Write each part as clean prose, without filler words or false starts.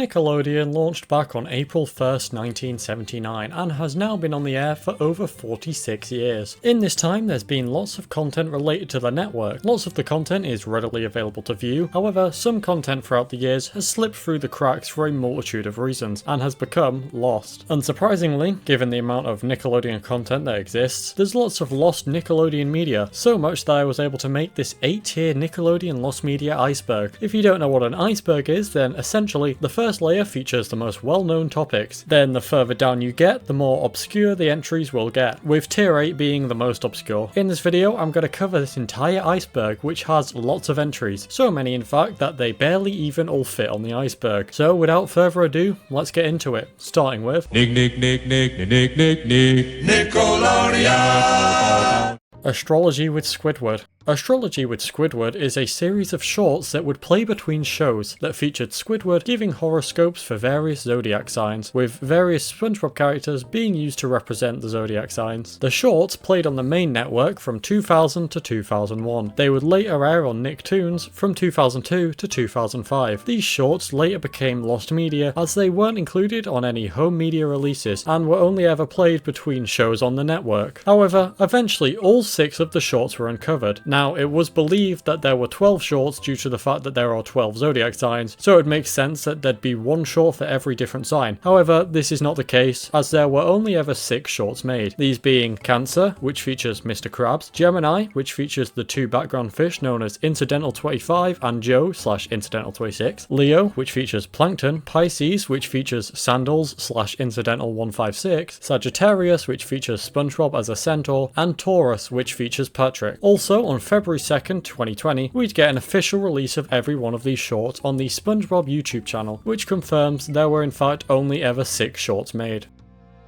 Nickelodeon launched back on April 1st, 1979 and has now been on the air for over 46 years. In this time there's been lots of content related to the network. Lots of the content is readily available to view, however some content throughout the years has slipped through the cracks for a multitude of reasons and has become lost. Unsurprisingly, given the amount of Nickelodeon content that exists, there's lots of lost Nickelodeon media, so much that I was able to make this 8-tier Nickelodeon Lost Media Iceberg. If you don't know what an iceberg is, then essentially the first layer features the most well-known topics, then the further down you get, the more obscure the entries will get, with tier 8 being the most obscure. In this video I'm going to cover this entire iceberg, which has lots of entries, so many in fact that they barely even all fit on the iceberg. So without further ado, let's get into it, starting with Nickelodeon! Astrology with Squidward. Astrology with Squidward is a series of shorts that would play between shows that featured Squidward giving horoscopes for various zodiac signs, with various SpongeBob characters being used to represent the zodiac signs. The shorts played on the main network from 2000 to 2001. They would later air on Nicktoons from 2002 to 2005. These shorts later became lost media as they weren't included on any home media releases and were only ever played between shows on the network. However, eventually all 6 of the shorts were uncovered. Now, it was believed that there were 12 shorts due to the fact that there are 12 zodiac signs, so it makes sense that there'd be one short for every different sign. However, this is not the case, as there were only ever 6 shorts made, these being Cancer, which features Mr. Krabs, Gemini, which features the 2 background fish known as Incidental 25 and Joe/Incidental 26, Leo, which features Plankton, Pisces, which features Sandals/Incidental 156, Sagittarius, which features SpongeBob as a centaur, and Taurus, which features Patrick. Also, on February 2nd, 2020, we'd get an official release of every one of these shorts on the SpongeBob YouTube channel, which confirms there were in fact only ever 6 shorts made.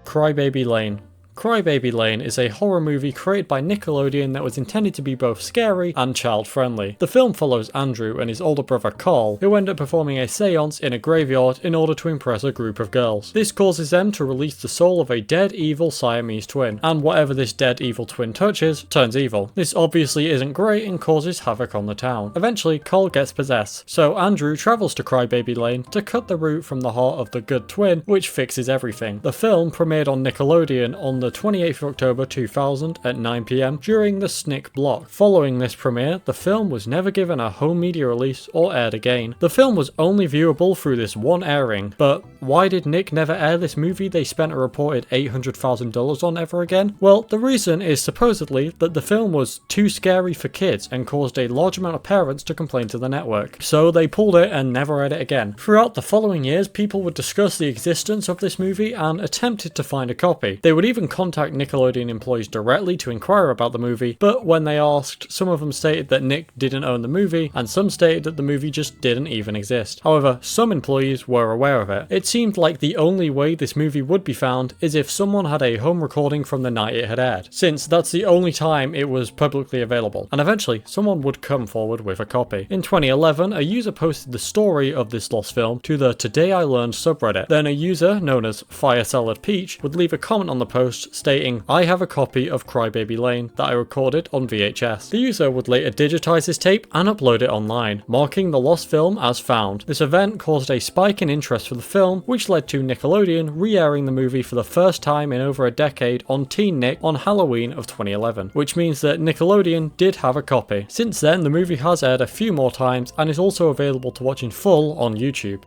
Crybaby Lane. Crybaby Lane is a horror movie created by Nickelodeon that was intended to be both scary and child-friendly. The film follows Andrew and his older brother Carl, who end up performing a seance in a graveyard in order to impress a group of girls. This causes them to release the soul of a dead evil Siamese twin, and whatever this dead evil twin touches turns evil. This obviously isn't great and causes havoc on the town. Eventually, Carl gets possessed, so Andrew travels to Crybaby Lane to cut the root from the heart of the good twin, which fixes everything. The film premiered on Nickelodeon on the 28th of October 2000 at 9 PM during the SNICK block. Following this premiere, the film was never given a home media release or aired again. The film was only viewable through this one airing, but why did Nick never air this movie they spent a reported $800,000 on ever again? Well, the reason is supposedly that the film was too scary for kids and caused a large amount of parents to complain to the network, so they pulled it and never aired it again. Throughout the following years, people would discuss the existence of this movie and attempted to find a copy. They would even contact Nickelodeon employees directly to inquire about the movie, but when they asked, some of them stated that Nick didn't own the movie, and some stated that the movie just didn't even exist. However, some employees were aware of it. It seemed like the only way this movie would be found is if someone had a home recording from the night it had aired, since that's the only time it was publicly available, and eventually someone would come forward with a copy. In 2011, a user posted the story of this lost film to the Today I Learned subreddit. Then a user known as Fire Salad Peach would leave a comment on the post stating, "I have a copy of Crybaby Lane that I recorded on VHS." The user would later digitize this tape and upload it online, marking the lost film as found. This event caused a spike in interest for the film, which led to Nickelodeon re-airing the movie for the first time in over a decade on Teen Nick on Halloween of 2011, which means that Nickelodeon did have a copy. Since then, the movie has aired a few more times and is also available to watch in full on YouTube.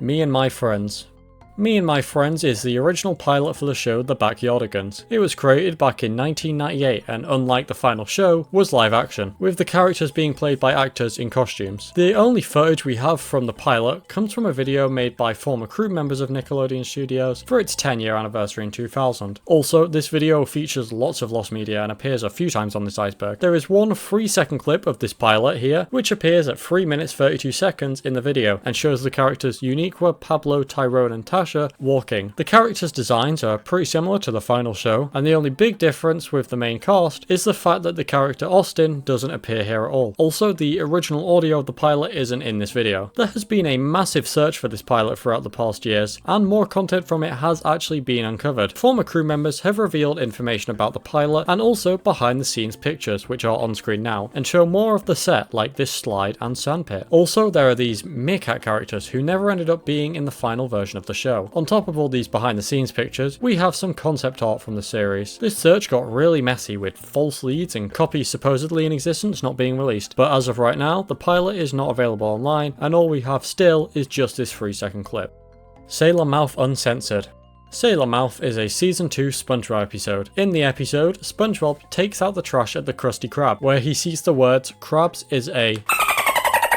Me and My Friends. Me and My Friends is the original pilot for the show The Backyardigans. It was created back in 1998 and, unlike the final show, was live action, with the characters being played by actors in costumes. The only footage we have from the pilot comes from a video made by former crew members of Nickelodeon Studios for its 10-year anniversary in 2000. Also, this video features lots of lost media and appears a few times on this iceberg. There is one 3-second clip of this pilot here, which appears at 3 minutes 32 seconds in the video and shows the characters Uniqua, Pablo, Tyrone and Tasha Sasha walking. The characters' designs are pretty similar to the final show, and the only big difference with the main cast is the fact that the character Austin doesn't appear here at all. Also, the original audio of the pilot isn't in this video. There has been a massive search for this pilot throughout the past years, and more content from it has actually been uncovered. Former crew members have revealed information about the pilot and also behind the scenes pictures, which are on screen now, and show more of the set like this slide and sandpit. Also, there are these meerkat characters who never ended up being in the final version of the show. On top of all these behind the scenes pictures, we have some concept art from the series. This search got really messy with false leads and copies supposedly in existence not being released, but as of right now, the pilot is not available online, and all we have still is just this 3-second clip. Sailor Mouth Uncensored. Sailor Mouth is a season 2 SpongeBob episode. In the episode, SpongeBob takes out the trash at the Krusty Krab, where he sees the words "Krabs is a..."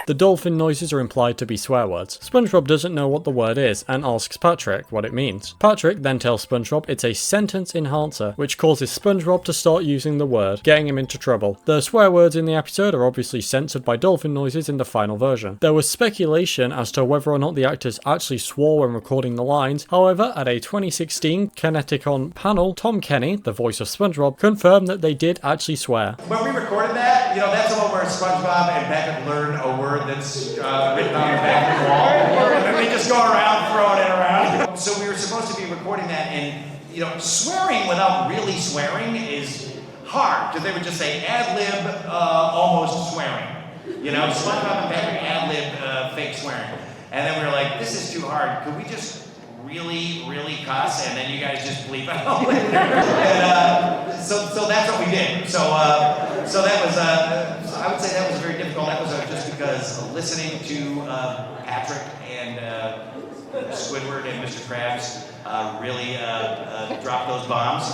The dolphin noises are implied to be swear words. SpongeBob doesn't know what the word is and asks Patrick what it means. Patrick then tells SpongeBob it's a sentence enhancer, which causes SpongeBob to start using the word, getting him into trouble. The swear words in the episode are obviously censored by dolphin noises in the final version. There was speculation as to whether or not the actors actually swore when recording the lines. However, at a 2016 Kineticon panel, Tom Kenny, the voice of SpongeBob, confirmed that they did actually swear. When we recorded that, that's the one where SpongeBob and Patrick learn a word that's written on the back of the wall, and then they just go around throwing it around. So we were supposed to be recording that, and swearing without really swearing is hard, because they would just say ad-lib almost swearing. SpongeBob and Patrick ad-lib fake swearing. And then we were like, this is too hard. Could we just really, really cuss, and then you guys just bleep out later? And so that's what we did. So that was, I would say that was a very difficult episode, just because listening to Patrick and Squidward and Mr. Krabs really dropped those bombs.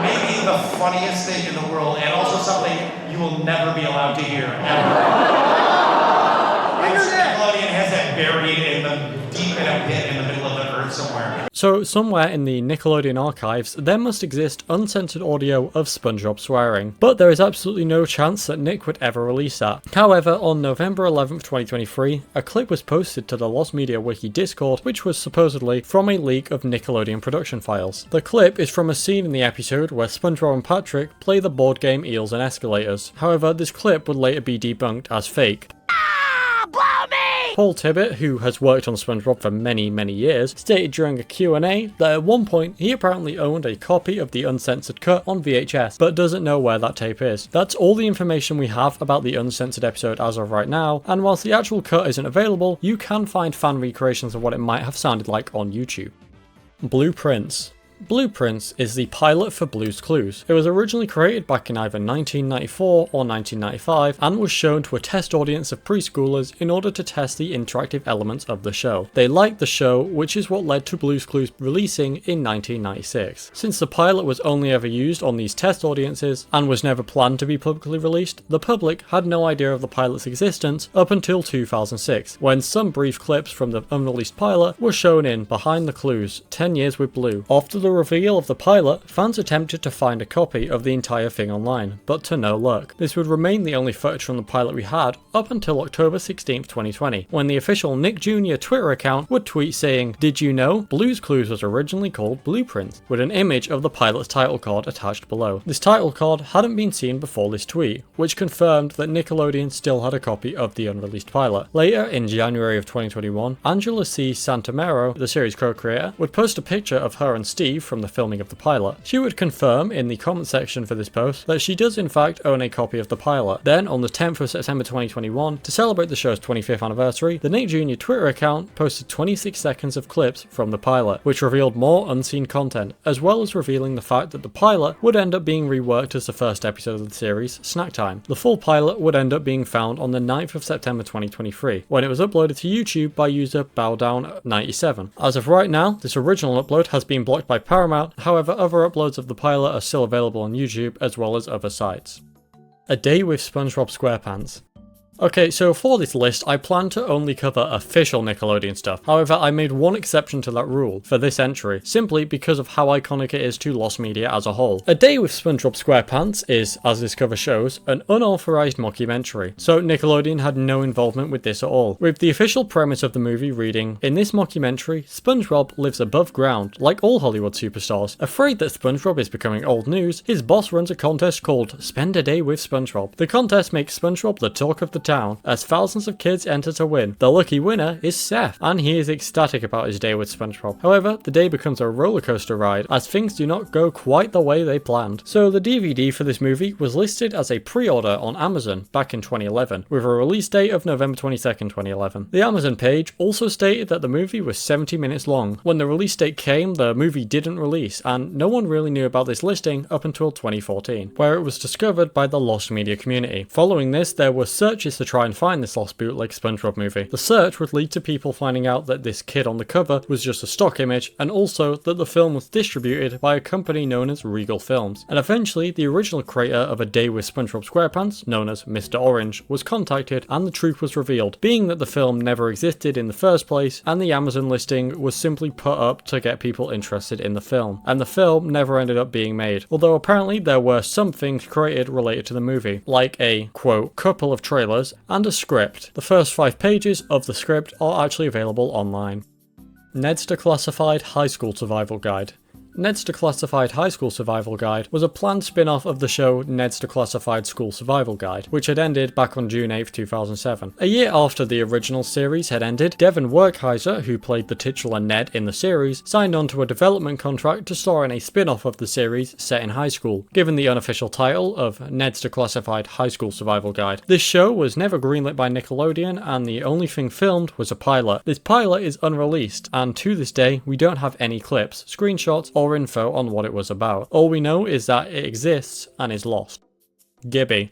Maybe the funniest thing in the world, and also something you will never be allowed to hear, ever. Nickelodeon has that buried deep in a pit in the middle of the earth somewhere. So somewhere in the Nickelodeon archives, there must exist uncensored audio of SpongeBob swearing, but there is absolutely no chance that Nick would ever release that. However, on November 11th, 2023, a clip was posted to the Lost Media Wiki Discord, which was supposedly from a leak of Nickelodeon production files. The clip is from a scene in the episode where SpongeBob and Patrick play the board game Eels and Escalators. However, this clip would later be debunked as fake. Paul Tibbett, who has worked on SpongeBob for many, many years, stated during a Q&A that at one point he apparently owned a copy of the uncensored cut on VHS, but doesn't know where that tape is. That's all the information we have about the uncensored episode as of right now, and whilst the actual cut isn't available, you can find fan recreations of what it might have sounded like on YouTube. Blueprints. Blueprints is the pilot for Blue's Clues. It was originally created back in either 1994 or 1995 and was shown to a test audience of preschoolers in order to test the interactive elements of the show. They liked the show, which is what led to Blue's Clues releasing in 1996. Since the pilot was only ever used on these test audiences and was never planned to be publicly released, the public had no idea of the pilot's existence up until 2006, when some brief clips from the unreleased pilot were shown in Behind the Clues, 10 Years with Blue. After the reveal of the pilot, fans attempted to find a copy of the entire thing online, but to no luck. This would remain the only footage from the pilot we had up until October 16th, 2020, when the official Nick Jr. Twitter account would tweet saying, "Did you know Blue's Clues was originally called Blueprints?" with an image of the pilot's title card attached below. This title card hadn't been seen before this tweet, which confirmed that Nickelodeon still had a copy of the unreleased pilot. Later, in January of 2021, Angela C. Santamero, the series co-creator, would post a picture of her and Steve from the filming of the pilot. She would confirm in the comment section for this post that she does in fact own a copy of the pilot. Then on the 10th of September 2021, to celebrate the show's 25th anniversary, the Nick Jr. Twitter account posted 26 seconds of clips from the pilot, which revealed more unseen content, as well as revealing the fact that the pilot would end up being reworked as the first episode of the series, Snack Time. The full pilot would end up being found on the 9th of September 2023, when it was uploaded to YouTube by user Bowdown97. As of right now, this original upload has been blocked by Paramount. However, other uploads of the pilot are still available on YouTube as well as other sites. A Day with SpongeBob SquarePants. Okay, so for this list, I plan to only cover official Nickelodeon stuff. However, I made one exception to that rule for this entry, simply because of how iconic it is to Lost Media as a whole. A Day with SpongeBob SquarePants is, as this cover shows, an unauthorized mockumentary, so Nickelodeon had no involvement with this at all, with the official premise of the movie reading, "In this mockumentary, SpongeBob lives above ground, like all Hollywood superstars. Afraid that SpongeBob is becoming old news, his boss runs a contest called Spend a Day with SpongeBob. The contest makes SpongeBob the talk of the town, as thousands of kids enter to win. The lucky winner is Seth, and he is ecstatic about his day with SpongeBob. However, the day becomes a roller coaster ride, as things do not go quite the way they planned." So the DVD for this movie was listed as a pre-order on Amazon back in 2011, with a release date of November 22nd, 2011. The Amazon page also stated that the movie was 70 minutes long. When the release date came, the movie didn't release, and no one really knew about this listing up until 2014, where it was discovered by the Lost Media community. Following this, there were searches to try and find this lost bootleg SpongeBob movie. The search would lead to people finding out that this kid on the cover was just a stock image, and also that the film was distributed by a company known as Regal Films. And eventually, the original creator of A Day with SpongeBob SquarePants, known as Mr. Orange, was contacted and the truth was revealed, being that the film never existed in the first place and the Amazon listing was simply put up to get people interested in the film. And the film never ended up being made, although apparently there were some things created related to the movie, like a, quote, couple of trailers and a script. The first 5 pages of the script are actually available online. Ned's Declassified High School Survival Guide. Ned's Declassified High School Survival Guide was a planned spin-off of the show Ned's Declassified School Survival Guide, which had ended back on June 8, 2007. A year after the original series had ended, Devin Werkheiser, who played the titular Ned in the series, signed on to a development contract to star in a spin-off of the series set in high school, given the unofficial title of Ned's Declassified High School Survival Guide. This show was never greenlit by Nickelodeon, and the only thing filmed was a pilot. This pilot is unreleased, and to this day, we don't have any clips, screenshots, or info on what it was about. All we know is that it exists and is lost. Gibby.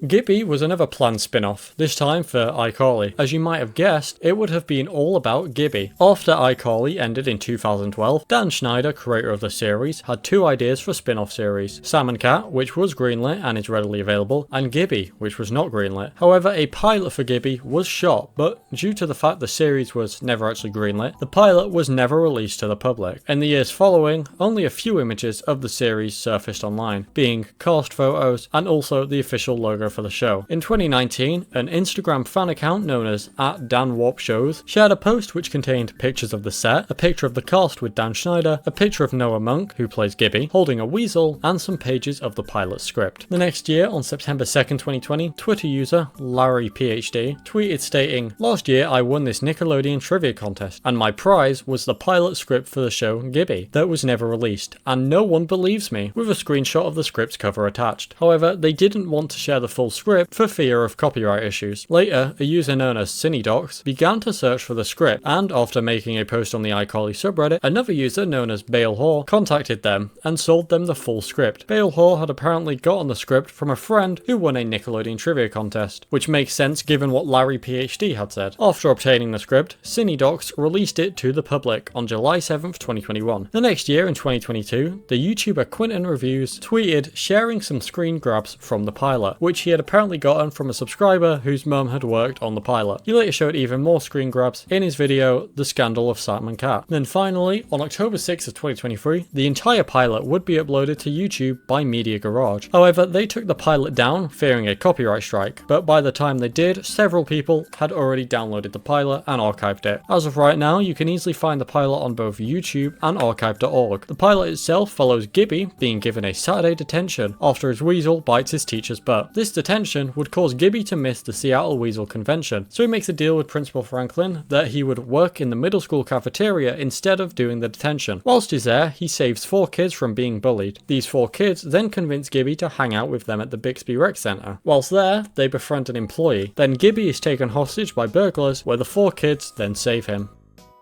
Gibby was another planned spin-off, this time for iCarly. As you might have guessed, it would have been all about Gibby. After iCarly ended in 2012, Dan Schneider, creator of the series, had 2 ideas for spin-off series. Sam and Cat, which was greenlit and is readily available, and Gibby, which was not greenlit. However, a pilot for Gibby was shot, but due to the fact the series was never actually greenlit, the pilot was never released to the public. In the years following, only a few images of the series surfaced online, being cast photos and also the official logo for the show. In 2019, an Instagram fan account known as @DanWarpShows shared a post which contained pictures of the set, a picture of the cast with Dan Schneider, a picture of Noah Monk, who plays Gibby, holding a weasel, and some pages of the pilot script. The next year, on September 2nd, 2020, Twitter user Larry PhD tweeted stating, "Last year I won this Nickelodeon trivia contest, and my prize was the pilot script for the show Gibby, that was never released, and no one believes me," with a screenshot of the script's cover attached. However, they didn't want to share the full script for fear of copyright issues. Later, a user known as CineDocs began to search for the script, and after making a post on the iCarly subreddit, another user known as Bale Hoare contacted them and sold them the full script. Bale Hoare had apparently gotten the script from a friend who won a Nickelodeon trivia contest, which makes sense given what Larry PhD had said. After obtaining the script, CineDocs released it to the public on July 7th, 2021. The next year, in 2022, the YouTuber Quentin Reviews tweeted sharing some screen grabs from the pilot, which he had apparently gotten from a subscriber whose mum had worked on the pilot. He later showed even more screen grabs in his video, The Scandal of Sam and Cat. Then finally, on October 6th of 2023, the entire pilot would be uploaded to YouTube by Media Garage. However, they took the pilot down, fearing a copyright strike, but by the time they did, several people had already downloaded the pilot and archived it. As of right now, you can easily find the pilot on both YouTube and archive.org. The pilot itself follows Gibby being given a Saturday detention after his weasel bites his teacher's butt. This detention would cause Gibby to miss the Seattle Weasel Convention, so he makes a deal with Principal Franklin that he would work in the middle school cafeteria instead of doing the detention. Whilst he's there, he saves 4 kids from being bullied. These 4 kids then convince Gibby to hang out with them at the Bixby Rec Center. Whilst there, they befriend an employee. Then Gibby is taken hostage by burglars, where the 4 kids then save him.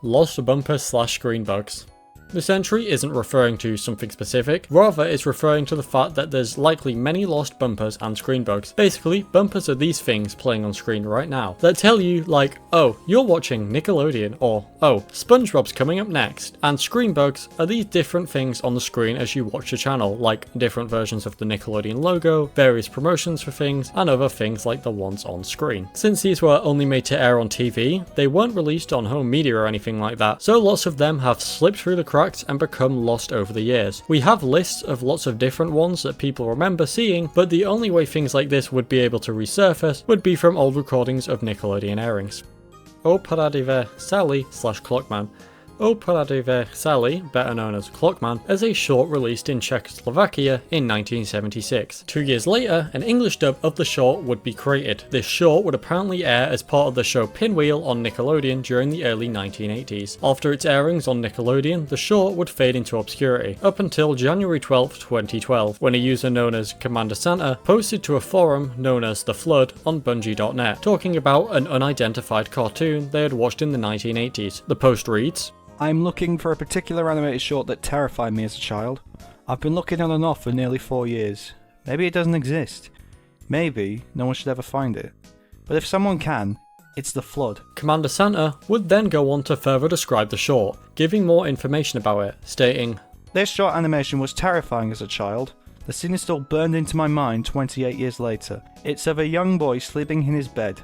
Lost Bumper / Screen Bugs. This entry isn't referring to something specific, rather it's referring to the fact that there's likely many lost bumpers and screen bugs. Basically, bumpers are these things playing on screen right now that tell you like, oh, you're watching Nickelodeon, or oh, SpongeBob's coming up next. And screen bugs are these different things on the screen as you watch the channel, like different versions of the Nickelodeon logo, various promotions for things, and other things like the ones on screen. Since these were only made to air on TV, they weren't released on home media or anything like that, so lots of them have slipped through the cracks and become lost over the years. We have lists of lots of different ones that people remember seeing, but the only way things like this would be able to resurface would be from old recordings of Nickelodeon airings. O Paradive Sally / Clockman. O Paradive Sally, better known as Clockman, is a short released in Czechoslovakia in 1976. 2 years later, an English dub of the short would be created. This short would apparently air as part of the show Pinwheel on Nickelodeon during the early 1980s. After its airings on Nickelodeon, the short would fade into obscurity, up until January 12, 2012, when a user known as Commander Santa posted to a forum known as The Flood on Bungie.net, talking about an unidentified cartoon they had watched in the 1980s. The post reads, I'm looking for a particular animated short that terrified me as a child. I've been looking on and off for nearly 4 years. Maybe it doesn't exist. Maybe no one should ever find it. But if someone can, it's The Flood. Commander Santa would then go on to further describe the short, giving more information about it, stating, This short animation was terrifying as a child. The scene is still burned into my mind 28 years later. It's of a young boy sleeping in his bed.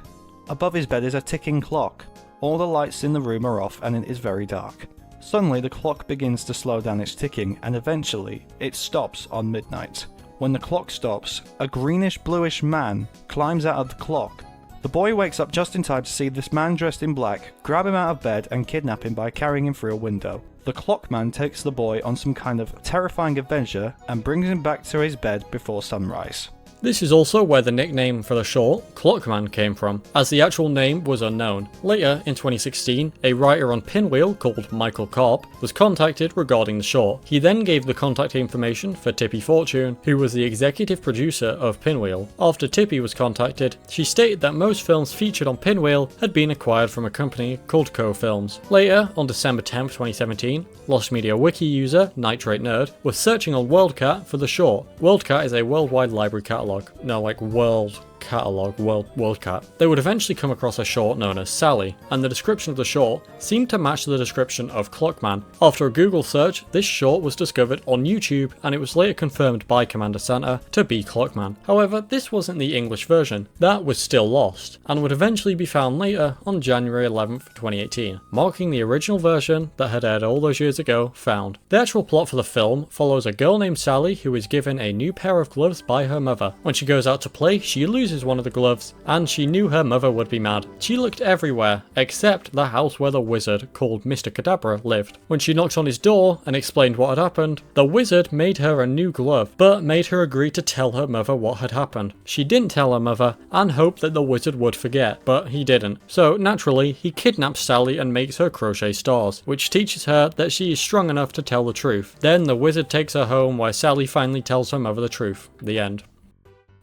Above his bed is a ticking clock. All the lights in the room are off and it is very dark. Suddenly the clock begins to slow down its ticking and eventually it stops on midnight. When the clock stops, a greenish-bluish man climbs out of the clock. The boy wakes up just in time to see this man dressed in black grab him out of bed and kidnap him by carrying him through a window. The clockman takes the boy on some kind of terrifying adventure and brings him back to his bed before sunrise. This is also where the nickname for the short, Clockman, came from, as the actual name was unknown. Later, in 2016, a writer on Pinwheel called Michael Karp was contacted regarding the short. He then gave the contact information for Tippy Fortune, who was the executive producer of Pinwheel. After Tippy was contacted, she stated that most films featured on Pinwheel had been acquired from a company called Co Films. Later, on December 10, 2017, Lost Media Wiki user Nitrate Nerd was searching on WorldCat for the short. WorldCat is a worldwide library catalog. No, like world catalog, WorldCat. They would eventually come across a short known as Sally, and the description of the short seemed to match the description of Clockman. After a Google search, this short was discovered on YouTube, and it was later confirmed by Commander Santa to be Clockman. However, this wasn't the English version. That was still lost, and would eventually be found later on January 11th, 2018, marking the original version that had aired all those years ago found. The actual plot for the film follows a girl named Sally who is given a new pair of gloves by her mother. When she goes out to play, she loses one of the gloves, and she knew her mother would be mad. She looked everywhere, except the house where the wizard, called Mr. Kadabra, lived. When she knocked on his door and explained what had happened, the wizard made her a new glove, but made her agree to tell her mother what had happened. She didn't tell her mother, and hoped that the wizard would forget, but he didn't. So naturally, he kidnaps Sally and makes her crochet stars, which teaches her that she is strong enough to tell the truth. Then the wizard takes her home, where Sally finally tells her mother the truth. The end.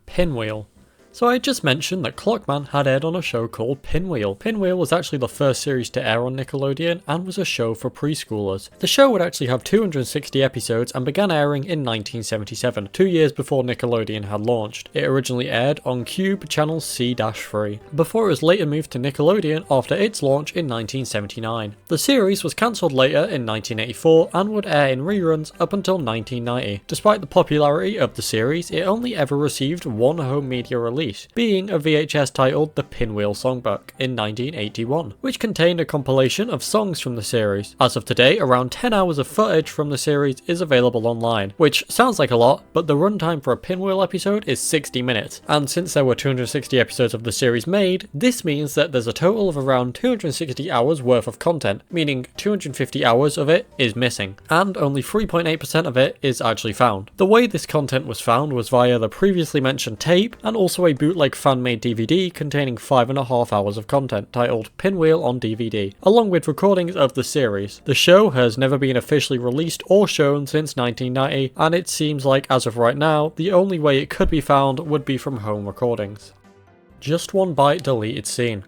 Pinwheel. So I just mentioned that Clockman had aired on a show called Pinwheel. Pinwheel was actually the first series to air on Nickelodeon and was a show for preschoolers. The show would actually have 260 episodes and began airing in 1977, 2 years before Nickelodeon had launched. It originally aired on Cube Channel C-3, before it was later moved to Nickelodeon after its launch in 1979. The series was cancelled later in 1984 and would air in reruns up until 1990. Despite the popularity of the series, it only ever received one home media release, being a VHS titled The Pinwheel Songbook in 1981, which contained a compilation of songs from the series. As of today, around 10 hours of footage from the series is available online, which sounds like a lot, but the runtime for a Pinwheel episode is 60 minutes, and since there were 260 episodes of the series made, this means that there's a total of around 260 hours worth of content, meaning 250 hours of it is missing, and only 3.8% of it is actually found. The way this content was found was via the previously mentioned tape, and also a bootleg fan-made DVD containing 5.5 hours of content titled Pinwheel on DVD, along with recordings of the series. The show has never been officially released or shown since 1990, and it seems like as of right now, the only way it could be found would be from home recordings. Just One Bite deleted scene.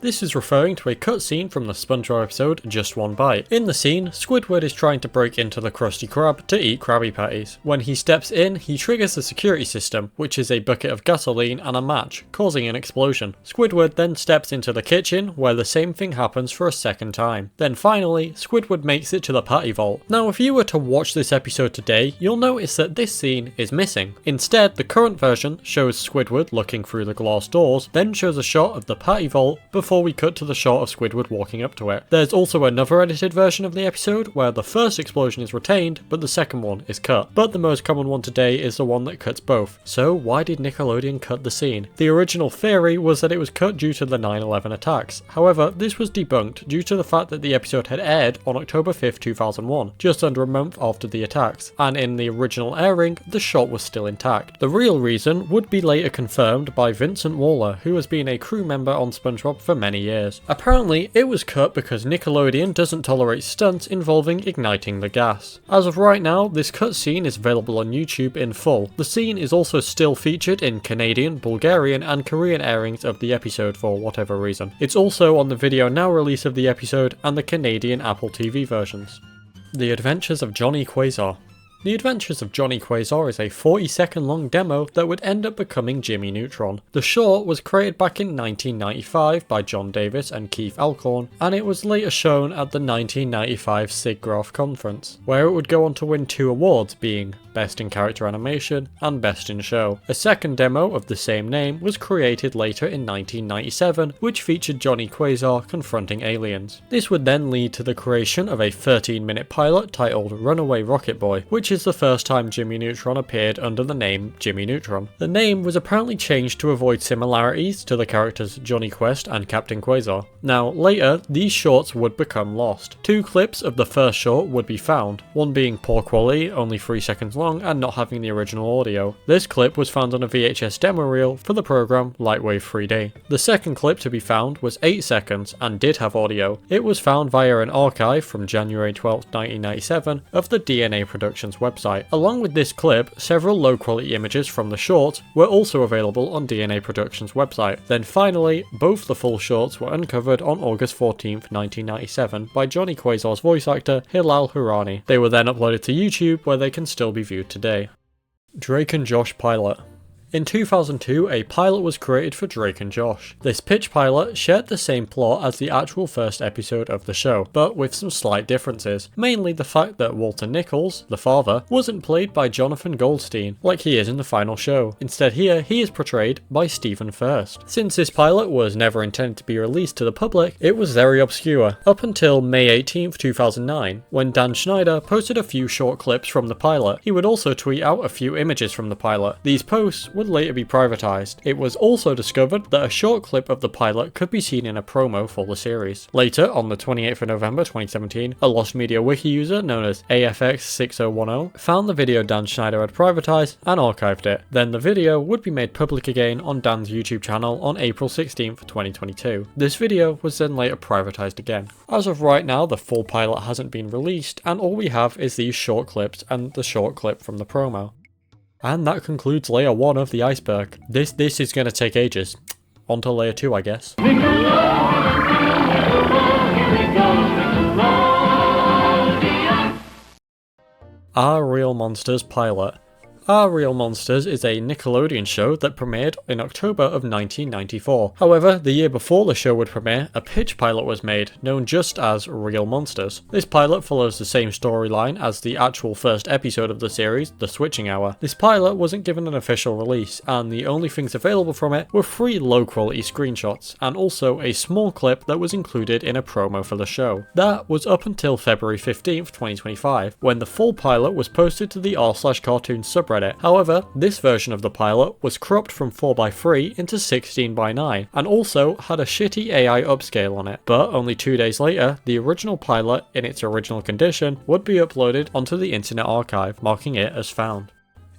This is referring to a cutscene from the SpongeBob episode Just One Bite. In the scene, Squidward is trying to break into the Krusty Krab to eat Krabby Patties. When he steps in, he triggers the security system, which is a bucket of gasoline and a match, causing an explosion. Squidward then steps into the kitchen, where the same thing happens for a second time. Then finally, Squidward makes it to the patty vault. Now if you were to watch this episode today, you'll notice that this scene is missing. Instead, the current version shows Squidward looking through the glass doors, then shows a shot of the patty vault before we cut to the shot of Squidward walking up to it. There's also another edited version of the episode where the first explosion is retained, but the second one is cut. But the most common one today is the one that cuts both. So why did Nickelodeon cut the scene? The original theory was that it was cut due to the 9/11 attacks. However, this was debunked due to the fact that the episode had aired on October 5th, 2001, just under a month after the attacks, and in the original airing, the shot was still intact. The real reason would be later confirmed by Vincent Waller, who has been a crew member on SpongeBob for many years. Apparently, it was cut because Nickelodeon doesn't tolerate stunts involving igniting the gas. As of right now, this cut scene is available on YouTube in full. The scene is also still featured in Canadian, Bulgarian and Korean airings of the episode for whatever reason. It's also on the Video Now release of the episode and the Canadian Apple TV versions. The Adventures of Johnny Quasar. The Adventures of Johnny Quasar is a 40-second long demo that would end up becoming Jimmy Neutron. The short was created back in 1995 by John Davis and Keith Alcorn, and it was later shown at the 1995 SIGGRAPH conference, where it would go on to win 2 awards, being Best in Character Animation and Best in Show. A second demo of the same name was created later in 1997, which featured Johnny Quasar confronting aliens. This would then lead to the creation of a 13-minute pilot titled Runaway Rocket Boy, which is the first time Jimmy Neutron appeared under the name Jimmy Neutron. The name was apparently changed to avoid similarities to the characters Johnny Quest and Captain Quasar. Now, later, these shorts would become lost. 2 clips of the first short would be found, one being poor quality, only 3 seconds long, and not having the original audio. This clip was found on a VHS demo reel for the program Lightwave 3D. The second clip to be found was 8 seconds and did have audio. It was found via an archive from January 12, 1997 of the DNA Productions website. Along with this clip, several low quality images from the short were also available on DNA Productions website. Then finally, both the full shorts were uncovered on August 14th, 1997 by Johnny Quasar's voice actor Hilal Hourani. They were then uploaded to YouTube, where they can still be viewed today. Drake and Josh pilot. In 2002, a pilot was created for Drake and Josh. This pitch pilot shared the same plot as the actual first episode of the show, but with some slight differences, mainly the fact that Walter Nichols, the father, wasn't played by Jonathan Goldstein like he is in the final show. Instead here, he is portrayed by Stephen Furst. Since this pilot was never intended to be released to the public, it was very obscure, up until May 18th, 2009, when Dan Schneider posted a few short clips from the pilot. He would also tweet out a few images from the pilot. These posts would later be privatized. It was also discovered that a short clip of the pilot could be seen in a promo for the series. Later, on the 28th of November 2017, a Lost Media Wiki user known as AFX6010 found the video Dan Schneider had privatized and archived it. Then the video would be made public again on Dan's YouTube channel on April 16th, 2022. This video was then later privatized again. As of right now, the full pilot hasn't been released, and all we have is these short clips and the short clip from the promo. And that concludes layer 1 of the iceberg. This is going to take ages. On to layer 2, I guess. Are Real Monsters pilot. Are Real Monsters is a Nickelodeon show that premiered in October of 1994. However, the year before the show would premiere, a pitch pilot was made, known just as Real Monsters. This pilot follows the same storyline as the actual first episode of the series, The Switching Hour. This pilot wasn't given an official release, and the only things available from it were 3 low-quality screenshots, and also a small clip that was included in a promo for the show. That was up until February 15th, 2025, when the full pilot was posted to the r/cartoon subreddit. However, this version of the pilot was cropped from 4:3 into 16:9, and also had a shitty AI upscale on it. But only 2 days later, the original pilot, in its original condition, would be uploaded onto the Internet Archive, marking it as found.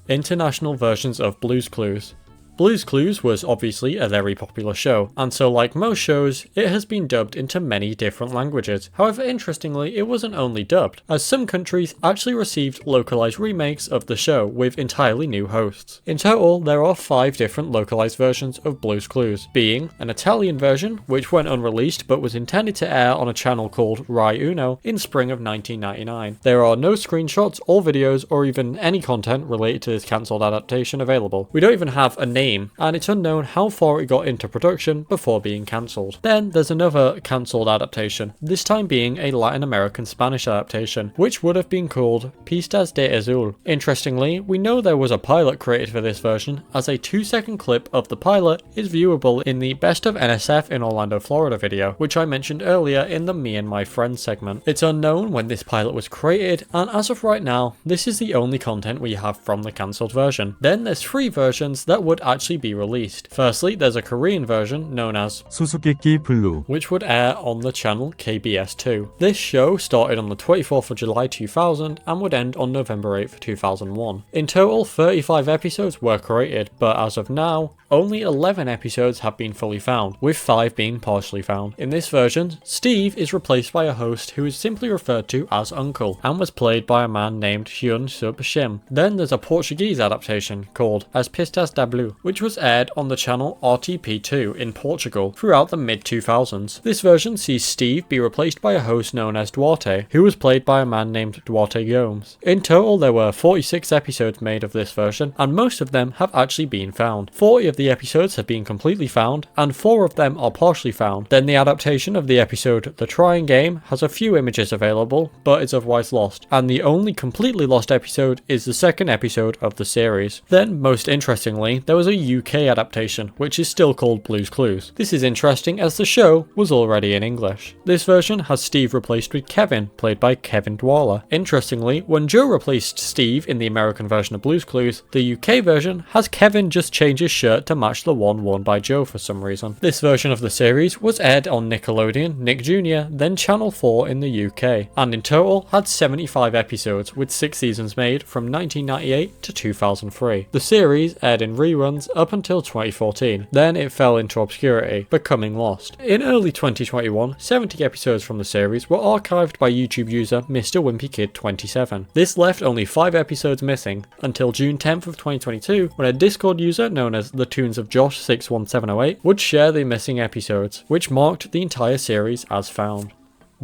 International versions of Blue's Clues. Blue's Clues was obviously a very popular show, and so like most shows, it has been dubbed into many different languages. However, interestingly, it wasn't only dubbed, as some countries actually received localized remakes of the show with entirely new hosts. In total, there are 5 different localized versions of Blue's Clues, being an Italian version, which went unreleased but was intended to air on a channel called Rai Uno in spring of 1999. There are no screenshots or videos or even any content related to this cancelled adaptation available. We don't even have a name, and it's unknown how far it got into production before being cancelled. Then there's another cancelled adaptation, this time being a Latin American Spanish adaptation, which would have been called Pistas de Azul. Interestingly, we know there was a pilot created for this version, as a 2-second clip of the pilot is viewable in the Best of NSF in Orlando, Florida video, which I mentioned earlier in the Me and My Friends segment. It's unknown when this pilot was created, and as of right now, this is the only content we have from the cancelled version. Then there's 3 versions that would actually be released. Firstly, there's a Korean version known as 수수께끼 블루, which would air on the channel KBS2. This show started on the 24th of July 2000 and would end on November 8th, 2001. In total, 35 episodes were created, but as of now, only 11 episodes have been fully found, with 5 being partially found. In this version, Steve is replaced by a host who is simply referred to as Uncle, and was played by a man named Hyun Sub Shim. Then there's a Portuguese adaptation called As Pistas da Blue, which was aired on the channel RTP2 in Portugal throughout the mid-2000s. This version sees Steve be replaced by a host known as Duarte, who was played by a man named Duarte Gomes. In total, there were 46 episodes made of this version, and most of them have actually been found. 40 of the episodes have been completely found, and 4 of them are partially found. Then the adaptation of the episode The Trying Game has a few images available, but is otherwise lost, and the only completely lost episode is the 2nd episode of the series. Then, most interestingly, there was a UK adaptation, which is still called Blue's Clues. This is interesting as the show was already in English. This version has Steve replaced with Kevin, played by Kevin Dwala. Interestingly, when Joe replaced Steve in the American version of Blue's Clues, the UK version has Kevin just change his shirt to match the one worn by Joe for some reason. This version of the series was aired on Nickelodeon, Nick Jr., then Channel 4 in the UK, and in total had 75 episodes with 6 seasons made from 1998 to 2003. The series aired in reruns up until 2014, then it fell into obscurity, becoming lost. In early 2021, 70 episodes from the series were archived by YouTube user Mr. Wimpy Kid 27. This left only 5 episodes missing until June 10th of 2022, when a Discord user known as the Tunes of Josh 61708 would share the missing episodes, which marked the entire series as found.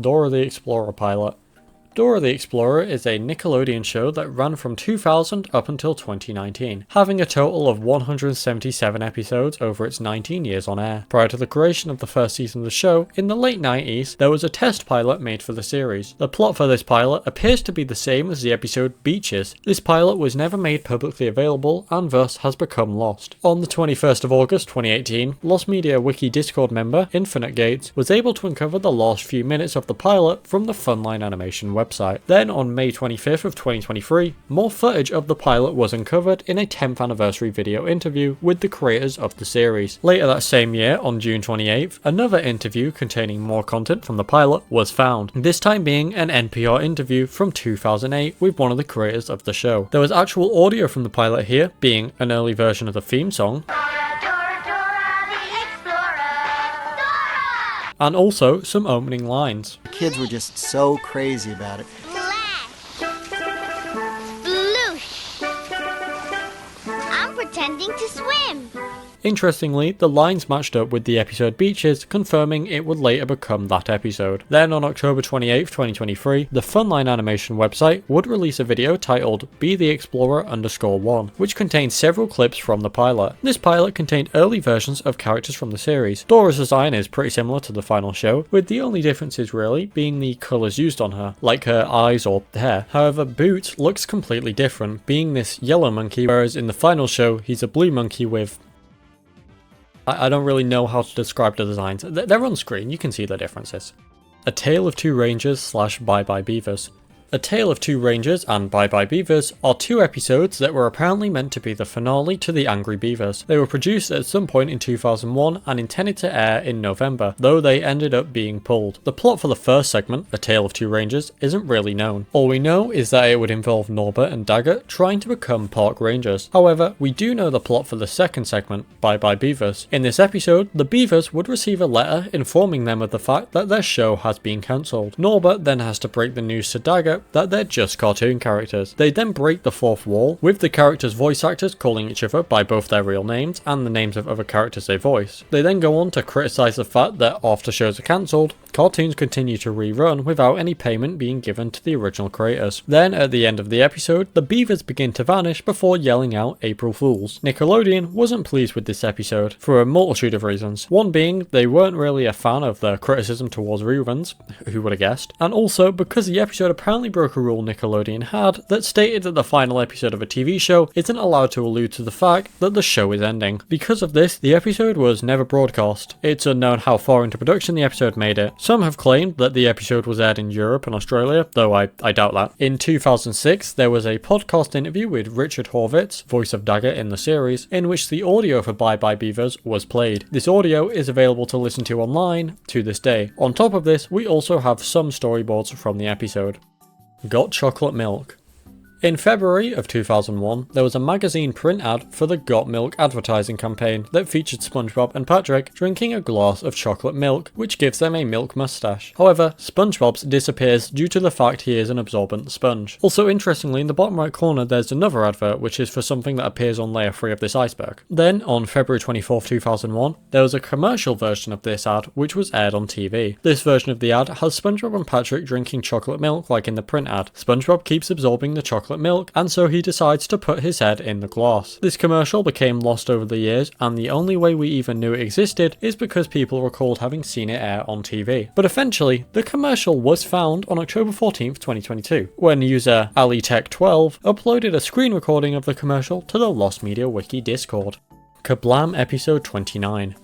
Dora the Explorer pilot. Dora the Explorer is a Nickelodeon show that ran from 2000 up until 2019, having a total of 177 episodes over its 19 years on air. Prior to the creation of the first season of the show, in the late 90s, there was a test pilot made for the series. The plot for this pilot appears to be the same as the episode Beaches. This pilot was never made publicly available and thus has become lost. On the 21st of August 2018, Lost Media Wiki Discord member Infinite Gates was able to uncover the last few minutes of the pilot from the Funline Animation website. Then on May 25th of 2023, more footage of the pilot was uncovered in a 10th anniversary video interview with the creators of the series. Later that same year, on June 28th, another interview containing more content from the pilot was found, this time being an NPR interview from 2008 with one of the creators of the show. There was actual audio from the pilot here, being an early version of the theme song, and also some opening lines. The kids were just so crazy about it. Splash! Sploosh! I'm pretending to swim. Interestingly, the lines matched up with the episode Beaches, confirming it would later become that episode. Then on October 28th, 2023, the Funline Animation website would release a video titled Be the Explorer _1, which contained several clips from the pilot. This pilot contained early versions of characters from the series. Dora's design is pretty similar to the final show, with the only differences really being the colours used on her, like her eyes or hair. However, Boot looks completely different, being this yellow monkey, whereas in the final show he's a blue monkey with... I don't really know how to describe the designs. They're on screen, you can see the differences. A Tale of Two Rangers / Bye Bye Beavers. A Tale of Two Rangers and Bye Bye Beavers are two episodes that were apparently meant to be the finale to The Angry Beavers. They were produced at some point in 2001 and intended to air in November, though they ended up being pulled. The plot for the first segment, A Tale of Two Rangers, isn't really known. All we know is that it would involve Norbert and Daggett trying to become park rangers. However, we do know the plot for the second segment, Bye Bye Beavers. In this episode, the Beavers would receive a letter informing them of the fact that their show has been cancelled. Norbert then has to break the news to Daggett that they're just cartoon characters. They then break the fourth wall, with the characters' voice actors calling each other by both their real names and the names of other characters they voice. They then go on to criticise the fact that after shows are cancelled, cartoons continue to rerun without any payment being given to the original creators. Then, at the end of the episode, the Beavers begin to vanish before yelling out April Fools. Nickelodeon wasn't pleased with this episode for a multitude of reasons. One being, they weren't really a fan of the criticism towards reruns, who would have guessed, and also because the episode apparently broke a rule Nickelodeon had that stated that the final episode of a TV show isn't allowed to allude to the fact that the show is ending. Because of this, the episode was never broadcast. It's unknown how far into production the episode made it. Some have claimed that the episode was aired in Europe and Australia, though I doubt that. In 2006, there was a podcast interview with Richard Horvitz, voice of Daggett in the series, in which the audio for Bye Bye Beavers was played. This audio is available to listen to online to this day. On top of this, we also have some storyboards from the episode. Got Chocolate Milk. In February of 2001, there was a magazine print ad for the Got Milk advertising campaign that featured SpongeBob and Patrick drinking a glass of chocolate milk, which gives them a milk mustache. However, SpongeBob's disappears due to the fact he is an absorbent sponge. Also interestingly, in the bottom right corner there's another advert which is for something that appears on layer 3 of this iceberg. Then, on February 24th, 2001, there was a commercial version of this ad which was aired on TV. This version of the ad has SpongeBob and Patrick drinking chocolate milk like in the print ad. SpongeBob keeps absorbing the chocolate milk, and so he decides to put his head in the glass. This commercial became lost over the years, and the only way we even knew it existed is because people recalled having seen it air on TV. But eventually, the commercial was found on October 14th, 2022, when user AliTech12 uploaded a screen recording of the commercial to the Lost Media Wiki Discord. KaBlam Episode 29.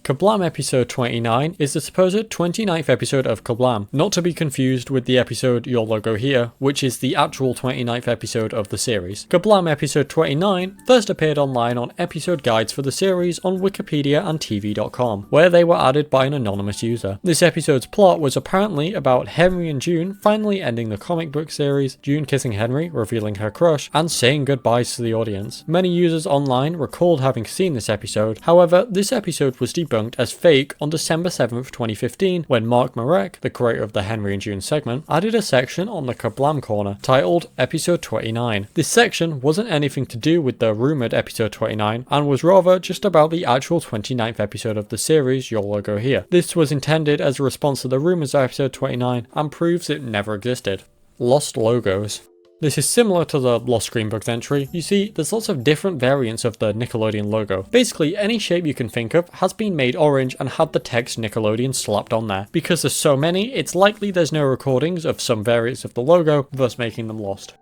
KaBlam Episode 29 is the supposed 29th episode of KaBlam, not to be confused with the episode Your Logo Here, which is the actual 29th episode of the series. KaBlam Episode 29 first appeared online on episode guides for the series on Wikipedia and TV.com, where they were added by an anonymous user. This episode's plot was apparently about Henry and June finally ending the comic book series, June kissing Henry, revealing her crush, and saying goodbyes to the audience. Many users online recalled having seen this episode, however, this episode was debunked as fake on December 7th, 2015, when Mark Marek, the creator of the Henry and June segment, added a section on the KaBlam corner titled Episode 29. This section wasn't anything to do with the rumoured Episode 29 and was rather just about the actual 29th episode of the series Your Logo Here. This was intended as a response to the rumours of Episode 29 and proves it never existed. Lost Logos. This is similar to the Lost Screenbooks entry. You see, there's lots of different variants of the Nickelodeon logo. Basically, any shape you can think of has been made orange and had the text Nickelodeon slapped on there. Because there's so many, it's likely there's no recordings of some variants of the logo, thus making them lost.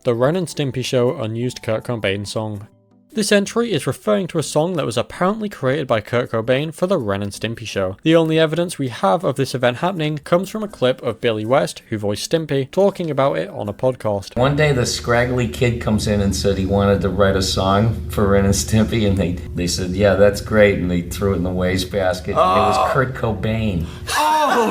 The Ren and Stimpy Show Unused Kurt Cobain Song. This entry is referring to a song that was apparently created by Kurt Cobain for the Ren and Stimpy Show. The only evidence we have of this event happening comes from a clip of Billy West, who voiced Stimpy, talking about it on a podcast. One day the scraggly kid comes in and said he wanted to write a song for Ren and Stimpy, and they said, yeah, that's great, and they threw it in the wastebasket, and it was Kurt Cobain. Oh,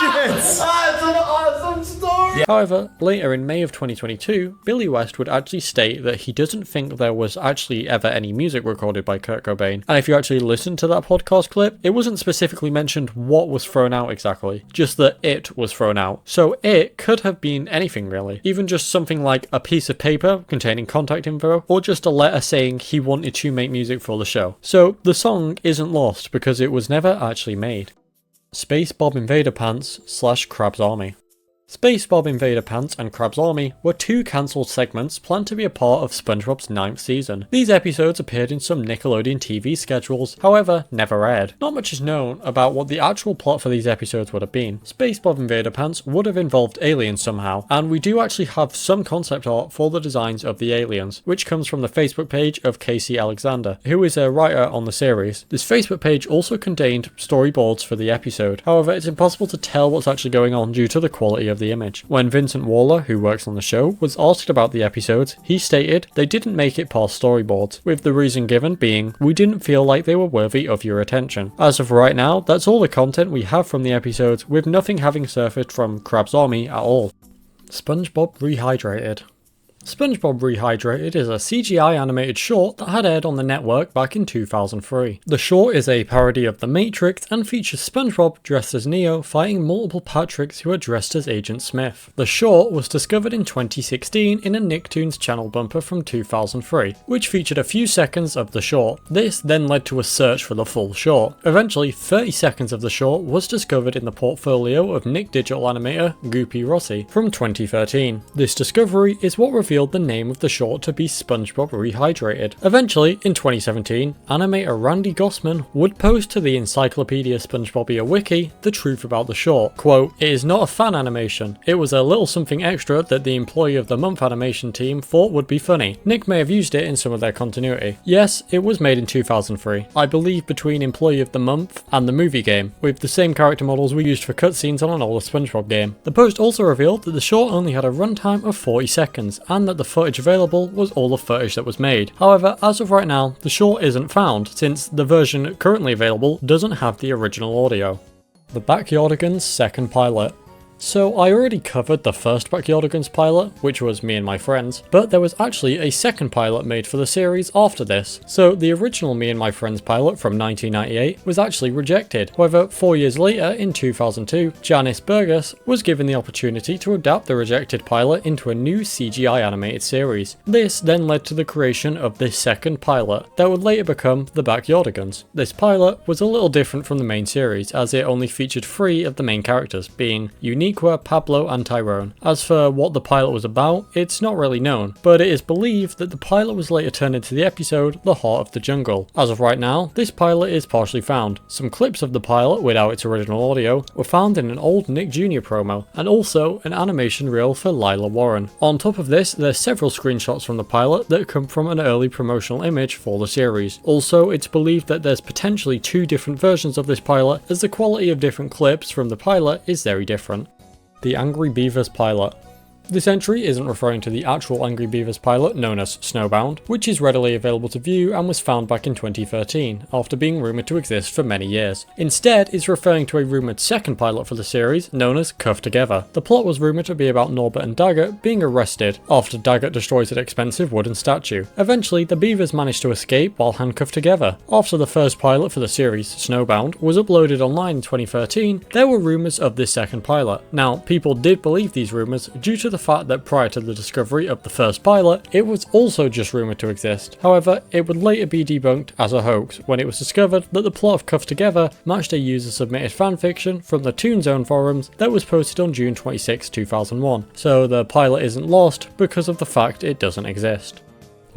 shit! That's an awesome story! However, later in May of 2022, Billy West would actually state that he doesn't think there was actually ever any music recorded by Kurt Cobain. And if you actually listen to that podcast clip, it wasn't specifically mentioned what was thrown out exactly, just that it was thrown out. So it could have been anything really, even just something like a piece of paper containing contact info, or just a letter saying he wanted to make music for the show. So the song isn't lost because it was never actually made. Space Bob Invader Pants / Krabs Army. Space Bob Invader Pants and Krabs Army were two cancelled segments planned to be a part of SpongeBob's 9th season. These episodes appeared in some Nickelodeon TV schedules, however, never aired. Not much is known about what the actual plot for these episodes would have been. Space Bob Invader Pants would have involved aliens somehow, and we do actually have some concept art for the designs of the aliens, which comes from the Facebook page of Casey Alexander, who is a writer on the series. This Facebook page also contained storyboards for the episode, however, it's impossible to tell what's actually going on due to the quality of of the image. When Vincent Waller, who works on the show, was asked about the episodes, he stated they didn't make it past storyboards, with the reason given being, we didn't feel like they were worthy of your attention. As of right now, that's all the content we have from the episodes, with nothing having surfaced from Krabs Army at all. SpongeBob Rehydrated. SpongeBob Rehydrated is a CGI animated short that had aired on the network back in 2003. The short is a parody of The Matrix and features SpongeBob dressed as Neo fighting multiple Patricks who are dressed as Agent Smith. The short was discovered in 2016 in a Nicktoons channel bumper from 2003, which featured a few seconds of the short. This then led to a search for the full short. Eventually, 30 seconds of the short was discovered in the portfolio of Nick digital animator Goopy Rossi from 2013. This discovery is what revealed the name of the short to be SpongeBob Rehydrated. Eventually, in 2017, animator Randy Gossman would post to the Encyclopedia SpongeBobia wiki the truth about the short. Quote, "It is not a fan animation. It was a little something extra that the Employee of the Month animation team thought would be funny. Nick may have used it in some of their continuity. Yes, it was made in 2003. I believe between Employee of the Month and the movie game, with the same character models we used for cutscenes on an older SpongeBob game." The post also revealed that the short only had a runtime of 40 seconds, and that the footage available was all the footage that was made. However, as of right now, the short isn't found, since the version currently available doesn't have the original audio. The Backyardigans second pilot. So I already covered the first Backyardigans pilot, which was me and my friends, but there was actually a second pilot made for the series after this. So the original Me and My Friends pilot from 1998 was actually rejected. However, 4 years later, in 2002, Janice Burgess was given the opportunity to adapt the rejected pilot into a new CGI animated series. This then led to the creation of this second pilot that would later become The Backyardigans. This pilot was a little different from the main series, as it only featured 3 of the main characters, being Uniqua, Pablo, and Tyrone. As for what the pilot was about, it's not really known, but it is believed that the pilot was later turned into the episode The Heart of the Jungle. As of right now, this pilot is partially found. Some clips of the pilot without its original audio were found in an old Nick Jr. promo, and also an animation reel for Lila Warren. On top of this, there's several screenshots from the pilot that come from an early promotional image for the series. Also, it's believed that there's potentially 2 different versions of this pilot, as the quality of different clips from the pilot is very different. The Angry Beavers pilot. This entry isn't referring to the actual Angry Beavers pilot known as Snowbound, which is readily available to view and was found back in 2013, after being rumoured to exist for many years. Instead, it's referring to a rumoured second pilot for the series, known as Cuffed Together. The plot was rumoured to be about Norbert and Daggett being arrested after Daggett destroys an expensive wooden statue. Eventually, the Beavers managed to escape while handcuffed together. After the first pilot for the series, Snowbound, was uploaded online in 2013, there were rumours of this second pilot. Now, people did believe these rumours due to the fact that prior to the discovery of the first pilot, it was also just rumoured to exist. However, it would later be debunked as a hoax when it was discovered that the plot of Cuffed Together matched a user-submitted fanfiction from the Toonzone forums that was posted on June 26, 2001. So the pilot isn't lost because of the fact it doesn't exist.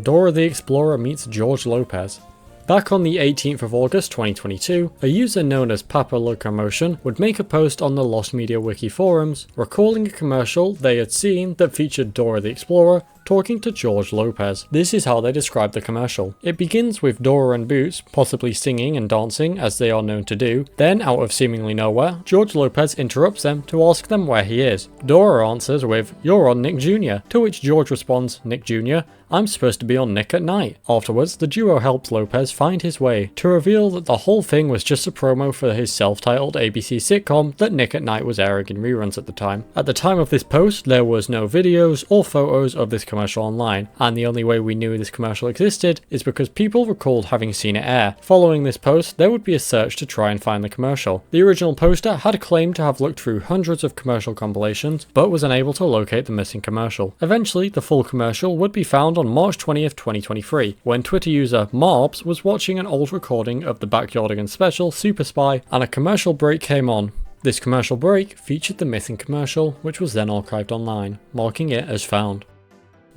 Dora the Explorer meets George Lopez. Back on the 18th of August 2022, a user known as Papa Locomotion would make a post on the Lost Media Wiki forums, recalling a commercial they had seen that featured Dora the Explorer talking to George Lopez. This is how they describe the commercial. It begins with Dora and Boots possibly singing and dancing as they are known to do. Then, out of seemingly nowhere, George Lopez interrupts them to ask them where he is. Dora answers with, "You're on Nick Jr." To which George responds, "Nick Jr.? I'm supposed to be on Nick at Night." Afterwards, the duo helps Lopez find his way, to reveal that the whole thing was just a promo for his self-titled ABC sitcom that Nick at Night was airing in reruns at the time. At the time of this post, there was no videos or photos of this commercial online, and the only way we knew this commercial existed is because people recalled having seen it air. Following this post, there would be a search to try and find the commercial. The original poster had claimed to have looked through hundreds of commercial compilations, but was unable to locate the missing commercial. Eventually, the full commercial would be found on March 20th, 2023, when Twitter user Marbs was watching an old recording of the Backyardigans special Super Spy, and a commercial break came on. This commercial break featured the missing commercial, which was then archived online, marking it as found.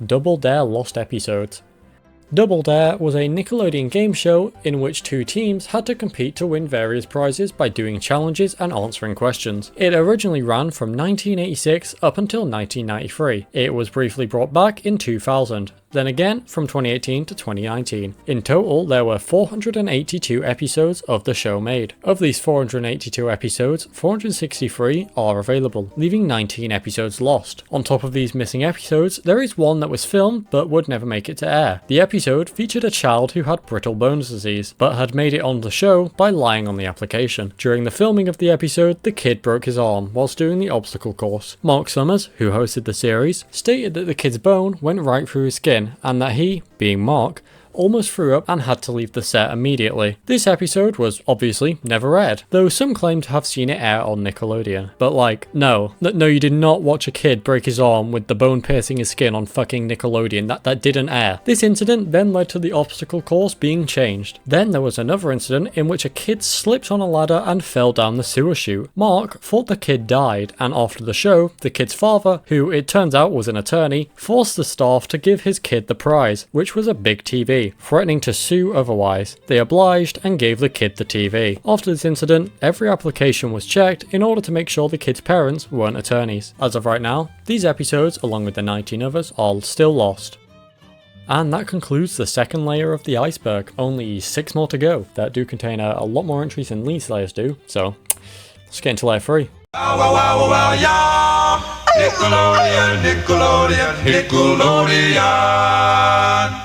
Double Dare Lost Episodes. Double Dare was a Nickelodeon game show in which 2 teams had to compete to win various prizes by doing challenges and answering questions. It originally ran from 1986 up until 1993. It was briefly brought back in 2000. then again from 2018 to 2019. In total, there were 482 episodes of the show made. Of these 482 episodes, 463 are available, leaving 19 episodes lost. On top of these missing episodes, there is one that was filmed but would never make it to air. The episode featured a child who had brittle bones disease, but had made it on the show by lying on the application. During the filming of the episode, the kid broke his arm whilst doing the obstacle course. Mark Summers, who hosted the series, stated that the kid's bone went right through his skin and that he, being Mark, almost threw up and had to leave the set immediately. This episode was obviously never aired, though some claim to have seen it air on Nickelodeon. But like, no, you did not watch a kid break his arm with the bone piercing his skin on fucking Nickelodeon. That didn't air. This incident then led to the obstacle course being changed. Then there was another incident in which a kid slipped on a ladder and fell down the sewer chute. Mark thought the kid died, and after the show, the kid's father, who it turns out was an attorney, forced the staff to give his kid the prize, which was a big TV. Threatening to sue otherwise. They obliged and gave the kid the TV. After this incident, every application was checked in order to make sure the kid's parents weren't attorneys. As of right now, these episodes, along with the 19 others, are still lost. And that concludes the second layer of the iceberg. Only 6 more to go that do contain a lot more entries than these layers do, so let's get into layer 3. Nickelodeon.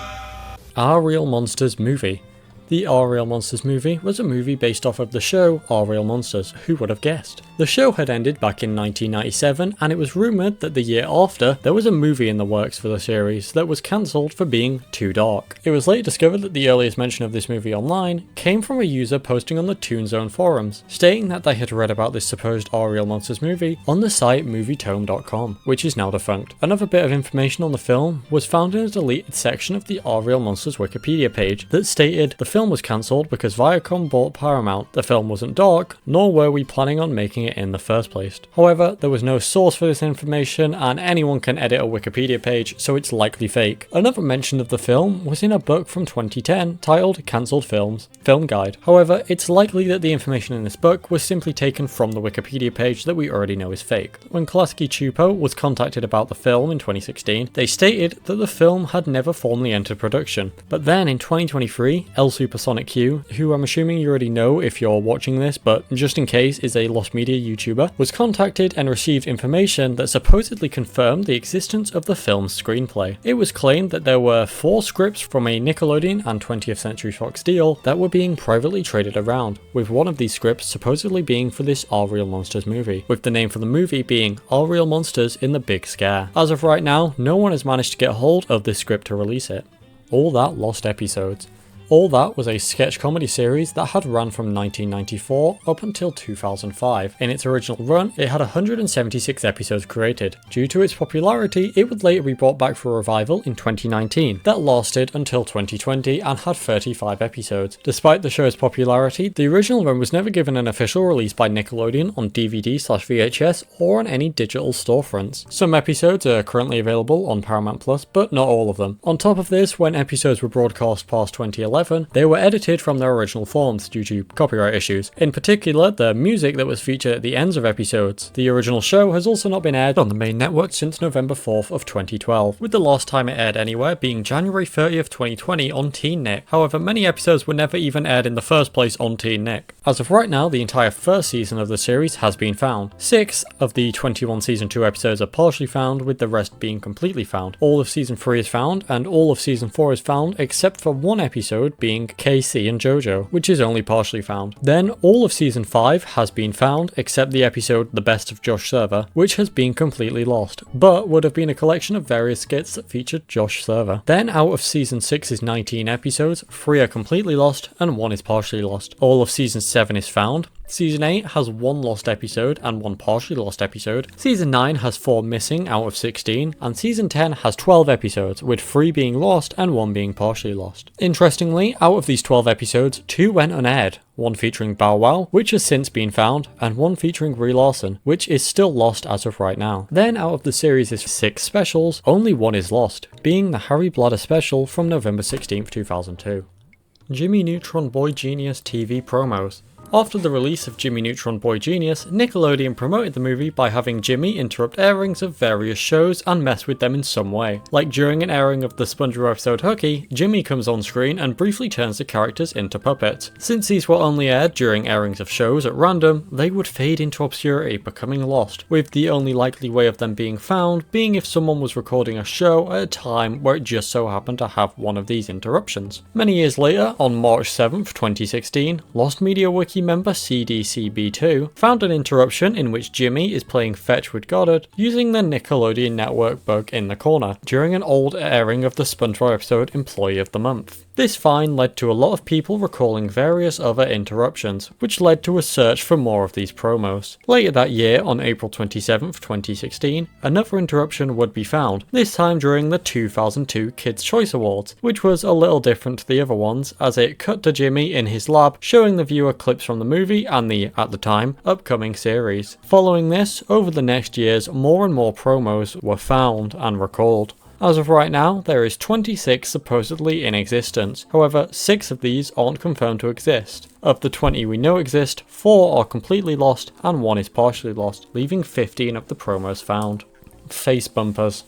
Our Real Monsters movie. The Our Real Monsters movie was a movie based off of the show Our Real Monsters, who would have guessed? The show had ended back in 1997, and it was rumoured that the year after, there was a movie in the works for the series that was cancelled for being too dark. It was later discovered that the earliest mention of this movie online came from a user posting on the Toon Zone forums, stating that they had read about this supposed Our Real Monsters movie on the site movietome.com, which is now defunct. Another bit of information on the film was found in a deleted section of the Our Real Monsters Wikipedia page that stated the film was cancelled because Viacom bought Paramount. The film wasn't dark, nor were we planning on making it in the first place. However, there was no source for this information, and anyone can edit a Wikipedia page, so it's likely fake. Another mention of the film was in a book from 2010 titled Cancelled Films Film Guide. However, it's likely that the information in this book was simply taken from the Wikipedia page that we already know is fake. When Klasky Chupo was contacted about the film in 2016, they stated that the film had never formally entered production. But then in 2023, El Supersonic Q, who I'm assuming you already know if you're watching this, but just in case is a Lost Media YouTuber, was contacted and received information that supposedly confirmed the existence of the film's screenplay. It was claimed that there were 4 scripts from a Nickelodeon and 20th Century Fox deal that were being privately traded around, with one of these scripts supposedly being for this Our Real Monsters movie, with the name for the movie being Our Real Monsters in the Big Scare. As of right now, no one has managed to get hold of this script to release it. All That lost episodes. All That was a sketch comedy series that had run from 1994 up until 2005. In its original run, it had 176 episodes created. Due to its popularity, it would later be brought back for a revival in 2019 that lasted until 2020 and had 35 episodes. Despite the show's popularity, the original run was never given an official release by Nickelodeon on DVD/VHS or on any digital storefronts. Some episodes are currently available on Paramount+, but not all of them. On top of this, when episodes were broadcast past 2011, they were edited from their original forms due to copyright issues. In particular, the music that was featured at the ends of episodes. The original show has also not been aired on the main network since November 4th of 2012, with the last time it aired anywhere being January 30th, 2020 on Teen Nick. However, many episodes were never even aired in the first place on Teen Nick. As of right now, the entire first season of the series has been found. 6 of the 21 season 2 episodes are partially found, with the rest being completely found. All of season 3 is found, and all of season 4 is found except for one episode being KC and JoJo, which is only partially found. Then all of season 5 has been found except the episode The Best of Josh Server, which has been completely lost, but would have been a collection of various skits that featured Josh Server. Then out of season 6's 19 episodes, 3 are completely lost and 1 is partially lost. All of season 7 is found. Season 8 has 1 lost episode and 1 partially lost episode. Season 9 has 4 missing out of 16, and Season 10 has 12 episodes, with 3 being lost and 1 being partially lost. Interestingly, out of these 12 episodes, 2 went unaired. 1 featuring Bow Wow, which has since been found, and 1 featuring Brie Larson, which is still lost as of right now. Then out of the series' 6 specials, only 1 is lost, being the Harry Bladder special from November 16th, 2002. Jimmy Neutron Boy Genius TV promos. After the release of Jimmy Neutron Boy Genius, Nickelodeon promoted the movie by having Jimmy interrupt airings of various shows and mess with them in some way. Like during an airing of the SpongeBob episode Hooky, Jimmy comes on screen and briefly turns the characters into puppets. Since these were only aired during airings of shows at random, they would fade into obscurity, becoming lost, with the only likely way of them being found being if someone was recording a show at a time where it just so happened to have one of these interruptions. Many years later, on March 7th, 2016, Lost Media Wiki member CDCB2 found an interruption in which Jimmy is playing fetch with Goddard using the Nickelodeon network bug in the corner during an old airing of the SpongeBob episode Employee of the Month. This find led to a lot of people recalling various other interruptions, which led to a search for more of these promos. Later that year, on April 27th, 2016, another interruption would be found, this time during the 2002 Kids' Choice Awards, which was a little different to the other ones as it cut to Jimmy in his lab showing the viewer clips from the movie and the, at the time, upcoming series. Following this, over the next years, more and more promos were found and recalled. As of right now, there is 26 supposedly in existence, however 6 of these aren't confirmed to exist. Of the 20 we know exist, 4 are completely lost and 1 is partially lost, leaving 15 of the promos found. Face bumpers.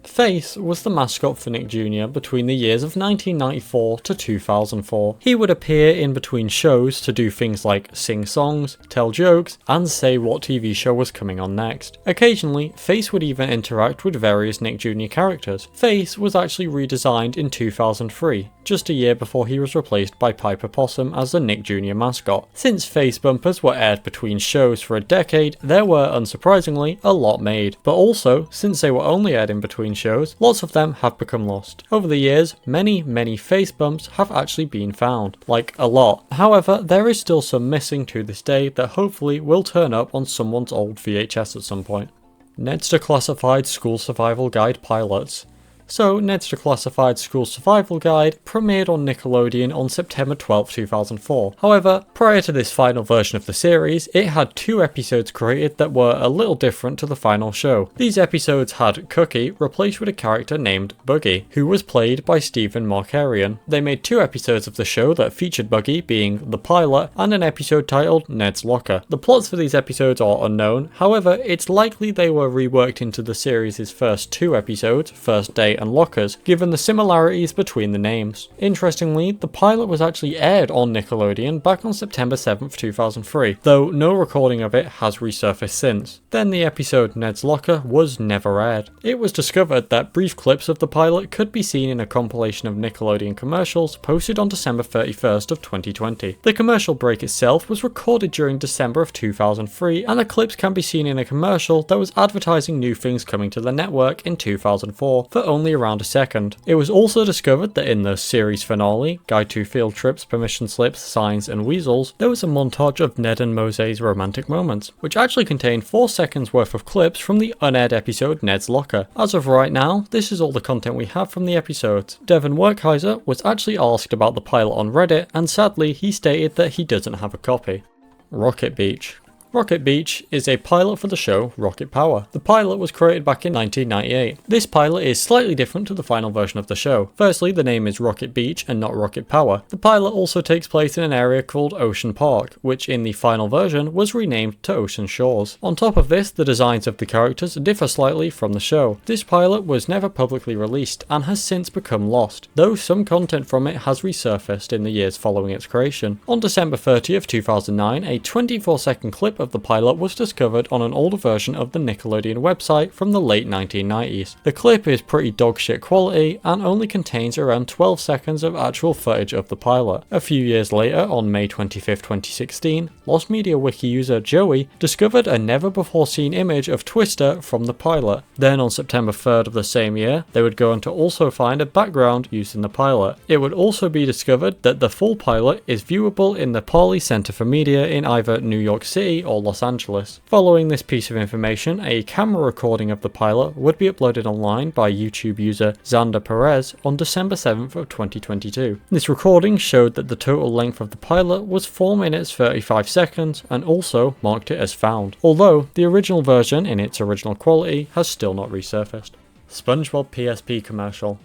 Face was the mascot for Nick Jr. between the years of 1994 to 2004. He would appear in between shows to do things like sing songs, tell jokes, and say what TV show was coming on next. Occasionally, Face would even interact with various Nick Jr. characters. Face was actually redesigned in 2003, just a year before he was replaced by Piper Possum as the Nick Jr. mascot. Since face bumpers were aired between shows for a decade, there were, unsurprisingly, a lot made. But also, since they were only aired in between shows, lots of them have become lost. Over the years, many face bumps have actually been found. Like, a lot. However, there is still some missing to this day that hopefully will turn up on someone's old VHS at some point. Ned's Declassified School Survival Guide pilots. So, Ned's Declassified School Survival Guide premiered on Nickelodeon on September 12, 2004. However, prior to this final version of the series, it had 2 episodes created that were a little different to the final show. These episodes had Cookie replaced with a character named Buggy, who was played by Stephen Markarian. They made 2 episodes of the show that featured Buggy being the pilot and an episode titled Ned's Locker. The plots for these episodes are unknown, however, it's likely they were reworked into the series' first 2 episodes, First Day and Lockers, given the similarities between the names. Interestingly, the pilot was actually aired on Nickelodeon back on September 7th, 2003, though no recording of it has resurfaced since. Then the episode Ned's Locker was never aired. It was discovered that brief clips of the pilot could be seen in a compilation of Nickelodeon commercials posted on December 31st of 2020. The commercial break itself was recorded during December of 2003, and the clips can be seen in a commercial that was advertising new things coming to the network in 2004 for only around a second. It was also discovered that in the series finale, Guide to Field Trips, Permission Slips, Signs and Weasels, there was a montage of Ned and Mose's romantic moments, which actually contained 4 seconds worth of clips from the unaired episode Ned's Locker. As of right now, this is all the content we have from the episodes. Devin Werkheiser was actually asked about the pilot on Reddit, and sadly he stated that he doesn't have a copy. Rocket Beach. Rocket Beach is a pilot for the show Rocket Power. The pilot was created back in 1998. This pilot is slightly different to the final version of the show. Firstly, the name is Rocket Beach and not Rocket Power. The pilot also takes place in an area called Ocean Park, which in the final version was renamed to Ocean Shores. On top of this, the designs of the characters differ slightly from the show. This pilot was never publicly released and has since become lost, though some content from it has resurfaced in the years following its creation. On December 30th, 2009, a 24-second clip of the pilot was discovered on an older version of the Nickelodeon website from the late 1990s. The clip is pretty dogshit quality and only contains around 12 seconds of actual footage of the pilot. A few years later, on May 25th, 2016, Lost Media Wiki user Joey discovered a never before seen image of Twister from the pilot. Then on September 3rd of the same year, they would go on to also find a background used in the pilot. It would also be discovered that the full pilot is viewable in the Parley Center for Media in either New York City or Los Angeles. Following this piece of information, a camera recording of the pilot would be uploaded online by YouTube user Xander Perez on December 7th of 2022. This recording showed that the total length of the pilot was 4 minutes 35 seconds and also marked it as found, although the original version in its original quality has still not resurfaced. SpongeBob PSP commercial.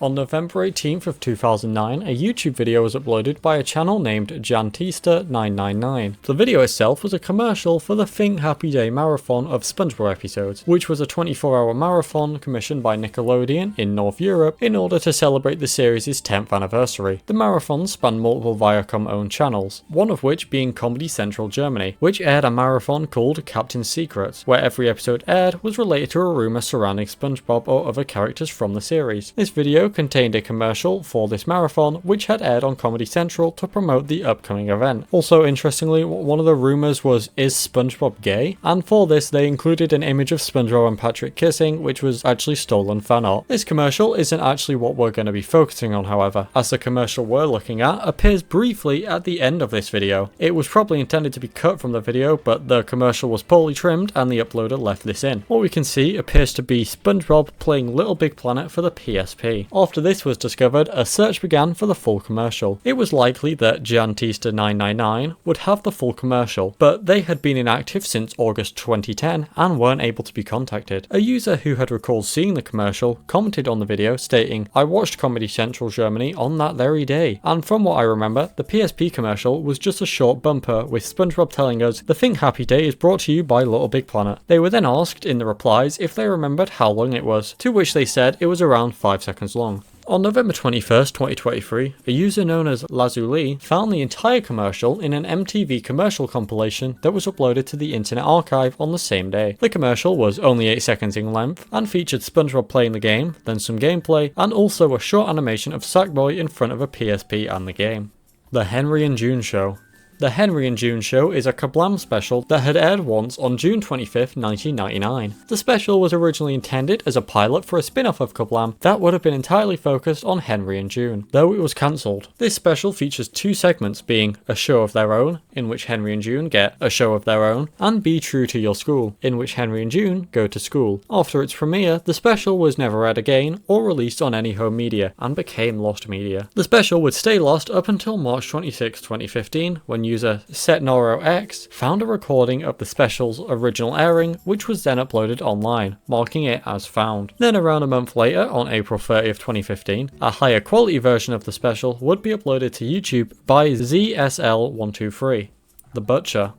On November 18th of 2009, a YouTube video was uploaded by a channel named Jantista999. The video itself was a commercial for the Think Happy Day marathon of SpongeBob episodes, which was a 24-hour marathon commissioned by Nickelodeon in North Europe in order to celebrate the series' 10th anniversary. The marathon spanned multiple Viacom-owned channels, one of which being Comedy Central Germany, which aired a marathon called Captain Secrets, where every episode aired was related to a rumour surrounding SpongeBob or other characters from the series. This video contained a commercial for this marathon which had aired on Comedy Central to promote the upcoming event. Also interestingly, one of the rumours was, is SpongeBob gay? And for this they included an image of SpongeBob and Patrick kissing, which was actually stolen fan art. This commercial isn't actually what we're going to be focusing on, however, as the commercial we're looking at appears briefly at the end of this video. It was probably intended to be cut from the video, but the commercial was poorly trimmed and the uploader left this in. What we can see appears to be SpongeBob playing Little Big Planet for the PSP. After this was discovered, a search began for the full commercial. It was likely that Jantista999 would have the full commercial, but they had been inactive since August 2010 and weren't able to be contacted. A user who had recalled seeing the commercial commented on the video stating, "I watched Comedy Central Germany on that very day, and from what I remember, the PSP commercial was just a short bumper with SpongeBob telling us, 'The Think Happy Day is brought to you by Little Big Planet.'" They were then asked in the replies if they remembered how long it was, to which they said it was around 5 seconds long. On November 21st, 2023, a user known as Lazuli found the entire commercial in an MTV commercial compilation that was uploaded to the Internet Archive on the same day. The commercial was only 8 seconds in length and featured SpongeBob playing the game, then some gameplay, and also a short animation of Sackboy in front of a PSP and the game. The Henry and June Show. The Henry and June Show is a KaBlam special that had aired once on June 25th, 1999. The special was originally intended as a pilot for a spin-off of KaBlam that would have been entirely focused on Henry and June, though it was cancelled. This special features two segments, being A Show of Their Own, in which Henry and June get a show of their own, and Be True to Your School, in which Henry and June go to school. After its premiere, the special was never aired again or released on any home media, and became lost media. The special would stay lost up until March 26, 2015, when user SetNoroX found a recording of the special's original airing, which was then uploaded online, marking it as found. Then around a month later, on April 30th, 2015, a higher quality version of the special would be uploaded to YouTube by ZSL123. The Butcher.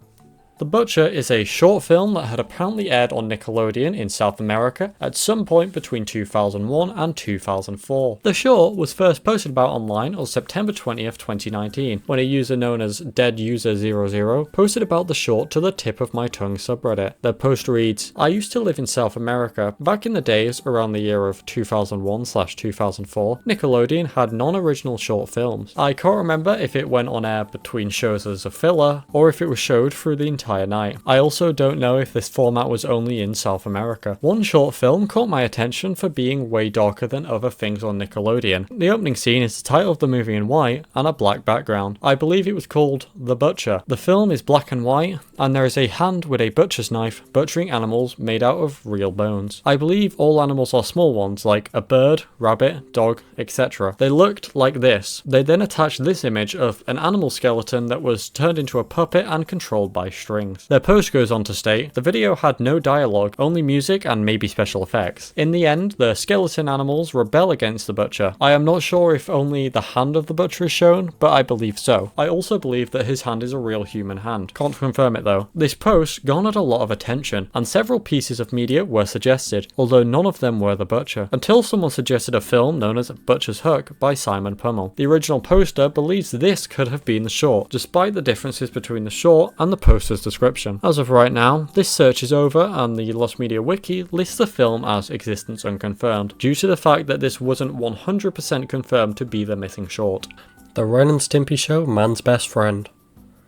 The Butcher is a short film that had apparently aired on Nickelodeon in South America at some point between 2001 and 2004. The short was first posted about online on September 20th, 2019, when a user known as DeadUser00 posted about the short to the Tip of My Tongue subreddit. Their post reads, "I used to live in South America. Back in the days around the year of 2001/2004, Nickelodeon had non-original short films. I can't remember if it went on air between shows as a filler, or if it was showed through the entire night. I also don't know if this format was only in South America. One short film caught my attention for being way darker than other things on Nickelodeon. The opening scene is the title of the movie in white and a black background. I believe it was called The Butcher. The film is black and white, and there is a hand with a butcher's knife butchering animals made out of real bones. I believe all animals are small ones, like a bird, rabbit, dog, etc. They looked like this. They then attached this image of an animal skeleton that was turned into a puppet and controlled by strings. Their post goes on to state, the video had no dialogue, only music and maybe special effects. In the end, the skeleton animals rebel against the butcher. I am not sure if only the hand of the butcher is shown, but I believe so. I also believe that his hand is a real human hand. Can't confirm it though. This post garnered a lot of attention, and several pieces of media were suggested, although none of them were the butcher, until someone suggested a film known as Butcher's Hook by Simon Pummel. The original poster believes this could have been the short, despite the differences between the short and the poster's description. As of right now, this search is over and the Lost Media Wiki lists the film as existence unconfirmed, due to the fact that this wasn't 100% confirmed to be the missing short. The Ren and Stimpy Show, Man's Best Friend.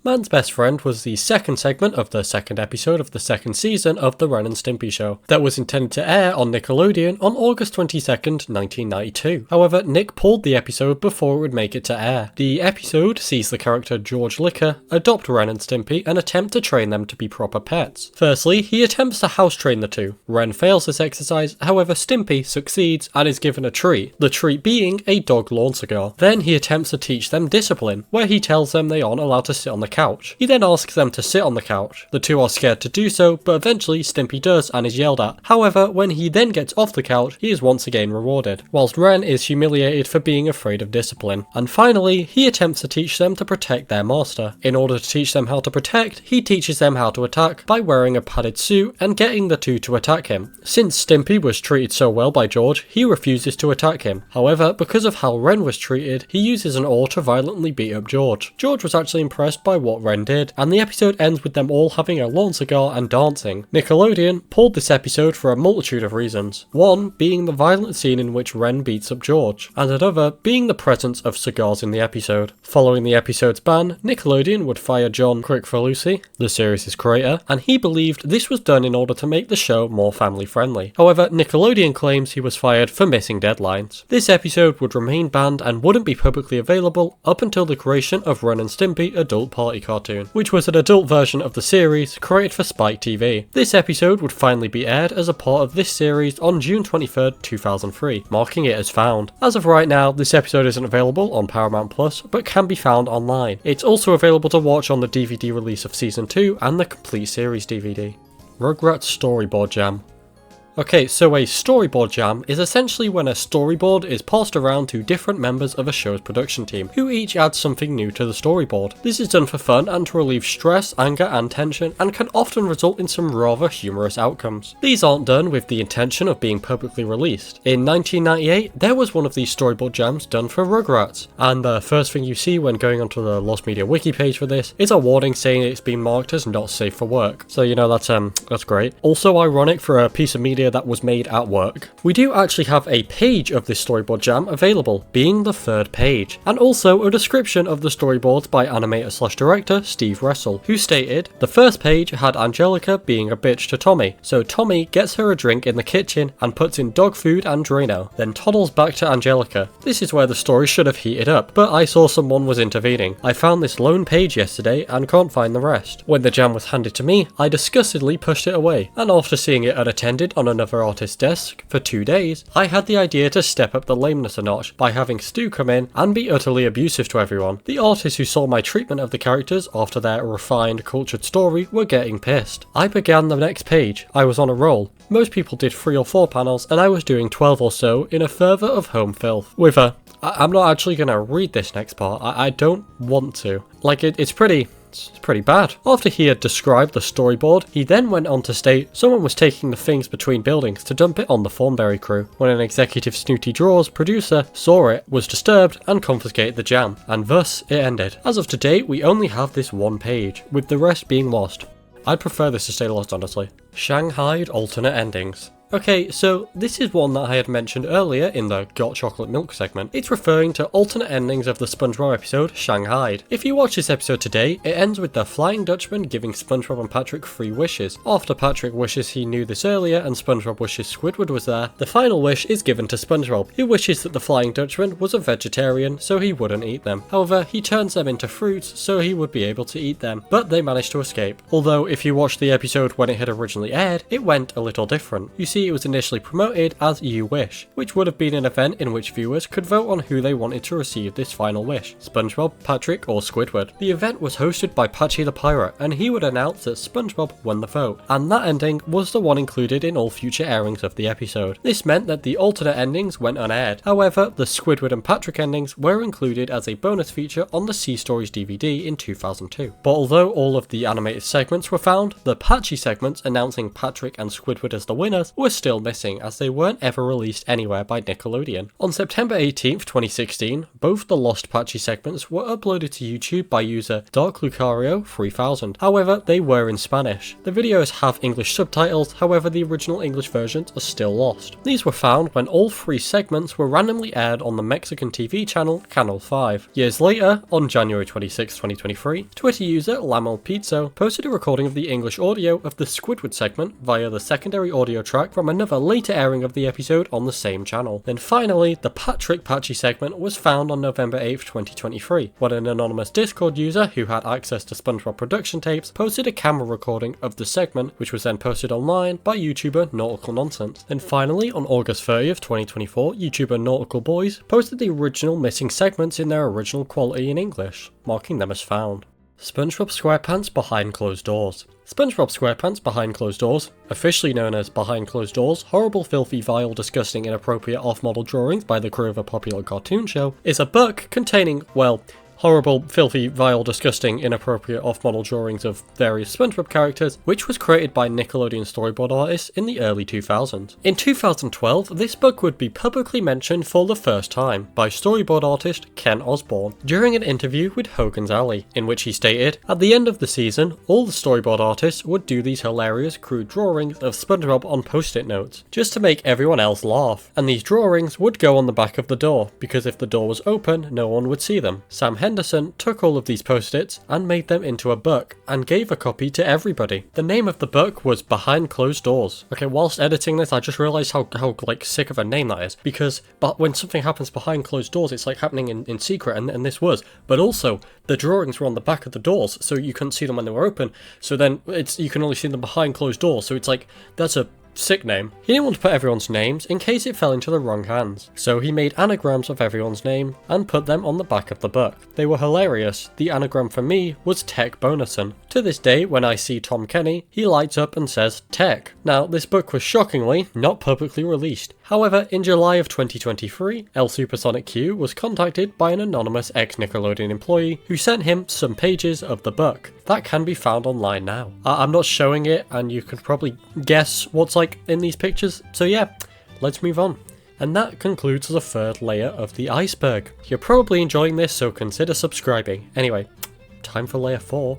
Man's Best Friend was the second segment of the second episode of the second season of The Ren and Stimpy Show that was intended to air on Nickelodeon on August 22nd, 1992. However, Nick pulled the episode before it would make it to air. The episode sees the character George Licker adopt Ren and Stimpy and attempt to train them to be proper pets. Firstly, he attempts to house train the two. Ren fails this exercise, however Stimpy succeeds and is given a treat, the treat being a dog lawn cigar. Then he attempts to teach them discipline, where he tells them they aren't allowed to sit on the couch. He then asks them to sit on the couch. The two are scared to do so, but eventually Stimpy does and is yelled at. However, when he then gets off the couch, he is once again rewarded, whilst Ren is humiliated for being afraid of discipline. And finally, he attempts to teach them to protect their master. In order to teach them how to protect, he teaches them how to attack by wearing a padded suit and getting the two to attack him. Since Stimpy was treated so well by George, he refuses to attack him. However, because of how Ren was treated, he uses an oar to violently beat up George. George was actually impressed by what Ren did, and the episode ends with them all having a lawn cigar and dancing. Nickelodeon pulled this episode for a multitude of reasons. One being the violent scene in which Ren beats up George, and another being the presence of cigars in the episode. Following the episode's ban, Nickelodeon would fire John Crickfalusi, the series' creator, and he believed this was done in order to make the show more family friendly. However, Nickelodeon claims he was fired for missing deadlines. This episode would remain banned and wouldn't be publicly available up until the creation of Ren and Stimpy Adult Party Cartoon, which was an adult version of the series created for Spike TV. This episode would finally be aired as a part of this series on June 23rd, 2003, marking it as found. As of right now, this episode isn't available on Paramount Plus, but can be found online. It's also available to watch on the DVD release of Season 2 and the complete series DVD. Rugrats Storyboard Jam. Okay, so a storyboard jam is essentially when a storyboard is passed around to different members of a show's production team, who each add something new to the storyboard. This is done for fun and to relieve stress, anger and tension, and can often result in some rather humorous outcomes. These aren't done with the intention of being publicly released. In 1998, there was one of these storyboard jams done for Rugrats, and the first thing you see when going onto the Lost Media wiki page for this is a warning saying it's been marked as not safe for work. So you know, that's great. Also ironic for a piece of media that was made at work. We do actually have a page of this storyboard jam available, being the third page, and also a description of the storyboards by animator/director Steve Russell, who stated, "The first page had Angelica being a bitch to Tommy, so Tommy gets her a drink in the kitchen and puts in dog food and Drano, then toddles back to Angelica. This is where the story should have heated up, but I saw someone was intervening. I found this lone page yesterday and can't find the rest. When the jam was handed to me, I disgustedly pushed it away, and after seeing it unattended on another artist's desk for 2 days, I had the idea to step up the lameness a notch by having Stu come in and be utterly abusive to everyone. The artists who saw my treatment of the characters after their refined, cultured story were getting pissed. I began the next page. I was on a roll. Most people did 3 or 4 panels, and I was doing 12 or so in a fervour of home filth. With a... I'm not actually going to read this next part. I don't want to. Like, it's pretty bad. After he had described the storyboard, he then went on to state someone was taking the things between buildings to dump it on the Thornberry crew. When an executive Snooty Draws producer saw it, was disturbed and confiscated the jam, and thus it ended. As of today, we only have this one page, with the rest being lost. I'd prefer this to stay lost, honestly. Shanghaied alternate endings. Okay, so this is one that I had mentioned earlier in the Got Chocolate Milk segment. It's referring to alternate endings of the SpongeBob episode, Shanghaied. If you watch this episode today, it ends with the Flying Dutchman giving SpongeBob and Patrick 3 wishes. After Patrick wishes he knew this earlier and SpongeBob wishes Squidward was there, the final wish is given to SpongeBob, who wishes that the Flying Dutchman was a vegetarian so he wouldn't eat them. However, he turns them into fruits so he would be able to eat them, but they manage to escape. Although, if you watched the episode when it had originally aired, it went a little different. You see, it was initially promoted as You Wish, which would have been an event in which viewers could vote on who they wanted to receive this final wish, SpongeBob, Patrick or Squidward. The event was hosted by Patchy the Pirate, and he would announce that SpongeBob won the vote, and that ending was the one included in all future airings of the episode. This meant that the alternate endings went unaired. However, the Squidward and Patrick endings were included as a bonus feature on the Sea Stories DVD in 2002. But although all of the animated segments were found, the Patchy segments announcing Patrick and Squidward as the winners were still missing, as they weren't ever released anywhere by Nickelodeon. On September 18th, 2016, both the Lost Patchy segments were uploaded to YouTube by user DarkLucario3000. However, they were in Spanish. The videos have English subtitles, however the original English versions are still lost. These were found when all 3 segments were randomly aired on the Mexican TV channel Canal 5. Years later, on January 26, 2023, Twitter user LamelPizzo posted a recording of the English audio of the Squidward segment via the secondary audio track from another later airing of the episode on the same channel. Then finally, the Patrick Patchy segment was found on November 8th, 2023, when an anonymous Discord user who had access to SpongeBob production tapes posted a camera recording of the segment, which was then posted online by YouTuber Nautical Nonsense. Then finally, on August 30th, 2024, YouTuber Nautical Boys posted the original missing segments in their original quality in English, marking them as found. SpongeBob SquarePants Behind Closed Doors. SpongeBob SquarePants Behind Closed Doors, officially known as Behind Closed Doors, Horrible, Filthy, Vile, Disgusting, Inappropriate, Off-Model Drawings by the crew of a popular cartoon show, is a book containing, well, horrible, filthy, vile, disgusting, inappropriate, off-model drawings of various SpongeBob characters, which was created by Nickelodeon storyboard artists in the early 2000s. In 2012, this book would be publicly mentioned for the first time by storyboard artist Ken Osborne during an interview with Hogan's Alley, in which he stated, "At the end of the season, all the storyboard artists would do these hilarious, crude drawings of SpongeBob on post-it notes, just to make everyone else laugh, and these drawings would go on the back of the door, because if the door was open, no one would see them. Sam Henderson took all of these post-its and made them into a book and gave a copy to everybody. The name of the book was Behind Closed Doors." Okay, whilst editing this, I just realised how like sick of a name that is, because when something happens behind closed doors, it's like happening in secret, and this was. But also, the drawings were on the back of the doors, so you couldn't see them when they were open. So then you can only see them behind closed doors. So it's like, that's a sick name. He didn't want to put everyone's names in case it fell into the wrong hands, so he made anagrams of everyone's name and put them on the back of the book. They were hilarious. The anagram for me was Tech Bonuson. To this day, when I see Tom Kenny, he lights up and says Tech. Now, this book was shockingly not publicly released. However, in July of 2023, El Supersonic Q was contacted by an anonymous ex-Nickelodeon employee who sent him some pages of the book. That can be found online now. I'm not showing it, and you could probably guess what's like in these pictures, so yeah, let's move on. And that concludes the third layer of the iceberg. You're probably enjoying this, so consider subscribing. Anyway, time for layer 4.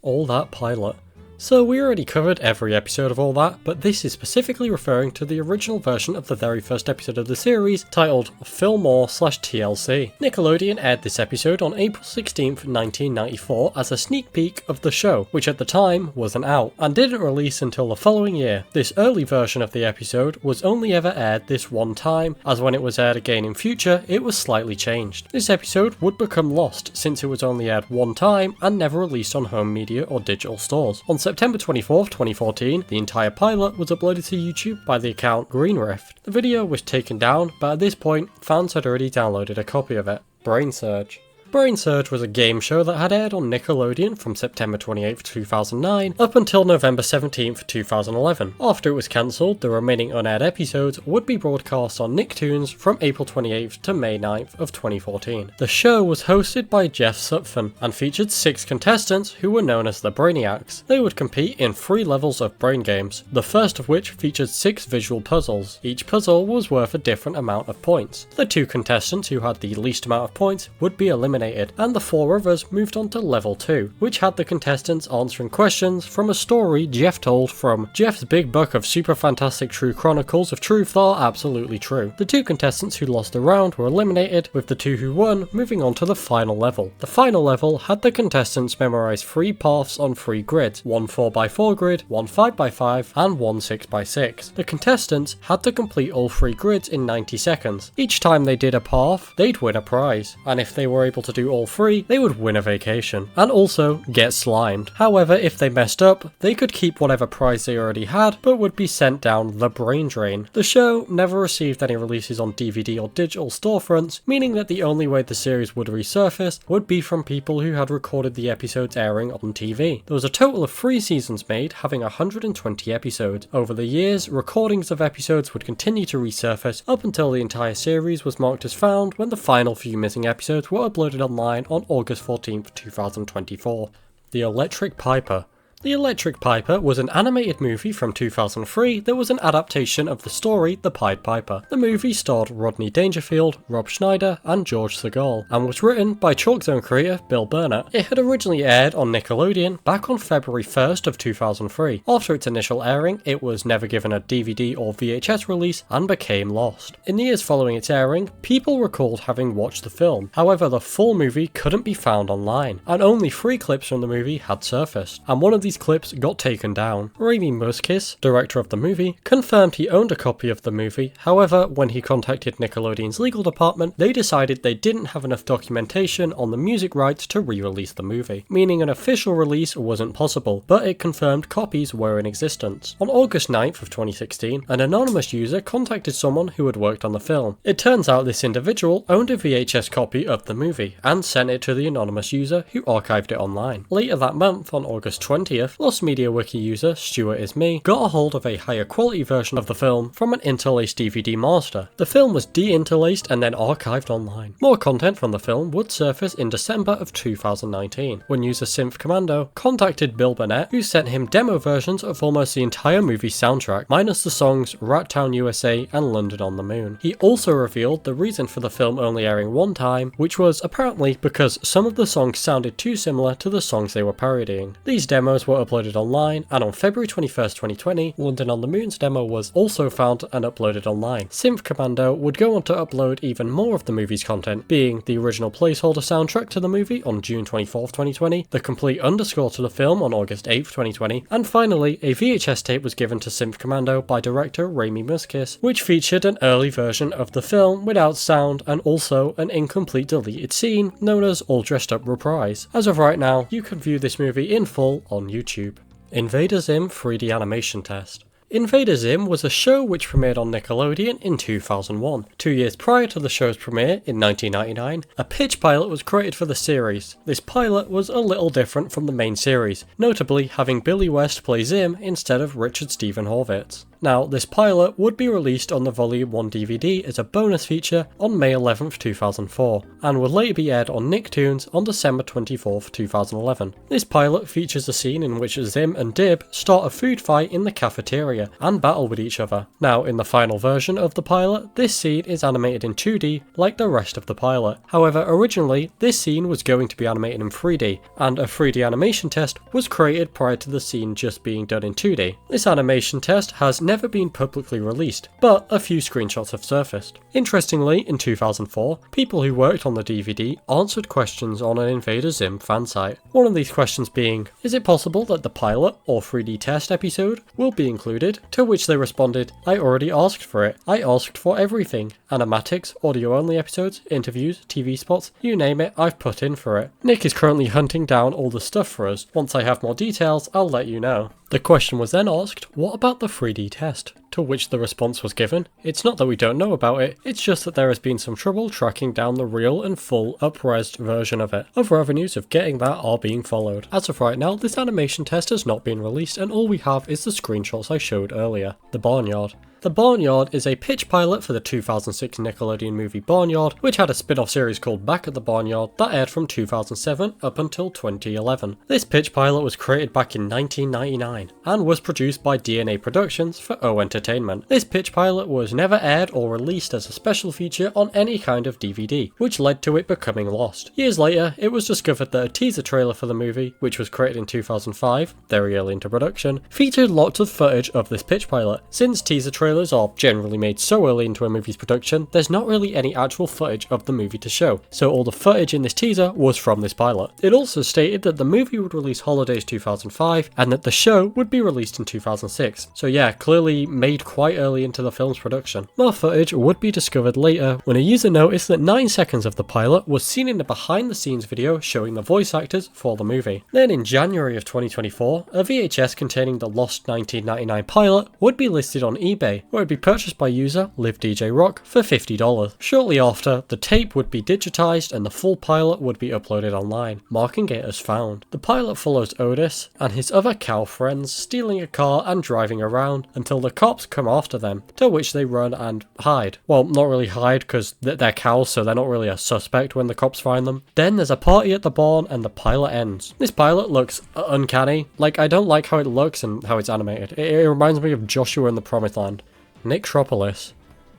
All That Pilot. So we already covered every episode of All That, but this is specifically referring to the original version of the very first episode of the series, titled Fillmore/TLC. Nickelodeon aired this episode on April 16th, 1994 as a sneak peek of the show, which at the time wasn't out, and didn't release until the following year. This early version of the episode was only ever aired this one time, as when it was aired again in future, it was slightly changed. This episode would become lost, since it was only aired one time and never released on home media or digital stores. On September 24th, 2014, the entire pilot was uploaded to YouTube by the account Green Rift. The video was taken down, but at this point, fans had already downloaded a copy of it. Brain Surge. Brain Surge was a game show that had aired on Nickelodeon from September 28, 2009 up until November 17, 2011. After it was cancelled, the remaining unaired episodes would be broadcast on Nicktoons from April 28th to May 9th of 2014. The show was hosted by Jeff Sutphen and featured 6 contestants who were known as the Brainiacs. They would compete in 3 levels of brain games, the first of which featured 6 visual puzzles. Each puzzle was worth a different amount of points. The 2 contestants who had the least amount of points would be eliminated, and the 4 others moved on to level 2, which had the contestants answering questions from a story Jeff told from Jeff's big book of super fantastic true chronicles of truth that are absolutely true. The 2 contestants who lost the round were eliminated, with the 2 who won moving on to the final level. The final level had the contestants memorize 3 paths on 3 grids, one 4x4 grid, one 5x5, and one 6x6. The contestants had to complete all 3 grids in 90 seconds. Each time they did a path, they'd win a prize, and if they were able to do all 3, they would win a vacation, and also get slimed. However, if they messed up, they could keep whatever prize they already had, but would be sent down the brain drain. The show never received any releases on DVD or digital storefronts, meaning that the only way the series would resurface would be from people who had recorded the episodes airing on TV. There was a total of 3 seasons made, having 120 episodes. Over the years, recordings of episodes would continue to resurface up until the entire series was marked as found when the final few missing episodes were uploaded online on August 14th, 2024. The Electric Piper. The Electric Piper was an animated movie from 2003 that was an adaptation of the story The Pied Piper. The movie starred Rodney Dangerfield, Rob Schneider, and George Segal, and was written by Chalk Zone creator Bill Burnett. It had originally aired on Nickelodeon back on February 1st of 2003. After its initial airing, it was never given a DVD or VHS release and became lost. In the years following its airing, people recalled having watched the film. However, the full movie couldn't be found online, and only 3 clips from the movie had surfaced, and one of these these clips got taken down. Raimi Muskis, director of the movie, confirmed he owned a copy of the movie. However, when he contacted Nickelodeon's legal department, they decided they didn't have enough documentation on the music rights to re-release the movie, meaning an official release wasn't possible, but it confirmed copies were in existence. On August 9th of 2016, an anonymous user contacted someone who had worked on the film. It turns out this individual owned a VHS copy of the movie and sent it to the anonymous user who archived it online. Later that month, on August 20th, Lost Media Wiki user Stuart Is Me got a hold of a higher quality version of the film from an interlaced DVD master. The film was de-interlaced and then archived online. More content from the film would surface in December of 2019, when user Synth Commando contacted Bill Burnett, who sent him demo versions of almost the entire movie soundtrack, minus the songs Rat Town USA and London on the Moon. He also revealed the reason for the film only airing one time, which was apparently because some of the songs sounded too similar to the songs they were parodying. These demos were uploaded online, and on February 21st, 2020, London on the Moon's demo was also found and uploaded online. Synth Commando would go on to upload even more of the movie's content, being the original placeholder soundtrack to the movie on June 24th, 2020, the complete underscore to the film on August 8th, 2020, and finally, a VHS tape was given to Synth Commando by director Raimi Muskis, which featured an early version of the film without sound and also an incomplete deleted scene known as All Dressed Up Reprise. As of right now, you can view this movie in full on YouTube. Invader Zim 3D animation test. Invader Zim was a show which premiered on Nickelodeon in 2001. 2 years prior to the show's premiere, in 1999, a pitch pilot was created for the series. This pilot was a little different from the main series, notably having Billy West play Zim instead of Richard Stephen Horvitz. Now, this pilot would be released on the Volume 1 DVD as a bonus feature on May 11th, 2004, and would later be aired on Nicktoons on December 24th, 2011. This pilot features a scene in which Zim and Dib start a food fight in the cafeteria and battle with each other. Now, in the final version of the pilot, this scene is animated in 2D like the rest of the pilot. However, originally, this scene was going to be animated in 3D, and a 3D animation test was created prior to the scene just being done in 2D. This animation test has never been publicly released, but a few screenshots have surfaced. Interestingly, in 2004, people who worked on the DVD answered questions on an Invader Zim fan site. One of these questions being, is it possible that the pilot or 3D test episode will be included? To which they responded, I already asked for it. I asked for everything. Animatics, audio only episodes, interviews, TV spots, you name it, I've put in for it. Nick is currently hunting down all the stuff for us. Once I have more details, I'll let you know. The question was then asked, what about the 3D test? To which the response was given, it's not that we don't know about it, it's just that there has been some trouble tracking down the real and full up-resed version of it. Other avenues of getting that are being followed. As of right now, this animation test has not been released and all we have is the screenshots I showed earlier. The Barnyard. The Barnyard is a pitch pilot for the 2006 Nickelodeon movie Barnyard, which had a spin-off series called Back at the Barnyard that aired from 2007 up until 2011. This pitch pilot was created back in 1999 and was produced by DNA Productions for O Entertainment. This pitch pilot was never aired or released as a special feature on any kind of DVD, which led to it becoming lost. Years later, it was discovered that a teaser trailer for the movie, which was created in 2005, very early into production, featured lots of footage of this pitch pilot. Since teaser trailers are generally made so early into a movie's production, there's not really any actual footage of the movie to show, so all the footage in this teaser was from this pilot. It also stated that the movie would release holidays 2005 and that the show would be released in 2006. So yeah, clearly made quite early into the film's production. More footage would be discovered later when a user noticed that 9 seconds of the pilot was seen in a behind the scenes video showing the voice actors for the movie. Then in January of 2024, a VHS containing the lost 1999 pilot would be listed on eBay, where it would be purchased by user LiveDJ for $50. Shortly after, the tape would be digitized and the full pilot would be uploaded online, marking it as found. The pilot follows Otis and his other cow friends stealing a car and driving around until the cops come after them, to which they run and hide. Well, not really hide because they're cows, so they're not really a suspect when the cops find them. Then there's a party at the barn and the pilot ends. This pilot looks uncanny. Like, I don't like how it looks and how it's animated. It reminds me of Joshua in the Promised Land. Nicktropolis.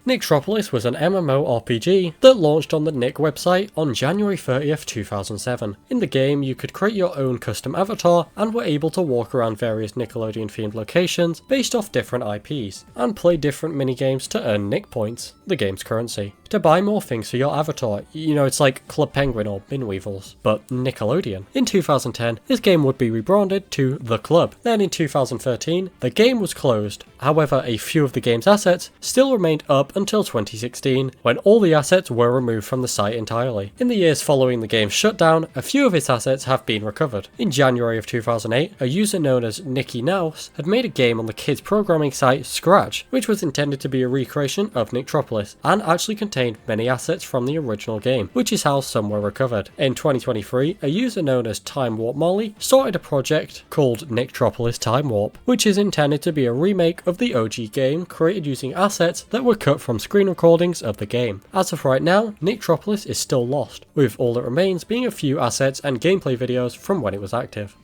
Nicktropolis was an MMORPG that launched on the Nick website on January 30th, 2007. In the game, you could create your own custom avatar and were able to walk around various Nickelodeon themed locations based off different IPs, and play different minigames to earn Nick points, the game's currency. To buy more things for your avatar, it's like Club Penguin or Binweevils, but Nickelodeon. In 2010, this game would be rebranded to The Club. Then in 2013, the game was closed. However, a few of the game's assets still remained up until 2016, when all the assets were removed from the site entirely. In the years following the game's shutdown, a few of its assets have been recovered. In January of 2008, a user known as Nicky Nouse had made a game on the kids programming site Scratch, which was intended to be a recreation of Nicktropolis, and actually contained many assets from the original game, which is how some were recovered. In 2023, a user known as Time Warp Molly started a project called Nicktropolis Time Warp, which is intended to be a remake of the OG game created using assets that were cut from screen recordings of the game. As of right now, Nicktropolis is still lost, with all that remains being a few assets and gameplay videos from when it was active.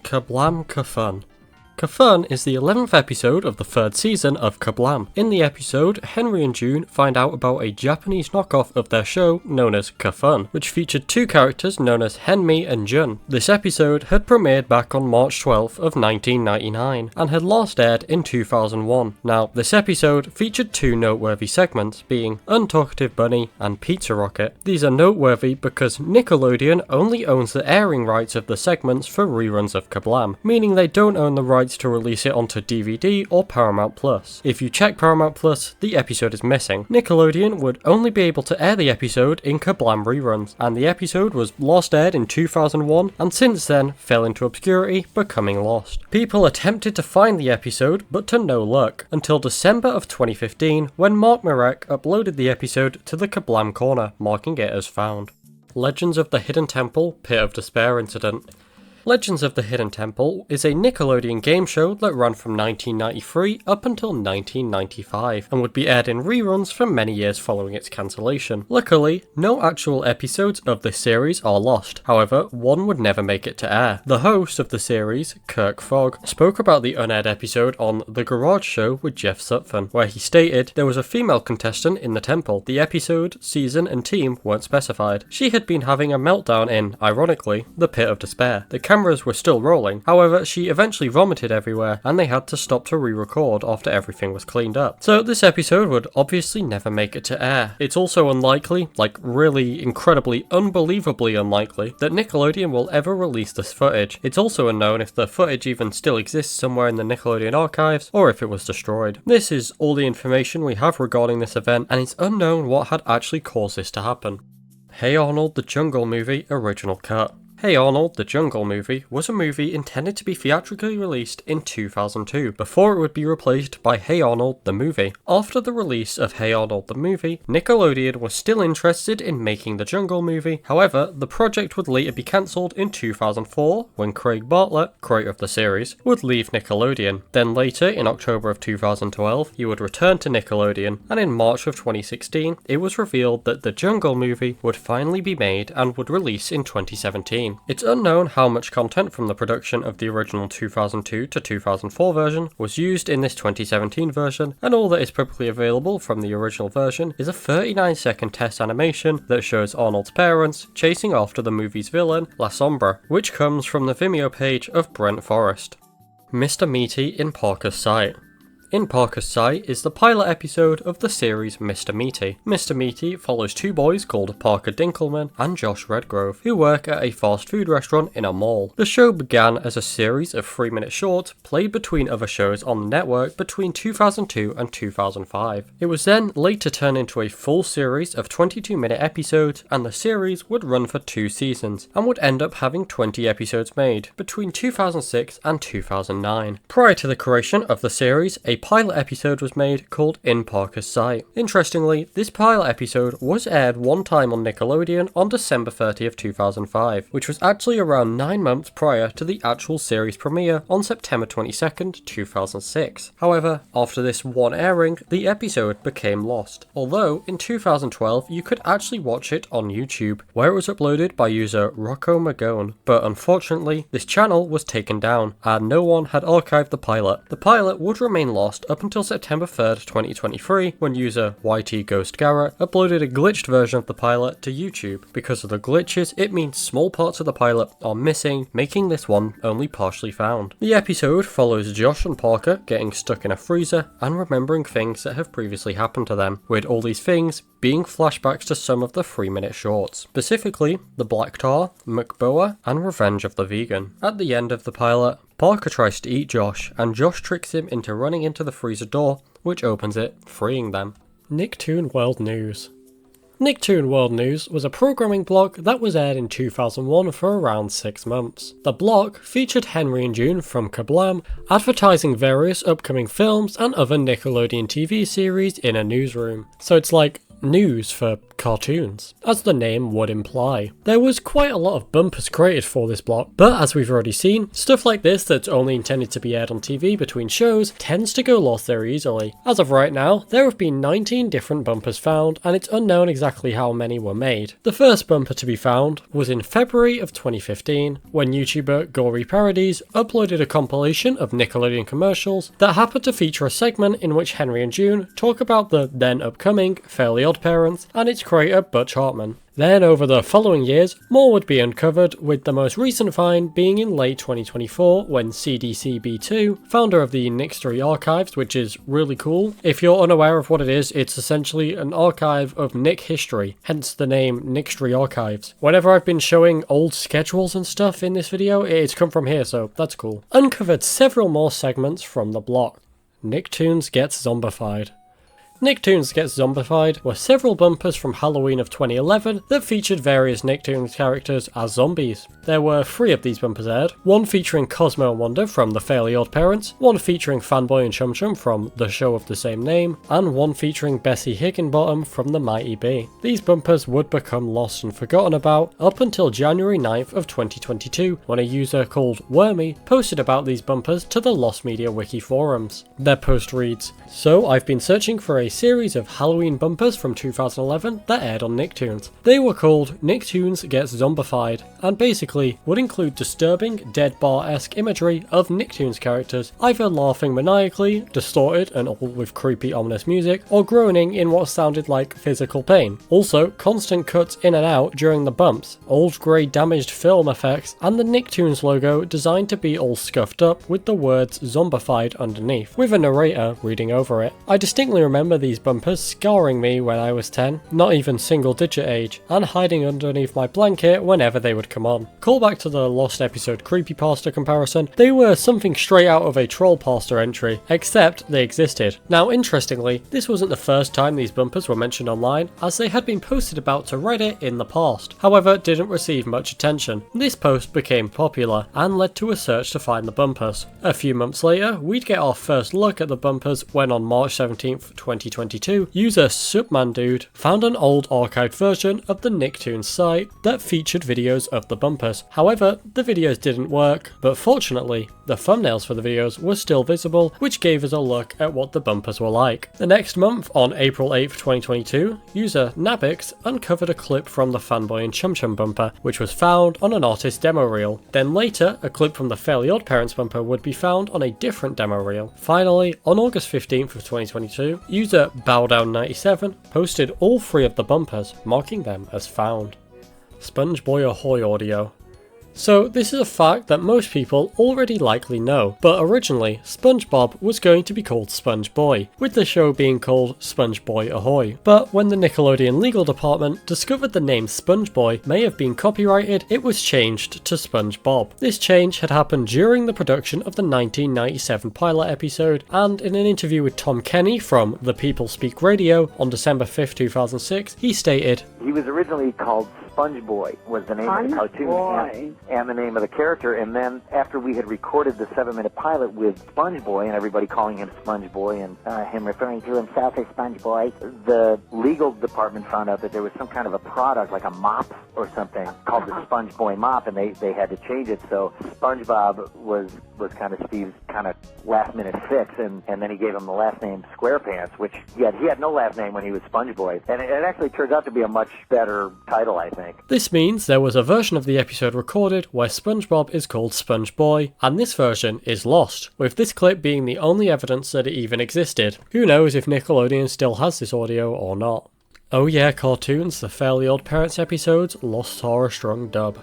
KaBlam KaFun. KaFun is the 11th episode of the 3rd season of KaBlam. In the episode, Henry and June find out about a Japanese knockoff of their show known as KaFun, which featured two characters known as Henmi and Jun. This episode had premiered back on March 12th of 1999 and had last aired in 2001. Now, this episode featured two noteworthy segments, being Untalkative Bunny and Pizza Rocket. These are noteworthy because Nickelodeon only owns the airing rights of the segments for reruns of KaBlam, meaning they don't own the rights to release it onto DVD or Paramount Plus. If you check Paramount Plus, the episode is missing. Nickelodeon would only be able to air the episode in KaBlam reruns, and the episode was last aired in 2001 and since then fell into obscurity, becoming lost. People attempted to find the episode, but to no luck, until December of 2015 when Mark Marek uploaded the episode to the KaBlam corner, marking it as found. Legends of the Hidden Temple Pit of Despair Incident. Legends of the Hidden Temple is a Nickelodeon game show that ran from 1993 up until 1995 and would be aired in reruns for many years following its cancellation. Luckily, no actual episodes of this series are lost, however, one would never make it to air. The host of the series, Kirk Fogg, spoke about the unaired episode on The Garage Show with Jeff Sutphen, where he stated there was a female contestant in the temple. The episode, season and team weren't specified. She had been having a meltdown in, ironically, the Pit of Despair. The cameras were still rolling, however she eventually vomited everywhere and they had to stop to re-record after everything was cleaned up. So this episode would obviously never make it to air. It's also unlikely, like really incredibly unbelievably unlikely, that Nickelodeon will ever release this footage. It's also unknown if the footage even still exists somewhere in the Nickelodeon archives or if it was destroyed. This is all the information we have regarding this event, and it's unknown what had actually caused this to happen. Hey Arnold the Jungle Movie Original Cut. Hey Arnold, the Jungle Movie was a movie intended to be theatrically released in 2002, before it would be replaced by Hey Arnold, the Movie. After the release of Hey Arnold, the Movie, Nickelodeon was still interested in making the Jungle Movie, however, the project would later be cancelled in 2004 when Craig Bartlett, creator of the series, would leave Nickelodeon. Then later, in October of 2012, he would return to Nickelodeon, and in March of 2016, it was revealed that the Jungle Movie would finally be made and would release in 2017. It's unknown how much content from the production of the original 2002 to 2004 version was used in this 2017 version, and all that is publicly available from the original version is a 39-second test animation that shows Arnold's parents chasing after the movie's villain, La Sombra, which comes from the Vimeo page of Brent Forrest. Mr. Meaty in Parker's Sight. In Parker's Sight is the pilot episode of the series Mr. Meaty. Mr. Meaty follows two boys called Parker Dinkelman and Josh Redgrove, who work at a fast food restaurant in a mall. The show began as a series of 3-minute shorts played between other shows on the network between 2002 and 2005. It was then later turned into a full series of 22-minute episodes, and the series would run for 2 seasons, and would end up having 20 episodes made between 2006 and 2009. Prior to the creation of the series, a pilot episode was made called In Parker's Sight. Interestingly, this pilot episode was aired one time on Nickelodeon on December 30th, 2005, which was actually around 9 months prior to the actual series premiere on September 22nd, 2006. However, after this one airing, the episode became lost, although in 2012 you could actually watch it on YouTube, where it was uploaded by user Rocco Magone, but unfortunately this channel was taken down and no one had archived the pilot. The pilot would remain lost Lost up until September 3rd, 2023, when user YTGhostGarrett uploaded a glitched version of the pilot to YouTube. Because of the glitches, it means small parts of the pilot are missing, making this one only partially found. The episode follows Josh and Parker getting stuck in a freezer and remembering things that have previously happened to them, with all these things being flashbacks to some of the 3-minute shorts, specifically the Black Tar, McBoa, and Revenge of the Vegan. At the end of the pilot, Parker tries to eat Josh, and Josh tricks him into running into the freezer door, which opens it, freeing them. Nicktoon World News. Nicktoon World News was a programming block that was aired in 2001 for around 6 months. The block featured Henry and June from KaBlam advertising various upcoming films and other Nickelodeon TV series in a newsroom. So it's like news for cartoons, as the name would imply. There was quite a lot of bumpers created for this block, but as we've already seen, stuff like this that's only intended to be aired on TV between shows tends to go lost very easily. As of right now, there have been 19 different bumpers found, and it's unknown exactly how many were made. The first bumper to be found was in February of 2015, when YouTuber Gory Parodies uploaded a compilation of Nickelodeon commercials that happened to feature a segment in which Henry and June talk about the then upcoming Fairly OddParents and its creator Butch Hartman. Then over the following years, more would be uncovered, with the most recent find being in late 2024 when CDCB2, founder of the Nickstory Archives, which is really cool. If you're unaware of what it is, it's essentially an archive of Nick history, hence the name Nickstory Archives. Whenever I've been showing old schedules and stuff in this video, it's come from here, so that's cool. Uncovered several more segments from the block. Nicktoons Gets Zombified. Nicktoons Gets Zombified were several bumpers from Halloween of 2011 that featured various Nicktoons characters as zombies. There were 3 of these bumpers aired, one featuring Cosmo and Wanda from the Fairly OddParents, one featuring Fanboy and Chum Chum from the show of the same name, and one featuring Bessie Higginbottom from the Mighty Bee. These bumpers would become lost and forgotten about up until January 9th of 2022, when a user called Wormy posted about these bumpers to the Lost Media Wiki forums. Their post reads, "So I've been searching for a series of Halloween bumpers from 2011 that aired on Nicktoons. They were called Nicktoons Gets Zombified, and basically would include disturbing, dead bar-esque imagery of Nicktoons characters, either laughing maniacally, distorted and all with creepy ominous music, or groaning in what sounded like physical pain. Also, constant cuts in and out during the bumps, old grey damaged film effects, and the Nicktoons logo designed to be all scuffed up with the words zombified underneath, with a narrator reading over it. I distinctly remember these bumpers scarring me when I was 10, not even single digit age, and hiding underneath my blanket whenever they would come on. Call back to the lost episode creepypasta comparison, they were something straight out of a trollpasta entry, except they existed. Now interestingly, this wasn't the first time these bumpers were mentioned online, as they had been posted about to Reddit in the past, however didn't receive much attention. This post became popular, and led to a search to find the bumpers. A few months later, we'd get our first look at the bumpers when on March 17th, 2022, user SupmanDude found an old archived version of the Nicktoons site that featured videos of the bumpers. However, the videos didn't work, but fortunately, the thumbnails for the videos were still visible, which gave us a look at what the bumpers were like. The next month, on April 8th, 2022, user Nabix uncovered a clip from the Fanboy and Chum Chum bumper, which was found on an artist demo reel. Then later, a clip from the Fairly OddParents bumper would be found on a different demo reel. Finally, on August 15th of 2022, user Bowdown97 posted all 3 of the bumpers, marking them as found. SpongeBoy Ahoy audio. So this is a fact that most people already likely know, but originally SpongeBob was going to be called SpongeBoy, with the show being called SpongeBoy Ahoy. But when the Nickelodeon legal department discovered the name SpongeBoy may have been copyrighted, it was changed to SpongeBob. This change had happened during the production of the 1997 pilot episode, and in an interview with Tom Kenny from The People Speak Radio on December 5th, 2006, he stated, "He was originally called SpongeBoy, was the name of the cartoon and the name of the character, and then after we had recorded the 7-minute pilot with SpongeBoy and everybody calling him SpongeBoy and him referring to himself as SpongeBoy, the legal department found out that there was some kind of a product, like a mop or something, called the SpongeBoy mop, and they had to change it, so SpongeBob was kind of Steve's kind of last-minute fix, and then he gave him the last name SquarePants, which he had no last name when he was SpongeBoy, and it actually turns out to be a much better title, I think. think. This means there was a version of the episode recorded where SpongeBob is called Sponge Boy, and this version is lost, with this clip being the only evidence that it even existed. Who knows if Nickelodeon still has this audio or not. Oh Yeah Cartoons, the Fairly OddParents episodes, lost Tara Strong dub.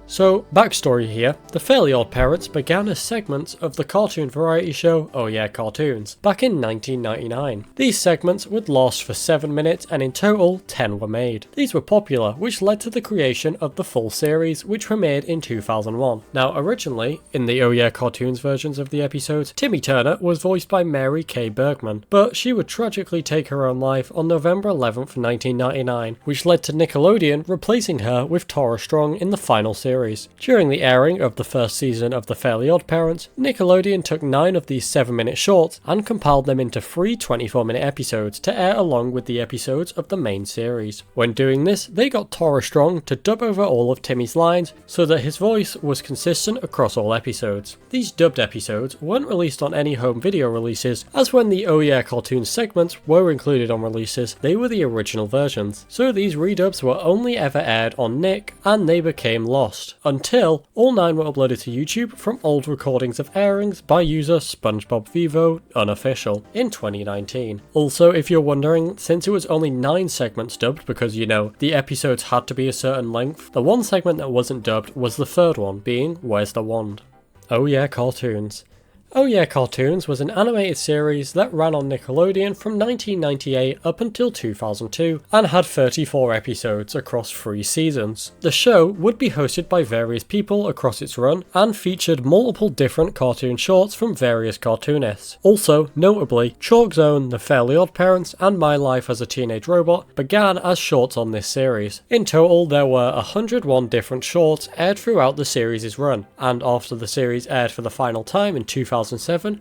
So, backstory here, the Fairly OddParents began as segments of the cartoon variety show Oh Yeah Cartoons, back in 1999. These segments would last for 7 minutes and in total 10 were made. These were popular, which led to the creation of the full series, which premiered in 2001. Now originally, in the Oh Yeah Cartoons versions of the episodes, Timmy Turner was voiced by Mary Kay Bergman, but she would tragically take her own life on November 11th, 1999, which led to Nickelodeon replacing her with Tara Strong in the final series. During the airing of the first season of The Fairly OddParents, Nickelodeon took 9 of these 7-minute shorts and compiled them into 3 24-minute episodes to air along with the episodes of the main series. When doing this, they got Tara Strong to dub over all of Timmy's lines so that his voice was consistent across all episodes. These dubbed episodes weren't released on any home video releases, as when the Oh Yeah Cartoons segments were included on releases, they were the original versions. So these redubs were only ever aired on Nick, and they became lost. Until all 9 were uploaded to YouTube from old recordings of airings by user SpongeBob Vivo Unofficial in 2019. Also, if you're wondering, since it was only 9 segments dubbed because, you know, the episodes had to be a certain length, the one segment that wasn't dubbed was the third one, being Where's the Wand? Oh Yeah Cartoons. Oh Yeah Cartoons was an animated series that ran on Nickelodeon from 1998 up until 2002 and had 34 episodes across 3 seasons. The show would be hosted by various people across its run and featured multiple different cartoon shorts from various cartoonists. Also, notably, Chalk Zone, The Fairly OddParents and My Life as a Teenage Robot began as shorts on this series. In total, there were 101 different shorts aired throughout the series' run, and after the series aired for the final time in 2007,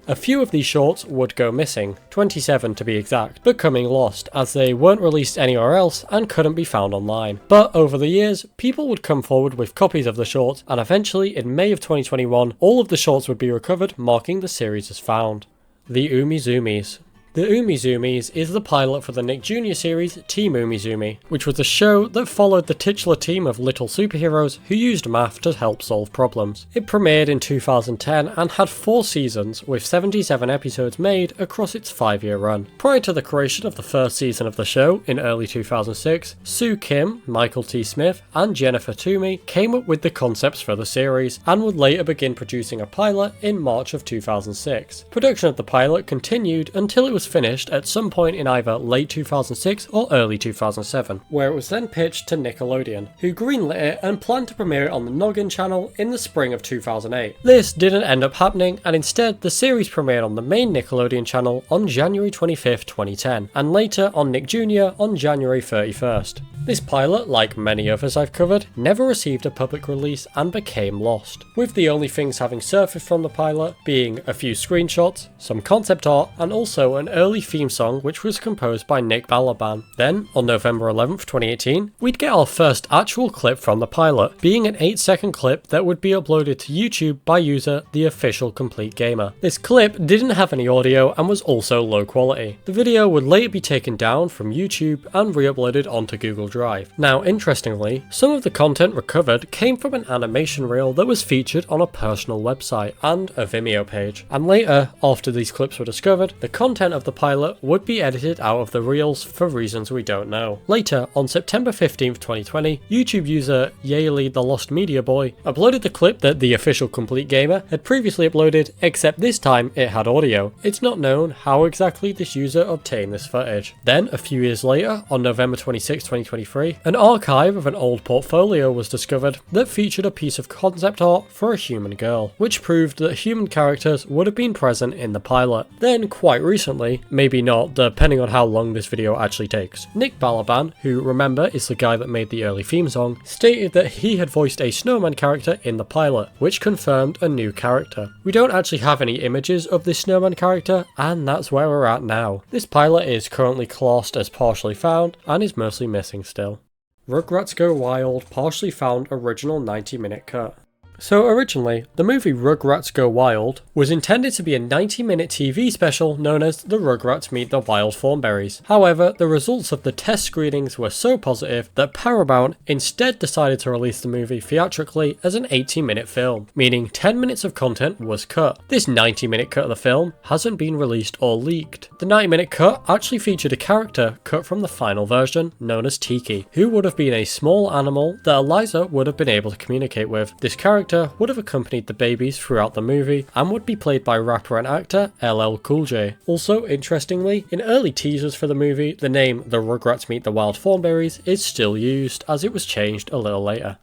a few of these shorts would go missing, 27 to be exact, becoming lost as they weren't released anywhere else and couldn't be found online. But over the years, people would come forward with copies of the shorts, and eventually in May of 2021, all of the shorts would be recovered, marking the series as found. The Umizoomies. The Umizoomies is the pilot for the Nick Jr. series Team Umizoomi, which was a show that followed the titular team of little superheroes who used math to help solve problems. It premiered in 2010 and had 4 seasons with 77 episodes made across its 5-year run. Prior to the creation of the first season of the show in early 2006, Sue Kim, Michael T. Smith and Jennifer Toomey came up with the concepts for the series and would later begin producing a pilot in March of 2006. Production of the pilot continued until it was finished at some point in either late 2006 or early 2007, where it was then pitched to Nickelodeon, who greenlit it and planned to premiere it on the Noggin channel in the spring of 2008. This didn't end up happening, and instead the series premiered on the main Nickelodeon channel on January 25th, 2010, and later on Nick Jr. on January 31st. This pilot, like many others I've covered, never received a public release and became lost, with the only things having surfaced from the pilot being a few screenshots, some concept art, and also an early theme song which was composed by Nick Balaban. Then, on November 11th, 2018, we'd get our first actual clip from the pilot, being an 8-second clip that would be uploaded to YouTube by user The Official Complete Gamer. This clip didn't have any audio and was also low quality. The video would later be taken down from YouTube and re-uploaded onto Google Drive. Now, interestingly, some of the content recovered came from an animation reel that was featured on a personal website and a Vimeo page. And later, after these clips were discovered, the content of the pilot would be edited out of the reels for reasons we don't know. Later, on September 15th, 2020, YouTube user Yaley the Lost Media Boy uploaded the clip that The Official Complete Gamer had previously uploaded, except this time it had audio. It's not known how exactly this user obtained this footage. Then, a few years later, on November 26, 2023, an archive of an old portfolio was discovered that featured a piece of concept art for a human girl, which proved that human characters would have been present in the pilot. Then, quite recently, maybe not, depending on how long this video actually takes, Nick Balaban, who remember is the guy that made the early theme song, stated that he had voiced a snowman character in the pilot, which confirmed a new character. We don't actually have any images of this snowman character, and that's where we're at now. This pilot is currently classed as partially found, and is mostly missing still. Rugrats Go Wild partially found original 90-minute cut. So originally, the movie Rugrats Go Wild was intended to be a 90-minute TV special known as The Rugrats Meet the Wild Thornberrys. However, the results of the test screenings were so positive that Paramount instead decided to release the movie theatrically as an 80-minute film, meaning 10 minutes of content was cut. This 90-minute cut of the film hasn't been released or leaked. The 90-minute cut actually featured a character cut from the final version known as Tiki, who would have been a small animal that Eliza would have been able to communicate with. This character would have accompanied the babies throughout the movie and would be played by rapper and actor LL Cool J. Also, interestingly, in early teasers for the movie, the name The Rugrats Meet the Wild Thornberrys is still used, as it was changed a little later.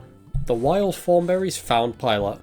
The Wild Thornberrys Found pilot.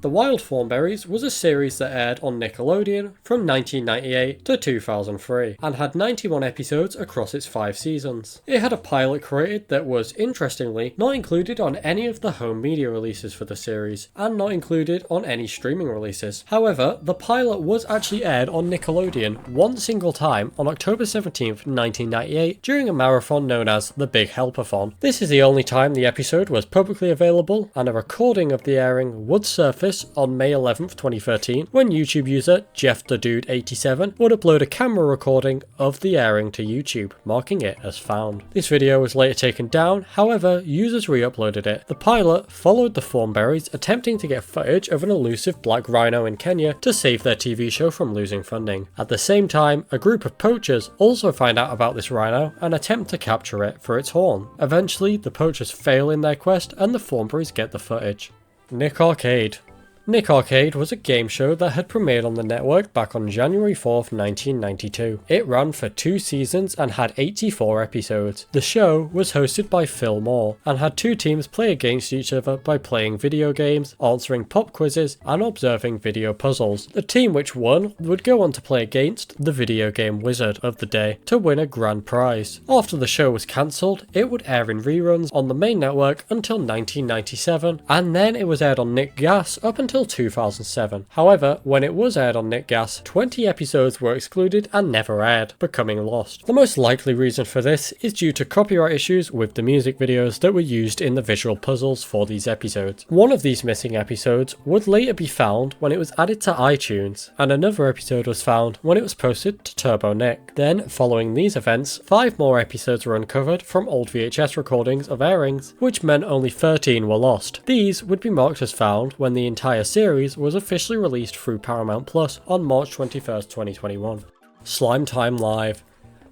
The Wild Thornberrys was a series that aired on Nickelodeon from 1998 to 2003 and had 91 episodes across its 5 seasons. It had a pilot created that was, interestingly, not included on any of the home media releases for the series and not included on any streaming releases. However, the pilot was actually aired on Nickelodeon one single time on October 17th, 1998 during a marathon known as the Big Helpathon. This is the only time the episode was publicly available, and a recording of the airing would surface on May 11th, 2013, when YouTube user JeffTheDude87 would upload a camera recording of the airing to YouTube, marking it as found. This video was later taken down, however, users re-uploaded it. The pilot followed the Thornberrys attempting to get footage of an elusive black rhino in Kenya to save their TV show from losing funding. At the same time, a group of poachers also find out about this rhino and attempt to capture it for its horn. Eventually, the poachers fail in their quest and the Thornberrys get the footage. Nick Arcade. Nick Arcade was a game show that had premiered on the network back on January 4th, 1992. It ran for 2 seasons and had 84 episodes. The show was hosted by Phil Moore and had 2 teams play against each other by playing video games, answering pop quizzes, and observing video puzzles. The team which won would go on to play against the video game wizard of the day to win a grand prize. After the show was cancelled, it would air in reruns on the main network until 1997, and then it was aired on Nick Gas up until 2007. However, when it was aired on Nick Gas, 20 episodes were excluded and never aired, becoming lost. The most likely reason for this is due to copyright issues with the music videos that were used in the visual puzzles for these episodes. One of these missing episodes would later be found when it was added to iTunes, and another episode was found when it was posted to Turbo Nick. Then, following these events, 5 more episodes were uncovered from old VHS recordings of airings, which meant only 13 were lost. These would be marked as found when the entire series was officially released through Paramount Plus on March 21st, 2021. Slime Time Live.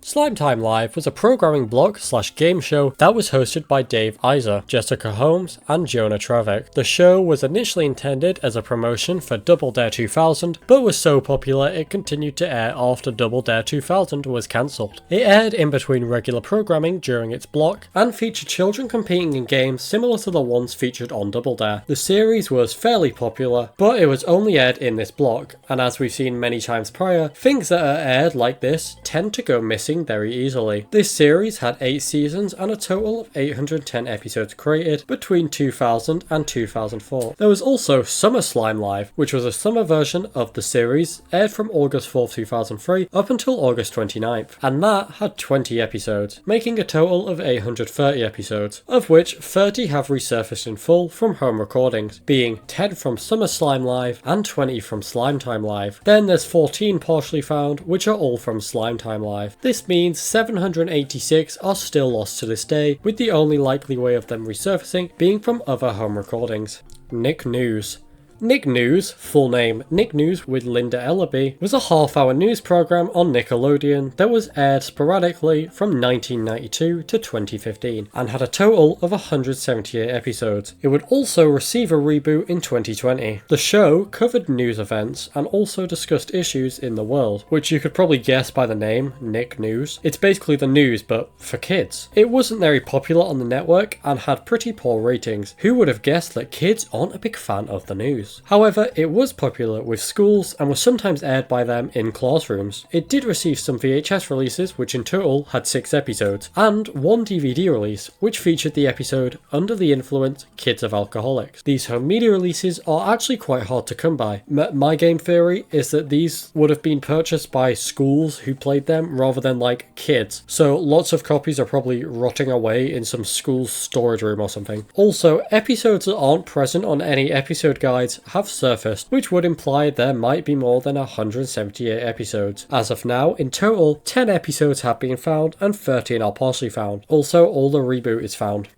Slime Time Live was a programming blog/game show that was hosted by Dave Iser, Jessica Holmes, and Jonah Travak. The show was initially intended as a promotion for Double Dare 2000, but was so popular it continued to air after Double Dare 2000 was cancelled. It aired in between regular programming during its block, and featured children competing in games similar to the ones featured on Double Dare. The series was fairly popular, but it was only aired in this block, and as we've seen many times prior, things that are aired like this tend to go missing very easily. This series had 8 seasons and a total of 810 episodes created between 2000 and 2004. There was also Summer Slime Live, which was a summer version of the series, aired from August 4th, 2003 up until August 29th, and that had 20 episodes, making a total of 830 episodes, of which 30 have resurfaced in full from home recordings, being 10 from Summer Slime Live and 20 from Slime Time Live. Then there's 14 partially found, which are all from Slime Time Live. This means 786 are still lost to this day, with the only likely way of them resurfacing being from other home recordings. Nick News. Nick News, full name Nick News with Linda Ellaby, was a half-hour news program on Nickelodeon that was aired sporadically from 1992 to 2015 and had a total of 178 episodes. It would also receive a reboot in 2020. The show covered news events and also discussed issues in the world, which you could probably guess by the name, Nick News. It's basically the news but for kids. It wasn't very popular on the network and had pretty poor ratings. Who would have guessed that kids aren't a big fan of the news? shows. However, it was popular with schools and was sometimes aired by them in classrooms. It did receive some VHS releases, which in total had 6 episodes, and one DVD release, which featured the episode Under the Influence, Kids of Alcoholics. These home media releases are actually quite hard to come by. My game theory is that these would have been purchased by schools who played them rather than like kids. So lots of copies are probably rotting away in some school's storage room or something. Also, episodes that aren't present on any episode guides have surfaced, which would imply there might be more than 178 episodes. As of now, in total, 10 episodes have been found and 13 are partially found. Also, all the reboot is found.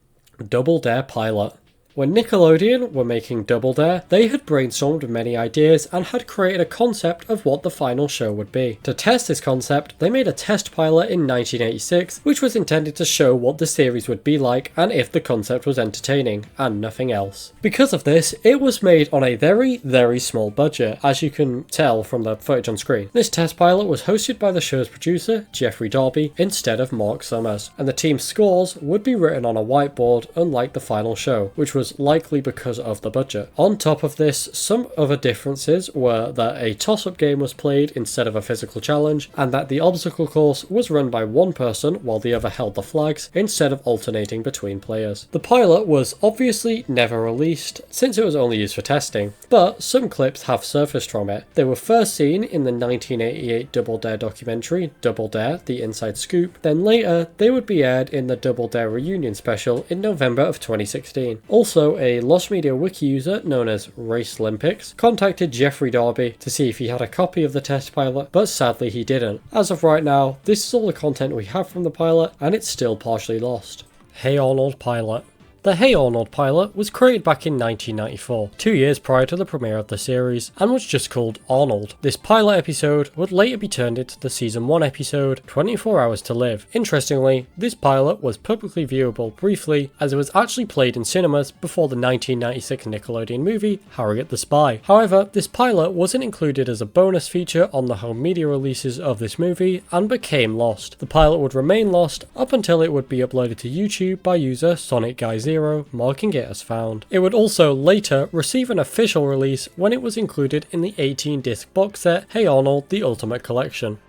Double Dare Pilot. When Nickelodeon were making Double Dare, they had brainstormed many ideas and had created a concept of what the final show would be. To test this concept, they made a test pilot in 1986, which was intended to show what the series would be like and if the concept was entertaining, and nothing else. Because of this, it was made on a very, very small budget, as you can tell from the footage on screen. This test pilot was hosted by the show's producer, Jeffrey Darby, instead of Mark Summers, and the team's scores would be written on a whiteboard, unlike the final show, which was likely because of the budget. On top of this, some other differences were that a toss-up game was played instead of a physical challenge, and that the obstacle course was run by one person while the other held the flags instead of alternating between players. The pilot was obviously never released since it was only used for testing, but some clips have surfaced from it. They were first seen in the 1988 Double Dare documentary, Double Dare: The Inside Scoop, then later they would be aired in the Double Dare reunion special in November of 2016. Also, a Lost Media Wiki user known as Race Olympics contacted Jeffrey Darby to see if he had a copy of the test pilot, but sadly he didn't. As of right now, this is all the content we have from the pilot, and it's still partially lost. Hey Arnold pilot. The Hey Arnold pilot was created back in 1994, 2 years prior to the premiere of the series, and was just called Arnold. This pilot episode would later be turned into the season 1 episode, 24 Hours to Live. Interestingly, this pilot was publicly viewable briefly, as it was actually played in cinemas before the 1996 Nickelodeon movie, Harriet the Spy. However, this pilot wasn't included as a bonus feature on the home media releases of this movie, and became lost. The pilot would remain lost up until it would be uploaded to YouTube by user Sonic Guy 0, marking it as found. It would also later receive an official release when it was included in the 18-disc box set Hey Arnold: The Ultimate Collection.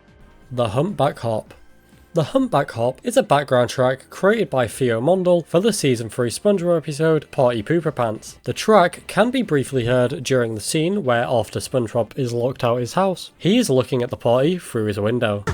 The Humpback Hop. The Humpback Hop is a background track created by Theo Mondel for the season 3 SpongeBob episode Party Pooper Pants. The track can be briefly heard during the scene where, after SpongeBob is locked out his house, he is looking at the party through his window.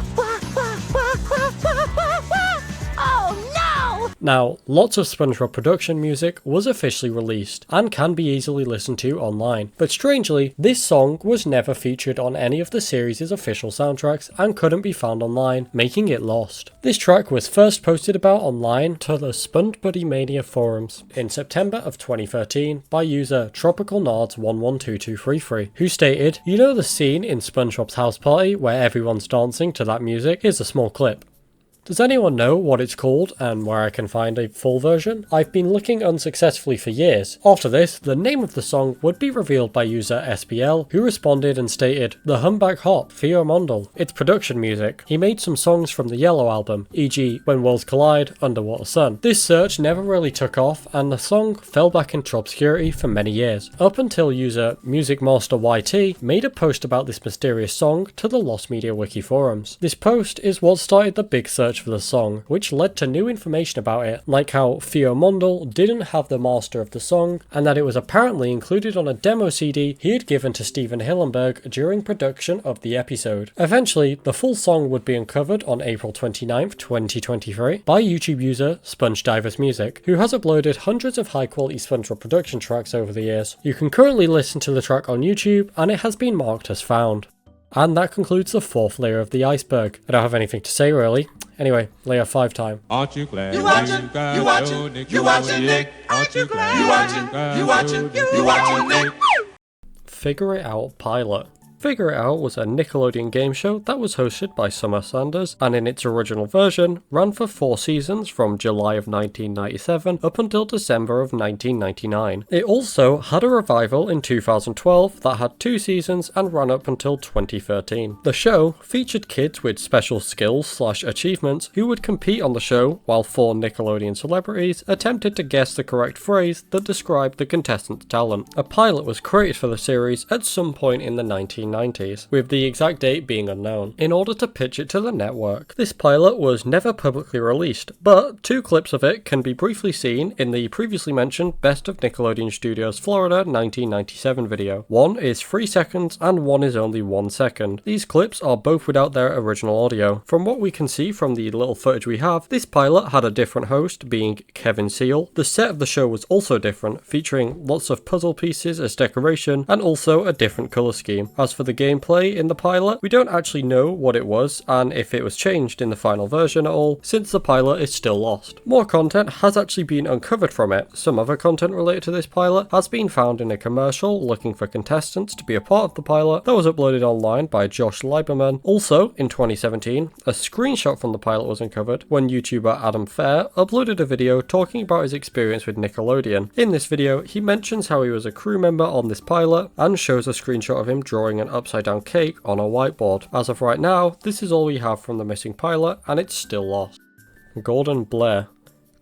Now, lots of SpongeBob production music was officially released and can be easily listened to online, but strangely, this song was never featured on any of the series' official soundtracks and couldn't be found online, making it lost. This track was first posted about online to the SpongeBuddy Mania forums in September of 2013 by user TropicalNards112233, who stated, "You know the scene in SpongeBob's house party where everyone's dancing to that music? Here's a small clip. Does anyone know what it's called and where I can find a full version? I've been looking unsuccessfully for years." After this, the name of the song would be revealed by user SBL, who responded and stated, "The Humpback Hop, Theo Mondel. It's production music. He made some songs from the Yellow album, e.g. When Worlds Collide, Underwater Sun." This search never really took off, and the song fell back into obscurity for many years, up until user MusicMasterYT made a post about this mysterious song to the Lost Media Wiki forums. This post is what started the big search for the song, which led to new information about it, like how Theo Mondel didn't have the master of the song, and that it was apparently included on a demo CD he had given to Steven Hillenberg during production of the episode. Eventually, the full song would be uncovered on April 29th, 2023 by YouTube user SpongeDivers Music, who has uploaded hundreds of high-quality SpongeBob production tracks over the years. You can currently listen to the track on YouTube, and it has been marked as found. And that concludes the 4th layer of the iceberg. I don't have anything to say really. Anyway, layer 5 time. Aren't you glad you watching Nick? Aren't you glad you watching Nick? Figure It Out pilot. Figure It Out was a Nickelodeon game show that was hosted by Summer Sanders, and in its original version, ran for 4 seasons from July of 1997 up until December of 1999. It also had a revival in 2012 that had 2 seasons and ran up until 2013. The show featured kids with special skills/achievements who would compete on the show, while 4 Nickelodeon celebrities attempted to guess the correct phrase that described the contestant's talent. A pilot was created for the series at some point in the 1990s, with the exact date being unknown, in order to pitch it to the network. This pilot was never publicly released, but 2 clips of it can be briefly seen in the previously mentioned Best of Nickelodeon Studios Florida 1997 video. One is 3 seconds and one is only 1 second. These clips are both without their original audio. From what we can see from the little footage we have, this pilot had a different host, being Kevin Seal. The set of the show was also different, featuring lots of puzzle pieces as decoration and also a different colour scheme. As for the gameplay in the pilot, we don't actually know what it was and if it was changed in the final version at all, since the pilot is still lost. More content has actually been uncovered from it. Some other content related to this pilot has been found in a commercial looking for contestants to be a part of the pilot that was uploaded online by Josh Lieberman. Also, in 2017, a screenshot from the pilot was uncovered when YouTuber Adam Fair uploaded a video talking about his experience with Nickelodeon. In this video, he mentions how he was a crew member on this pilot and shows a screenshot of him drawing an upside down cake on a whiteboard. As of right now, this is all we have from the missing pilot and it's still lost. Gordon Blair.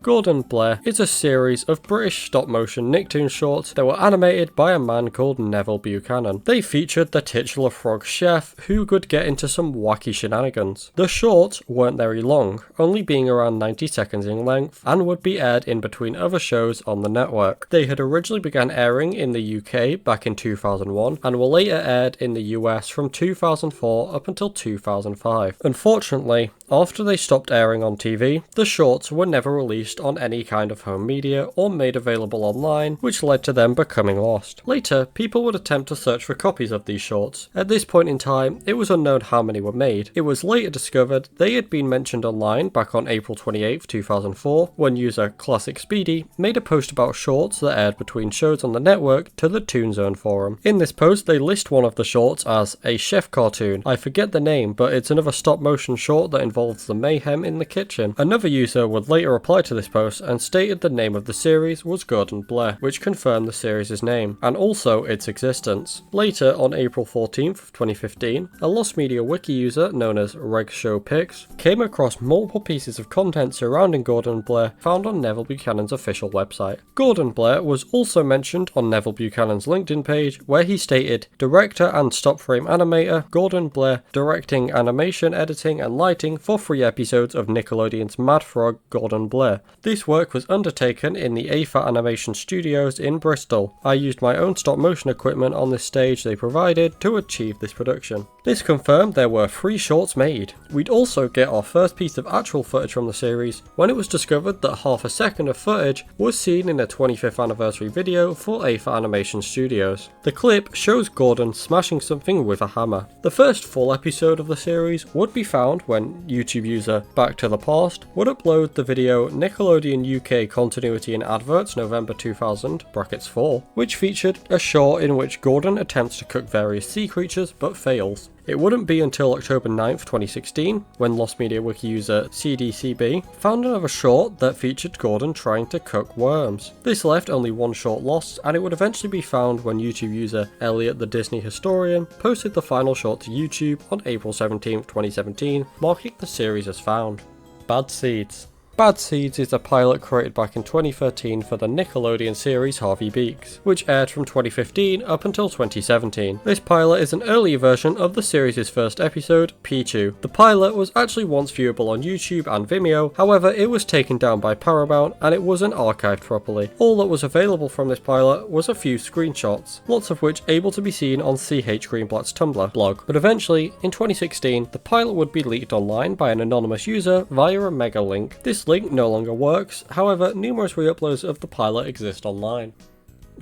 Gordon Blair is a series of British stop-motion Nicktoon shorts that were animated by a man called Neville Buchanan. They featured the titular frog chef who could get into some wacky shenanigans. The shorts weren't very long, only being around 90 seconds in length, and would be aired in between other shows on the network. They had originally begun airing in the UK back in 2001 and were later aired in the US from 2004 up until 2005. Unfortunately, after they stopped airing on TV, the shorts were never released on any kind of home media or made available online, which led to them becoming lost. Later, people would attempt to search for copies of these shorts. At this point in time, it was unknown how many were made. It was later discovered they had been mentioned online back on April 28, 2004, when user Classic Speedy made a post about shorts that aired between shows on the network to the Toon Zone forum. In this post, they list one of the shorts as a chef cartoon. I forget the name, but it's another stop-motion short that involves the mayhem in the kitchen. Another user would later reply to this post and stated the name of the series was Gordon Blair, which confirmed the series' name, and also its existence. Later, on April 14th, 2015, a Lost Media Wiki user known as RegShowPix came across multiple pieces of content surrounding Gordon Blair found on Neville Buchanan's official website. Gordon Blair was also mentioned on Neville Buchanan's LinkedIn page, where he stated, "Director and stop-frame animator Gordon Blair, directing animation, editing and lighting for 3 episodes of Nickelodeon's Mad Frog Gordon Blair. This work was undertaken in the AFA Animation Studios in Bristol. I used my own stop-motion equipment on this stage they provided to achieve this production." This confirmed there were 3 shorts made. We'd also get our first piece of actual footage from the series when it was discovered that half a second of footage was seen in a 25th anniversary video for AFA Animation Studios. The clip shows Gordon smashing something with a hammer. The first full episode of the series would be found when YouTube user Back to the Past would upload the video Nickelodeon UK Continuity and Adverts November 2000 (4), which featured a short in which Gordon attempts to cook various sea creatures but fails. It wouldn't be until October 9th, 2016, when Lost Media Wiki user CDCB found another short that featured Gordon trying to cook worms. This left only 1 short lost, and it would eventually be found when YouTube user Elliot the Disney Historian posted the final short to YouTube on April 17th, 2017, marking the series as found. Bad Seeds. Bad Seeds is a pilot created back in 2013 for the Nickelodeon series Harvey Beaks, which aired from 2015 up until 2017. This pilot is an earlier version of the series' first episode, Pichu. The pilot was actually once viewable on YouTube and Vimeo, however it was taken down by Paramount and it wasn't archived properly. All that was available from this pilot was a few screenshots, lots of which able to be seen on CH Greenblatt's Tumblr blog. But eventually, in 2016, the pilot would be leaked online by an anonymous user via a mega link. This link no longer works, however numerous re-uploads of the pilot exist online.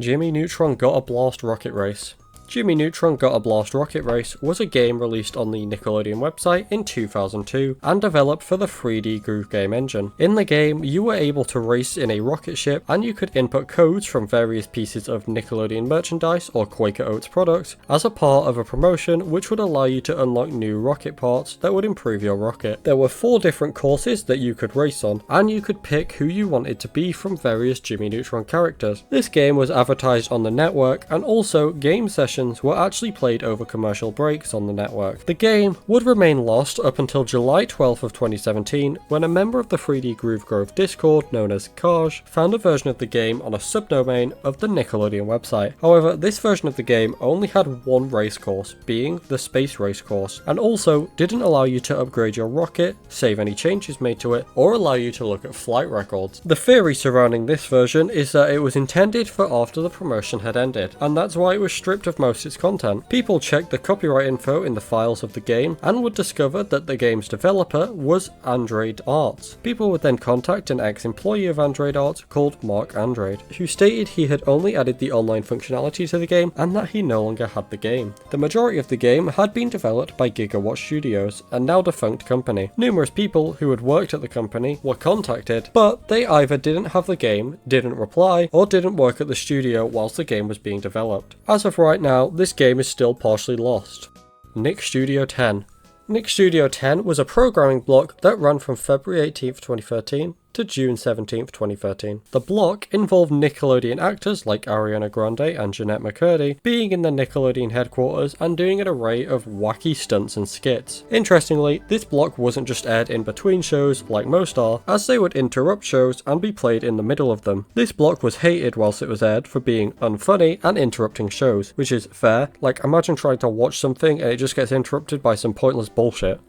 Jimmy Neutron Got a Blast rocket race. Jimmy Neutron Got a Blast Rocket Race was a game released on the Nickelodeon website in 2002 and developed for the 3D Groove Game engine. In the game, you were able to race in a rocket ship and you could input codes from various pieces of Nickelodeon merchandise or Quaker Oats products as a part of a promotion which would allow you to unlock new rocket parts that would improve your rocket. There were 4 different courses that you could race on, and you could pick who you wanted to be from various Jimmy Neutron characters. This game was advertised on the network, and also game sessions were actually played over commercial breaks on the network. The game would remain lost up until July 12th of 2017 when a member of the 3D Groove Grove Discord known as Kaj found a version of the game on a subdomain of the Nickelodeon website. However, this version of the game only had one race course, being the Space Race course, and also didn't allow you to upgrade your rocket, save any changes made to it, or allow you to look at flight records. The theory surrounding this version is that it was intended for after the promotion had ended, and that's why it was stripped of most of its content. People checked the copyright info in the files of the game and would discover that the game's developer was Andrade Arts. People would then contact an ex-employee of Andrade Arts called Mark Andrade, who stated he had only added the online functionality to the game and that he no longer had the game. The majority of the game had been developed by Gigawatt Studios, a now defunct company. Numerous people who had worked at the company were contacted, but they either didn't have the game, didn't reply, or didn't work at the studio whilst the game was being developed. As of right now, this game is still partially lost. Nick Studio 10. Nick Studio 10 was a programming block that ran from February 18th, 2013 to June 17th, 2013. The block involved Nickelodeon actors like Ariana Grande and Jeanette McCurdy being in the Nickelodeon headquarters and doing an array of wacky stunts and skits. Interestingly, this block wasn't just aired in between shows like most are, as they would interrupt shows and be played in the middle of them. This block was hated whilst it was aired for being unfunny and interrupting shows, which is fair. Like, imagine trying to watch something and it just gets interrupted by some pointless bullshit.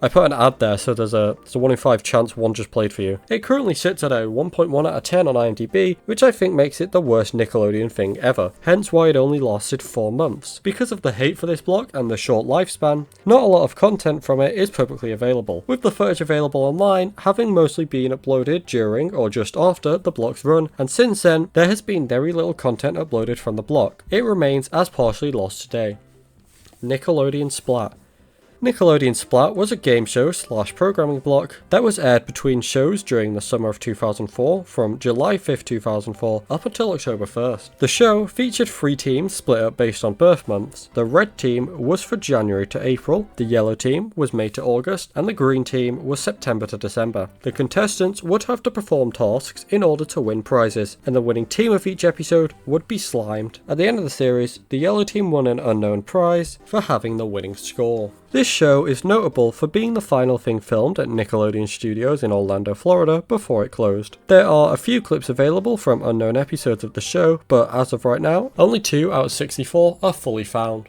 I put an ad there, so there's a 1 in 5 chance one just played for you. It currently sits at a 1.1 out of 10 on IMDb, which I think makes it the worst Nickelodeon thing ever, hence why it only lasted 4 months. Because of the hate for this block and the short lifespan, not a lot of content from it is publicly available, with the footage available online having mostly been uploaded during or just after the block's run, and since then, there has been very little content uploaded from the block. It remains as partially lost today. Nickelodeon Splat. Nickelodeon Splat was a game show / programming block that was aired between shows during the summer of 2004 from July 5th, 2004 up until October 1st. The show featured 3 teams split up based on birth months. The red team was for January to April, the yellow team was May to August, and the green team was September to December. The contestants would have to perform tasks in order to win prizes, and the winning team of each episode would be slimed. At the end of the series, the yellow team won an unknown prize for having the winning score. This show is notable for being the final thing filmed at Nickelodeon Studios in Orlando, Florida before it closed. There are a few clips available from unknown episodes of the show, but as of right now, only 2 out of 64 are fully found.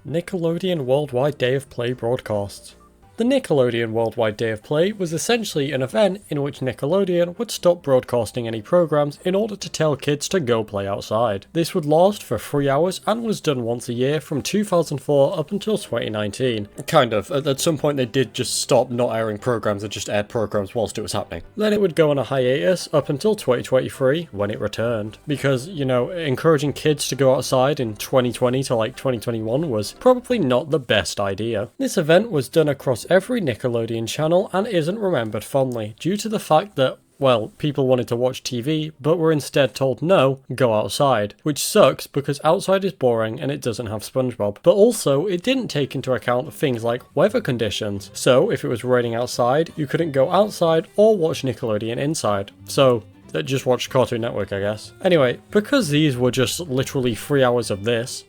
Nickelodeon Worldwide Day of Play broadcasts. The Nickelodeon Worldwide Day of Play was essentially an event in which Nickelodeon would stop broadcasting any programs in order to tell kids to go play outside. This would last for 3 hours and was done once a year from 2004 up until 2019. Kind of. At some point they did just stop not airing programs and just aired programs whilst it was happening. Then it would go on a hiatus up until 2023 when it returned. Because, you know, encouraging kids to go outside in 2020 to like 2021 was probably not the best idea. This event was done across every Nickelodeon channel and isn't remembered fondly due to the fact that, well, people wanted to watch TV but were instead told no, go outside, which sucks because outside is boring and it doesn't have SpongeBob. But also, it didn't take into account things like weather conditions, so if it was raining outside, you couldn't go outside or watch Nickelodeon inside. So just watch Cartoon Network, I guess. Anyway, because these were just literally 3 hours of this,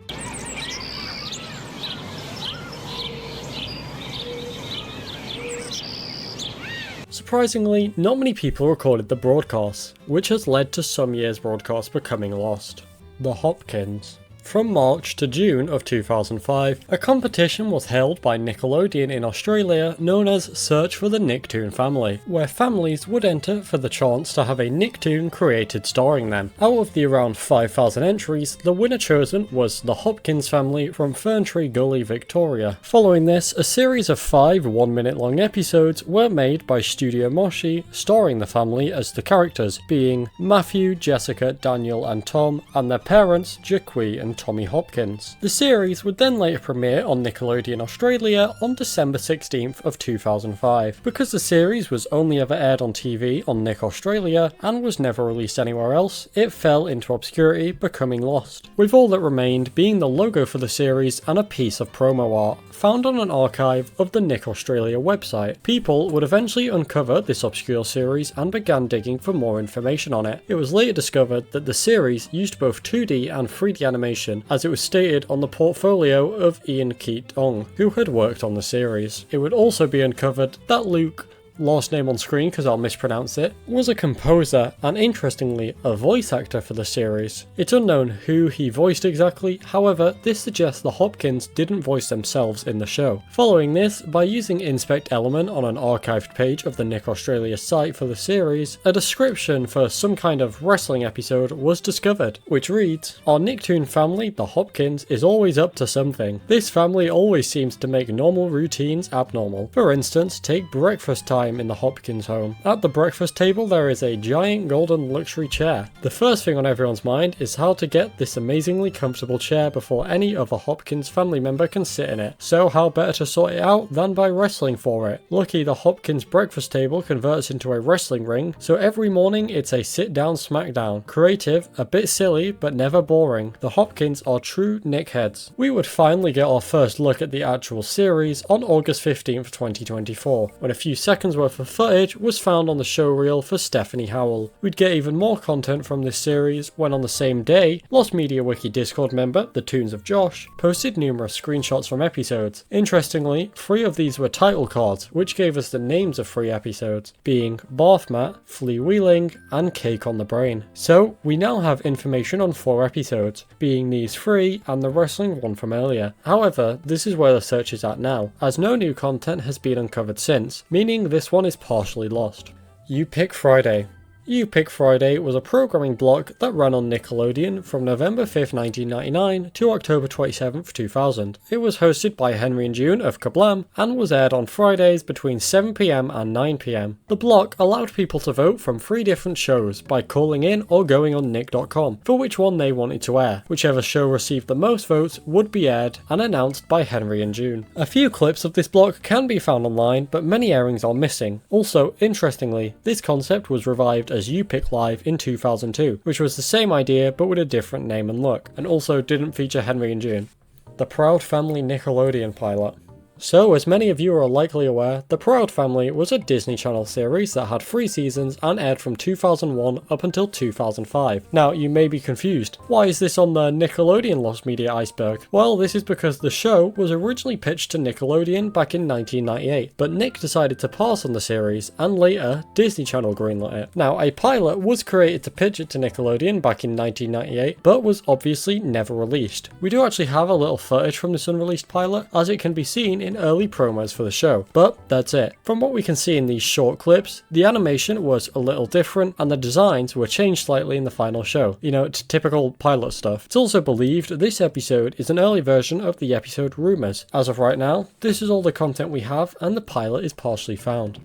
surprisingly, not many people recorded the broadcasts, which has led to some years' broadcasts becoming lost. The Hopkins. From March to June of 2005, a competition was held by Nickelodeon in Australia known as Search for the Nicktoon Family, where families would enter for the chance to have a Nicktoon created starring them. Out of the around 5,000 entries, the winner chosen was the Hopkins family from Ferntree Gully, Victoria. Following this, a series of 5 1-minute long episodes were made by Studio Moshi, starring the family as the characters, being Matthew, Jessica, Daniel and Tom, and their parents, Jaquie and named Tommy Hopkins. The series would then later premiere on Nickelodeon Australia on December 16th of 2005. Because the series was only ever aired on TV on Nick Australia and was never released anywhere else, it fell into obscurity, becoming lost, with all that remained being the logo for the series and a piece of promo art found on an archive of the Nick Australia website. People would eventually uncover this obscure series and began digging for more information on it. It was later discovered that the series used both 2D and 3D animation, as it was stated on the portfolio of Ian Keat-Ong, who had worked on the series. It would also be uncovered that Luke, last name on screen because I'll mispronounce it, was a composer and, interestingly, a voice actor for the series. It's unknown who he voiced exactly, however this suggests the Hopkins didn't voice themselves in the show. Following this, by using Inspect Element on an archived page of the Nick Australia site for the series, a description for some kind of wrestling episode was discovered, which reads, "Our Nicktoon family, the Hopkins, is always up to something. This family always seems to make normal routines abnormal. For instance, take breakfast time in the Hopkins home. At the breakfast table there is a giant golden luxury chair. The first thing on everyone's mind is how to get this amazingly comfortable chair before any other Hopkins family member can sit in it. So how better to sort it out than by wrestling for it? Lucky the Hopkins breakfast table converts into a wrestling ring, so every morning it's a sit-down smackdown. Creative, a bit silly, but never boring. The Hopkins are true Nick heads." We would finally get our first look at the actual series on August 15th, 2024, when a few seconds worth of footage was found on the show reel for Stephanie Howell. We'd get even more content from this series when on the same day, Lost Media Wiki Discord member, The Toons of Josh, posted numerous screenshots from episodes. Interestingly, 3 of these were title cards, which gave us the names of 3 episodes, being Bath Mat, Flea Wheeling, and Cake on the Brain. So, we now have information on 4 episodes, being these 3 and the wrestling one from earlier. However, this is where the search is at now, as no new content has been uncovered since, meaning this one is partially lost. You Pick Friday. You Pick Friday was a programming block that ran on Nickelodeon from November 5th, 1999 to October 27th, 2000. It was hosted by Henry and June of KaBlam and was aired on Fridays between 7 PM and 9 PM. The block allowed people to vote from 3 different shows by calling in or going on nick.com for which one they wanted to air. Whichever show received the most votes would be aired and announced by Henry and June. A few clips of this block can be found online, but many airings are missing. Also, interestingly, this concept was revived as You Pick Live in 2002, which was the same idea but with a different name and look, and also didn't feature Henry and June. The Proud Family Nickelodeon pilot. So, as many of you are likely aware, The Proud Family was a Disney Channel series that had 3 seasons and aired from 2001 up until 2005. Now, you may be confused. Why is this on the Nickelodeon Lost Media Iceberg? Well, this is because the show was originally pitched to Nickelodeon back in 1998, but Nick decided to pass on the series, and later, Disney Channel greenlit it. Now, a pilot was created to pitch it to Nickelodeon back in 1998, but was obviously never released. We do actually have a little footage from this unreleased pilot, as it can be seen in early promos for the show, but that's it. From what we can see in these short clips, the animation was a little different and the designs were changed slightly in the final show. You know, it's typical pilot stuff. It's also believed this episode is an early version of the episode Rumors. As of right now, this is all the content we have and the pilot is partially found.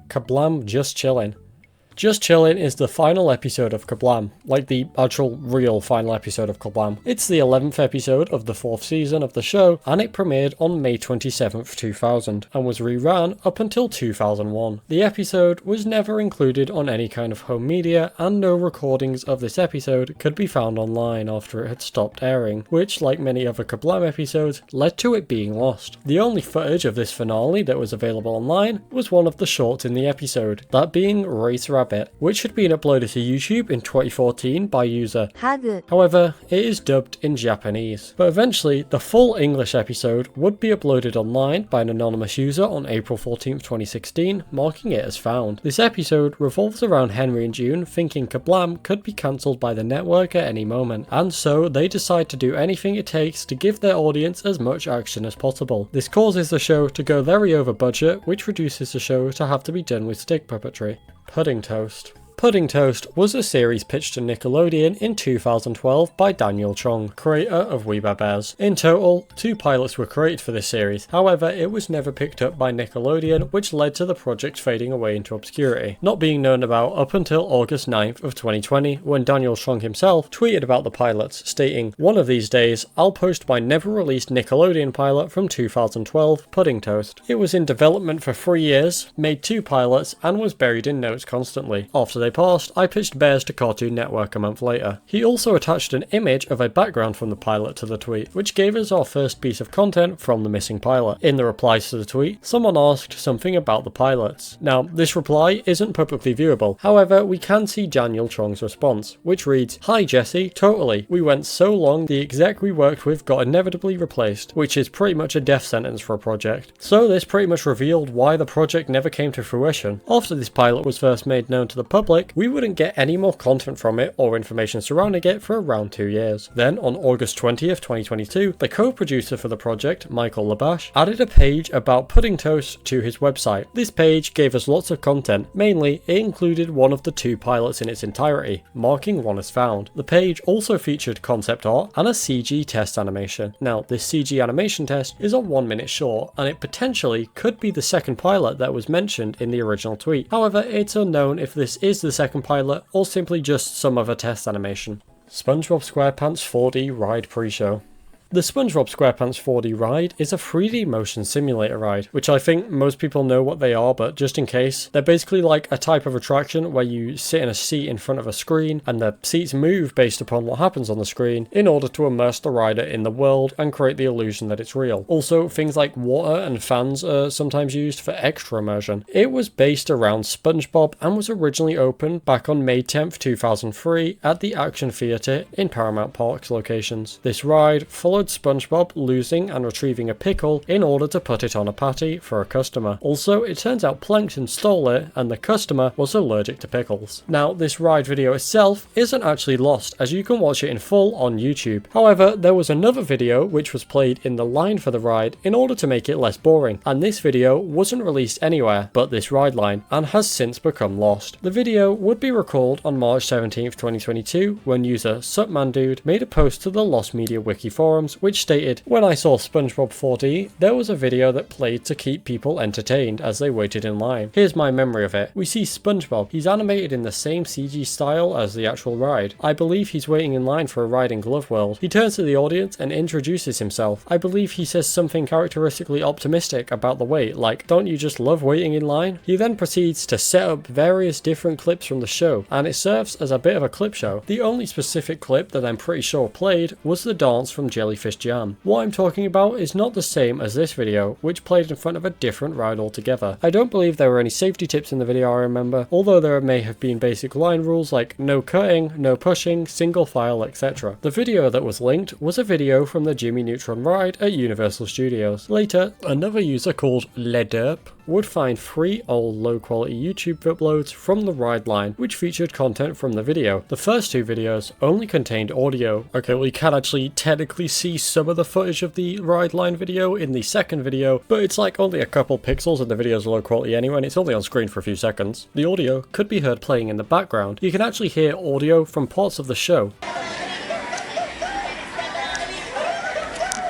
KaBlam Just Chillin'. Just Chillin' is the final episode of KaBlam, like the actual real final episode of KaBlam. It's the 11th episode of the 4th season of the show, and it premiered on May 27th, 2000, and was rerun up until 2001. The episode was never included on any kind of home media, and no recordings of this episode could be found online after it had stopped airing, which, like many other KaBlam episodes, led to it being lost. The only footage of this finale that was available online was one of the shorts in the episode, that being Race Rabbit, which had been uploaded to YouTube in 2014 by user Hag. However, it is dubbed in Japanese. But eventually, the full English episode would be uploaded online by an anonymous user on April 14th, 2016, marking it as found. This episode revolves around Henry and June thinking KaBlam could be cancelled by the network at any moment, and so they decide to do anything it takes to give their audience as much action as possible. This causes the show to go very over budget, which reduces the show to have to be done with stick puppetry. Pudding Toast. Pudding Toast was a series pitched to Nickelodeon in 2012 by Daniel Chong, creator of We Bare Bears. In total, 2 pilots were created for this series, however it was never picked up by Nickelodeon, which led to the project fading away into obscurity, not being known about up until August 9th of 2020 when Daniel Chong himself tweeted about the pilots, stating, "One of these days, I'll post my never released Nickelodeon pilot from 2012, Pudding Toast. It was in development for 3 years, made 2 pilots, and was buried in notes constantly. After they passed, I pitched Bears to Cartoon Network a month later." He also attached an image of a background from the pilot to the tweet, which gave us our first piece of content from the missing pilot. In the replies to the tweet, someone asked something about the pilots. Now, this reply isn't publicly viewable, however, we can see Daniel Chong's response, which reads, "Hi Jesse, totally. We went so long the exec we worked with got inevitably replaced," which is pretty much a death sentence for a project. So this pretty much revealed why the project never came to fruition. After this pilot was first made known to the public, we wouldn't get any more content from it or information surrounding it for around 2 years. Then, on August 20th, 2022, the co-producer for the project, Michael Labash, added a page about Pudding Toast to his website. This page gave us lots of content, mainly it included one of the 2 pilots in its entirety, marking one as found. The page also featured concept art and a CG test animation. Now, this CG animation test is a 1 minute short, and it potentially could be the second pilot that was mentioned in the original tweet. However, it's unknown if this is the second pilot or simply just some other test animation. SpongeBob SquarePants 4D Ride Pre-Show. The SpongeBob SquarePants 4D ride is a 3D motion simulator ride, which I think most people know what they are, but just in case, they're basically like a type of attraction where you sit in a seat in front of a screen and the seats move based upon what happens on the screen in order to immerse the rider in the world and create the illusion that it's real. Also, things like water and fans are sometimes used for extra immersion. It was based around SpongeBob and was originally opened back on May 10th, 2003 at the Action Theatre in Paramount Park's locations. This ride followed SpongeBob losing and retrieving a pickle in order to put it on a patty for a customer. Also, it turns out Plankton stole it and the customer was allergic to pickles. Now, this ride video itself isn't actually lost, as you can watch it in full on YouTube. However, there was another video which was played in the line for the ride in order to make it less boring, and this video wasn't released anywhere but this ride line and has since become lost. The video would be recalled on March 17th, 2022 when user SupManDude made a post to the Lost Media Wiki forums which stated, "When I saw SpongeBob 4D, there was a video that played to keep people entertained as they waited in line. Here's my memory of it. We see SpongeBob. He's animated in the same CG style as the actual ride. I believe he's waiting in line for a ride in Glove World. He turns to the audience and introduces himself. I believe he says something characteristically optimistic about the wait, like, 'Don't you just love waiting in line?' He then proceeds to set up various different clips from the show, and it serves as a bit of a clip show. The only specific clip that I'm pretty sure played was the dance from Jellyfish Jam. What I'm talking about is not the same as this video, which played in front of a different ride altogether. I don't believe there were any safety tips in the video I remember, although there may have been basic line rules like no cutting, no pushing, single file, etc. The video that was linked was a video from the Jimmy Neutron ride at Universal Studios. Later, another user called Lederp would find 3 old low-quality YouTube uploads from the ride line, which featured content from the video. The first 2 videos only contained audio. Okay, well you can actually technically see some of the footage of the ride line video in the second video, but it's like only a couple pixels and the video's low quality anyway, and it's only on screen for a few seconds. The audio could be heard playing in the background. You can actually hear audio from parts of the show,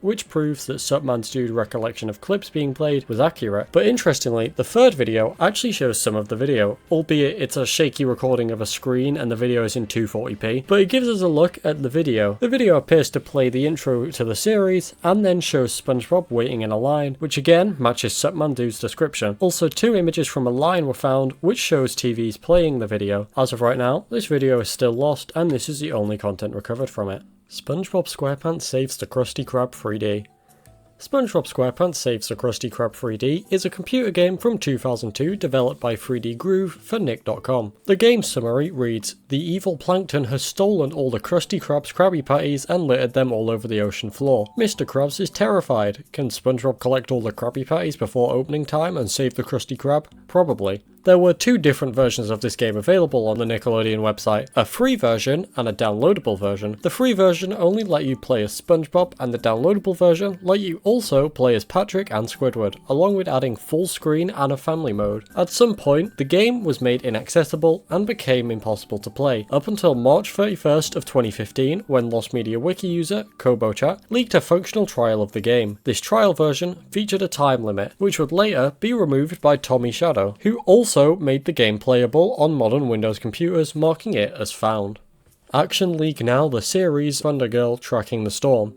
which proves that SupManDude's recollection of clips being played was accurate. But interestingly, the third video actually shows some of the video, albeit it's a shaky recording of a screen and the video is in 240p, but it gives us a look at the video. The video appears to play the intro to the series and then shows SpongeBob waiting in a line, which again matches SupManDude's description. Also, 2 images from a line were found, which shows TVs playing the video. As of right now, this video is still lost and this is the only content recovered from it. SpongeBob SquarePants Saves the Krusty Krab 3D. SpongeBob SquarePants Saves the Krusty Krab 3D is a computer game from 2002 developed by 3D Groove for Nick.com. The game summary reads, "The evil Plankton has stolen all the Krusty Krab's Krabby Patties and littered them all over the ocean floor. Mr. Krabs is terrified. Can SpongeBob collect all the Krabby Patties before opening time and save the Krusty Krab? Probably. There were two different versions of this game available on the Nickelodeon website, a free version and a downloadable version. The free version only let you play as SpongeBob, and the downloadable version let you also play as Patrick and Squidward, along with adding full screen and a family mode. At some point, the game was made inaccessible and became impossible to play, up until March 31st of 2015, when Lost Media Wiki user, KoboChat, leaked a functional trial of the game. This trial version featured a time limit, which would later be removed by Tommy Shadow, who also made the game playable on modern Windows computers, marking it as found. Action League Now, the series Thunder Girl Tracking the Storm.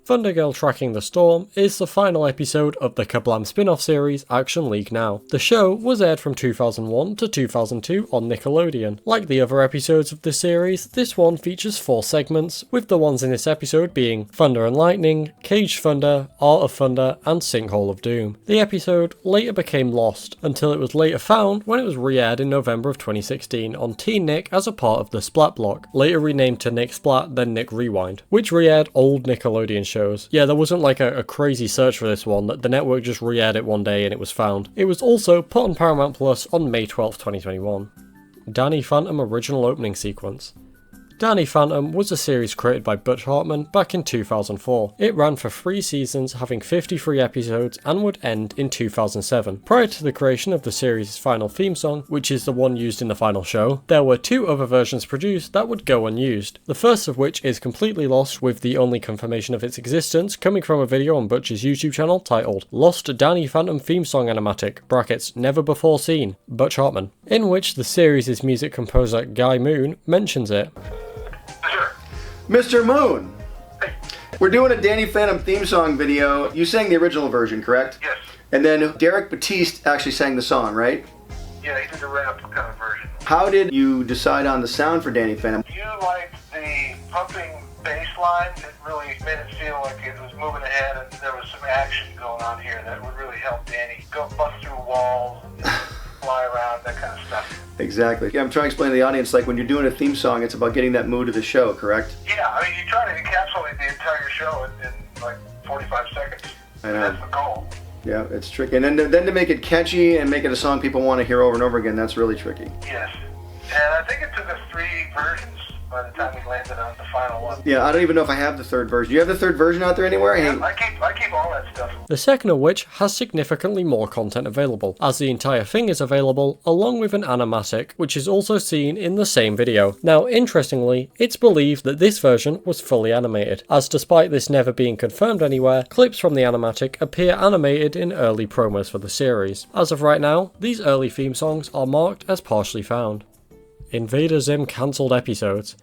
Thunder Girl Tracking the Storm is the final episode of the KaBlam spin-off series Action League Now. The show was aired from 2001 to 2002 on Nickelodeon. Like the other episodes of the series, this one features 4 segments, with the ones in this episode being Thunder and Lightning, Cage Thunder, Art of Thunder, and Sinkhole of Doom. The episode later became lost, until it was later found when it was re-aired in November of 2016 on Teen Nick as a part of the Splat block, later renamed to Nick Splat, then Nick Rewind, which re-aired old Nickelodeon shows. Yeah, there wasn't like a crazy search for this one, the network just re-aired it one day and it was found. It was also put on Paramount Plus on May 12, 2021. Danny Phantom original opening sequence. Danny Phantom was a series created by Butch Hartman back in 2004. It ran for 3 seasons, having 53 episodes, and would end in 2007. Prior to the creation of the series' final theme song, which is the one used in the final show, there were 2 other versions produced that would go unused. The first of which is completely lost, with the only confirmation of its existence coming from a video on Butch's YouTube channel titled Lost Danny Phantom Theme Song Animatic, brackets, never before seen, Butch Hartman, in which the series' music composer Guy Moon mentions it. Mr. Moon, we're doing a Danny Phantom theme song video. You sang the original version, correct? Yes. And then Derek Batiste actually sang the song, right? Yeah, he did a rap kind of version. How did you decide on the sound for Danny Phantom? You liked the pumping bass line. It really made it feel like it was moving ahead and there was some action going on here that would really help Danny go bust through walls, fly around, that kind of stuff. Exactly. Yeah, I'm trying to explain to the audience, like when you're doing a theme song, it's about getting that mood of the show, correct? Yeah, I mean, you try to encapsulate the entire show in like 45 seconds. I know. That's the goal. Yeah, it's tricky. And then to make it catchy and make it a song people want to hear over and over again, that's really tricky. Yes. And I think it took us 3 versions by the time we landed on the final one. Yeah, I don't even know if I have the 3rd version. Do you have the 3rd version out there anywhere? Yeah, I keep all that stuff. The second of which has significantly more content available, as the entire thing is available along with an animatic, which is also seen in the same video. Now, interestingly, it's believed that this version was fully animated, as despite this never being confirmed anywhere, clips from the animatic appear animated in early promos for the series. As of right now, these early theme songs are marked as partially found. Invader Zim cancelled episodes.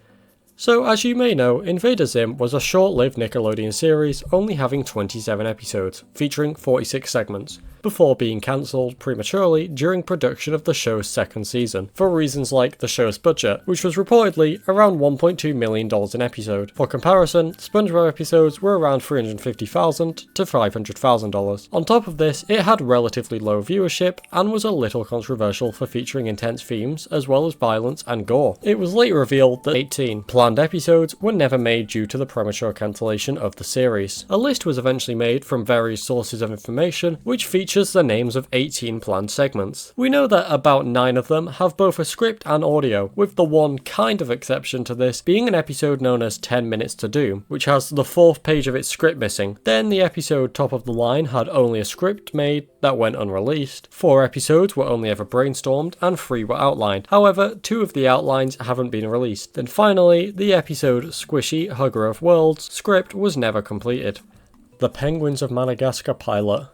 So, as you may know, Invader Zim was a short-lived Nickelodeon series only having 27 episodes, featuring 46 segments, before being cancelled prematurely during production of the show's 2nd season, for reasons like the show's budget, which was reportedly around $1.2 million an episode. For comparison, SpongeBob episodes were around $350,000 to $500,000. On top of this, it had relatively low viewership and was a little controversial for featuring intense themes as well as violence and gore. It was later revealed that 18 planned episodes were never made due to the premature cancellation of the series. A list was eventually made from various sources of information which featured the names of 18 planned segments. We know that about 9 of them have both a script and audio, with the one kind of exception to this being an episode known as 10 Minutes to Doom, which has the 4th page of its script missing. Then the episode Top of the Line had only a script made that went unreleased. 4 episodes were only ever brainstormed and 3 were outlined. However, 2 of the outlines haven't been released. Then finally, the episode Squishy Hugger of Worlds script was never completed. The Penguins of Madagascar pilot.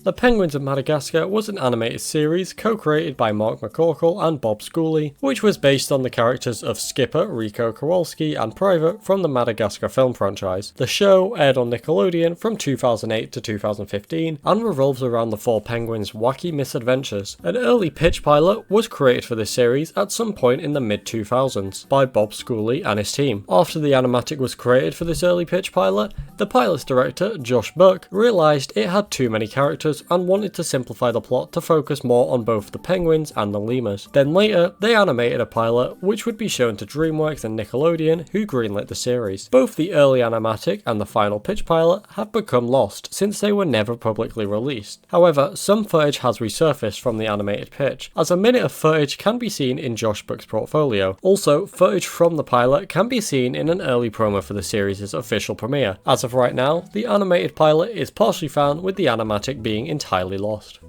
The Penguins of Madagascar was an animated series co-created by Mark McCorkle and Bob Schooley, which was based on the characters of Skipper, Rico Kowalski, and Private from the Madagascar film franchise. The show aired on Nickelodeon from 2008 to 2015 and revolves around the 4 penguins' wacky misadventures. An early pitch pilot was created for this series at some point in the mid-2000s by Bob Schooley and his team. After the animatic was created for this early pitch pilot, the pilot's director, Josh Buck, realised it had too many characters Studios and wanted to simplify the plot to focus more on both the penguins and the lemurs. Then later, they animated a pilot which would be shown to DreamWorks and Nickelodeon, who greenlit the series. Both the early animatic and the final pitch pilot have become lost since they were never publicly released. However, some footage has resurfaced from the animated pitch, as a minute of footage can be seen in Josh Book's portfolio. Also, footage from the pilot can be seen in an early promo for the series' official premiere. As of right now, the animated pilot is partially found, with the animatic being entirely lost.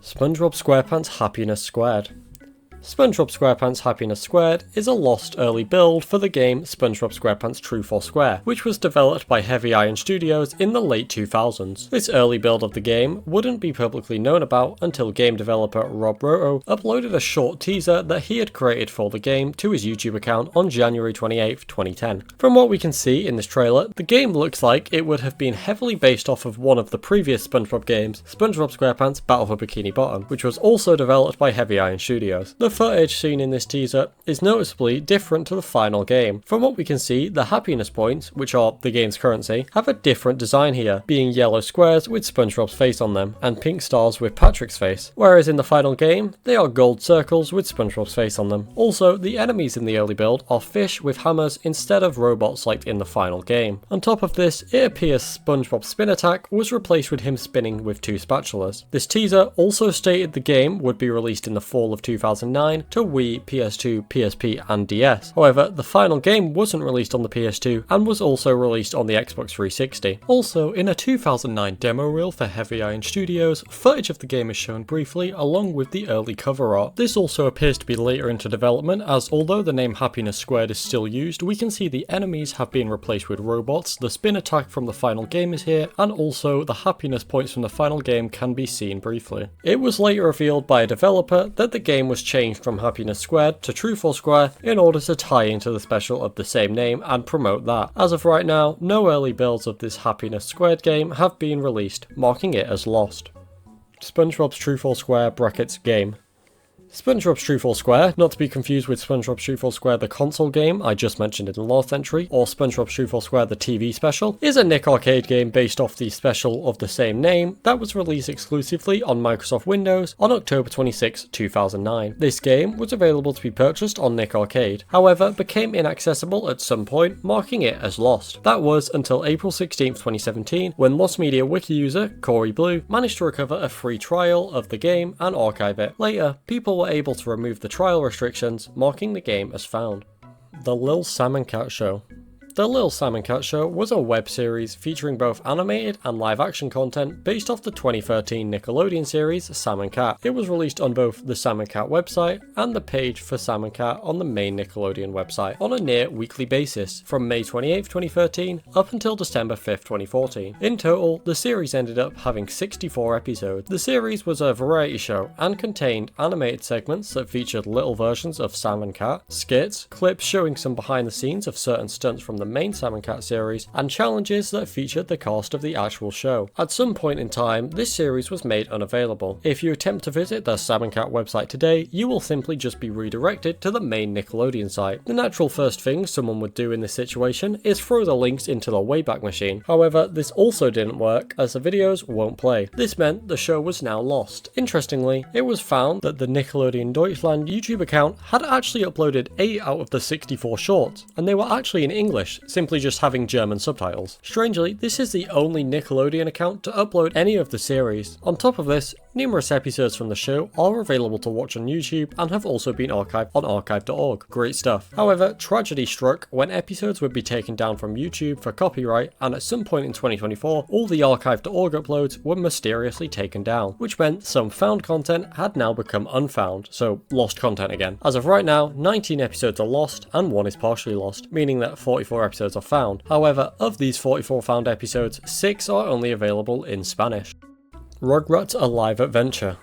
SpongeBob SquarePants Happiness Squared. SpongeBob SquarePants Happiness Squared is a lost early build for the game SpongeBob SquarePants True 4 Square, which was developed by Heavy Iron Studios in the late 2000s. This early build of the game wouldn't be publicly known about until game developer Rob Roto uploaded a short teaser that he had created for the game to his YouTube account on January 28, 2010. From what we can see in this trailer, the game looks like it would have been heavily based off of one of the previous SpongeBob games, SpongeBob SquarePants Battle for Bikini Bottom, which was also developed by Heavy Iron Studios. The footage seen in this teaser is noticeably different to the final game. From what we can see, the happiness points, which are the game's currency, have a different design here, being yellow squares with SpongeBob's face on them, and pink stars with Patrick's face, whereas in the final game, they are gold circles with SpongeBob's face on them. Also, the enemies in the early build are fish with hammers instead of robots like in the final game. On top of this, it appears SpongeBob's spin attack was replaced with him spinning with 2 spatulas. This teaser also stated the game would be released in the fall of 2009 to Wii, PS2, PSP and DS. However, the final game wasn't released on the PS2 and was also released on the Xbox 360. Also, in a 2009 demo reel for Heavy Iron Studios, footage of the game is shown briefly along with the early cover art. This also appears to be later into development, as although the name Happiness Squared is still used, we can see the enemies have been replaced with robots, the spin attack from the final game is here, and also the happiness points from the final game can be seen briefly. It was later revealed by a developer that the game was changed from Happiness Squared to True 4 Square in order to tie into the special of the same name and promote that. As of right now, no early builds of this Happiness Squared game have been released, marking it as lost. SpongeBob's True 4 Square (game). SpongeBob's True 4 Square, not to be confused with SpongeBob's True 4 Square the console game I just mentioned in the last entry, or SpongeBob's True 4 Square the TV special, is a Nick Arcade game based off the special of the same name that was released exclusively on Microsoft Windows on October 26, 2009. This game was available to be purchased on Nick Arcade, however became inaccessible at some point, marking it as lost. That was until April 16, 2017, when Lost Media wiki user Corey Blue managed to recover a free trial of the game and archive it. Later, people were able to remove the trial restrictions, marking the game as found. The Lil Sam and Cat Show. The Lil Sam and Cat Show was a web series featuring both animated and live action content based off the 2013 Nickelodeon series Sam and Cat. It was released on both the Sam and Cat website and the page for Sam and Cat on the main Nickelodeon website on a near weekly basis from May 28, 2013 up until December 5, 2014. In total, the series ended up having 64 episodes. The series was a variety show and contained animated segments that featured little versions of Sam and Cat, skits, clips showing some behind the scenes of certain stunts from the main Sam and Cat series, and challenges that featured the cast of the actual show. At some point in time, this series was made unavailable. If you attempt to visit the Sam and Cat website today, you will simply just be redirected to the main Nickelodeon site. The natural first thing someone would do in this situation is throw the links into the Wayback Machine. However, this also didn't work as the videos won't play. This meant the show was now lost. Interestingly, it was found that the Nickelodeon Deutschland YouTube account had actually uploaded 8 out of the 64 shorts, and they were actually in English, simply just having German subtitles. Strangely, this is the only Nickelodeon account to upload any of the series. On top of this, numerous episodes from the show are available to watch on YouTube and have also been archived on archive.org. Great stuff. However, tragedy struck when episodes would be taken down from YouTube for copyright, and at some point in 2024, all the archive.org uploads were mysteriously taken down, which meant some found content had now become unfound, so lost content again. As of right now, 19 episodes are lost and 1 is partially lost, meaning that 44 episodes are found. However, of these 44 found episodes, 6 are only available in Spanish. Rugrats: A Live Adventure.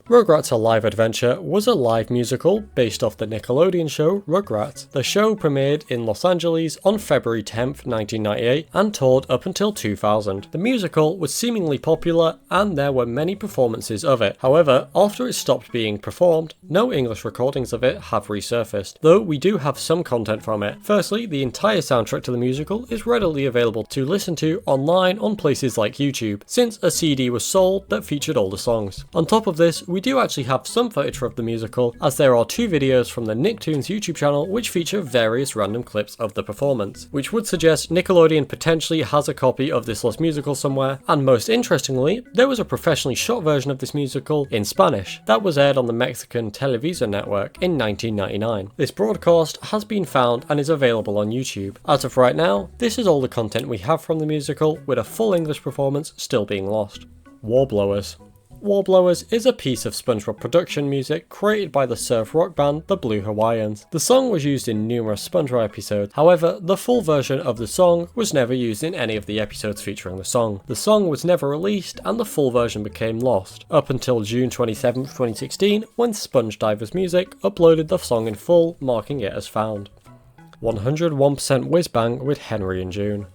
Rugrats: A Live Adventure was a live musical based off the Nickelodeon show Rugrats. The show premiered in Los Angeles on February 10th, 1998 and toured up until 2000. The musical was seemingly popular and there were many performances of it. However, after it stopped being performed, no English recordings of it have resurfaced, though we do have some content from it. Firstly, the entire soundtrack to the musical is readily available to listen to online on places like YouTube, since a CD was sold that featured all the songs. On top of this, we do actually have some footage of the musical, as there are 2 videos from the Nicktoons YouTube channel which feature various random clips of the performance, which would suggest Nickelodeon potentially has a copy of this lost musical somewhere, and most interestingly, there was a professionally shot version of this musical in Spanish that was aired on the Mexican Televisa network in 1999. This broadcast has been found and is available on YouTube. As of right now, this is all the content we have from the musical, with a full English performance still being lost. Warblowers. Warblowers is a piece of SpongeBob production music created by the surf rock band The Blue Hawaiians. The song was used in numerous SpongeBob episodes, however, the full version of the song was never used in any of the episodes featuring the song. The song was never released and the full version became lost, up until June 27, 2016, when Spongedivers Music uploaded the song in full, marking it as found. 101% Whiz Bang with Henry and June.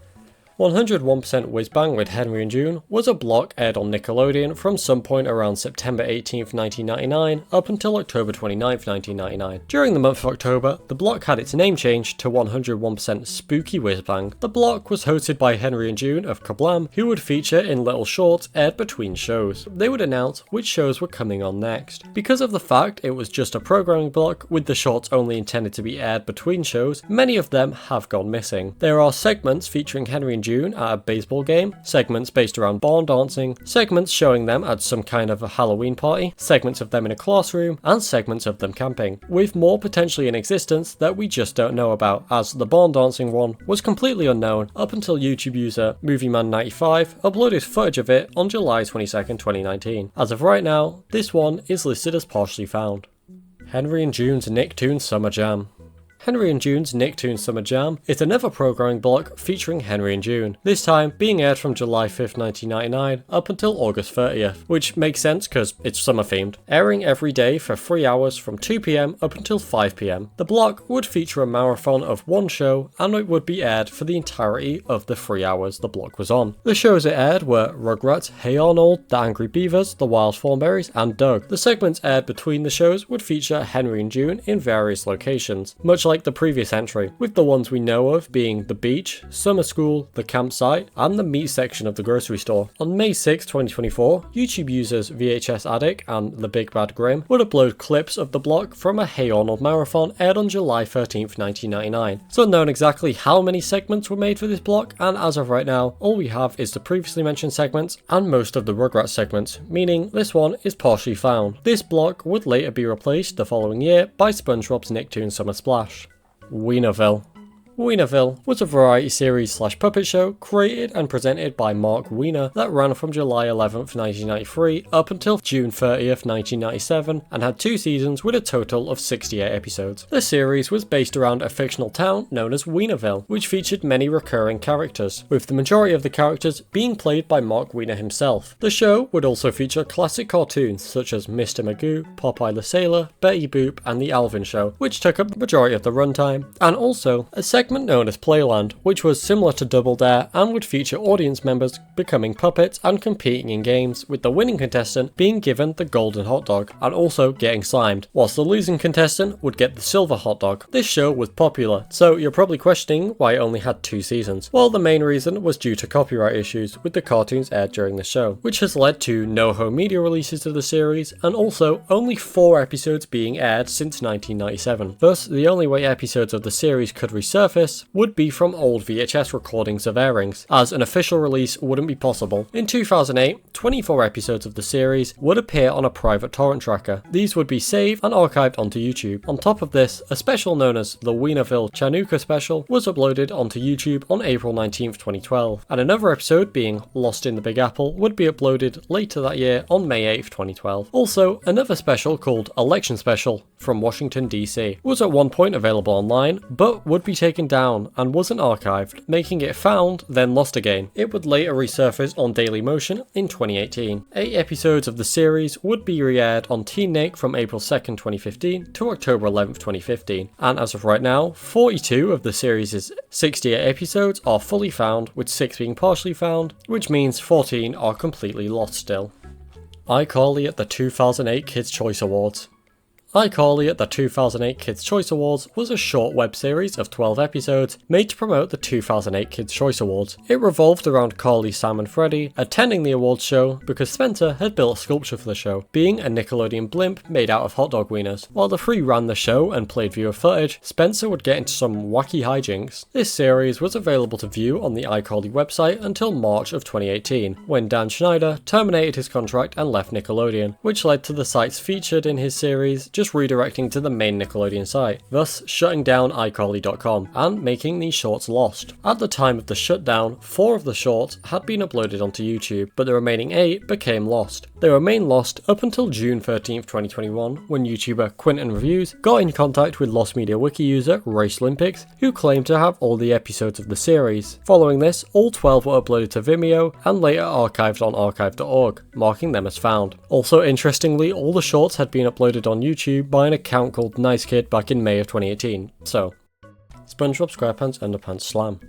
101% Whiz Bang with Henry and June was a block aired on Nickelodeon from some point around September 18th, 1999 up until October 29th, 1999. During the month of October, the block had its name changed to 101% Spooky Whiz Bang. The block was hosted by Henry and June of KaBlam, who would feature in little shorts aired between shows. They would announce which shows were coming on next. Because of the fact it was just a programming block with the shorts only intended to be aired between shows, many of them have gone missing. There are segments featuring Henry and June at a baseball game, segments based around barn dancing, segments showing them at some kind of a Halloween party, segments of them in a classroom, and segments of them camping, with more potentially in existence that we just don't know about, as the barn dancing one was completely unknown up until YouTube user MovieMan95 uploaded footage of it on July 22nd, 2019. As of right now, this one is listed as partially found. Henry and June's Nicktoons Summer Jam. Henry and June's Nicktoons Summer Jam is another programming block featuring Henry and June, this time being aired from July 5th, 1999 up until August 30th, which makes sense because it's summer themed, airing every day for 3 hours from 2 PM up until 5 PM. The block would feature a marathon of one show and it would be aired for the entirety of the 3 hours the block was on. The shows it aired were Rugrats, Hey Arnold, The Angry Beavers, The Wild Thornberrys, and Doug. The segments aired between the shows would feature Henry and June in various locations, much like the previous entry, with the ones we know of being the beach, summer school, the campsite, and the meat section of the grocery store. On May 6, 2024, YouTube users VHS Addict and The Big Bad Grim would upload clips of the block from a Hey Arnold marathon aired on July 13th, 1999. It's unknown exactly how many segments were made for this block, and as of right now, all we have is the previously mentioned segments and most of the Rugrats segments, meaning this one is partially found. This block would later be replaced the following year by SpongeBob's Nicktoons Summer Splash. Wienerville. Wienerville was a variety series / puppet show created and presented by Mark Wiener that ran from July 11th, 1993 up until June 30th, 1997 and had 2 seasons with a total of 68 episodes. The series was based around a fictional town known as Wienerville, which featured many recurring characters, with the majority of the characters being played by Mark Wiener himself. The show would also feature classic cartoons such as Mr. Magoo, Popeye the Sailor, Betty Boop and The Alvin Show, which took up the majority of the runtime, and also a segment known as Playland, which was similar to Double Dare and would feature audience members becoming puppets and competing in games, with the winning contestant being given the golden hot dog and also getting slimed, whilst the losing contestant would get the silver hot dog. This show was popular, so you're probably questioning why it only had 2 seasons. Well, the main reason was due to copyright issues with the cartoons aired during the show, which has led to no home media releases of the series and also only 4 episodes being aired since 1997. Thus, the only way episodes of the series could resurface would be from old VHS recordings of airings, as an official release wouldn't be possible. In 2008, 24 episodes of the series would appear on a private torrent tracker. These would be saved and archived onto YouTube. On top of this, a special known as the Wienerville Chanukah Special was uploaded onto YouTube on April 19th, 2012, and another episode being Lost in the Big Apple would be uploaded later that year on May 8th, 2012. Also, another special called Election Special from Washington DC was at one point available online, but would be taken down and wasn't archived, making it found, then lost again. It would later resurface on Dailymotion in 2018. 8 episodes of the series would be re-aired on Teen Nick from April 2nd, 2015 to October 11th, 2015, and as of right now, 42 of the series' 68 episodes are fully found, with 6 being partially found, which means 14 are completely lost still. iCarly at the 2008 Kids' Choice Awards. iCarly at the 2008 Kids' Choice Awards was a short web series of 12 episodes made to promote the 2008 Kids' Choice Awards. It revolved around Carly, Sam and Freddie attending the awards show because Spencer had built a sculpture for the show, being a Nickelodeon blimp made out of hot dog wieners. While the three ran the show and played viewer footage, Spencer would get into some wacky hijinks. This series was available to view on the iCarly website until March of 2018, when Dan Schneider terminated his contract and left Nickelodeon, which led to the sites featured in his series just redirecting to the main Nickelodeon site, thus shutting down iCarly.com and making these shorts lost. At the time of the shutdown, 4 of the shorts had been uploaded onto YouTube, but the remaining 8 became lost. They remained lost up until June 13th, 2021, when YouTuber Quinton Reviews got in contact with Lost Media Wiki user Race Olympics, who claimed to have all the episodes of the series. Following this, all 12 were uploaded to Vimeo and later archived on archive.org, marking them as found. Also interestingly, all the shorts had been uploaded on YouTube by an account called Nice Kid back in May of 2018. So, SpongeBob SquarePants Underpants Slam.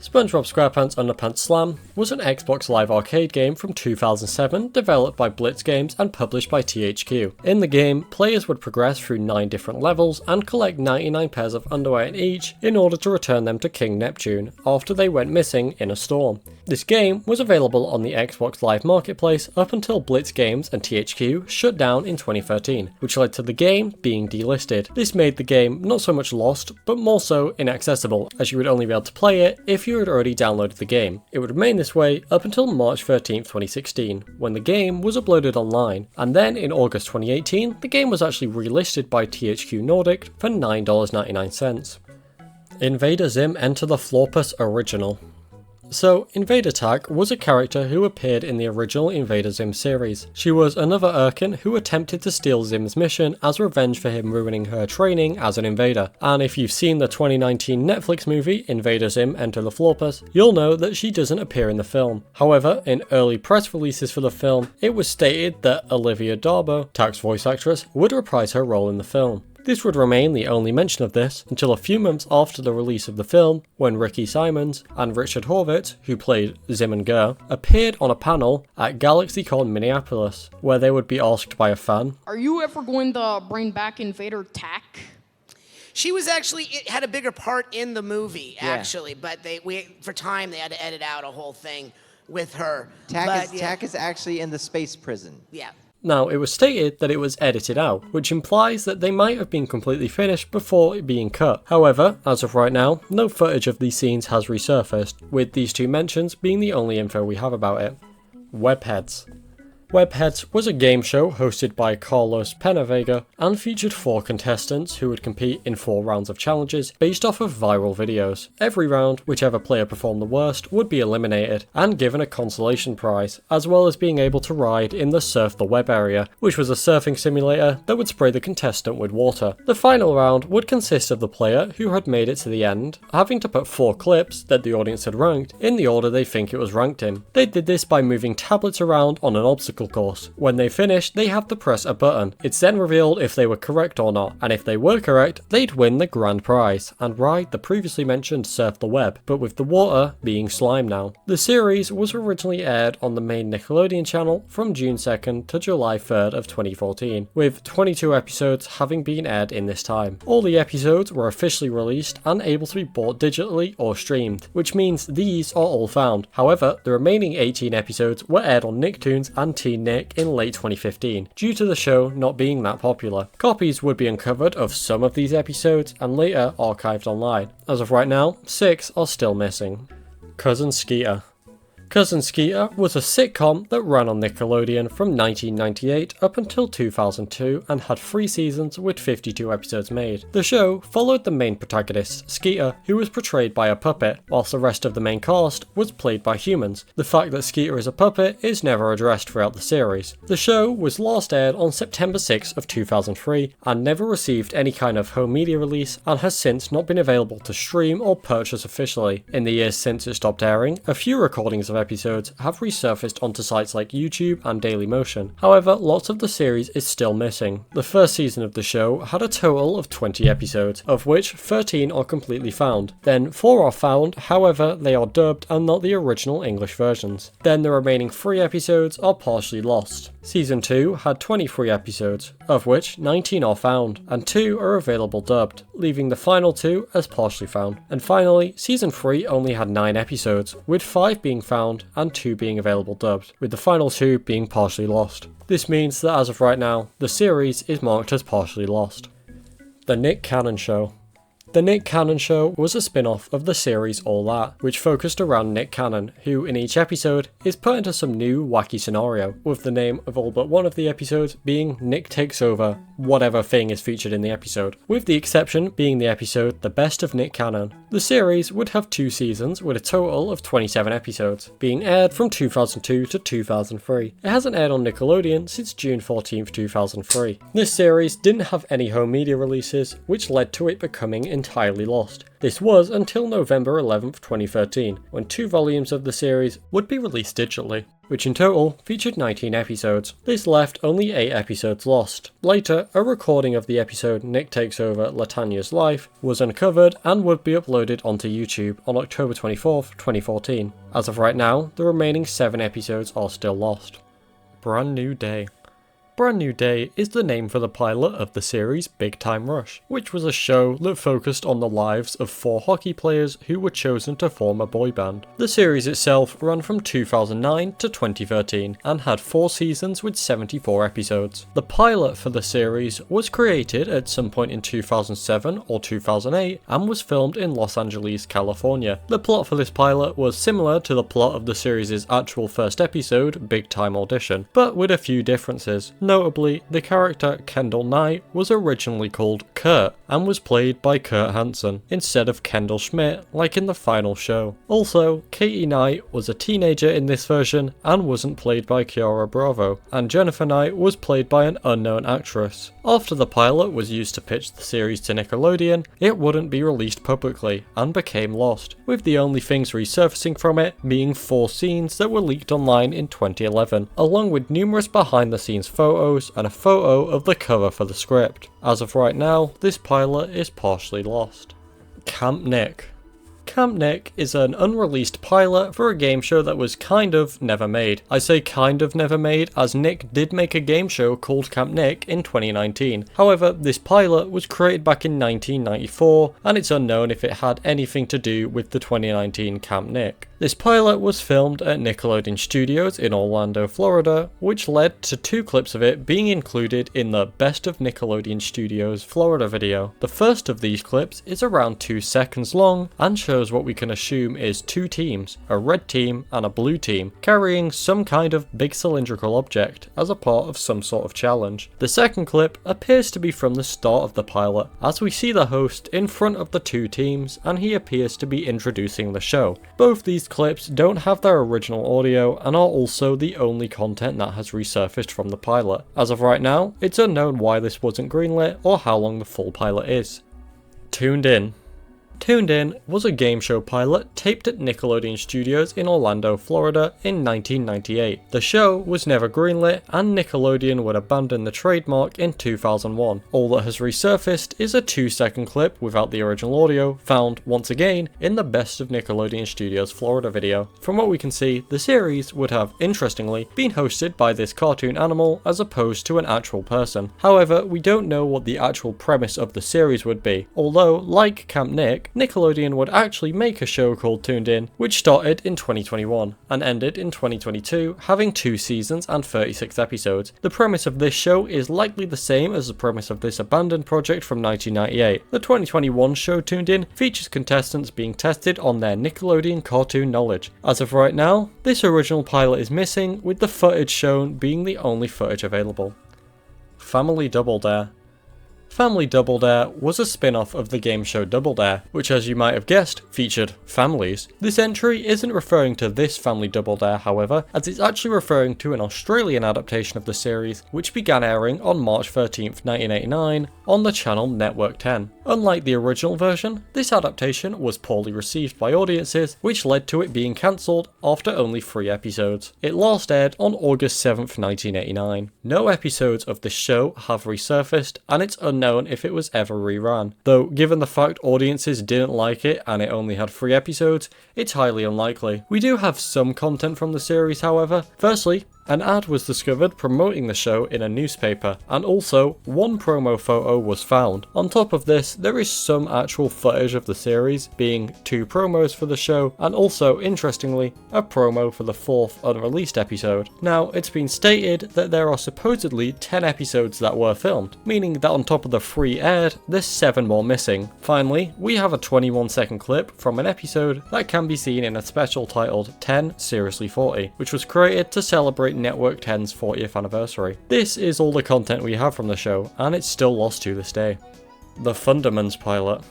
SpongeBob SquarePants Underpants Slam was an Xbox Live Arcade game from 2007 developed by Blitz Games and published by THQ. In the game, players would progress through 9 different levels and collect 99 pairs of underwear in each in order to return them to King Neptune after they went missing in a storm. This game was available on the Xbox Live Marketplace up until Blitz Games and THQ shut down in 2013, which led to the game being delisted. This made the game not so much lost, but more so inaccessible, as you would only be able to play it if you had already downloaded the game. It would remain this way up until March 13th, 2016, when the game was uploaded online, and then in August 2018, the game was actually relisted by THQ Nordic for $9.99. Invader Zim Enter the Florpus Original. So, Invader Tak was a character who appeared in the original Invader Zim series. She was another Urkin who attempted to steal Zim's mission as revenge for him ruining her training as an invader. And if you've seen the 2019 Netflix movie Invader Zim Enter the Florpus, you'll know that she doesn't appear in the film. However, in early press releases for the film, it was stated that Olivia Darbo, Tak's voice actress, would reprise her role in the film. This would remain the only mention of this until a few months after the release of the film, when Ricky Simons and Richard Horvitz, who played Zim and Gur, appeared on a panel at GalaxyCon Minneapolis, where they would be asked by a fan, "Are you ever going to bring back Invader Tak?" She was actually, it had a bigger part in the movie, actually, but for time they had to edit out a whole thing with her. Tak is actually in the space prison. Yeah. Now, it was stated that it was edited out, which implies that they might have been completely finished before it being cut. However, as of right now, no footage of these scenes has resurfaced, with these 2 mentions being the only info we have about it. Webheads. Webheads was a game show hosted by Carlos Penavega and featured 4 contestants who would compete in 4 rounds of challenges based off of viral videos. Every round, whichever player performed the worst would be eliminated and given a consolation prize, as well as being able to ride in the Surf the Web area, which was a surfing simulator that would spray the contestant with water. The final round would consist of the player who had made it to the end having to put 4 clips that the audience had ranked in the order they think it was ranked in. They did this by moving tablets around on an obstacle course. When they finished, they have to press a button. It's then revealed if they were correct or not, and if they were correct, they'd win the grand prize and ride the previously mentioned Surf the Web, but with the water being slime now. The series was originally aired on the main Nickelodeon channel from June 2nd to July 3rd of 2014, with 22 episodes having been aired in this time. All the episodes were officially released and able to be bought digitally or streamed, which means these are all found. However, the remaining 18 episodes were aired on Nicktoons and Teen Nick in late 2015, due to the show not being that popular. Copies would be uncovered of some of these episodes and later archived online. As of right now, 6 are still missing. Cousin Skeeter. Cousin Skeeter was a sitcom that ran on Nickelodeon from 1998 up until 2002 and had 3 seasons with 52 episodes made. The show followed the main protagonist, Skeeter, who was portrayed by a puppet, whilst the rest of the main cast was played by humans. The fact that Skeeter is a puppet is never addressed throughout the series. The show was last aired on September 6 of 2003 and never received any kind of home media release and has since not been available to stream or purchase officially. In the years since it stopped airing, a few recordings of episodes have resurfaced onto sites like YouTube and Dailymotion. However, lots of the series is still missing. The first season of the show had a total of 20 episodes, of which 13 are completely found. Then 4 are found, however they are dubbed and not the original English versions. Then the remaining 3 episodes are partially lost. Season 2 had 23 episodes, of which 19 are found, and 2 are available dubbed, leaving the final 2 as partially found. And finally, Season 3 only had 9 episodes, with 5 being found and 2 being available dubbed, with the final 2 being partially lost. This means that as of right now, the series is marked as partially lost. The Nick Cannon Show. The Nick Cannon Show was a spin-off of the series All That, which focused around Nick Cannon, who in each episode is put into some new wacky scenario, with the name of all but one of the episodes being Nick Takes Over whatever thing is featured in the episode, with the exception being the episode The Best of Nick Cannon. The series would have 2 seasons with a total of 27 episodes, being aired from 2002 to 2003. It hasn't aired on Nickelodeon since June 14th, 2003. This series didn't have any home media releases, which led to it becoming entirely lost. This was until November 11th, 2013, when 2 volumes of the series would be released digitally, which in total featured 19 episodes. This left only 8 episodes lost. Later, a recording of the episode Nick Takes Over Latanya's Life was uncovered and would be uploaded onto YouTube on October 24th, 2014. As of right now, the remaining 7 episodes are still lost. Brand New Day. Brand New Day is the name for the pilot of the series Big Time Rush, which was a show that focused on the lives of 4 hockey players who were chosen to form a boy band. The series itself ran from 2009 to 2013 and had 4 seasons with 74 episodes. The pilot for the series was created at some point in 2007 or 2008 and was filmed in Los Angeles, California. The plot for this pilot was similar to the plot of the series' actual first episode, Big Time Audition, but with a few differences. Notably, the character Kendall Knight was originally called Kurt and was played by Kurt Hansen instead of Kendall Schmidt like in the final show. Also, Katie Knight was a teenager in this version and wasn't played by Kiara Bravo, and Jennifer Knight was played by an unknown actress. After the pilot was used to pitch the series to Nickelodeon, it wouldn't be released publicly and became lost, with the only things resurfacing from it being 4 scenes that were leaked online in 2011, along with numerous behind the scenes photos and a photo of the cover for the script. As of right now, this pilot is partially lost. Camp Nick. Camp Nick is an unreleased pilot for a game show that was kind of never made. I say kind of never made as Nick did make a game show called Camp Nick in 2019. However, this pilot was created back in 1994 and it's unknown if it had anything to do with the 2019 Camp Nick. This pilot was filmed at Nickelodeon Studios in Orlando, Florida, which led to 2 clips of it being included in the Best of Nickelodeon Studios Florida video. The first of these clips is around 2 seconds long and shows what we can assume is 2 teams, a red team and a blue team, carrying some kind of big cylindrical object as a part of some sort of challenge. The second clip appears to be from the start of the pilot, as we see the host in front of the 2 teams and he appears to be introducing the show. Both these clips don't have their original audio and are also the only content that has resurfaced from the pilot. As of right now, it's unknown why this wasn't greenlit or how long the full pilot is. Tuned In. Tuned In was a game show pilot taped at Nickelodeon Studios in Orlando, Florida in 1998. The show was never greenlit and Nickelodeon would abandon the trademark in 2001. All that has resurfaced is a 2-second clip without the original audio found once again in the Best of Nickelodeon Studios Florida video. From what we can see, the series would have, interestingly, been hosted by this cartoon animal as opposed to an actual person. However, we don't know what the actual premise of the series would be, although, like Camp Nick, pandemic, Nickelodeon would actually make a show called Tuned In, which started in 2021 and ended in 2022, having 2 seasons and 36 episodes. The premise of this show is likely the same as the premise of this abandoned project from 1998. The 2021 show Tuned In features contestants being tested on their Nickelodeon cartoon knowledge. As of right now, this original pilot is missing, with the footage shown being the only footage available. Family Double Dare. Family Double Dare was a spin-off of the game show Double Dare, which, as you might have guessed, featured families. This entry isn't referring to this Family Double Dare, however, as it's actually referring to an Australian adaptation of the series, which began airing on March 13th, 1989 on the channel Network 10. Unlike the original version, this adaptation was poorly received by audiences, which led to it being cancelled after only 3 episodes. It last aired on August 7th, 1989. No episodes of this show have resurfaced, and it's unknown if it was ever rerun. Though, given the fact audiences didn't like it and it only had 3 episodes, it's highly unlikely. We do have some content from the series, however. Firstly, an ad was discovered promoting the show in a newspaper, and also one promo photo was found. On top of this, there is some actual footage of the series, being 2 promos for the show, and also, interestingly, a promo for the 4th unreleased episode. Now, it's been stated that there are supposedly 10 episodes that were filmed, meaning that on top of the 3 aired, there's 7 more missing. Finally, we have a 21-second clip from an episode that can be seen in a special titled 10 Seriously 40, which was created to celebrate Network 10's 40th anniversary. This is all the content we have from the show, and it's still lost to this day. The Thundermans pilot.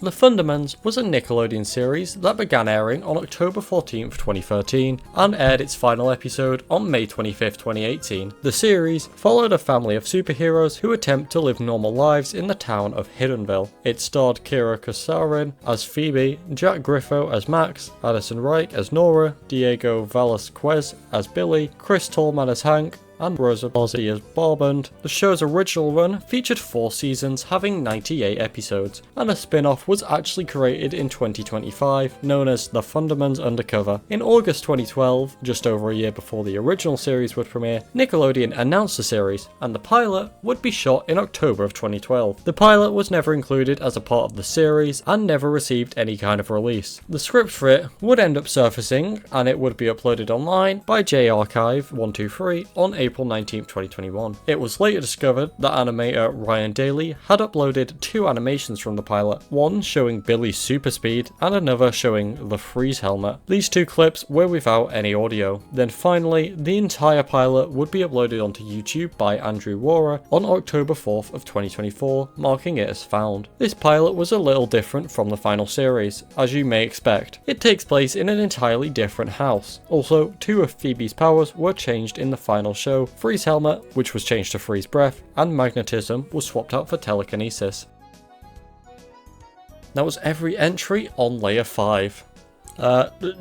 The Thundermans was a Nickelodeon series that began airing on October 14th, 2013 and aired its final episode on May 25th, 2018. The series followed a family of superheroes who attempt to live normal lives in the town of Hiddenville. It starred Kira Kasarin as Phoebe, Jack Griffo as Max, Addison Reich as Nora, Diego Velasquez as Billy, Chris Tallman as Hank, and Rosa Bozzi as Barbund. The show's original run featured 4 seasons having 98 episodes, and a spin-off was actually created in 2025 known as The Thundermans Undercover. In August 2012, just over a year before the original series would premiere, Nickelodeon announced the series, and the pilot would be shot in October of 2012. The pilot was never included as a part of the series and never received any kind of release. The script for it would end up surfacing, and it would be uploaded online by JArchive123 on April 19, 2021. It was later discovered that animator Ryan Daly had uploaded 2 animations from the pilot, one showing Billy's super speed and another showing the freeze helmet. These 2 clips were without any audio. Then finally, the entire pilot would be uploaded onto YouTube by Andrew Wara on October 4th of 2024, marking it as found. This pilot was a little different from the final series, as you may expect. It takes place in an entirely different house. Also, 2 of Phoebe's powers were changed in the final show. Freeze helmet, which was changed to freeze breath, and magnetism was swapped out for telekinesis. That was every entry on layer 5.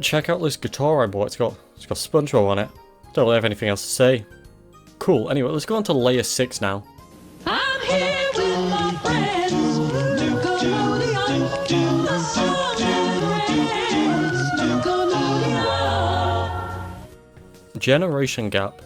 Check out this guitar I bought. It's got SpongeBob on it. Don't really have anything else to say. Cool. Anyway, let's go on to layer 6 now. I'm here with my friends. Generation Gap.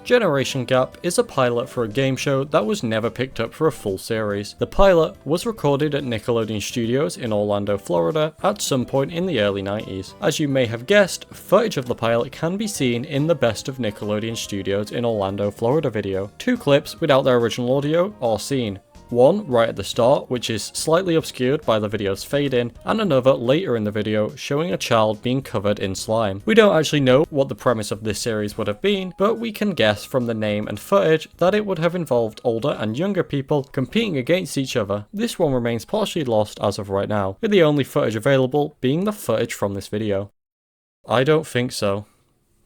Generation Gap is a pilot for a game show that was never picked up for a full series. The pilot was recorded at Nickelodeon Studios in Orlando, Florida at some point in the early 90s. As you may have guessed, footage of the pilot can be seen in the Best of Nickelodeon Studios in Orlando, Florida video. 2 clips without their original audio are seen. One right at the start, which is slightly obscured by the video's fade in, and another later in the video showing a child being covered in slime. We don't actually know what the premise of this series would have been, but we can guess from the name and footage that it would have involved older and younger people competing against each other. This one remains partially lost as of right now, with the only footage available being the footage from this video. I Don't Think So.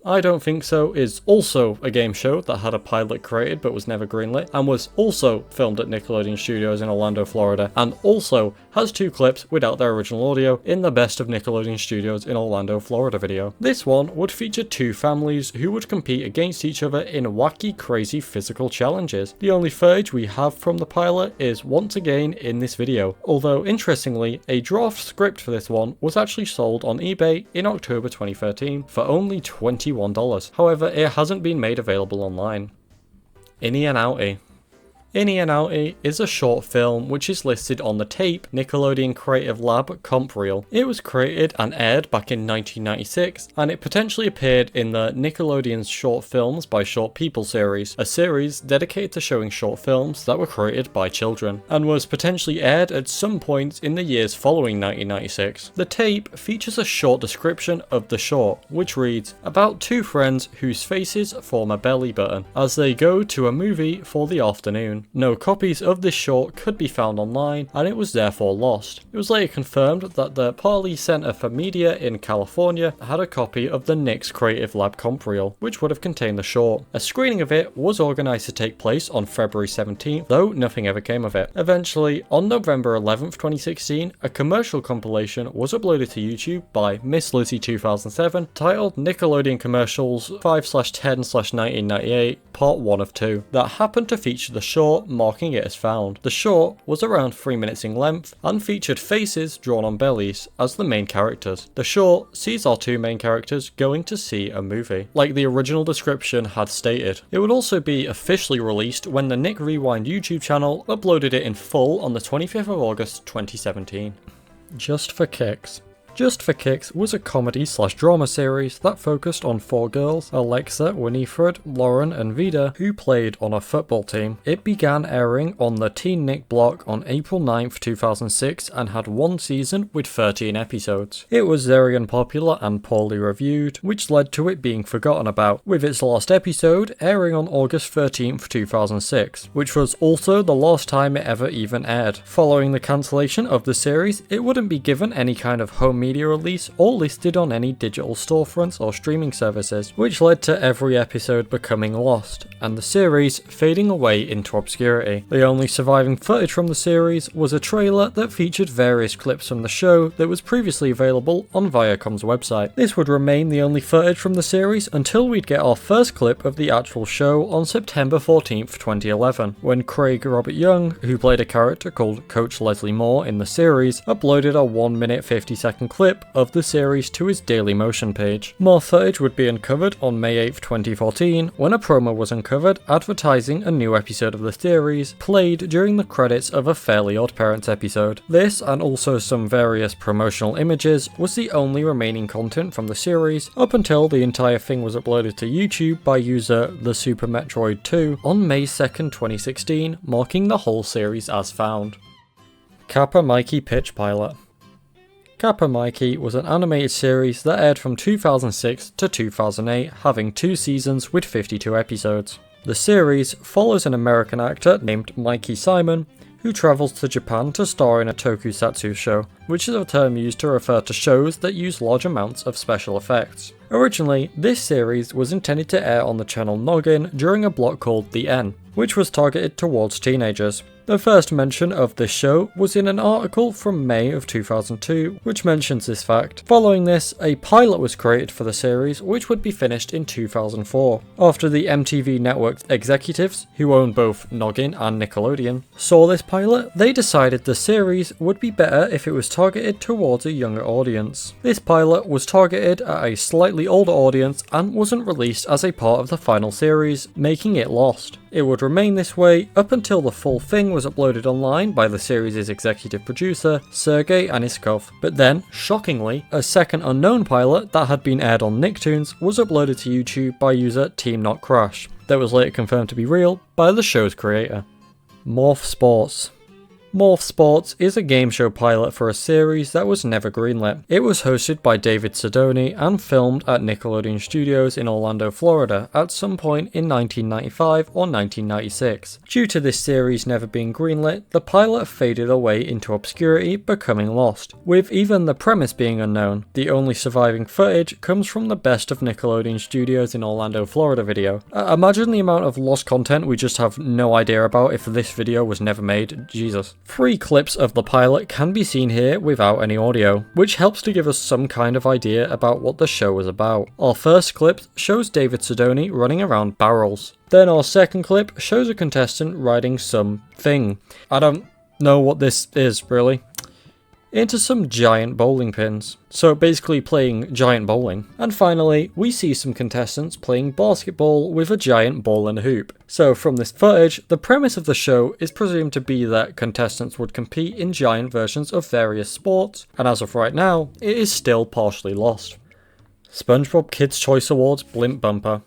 I Don't Think So is also a game show that had a pilot created but was never greenlit, and was also filmed at Nickelodeon Studios in Orlando, Florida, and also has 2 clips without their original audio in the Best of Nickelodeon Studios in Orlando, Florida video. This one would feature 2 families who would compete against each other in wacky, crazy physical challenges. The only footage we have from the pilot is once again in this video, although interestingly, a draft script for this one was actually sold on eBay in October 2013 for only $21. However, it hasn't been made available online. Innie and Outie. Innie and Outie is a short film which is listed on the tape Nickelodeon Creative Lab comp reel. It was created and aired back in 1996, and it potentially appeared in the Nickelodeon's Short Films by Short People series, a series dedicated to showing short films that were created by children, and was potentially aired at some point in the years following 1996. The tape features a short description of the short, which reads, about two friends whose faces form a belly button as they go to a movie for the afternoon. No copies of this short could be found online, and it was therefore lost. It was later confirmed that the Parley Center for Media in California had a copy of the Nick's Creative Lab comp reel, which would have contained the short. A screening of it was organised to take place on February 17th, though nothing ever came of it. Eventually, on November 11th, 2016, a commercial compilation was uploaded to YouTube by Miss Lucy 2007 titled Nickelodeon Commercials 5/10/1998 Part 1 of 2 that happened to feature the short, marking it as found. The short was around 3 minutes in length and featured faces drawn on bellies as the main characters. The short sees our two main characters going to see a movie, like the original description had stated. It would also be officially released when the Nick Rewind YouTube channel uploaded it in full on the 25th of August 2017. Just for Kicks. Just for Kicks was a comedy/drama series that focused on four girls, Alexa, Winifred, Lauren, and Vida, who played on a football team. It began airing on the Teen Nick block on April 9th, 2006 and had one season with 13 episodes. It was very unpopular and poorly reviewed, which led to it being forgotten about, with its last episode airing on August 13th, 2006, which was also the last time it ever even aired. Following the cancellation of the series, it wouldn't be given any kind of home media release or listed on any digital storefronts or streaming services, which led to every episode becoming lost, and the series fading away into obscurity. The only surviving footage from the series was a trailer that featured various clips from the show that was previously available on Viacom's website. This would remain the only footage from the series until we'd get our first clip of the actual show on September 14th, 2011, when Craig Robert Young, who played a character called Coach Leslie Moore in the series, uploaded a 1-minute 50-second clip of the series to his Dailymotion page. More footage would be uncovered on May 8th, 2014, when a promo was uncovered advertising a new episode of the series played during the credits of a Fairly OddParents episode. This, and also some various promotional images, was the only remaining content from the series up until the entire thing was uploaded to YouTube by user The Super Metroid 2 on May 2nd, 2016, marking the whole series as found. Kappa Mikey Pitch Pilot. Kappa Mikey was an animated series that aired from 2006 to 2008, having 2 seasons with 52 episodes. The series follows an American actor named Mikey Simon, who travels to Japan to star in a tokusatsu show, which is a term used to refer to shows that use large amounts of special effects. Originally, this series was intended to air on the channel Noggin during a block called The N, which was targeted towards teenagers. The first mention of this show was in an article from May of 2002, which mentions this fact. Following this, a pilot was created for the series, which would be finished in 2004. After the MTV Network's executives, who own both Noggin and Nickelodeon, saw this pilot, they decided the series would be better if it was targeted towards a younger audience. This pilot was targeted at a slightly older audience and wasn't released as a part of the final series, making it lost. It would remain this way up until the full thing was uploaded online by the series' executive producer, Sergei Aniskov. But then, shockingly, a second unknown pilot that had been aired on Nicktoons was uploaded to YouTube by user Team Not Crash, that was later confirmed to be real by the show's creator. Morph Sports. Morph Sports is a game show pilot for a series that was never greenlit. It was hosted by David Sidoni and filmed at Nickelodeon Studios in Orlando, Florida at some point in 1995 or 1996. Due to this series never being greenlit, the pilot faded away into obscurity, becoming lost, with even the premise being unknown. The only surviving footage comes from the Best of Nickelodeon Studios in Orlando, Florida video. Imagine the amount of lost content we just have no idea about if this video was never made. Jesus. 3 clips of the pilot can be seen here without any audio, which helps to give us some kind of idea about what the show was about. Our first clip shows David Sidoni running around barrels. Then our second clip shows a contestant riding something. I don't know what this is, really. into some giant bowling pins. So basically playing giant bowling. And finally, we see some contestants playing basketball with a giant ball and hoop. So from this footage, the premise of the show is presumed to be that contestants would compete in giant versions of various sports, and as of right now, it is still partially lost. SpongeBob Kids' Choice Awards Blimp Bumper.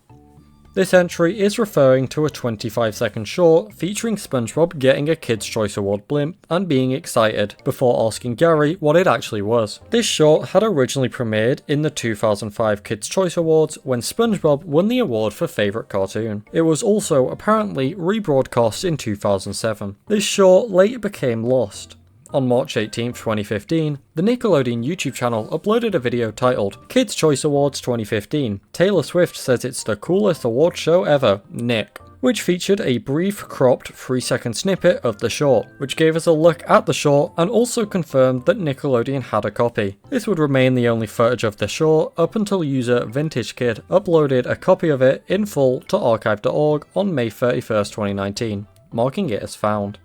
This entry is referring to a 25-second short featuring SpongeBob getting a Kids' Choice Award blimp and being excited before asking Gary what it actually was. This short had originally premiered in the 2005 Kids' Choice Awards when SpongeBob won the award for favourite cartoon. It was also apparently rebroadcast in 2007. This short later became lost. On March 18, 2015, the Nickelodeon YouTube channel uploaded a video titled Kids' Choice Awards 2015. Taylor Swift says it's the coolest award show ever, Nick, which featured a brief cropped 3-second snippet of the short, which gave us a look at the short and also confirmed that Nickelodeon had a copy. This would remain the only footage of the short up until user Vintage Kid uploaded a copy of it in full to archive.org on May 31, 2019, marking it as found.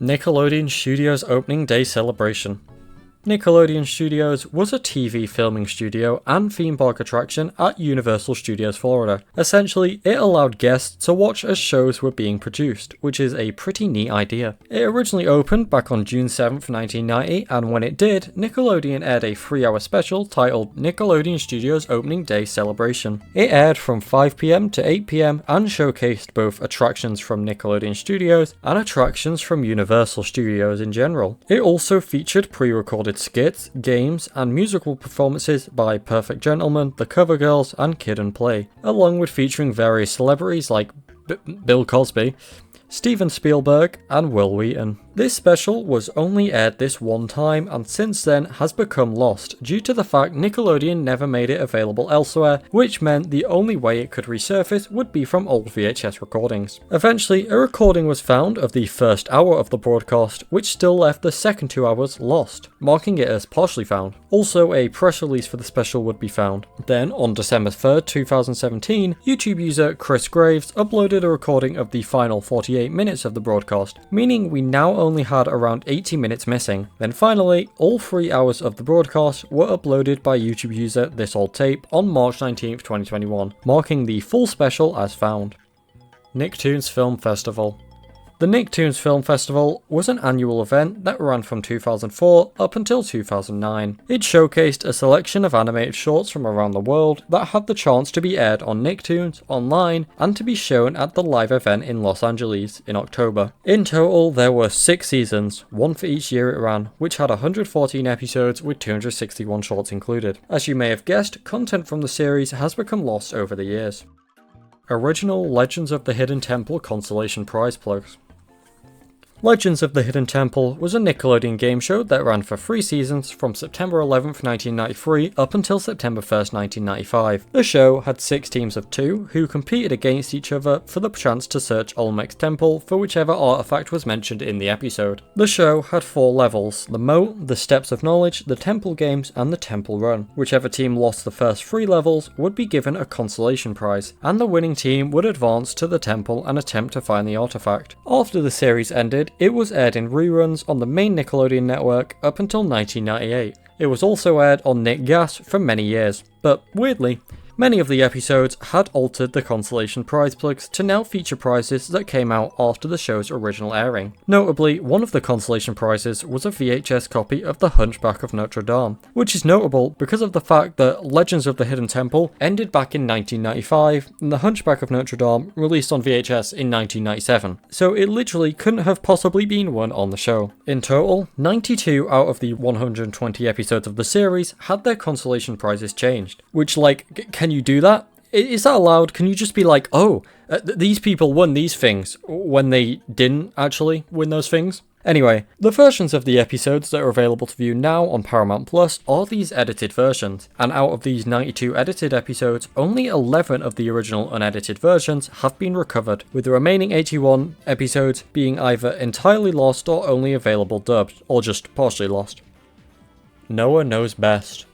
Nickelodeon Studios Opening Day Celebration. Nickelodeon Studios was a TV filming studio and theme park attraction at Universal Studios Florida. Essentially, it allowed guests to watch as shows were being produced, which is a pretty neat idea. It originally opened back on June 7th, 1990, and when it did, Nickelodeon aired a 3-hour special titled Nickelodeon Studios Opening Day Celebration. It aired from 5 PM to 8 PM and showcased both attractions from Nickelodeon Studios and attractions from Universal Studios in general. It also featured pre-recorded skits, games, and musical performances by Perfect Gentleman, The Cover Girls, and Kid and Play, along with featuring various celebrities like Bill Cosby, Steven Spielberg, and Will Wheaton. This special was only aired this one time and since then has become lost due to the fact Nickelodeon never made it available elsewhere, which meant the only way it could resurface would be from old VHS recordings. Eventually, a recording was found of the first hour of the broadcast, which still left the second 2 hours lost, marking it as partially found. Also, a press release for the special would be found. Then, on December 3rd, 2017, YouTube user Chris Graves uploaded a recording of the final 48 minutes of the broadcast, meaning we now only had around 80 minutes missing. Then finally, all 3 hours of the broadcast were uploaded by YouTube user This Old Tape on March 19th, 2021, marking the full special as found. Nicktoons Film Festival. The Nicktoons Film Festival was an annual event that ran from 2004 up until 2009. It showcased a selection of animated shorts from around the world that had the chance to be aired on Nicktoons, online, and to be shown at the live event in Los Angeles in October. In total, there were 6 seasons, one for each year it ran, which had 114 episodes with 261 shorts included. As you may have guessed, content from the series has become lost over the years. Original Legends of the Hidden Temple Consolation Prize Plugs. Legends of the Hidden Temple was a Nickelodeon game show that ran for 3 seasons from September 11th, 1993 up until September 1st, 1995. The show had 6 teams of 2 who competed against each other for the chance to search Olmec's temple for whichever artifact was mentioned in the episode. The show had 4 levels: the Moat, the Steps of Knowledge, the Temple Games, and the Temple Run. Whichever team lost the first 3 levels would be given a consolation prize, and the winning team would advance to the temple and attempt to find the artifact. After the series ended, it was aired in reruns on the main Nickelodeon network up until 1998. It was also aired on Nick Gas for many years, but weirdly, many of the episodes had altered the consolation prize plugs to now feature prizes that came out after the show's original airing. Notably, one of the consolation prizes was a VHS copy of The Hunchback of Notre Dame, which is notable because of the fact that Legends of the Hidden Temple ended back in 1995 and The Hunchback of Notre Dame released on VHS in 1997, so it literally couldn't have possibly been one on the show. In total, 92 out of the 120 episodes of the series had their consolation prizes changed, which can you do that? Is that allowed? Can you just be like, oh, these people won these things when they didn't actually win those things? Anyway, the versions of the episodes that are available to view now on Paramount Plus are these edited versions, and out of these 92 edited episodes, only 11 of the original unedited versions have been recovered, with the remaining 81 episodes being either entirely lost or only available dubbed, or just partially lost. Noah Knows Best.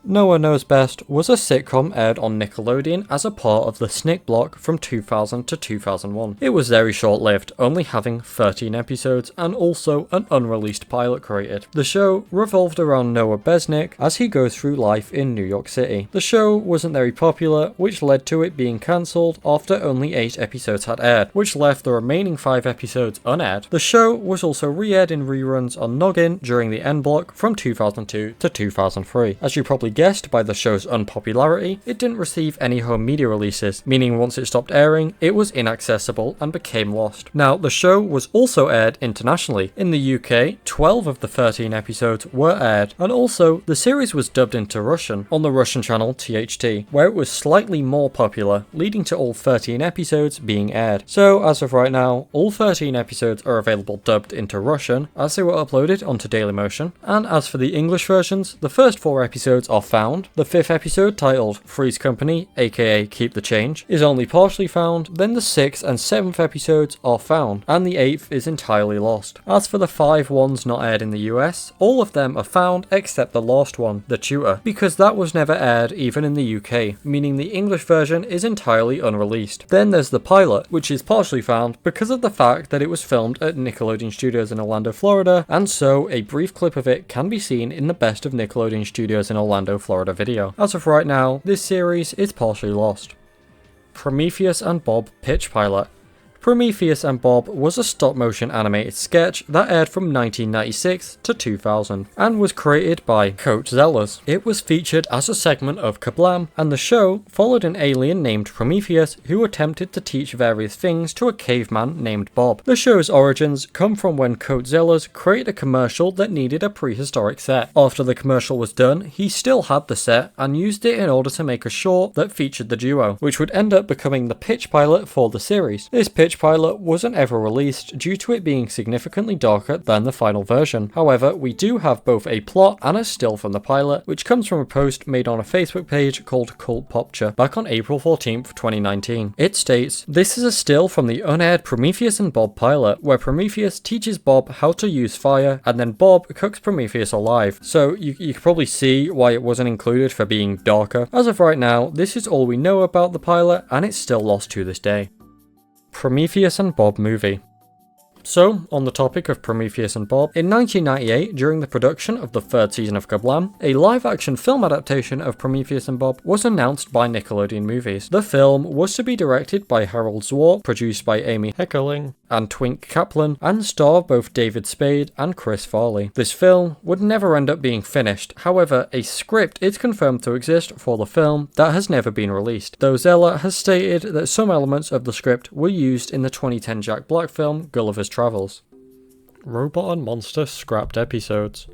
No One Knows Best was a sitcom aired on Nickelodeon as a part of the Snick Block from 2000 to 2001. It was very short-lived, only having 13 episodes and also an unreleased pilot created. The show revolved around Noah Besnick as he goes through life in New York City. The show wasn't very popular, which led to it being cancelled after only 8 episodes had aired, which left the remaining 5 episodes unaired. The show was also re-aired in reruns on Noggin during the N Block from 2002 to 2003. As you probably guessed by the show's unpopularity, it didn't receive any home media releases, meaning once it stopped airing, it was inaccessible and became lost. Now, the show was also aired internationally. In the UK, 12 of the 13 episodes were aired, and also the series was dubbed into Russian on the Russian channel THT, where it was slightly more popular, leading to all 13 episodes being aired. So, as of right now, all 13 episodes are available dubbed into Russian, as they were uploaded onto Dailymotion, and as for the English versions, the first 4 episodes are found. The 5th episode, titled Three's Company, aka Keep the Change, is only partially found, then the 6th and 7th episodes are found, and the 8th is entirely lost. As for the 5 ones not aired in the US, all of them are found except the last one, The Tutor, because that was never aired even in the UK, meaning the English version is entirely unreleased. Then there's the pilot, which is partially found because of the fact that it was filmed at Nickelodeon Studios in Orlando, Florida, and so a brief clip of it can be seen in the Best of Nickelodeon Studios in Orlando, Florida video. As of right now, this series is partially lost. Prometheus and Bob pitch pilot. Prometheus and Bob was a stop-motion animated sketch that aired from 1996 to 2000 and was created by Coach Zellers. It was featured as a segment of KaBlam, and the show followed an alien named Prometheus who attempted to teach various things to a caveman named Bob. The show's origins come from when Coach Zellers created a commercial that needed a prehistoric set. After the commercial was done, he still had the set and used it in order to make a short that featured the duo, which would end up becoming the pitch pilot for the series. This pitch pilot wasn't ever released due to it being significantly darker than the final version. However, we do have both a plot and a still from the pilot, which comes from a post made on a Facebook page called Cult Popture back on April 14th, 2019. It states, "This is a still from the unaired Prometheus and Bob pilot, where Prometheus teaches Bob how to use fire, and then Bob cooks Prometheus alive." So you can probably see why it wasn't included for being darker. As of right now, this is all we know about the pilot, and it's still lost to this day. Prometheus and Bob movie. So, on the topic of Prometheus and Bob, in 1998, during the production of the 3rd season of KaBlam, a live-action film adaptation of Prometheus and Bob was announced by Nickelodeon Movies. The film was to be directed by Harold Zwart, produced by Amy Heckerling and Twink Kaplan, and star both David Spade and Chris Farley. This film would never end up being finished. However, a script is confirmed to exist for the film that has never been released, though Zeller has stated that some elements of the script were used in the 2010 Jack Black film Gulliver's Travels. Robot and Monster scrapped episodes.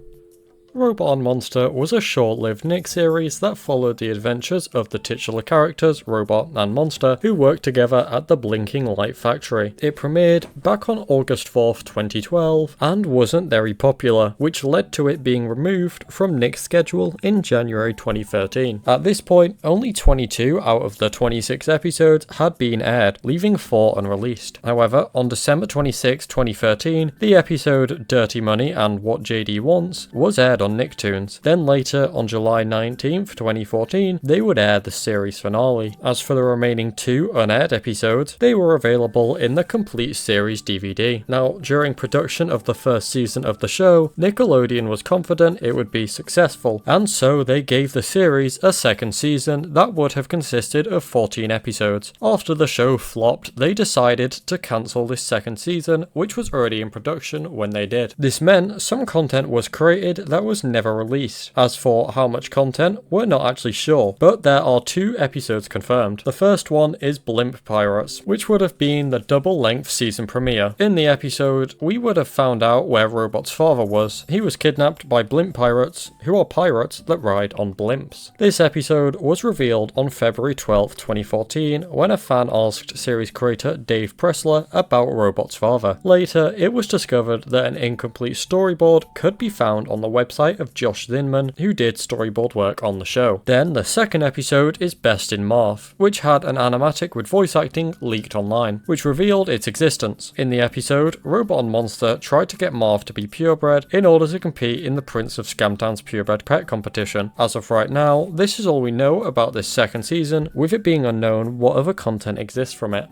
Robot and Monster was a short-lived Nick series that followed the adventures of the titular characters Robot and Monster, who worked together at the Blinking Light Factory. It premiered back on August 4th, 2012, and wasn't very popular, which led to it being removed from Nick's schedule in January 2013. At this point, only 22 out of the 26 episodes had been aired, leaving 4 unreleased. However, on December 26, 2013, the episode Dirty Money and What JD Wants was aired on Nicktoons. Then later, on July 19th, 2014, they would air the series finale. As for the remaining 2 unaired episodes, they were available in the complete series DVD. Now, during production of the 1st season of the show, Nickelodeon was confident it would be successful, and so they gave the series a 2nd season that would have consisted of 14 episodes. After the show flopped, they decided to cancel this 2nd season, which was already in production when they did. This meant some content was created that was never released. As for how much content, we're not actually sure, but there are 2 episodes confirmed. The first one is Blimp Pirates, which would have been the double-length season premiere. In the episode, we would have found out where Robot's father was. He was kidnapped by Blimp Pirates, who are pirates that ride on blimps. This episode was revealed on February 12, 2014, when a fan asked series creator Dave Pressler about Robot's father. Later, it was discovered that an incomplete storyboard could be found on the website oversight of Josh Zinman, who did storyboard work on the show. Then the second episode is Best in Marth, which had an animatic with voice acting leaked online, which revealed its existence. In the episode, Robot and Monster tried to get Marth to be purebred in order to compete in the Prince of Scamtown's purebred pet competition. As of right now, this is all we know about this second season, with it being unknown what other content exists from it.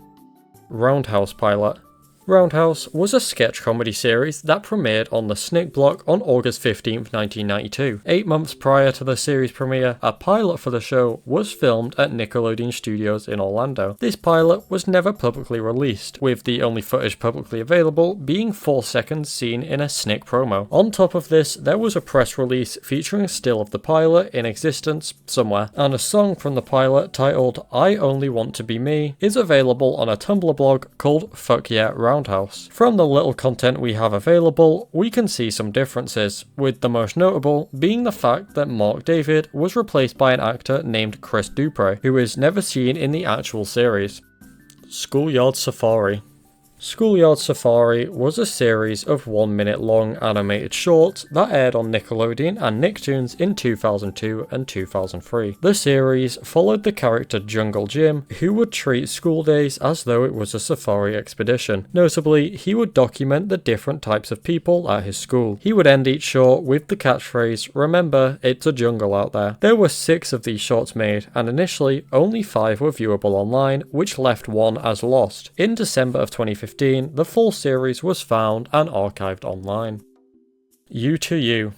Roundhouse pilot. Roundhouse was a sketch comedy series that premiered on the Snick Block on August 15th, 1992. 8 months prior to the series premiere, a pilot for the show was filmed at Nickelodeon Studios in Orlando. This pilot was never publicly released, with the only footage publicly available being 4 seconds seen in a Snick promo. On top of this, there was a press release featuring a still of the pilot in existence somewhere, and a song from the pilot titled I Only Want to Be Me is available on a Tumblr blog called Fuck Yeah Roundhouse. From the little content we have available, we can see some differences, with the most notable being the fact that Mark David was replaced by an actor named Chris Dupre, who is never seen in the actual series. Schoolyard Safari. Schoolyard Safari was a series of 1-minute long animated shorts that aired on Nickelodeon and Nicktoons in 2002 and 2003. The series followed the character Jungle Jim, who would treat school days as though it was a safari expedition. Notably, he would document the different types of people at his school. He would end each short with the catchphrase, "Remember, it's a jungle out there." There were 6 of these shorts made, and initially only 5 were viewable online, which left 1 as lost. In December of 2015, the full series was found and archived online. You to You.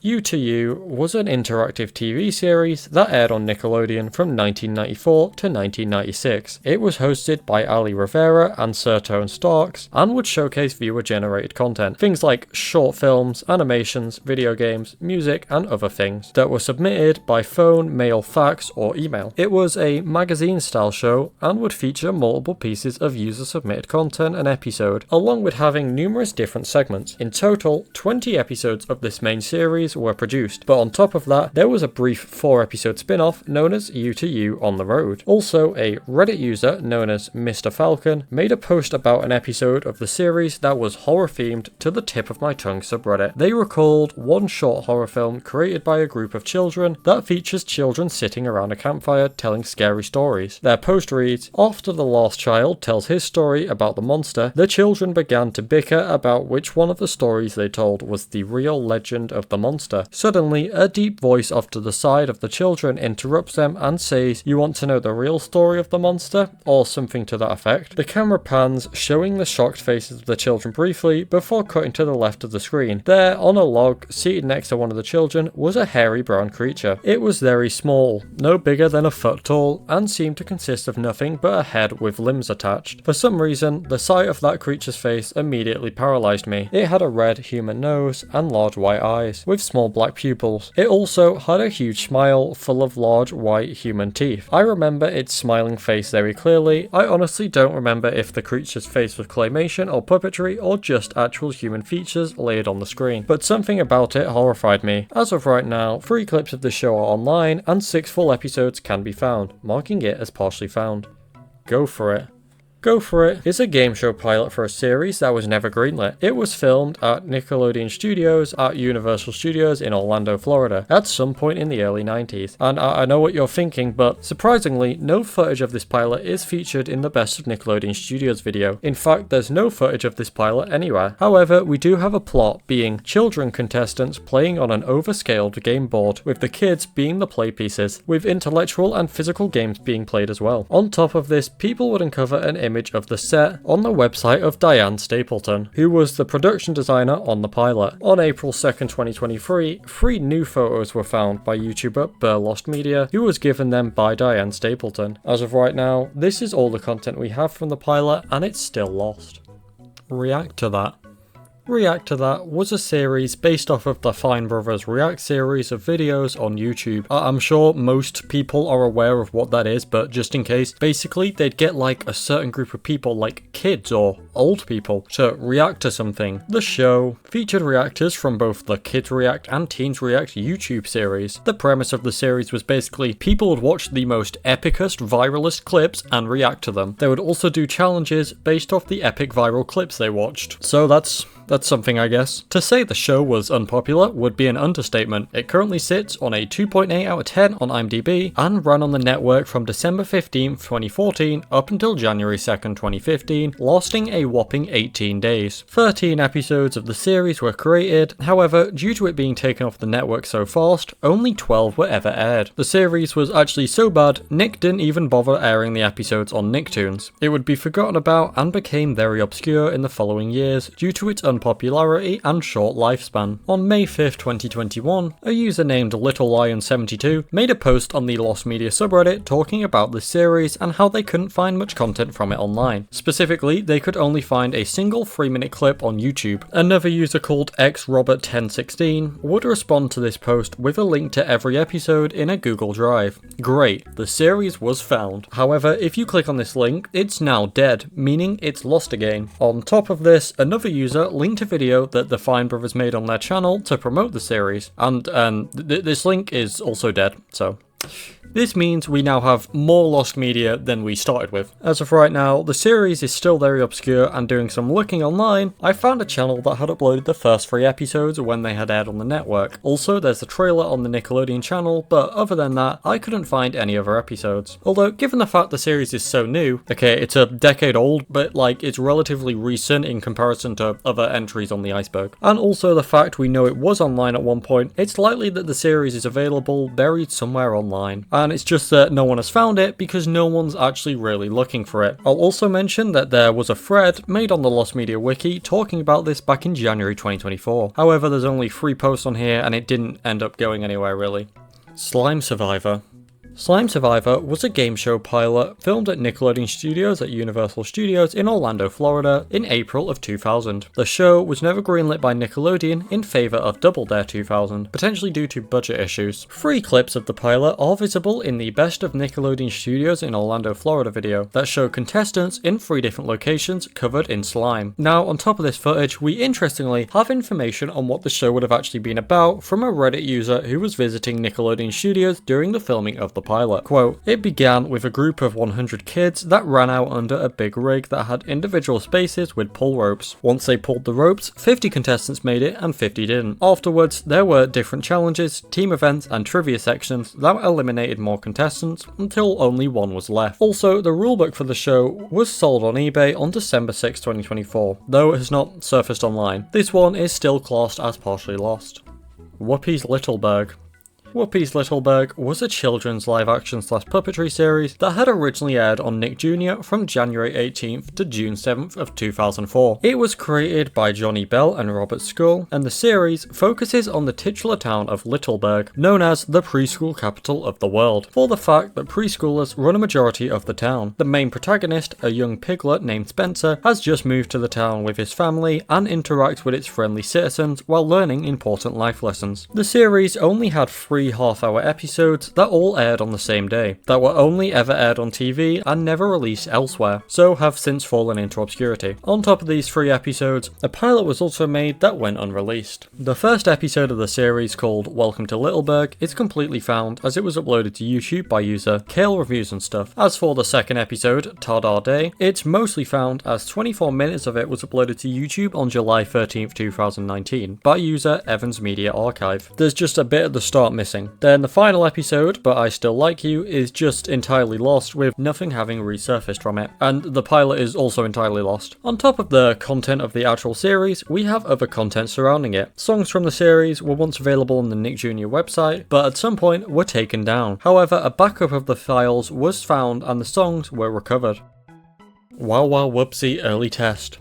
You to You was an interactive TV series that aired on Nickelodeon from 1994 to 1996. It was hosted by Ali Rivera and Sertone Starks and would showcase viewer-generated content, things like short films, animations, video games, music, and other things that were submitted by phone, mail, fax, or email. It was a magazine-style show and would feature multiple pieces of user-submitted content an episode, along with having numerous different segments. In total, 20 episodes of this main series were produced, but on top of that, there was a brief 4-episode spin-off known as You to You on the Road. Also, a Reddit user known as Mr. Falcon made a post about an episode of the series that was horror-themed to the tip of my tongue subreddit. They recalled one short horror film created by a group of children that features children sitting around a campfire telling scary stories. Their post reads, "After the last child tells his story about the monster, the children began to bicker about which one of the stories they told was the real legend of the monster. Suddenly, a deep voice off to the side of the children interrupts them and says, 'You want to know the real story of the monster?' or something to that effect. The camera pans, showing the shocked faces of the children briefly before cutting to the left of the screen. There, on a log, seated next to one of the children, was a hairy brown creature. It was very small, no bigger than a foot tall, and seemed to consist of nothing but a head with limbs attached. For some reason, the sight of that creature's face immediately paralyzed me. It had a red human nose and large white eyes, with small black pupils. It also had a huge smile full of large white human teeth. I remember its smiling face very clearly. I honestly don't remember if the creature's face was claymation or puppetry or just actual human features laid on the screen, but something about it horrified me. As of right now, 3 clips of the show are online and 6 full episodes can be found, marking it as partially found. Go for it. Go For It is a game show pilot for a series that was never greenlit. It was filmed at Nickelodeon Studios at Universal Studios in Orlando, Florida, at some point in the early 90s. And I know what you're thinking, but surprisingly, no footage of this pilot is featured in the Best of Nickelodeon Studios video. In fact, there's no footage of this pilot anywhere. However, we do have a plot being children contestants playing on an overscaled game board, with the kids being the play pieces, with intellectual and physical games being played as well. On top of this, people would uncover an image of the set on the website of Diane Stapleton, who was the production designer on the pilot. On April 2nd, 2023, 3 new photos were found by YouTuber Fairly Lost Media, who was given them by Diane Stapleton. As of right now, this is all the content we have from the pilot, and it's still lost. React to That. React to That was a series based off of the Fine Brothers React series of videos on YouTube. I'm sure most people are aware of what that is, but just in case, basically they'd get like a certain group of people, like kids or old people, to react to something. The show featured reactors from both the Kids React and Teens React YouTube series. The premise of the series was basically people would watch the most epicest, viralest clips and react to them. They would also do challenges based off the epic viral clips they watched. So that's That's something, I guess. To say the show was unpopular would be an understatement. It currently sits on a 2.8 out of 10 on IMDb and ran on the network from December 15th, 2014 up until January 2nd, 2015, lasting a whopping 18 days. 13 episodes of the series were created, however, due to it being taken off the network so fast, only 12 were ever aired. The series was actually so bad, Nick didn't even bother airing the episodes on Nicktoons. It would be forgotten about and became very obscure in the following years due to its unpopularity and short lifespan. On May 5th, 2021, a user named LittleLion72 made a post on the Lost Media subreddit talking about the series and how they couldn't find much content from it online. Specifically, they could only find a single 3-minute clip on YouTube. Another user called xrobert1016 would respond to this post with a link to every episode in a Google Drive. Great, the series was found. However, if you click on this link, it's now dead, meaning it's lost again. On top of this, another user linked a video that the Fine Brothers made on their channel to promote the series, and this link is also dead, so... This means we now have more lost media than we started with. As of right now, the series is still very obscure, and doing some looking online, I found a channel that had uploaded the first 3 episodes when they had aired on the network. Also, there's a trailer on the Nickelodeon channel, but other than that, I couldn't find any other episodes. Although, given the fact the series is so new, okay, it's a decade old, but like, it's relatively recent in comparison to other entries on the iceberg. And also the fact we know it was online at one point, it's likely that the series is available buried somewhere online. And it's just that no one has found it because no one's actually really looking for it. I'll also mention that there was a thread made on the Lost Media Wiki talking about this back in January 2024. However, there's only 3 posts on here and it didn't end up going anywhere really. Slime Survivor. Slime Survivor was a game show pilot filmed at Nickelodeon Studios at Universal Studios in Orlando, Florida in April of 2000. The show was never greenlit by Nickelodeon in favour of Double Dare 2000, potentially due to budget issues. 3 clips of the pilot are visible in the Best of Nickelodeon Studios in Orlando, Florida video that show contestants in 3 different locations covered in slime. Now, on top of this footage, we interestingly have information on what the show would have actually been about from a Reddit user who was visiting Nickelodeon Studios during the filming of the pilot. Quote, "It began with a group of 100 kids that ran out under a big rig that had individual spaces with pull ropes. Once they pulled the ropes, 50 contestants made it and 50 didn't. Afterwards, there were different challenges, team events and trivia sections that eliminated more contestants until only 1 was left. Also, the rulebook for the show was sold on eBay on December 6, 2024, though it has not surfaced online. This one is still classed as partially lost." Whoopi's Littleberg. Whoopi's Littleberg was a children's live-action / puppetry series that had originally aired on Nick Jr. from January 18th to June 7th of 2004. It was created by Johnny Bell and Robert Skull, and the series focuses on the titular town of Littleberg, known as the preschool capital of the world, for the fact that preschoolers run a majority of the town. The main protagonist, a young piglet named Spencer, has just moved to the town with his family and interacts with its friendly citizens while learning important life lessons. The series only had 3 half-hour episodes that all aired on the same day, that were only ever aired on TV and never released elsewhere, so have since fallen into obscurity. On top of these 3 episodes, a pilot was also made that went unreleased. The first episode of the series, called Welcome to Littleberg, is completely found as it was uploaded to YouTube by user Kale Reviews and Stuff. As for the second episode, Tardar Day, it's mostly found as 24 minutes of it was uploaded to YouTube on July 13th, 2019 by user Evans Media Archive. There's just a bit at the start missing. Then the final episode, But I Still Like You, is just entirely lost with nothing having resurfaced from it, and the pilot is also entirely lost. On top of the content of the actual series, we have other content surrounding it. Songs from the series were once available on the Nick Jr. website, but at some point were taken down. However, a backup of the files was found and the songs were recovered. Wow Wow Whoopsie Early Test.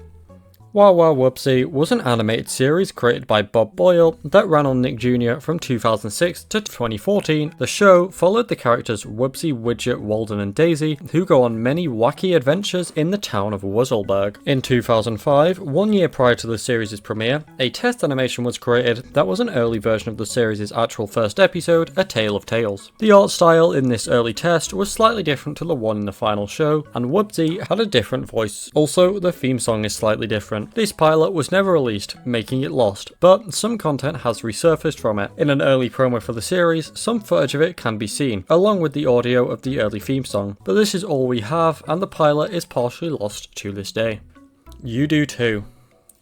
Wow Wow Whoopsie was an animated series created by Bob Boyle that ran on Nick Jr. from 2006 to 2014. The show followed the characters Whoopsie, Widget, Walden and Daisy, who go on many wacky adventures in the town of Wuzzleberg. In 2005, 1 year prior to the series' premiere, a test animation was created that was an early version of the series' actual first episode, A Tale of Tales. The art style in this early test was slightly different to the one in the final show, and Whoopsie had a different voice. Also, the theme song is slightly different. This pilot was never released, making it lost, but some content has resurfaced from it. In an early promo for the series, some footage of it can be seen, along with the audio of the early theme song, but this is all we have, and the pilot is partially lost to this day. You Do Too.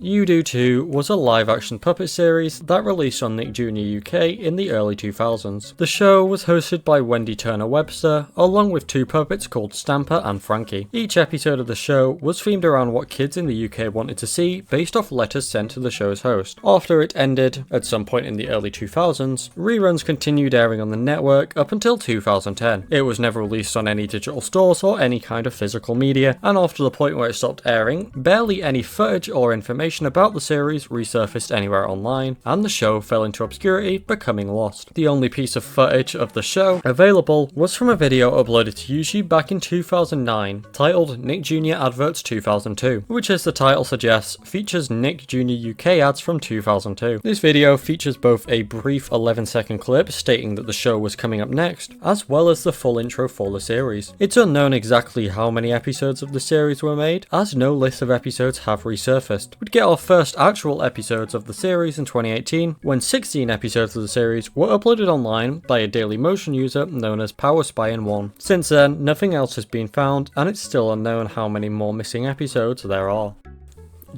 You Do Too was a live-action puppet series that released on Nick Jr. UK in the early 2000s. The show was hosted by Wendy Turner Webster, along with two puppets called Stamper and Frankie. Each episode of the show was themed around what kids in the UK wanted to see based off letters sent to the show's host. After it ended, at some point in the early 2000s, reruns continued airing on the network up until 2010. It was never released on any digital stores or any kind of physical media, and after the point where it stopped airing, barely any footage or information about the series resurfaced anywhere online, and the show fell into obscurity, becoming lost. The only piece of footage of the show available was from a video uploaded to YouTube back in 2009, titled Nick Jr. Adverts 2002, which, as the title suggests, features Nick Jr. UK ads from 2002. This video features both a brief 11-second clip stating that the show was coming up next, as well as the full intro for the series. It's unknown exactly how many episodes of the series were made, as no list of episodes have resurfaced. We'd get our first actual episodes of the series in 2018, when 16 episodes of the series were uploaded online by a Daily Motion user known as PowerSpy1. Since then, nothing else has been found, and it's still unknown how many more missing episodes there are.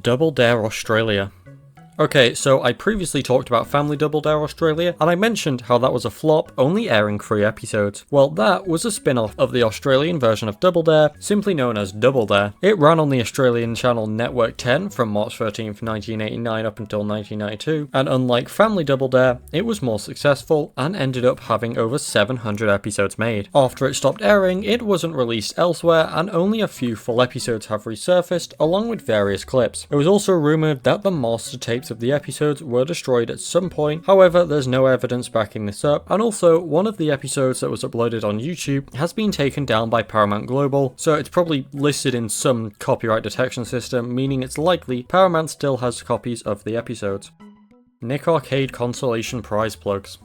Double Dare Australia. Okay, so I previously talked about Family Double Dare Australia, and I mentioned how that was a flop, only airing 3 episodes. Well, that was a spin-off of the Australian version of Double Dare, simply known as Double Dare. It ran on the Australian channel Network 10 from March 13th, 1989 up until 1992, and unlike Family Double Dare, it was more successful and ended up having over 700 episodes made. After it stopped airing, it wasn't released elsewhere, and only a few full episodes have resurfaced, along with various clips. It was also rumoured that the master tapes of the episodes were destroyed at some point, however there's no evidence backing this up, and also one of the episodes that was uploaded on YouTube has been taken down by Paramount Global, so it's probably listed in some copyright detection system, meaning it's likely Paramount still has copies of the episodes. Nick Arcade Consolation Prize Plugs.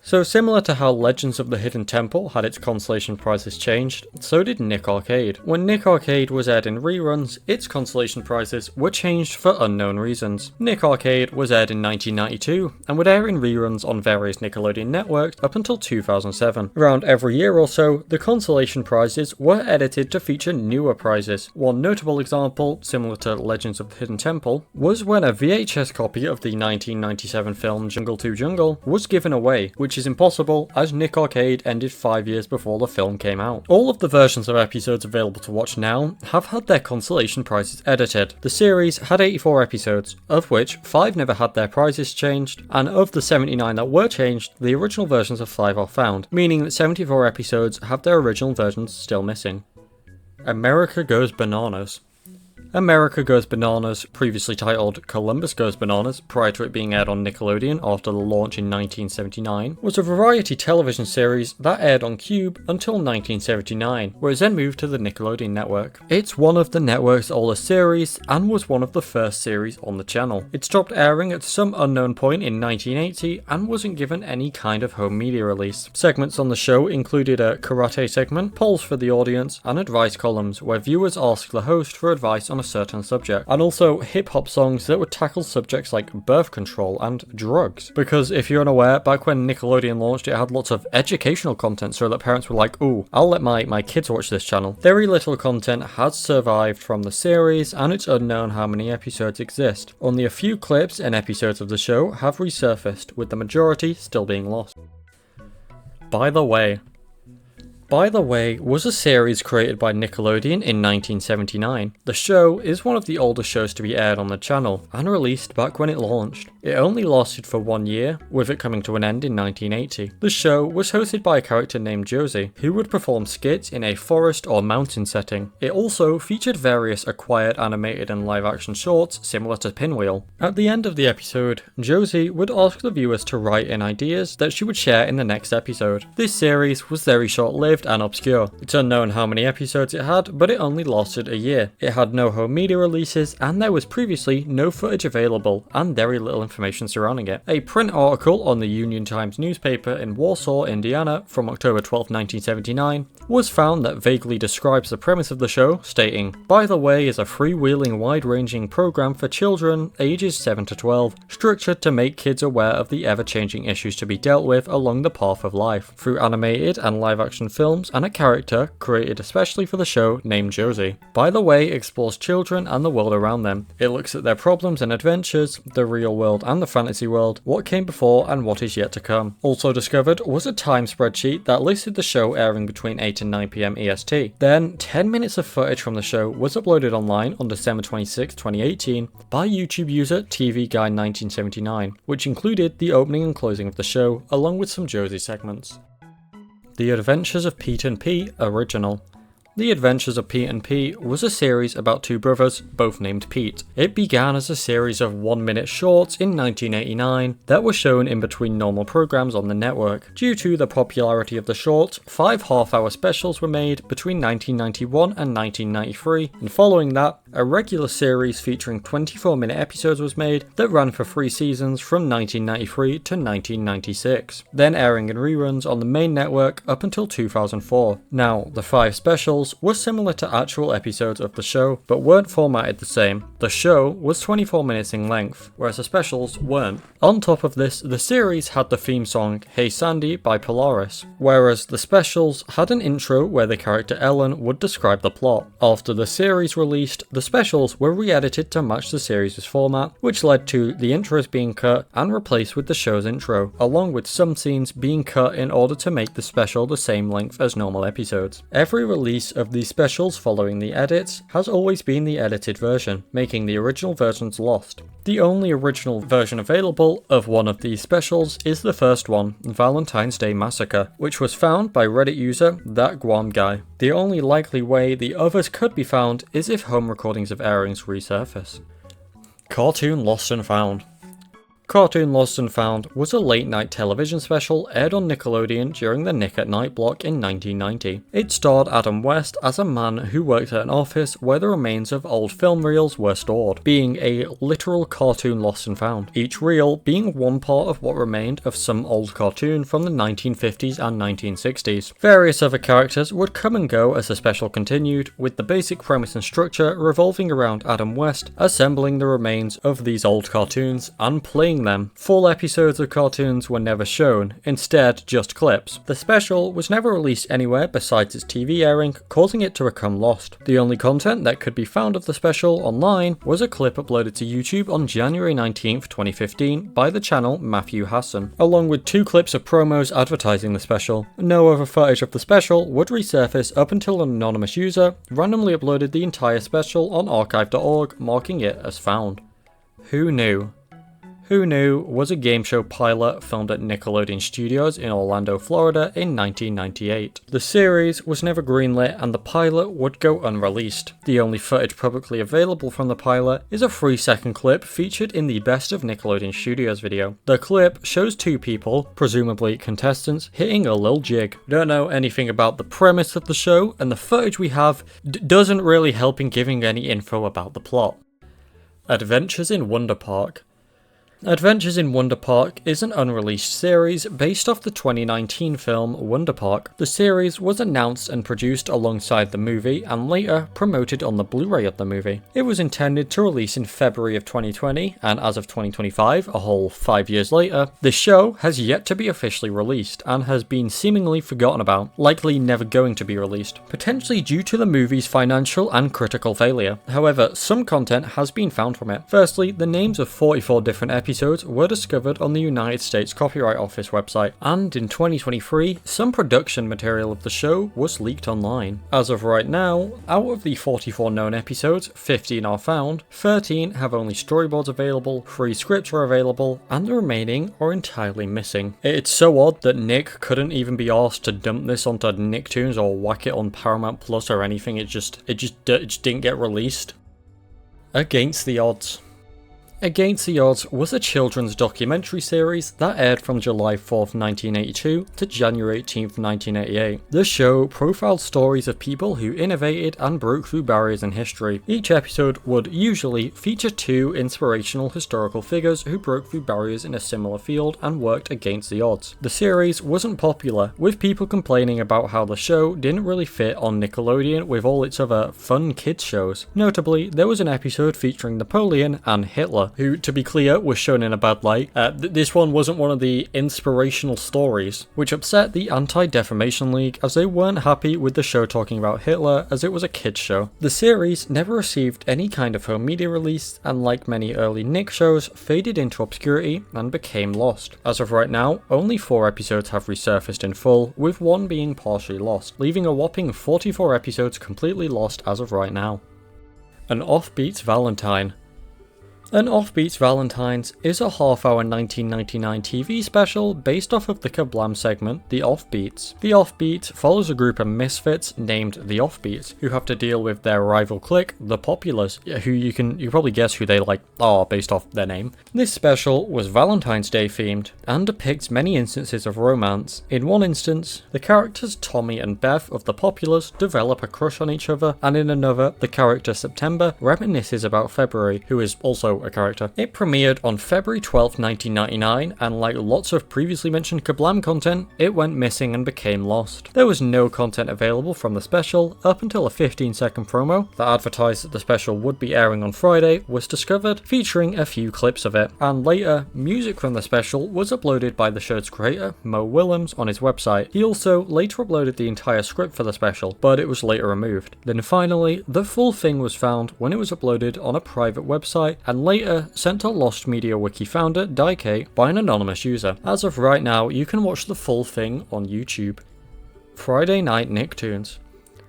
So similar to how Legends of the Hidden Temple had its consolation prizes changed, so did Nick Arcade. When Nick Arcade was aired in reruns, its consolation prizes were changed for unknown reasons. Nick Arcade was aired in 1992 and would air in reruns on various Nickelodeon networks up until 2007. Around every year or so, the consolation prizes were edited to feature newer prizes. One notable example, similar to Legends of the Hidden Temple, was when a VHS copy of the 1997 film Jungle to Jungle was given away, which is impossible as Nick Arcade ended 5 years before the film came out. All of the versions of episodes available to watch now have had their consolation prizes edited. The series had 84 episodes, of which 5 never had their prizes changed, and of the 79 that were changed, the original versions of 5 are found, meaning that 74 episodes have their original versions still missing. America Goes Bananas. America Goes Bananas, previously titled Columbus Goes Bananas prior to it being aired on Nickelodeon after the launch in 1979, was a variety television series that aired on Cube until 1979, where it then moved to the Nickelodeon network. It's one of the network's oldest series and was one of the first series on the channel. It stopped airing at some unknown point in 1980 and wasn't given any kind of home media release. Segments on the show included a karate segment, polls for the audience, and advice columns where viewers asked the host for advice on a certain subject, and also hip-hop songs that would tackle subjects like birth control and drugs. Because if you're unaware, back when Nickelodeon launched, it had lots of educational content so that parents were like, ooh, I'll let my kids watch this channel. Very little content has survived from the series, and it's unknown how many episodes exist. Only a few clips and episodes of the show have resurfaced, with the majority still being lost. By the Way was a series created by Nickelodeon in 1979. The show is one of the oldest shows to be aired on the channel, and released back when it launched. It only lasted for 1 year, with it coming to an end in 1980. The show was hosted by a character named Josie, who would perform skits in a forest or mountain setting. It also featured various acquired animated and live-action shorts similar to Pinwheel. At the end of the episode, Josie would ask the viewers to write in ideas that she would share in the next episode. This series was very short-lived and obscure. It's unknown how many episodes it had, but it only lasted a year. It had no home media releases, and there was previously no footage available, and very little information surrounding it. A print article on the Union Times newspaper in Warsaw, Indiana, from October 12, 1979, was found that vaguely describes the premise of the show, stating, "By the Way is a freewheeling, wide-ranging program for children ages 7 to 12, structured to make kids aware of the ever-changing issues to be dealt with along the path of life. Through animated and live-action films, films and a character created especially for the show named Josie. By the Way explores children and the world around them. It looks at their problems and adventures, the real world and the fantasy world, what came before and what is yet to come. Also discovered was a time spreadsheet that listed the show airing between 8 and 9 PM EST. Then 10 minutes of footage from the show was uploaded online on December 26, 2018 by YouTube user TV Guy 1979, which included the opening and closing of the show along with some Josie segments. The Adventures of Pete and Pete original. The Adventures of Pete and Pete was a series about two brothers, both named Pete. It began as a series of 1-minute shorts in 1989 that were shown in between normal programs on the network. Due to the popularity of the shorts, 5 half-hour specials were made between 1991 and 1993, and following that, a regular series featuring 24-minute episodes was made that ran for 3 seasons from 1993 to 1996, then airing in reruns on the main network up until 2004. Now, the 5 specials were similar to actual episodes of the show, but weren't formatted the same. The show was 24 minutes in length, whereas the specials weren't. On top of this, the series had the theme song Hey Sandy by Polaris, whereas the specials had an intro where the character Ellen would describe the plot. After the series released, the specials were re-edited to match the series' format, which led to the intros being cut and replaced with the show's intro, along with some scenes being cut in order to make the special the same length as normal episodes. Every release of these specials following the edits has always been the edited version, making the original versions lost. The only original version available of one of these specials is the first one, Valentine's Day Massacre, which was found by Reddit user That Guam Guy. The only likely way the others could be found is if home recordings of airings resurface. Cartoon Lost and Found. Cartoon Lost and Found was a late-night television special aired on Nickelodeon during the Nick at Night block in 1990. It starred Adam West as a man who worked at an office where the remains of old film reels were stored, being a literal cartoon lost and found, each reel being one part of what remained of some old cartoon from the 1950s and 1960s. Various other characters would come and go as the special continued, with the basic premise and structure revolving around Adam West assembling the remains of these old cartoons and playing them. Full episodes of cartoons were never shown, instead just clips. The special was never released anywhere besides its TV airing, causing it to become lost. The only content that could be found of the special online was a clip uploaded to YouTube on January 19th, 2015 by the channel Matthew Hassan, along with 2 clips of promos advertising the special. No other footage of the special would resurface up until an anonymous user randomly uploaded the entire special on archive.org, marking it as found. Who Knew? Who Knew was a game show pilot filmed at Nickelodeon Studios in Orlando, Florida in 1998. The series was never greenlit and the pilot would go unreleased. The only footage publicly available from the pilot is a 3-second clip featured in the Best of Nickelodeon Studios video. The clip shows 2 people, presumably contestants, hitting a lil jig. Don't know anything about the premise of the show, and the footage we have doesn't really help in giving any info about the plot. Adventures in Wonder Park. Adventures in Wonder Park is an unreleased series based off the 2019 film Wonder Park. The series was announced and produced alongside the movie and later promoted on the Blu-ray of the movie. It was intended to release in February of 2020, and as of 2025, a whole 5 years later, the show has yet to be officially released and has been seemingly forgotten about, likely never going to be released, potentially due to the movie's financial and critical failure. However, some content has been found from it. Firstly, the names of 44 different episodes were discovered on the United States Copyright Office website, and in 2023, some production material of the show was leaked online. As of right now, out of the 44 known episodes, 15 are found, 13 have only storyboards available, 3 scripts are available, and the remaining are entirely missing. It's so odd that Nick couldn't even be asked to dump this onto Nicktoons or whack it on Paramount Plus or anything. It just didn't get released. Against the Odds. Against the Odds was a children's documentary series that aired from July 4th, 1982 to January 18th, 1988. The show profiled stories of people who innovated and broke through barriers in history. Each episode would usually feature 2 inspirational historical figures who broke through barriers in a similar field and worked against the odds. The series wasn't popular, with people complaining about how the show didn't really fit on Nickelodeon with all its other fun kids shows. Notably, there was an episode featuring Napoleon and Hitler. who, to be clear, was shown in a bad light. This one wasn't one of the inspirational stories, which upset the Anti-Defamation League as they weren't happy with the show talking about Hitler as it was a kids show. The series never received any kind of home media release, and like many early Nick shows, faded into obscurity and became lost. As of right now, only 4 episodes have resurfaced in full, with 1 being partially lost, leaving a whopping 44 episodes completely lost as of right now. An Offbeat Valentine. An Offbeat Valentine's is a half-hour 1999 TV special based off of the KaBlam segment, The Offbeats. The Offbeats follows a group of misfits named The Offbeats, who have to deal with their rival clique, The Populars, who you probably guess who they are based off their name. This special was Valentine's Day themed, and depicts many instances of romance. In one instance, the characters Tommy and Beth of The Populars develop a crush on each other, and in another, the character September reminisces about February, who is also a character. It premiered on February 12th, 1999, and like lots of previously mentioned KaBlam content, it went missing and became lost. There was no content available from the special up until a 15-second promo that advertised that the special would be airing on Friday was discovered, featuring a few clips of it, and later, music from the special was uploaded by the show's creator, Mo Willems, on his website. He also later uploaded the entire script for the special, but it was later removed. Then finally, the full thing was found when it was uploaded on a private website, and later sent to Lost Media Wiki founder Daike by an anonymous user. As of right now, you can watch the full thing on YouTube. Friday Night Nicktoons.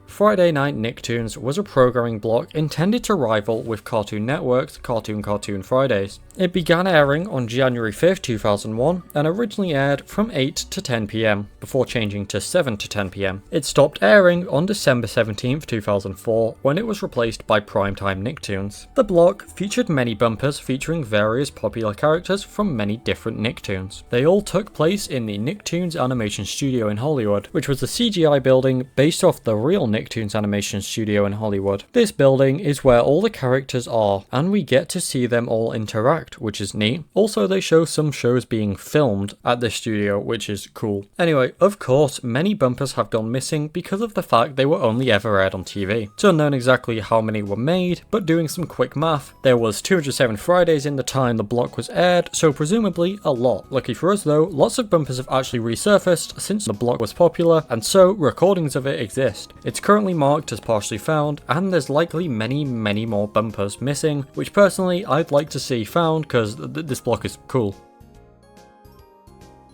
Friday Night Nicktoons was a programming block intended to rival with Cartoon Network's Cartoon Fridays. It began airing on January 5th, 2001, and originally aired from 8 to 10 PM, before changing to 7 to 10 PM. It stopped airing on December 17th, 2004, when it was replaced by Primetime Nicktoons. The block featured many bumpers featuring various popular characters from many different Nicktoons. They all took place in the Nicktoons Animation Studio in Hollywood, which was a CGI building based off the real Nicktoons Animation Studio in Hollywood. This building is where all the characters are, and we get to see them all interact, which is neat. Also, they show some shows being filmed at this studio, which is cool. Anyway, of course, many bumpers have gone missing because of the fact they were only ever aired on TV. It's unknown exactly how many were made, but doing some quick math, there was 207 Fridays in the time the block was aired, so presumably a lot. Lucky for us though, lots of bumpers have actually resurfaced since the block was popular, and so recordings of it exist. It's currently marked as partially found, and there's likely many more bumpers missing, which personally I'd like to see found because this block is cool.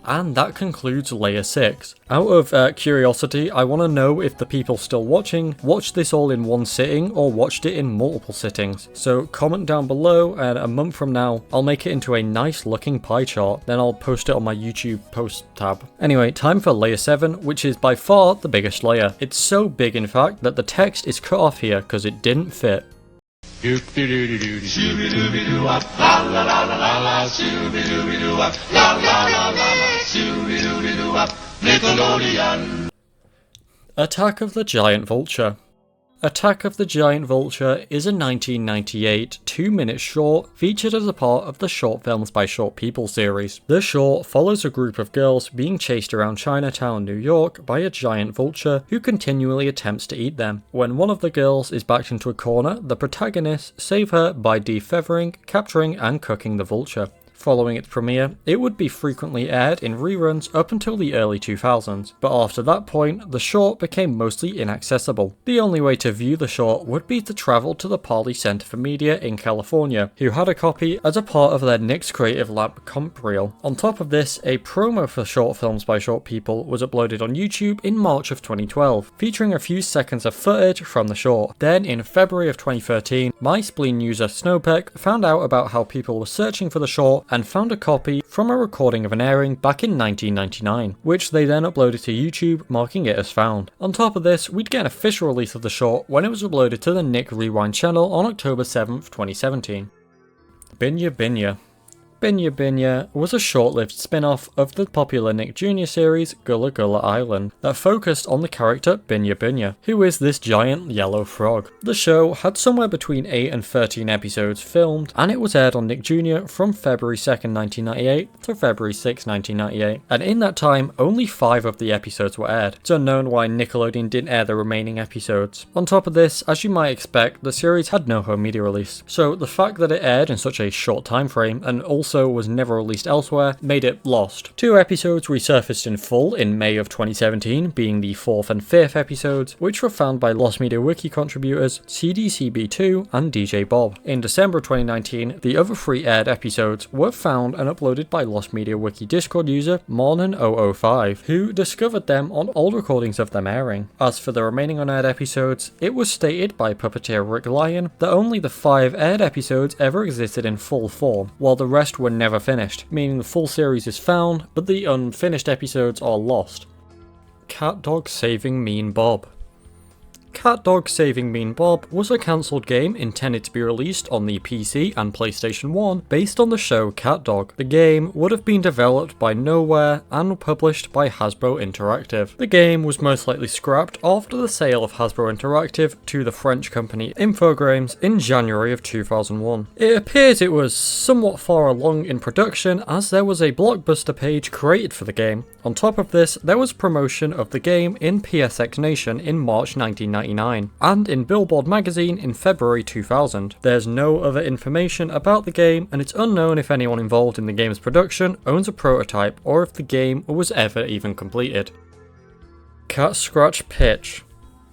And that concludes Layer 6. Out of curiosity, I want to know if the people still watching watched this all in one sitting or watched it in multiple sittings. So comment down below, and a month from now, I'll make it into a nice looking pie chart, then I'll post it on my YouTube post tab. Anyway, time for Layer 7, which is by far the biggest layer. It's so big in fact that the text is cut off here because it didn't fit. Nickelodeon. Attack of the Giant Vulture. Attack of the Giant Vulture is a 1998 2-minute short featured as a part of the Short Films by Short People series. The short follows a group of girls being chased around Chinatown, New York by a giant vulture who continually attempts to eat them. When one of the girls is backed into a corner, the protagonists save her by defeathering, capturing and cooking the vulture. Following its premiere, it would be frequently aired in reruns up until the early 2000s, but after that point, the short became mostly inaccessible. The only way to view the short would be to travel to the Parley Center for Media in California, who had a copy as a part of their Nick's Creative Lab comp reel. On top of this, a promo for Short Films by Short People was uploaded on YouTube in March of 2012, featuring a few seconds of footage from the short. Then, in February of 2013, MySpleen user Snowpeck found out about how people were searching for the short and found a copy from a recording of an airing back in 1999, which they then uploaded to YouTube, marking it as found. On top of this, we'd get an official release of the short when it was uploaded to the Nick Rewind channel on October 7th, 2017. Binya Binya. Binya Binya was a short-lived spin-off of the popular Nick Jr. series Gullah Gullah Island that focused on the character Binya Binya, who is this giant yellow frog. The show had somewhere between 8 and 13 episodes filmed, and it was aired on Nick Jr. from February 2nd, 1998 to February 6, 1998, and in that time only 5 of the episodes were aired. It's unknown why Nickelodeon didn't air the remaining episodes. On top of this, as you might expect, the series had no home media release, so the fact that it aired in such a short time frame and also was never released elsewhere made it lost. 2 episodes resurfaced in full in May of 2017, being the 4th and 5th episodes, which were found by Lost Media Wiki contributors CDCB2 and DJ Bob. In December 2019, the other 3 aired episodes were found and uploaded by Lost Media Wiki Discord user Mornon005, who discovered them on old recordings of them airing. As for the remaining unaired episodes, it was stated by puppeteer Rick Lyon that only the 5 aired episodes ever existed in full form, while the rest were never finished, meaning the full series is found, but the unfinished episodes are lost. Cat Dog Saving Mean Bob. Cat Dog Saving Mean Bob was a cancelled game intended to be released on the PC and PlayStation 1 based on the show Cat Dog. The game would have been developed by Nowhere and published by Hasbro Interactive. The game was most likely scrapped after the sale of Hasbro Interactive to the French company Infogrames in January of 2001. It appears it was somewhat far along in production as there was a blockbuster page created for the game. On top of this, there was promotion of the game in PSX Nation in March 1999 and in Billboard magazine in February 2000. There's no other information about the game, and it's unknown if anyone involved in the game's production owns a prototype or if the game was ever even completed. Cat Scratch Pitch.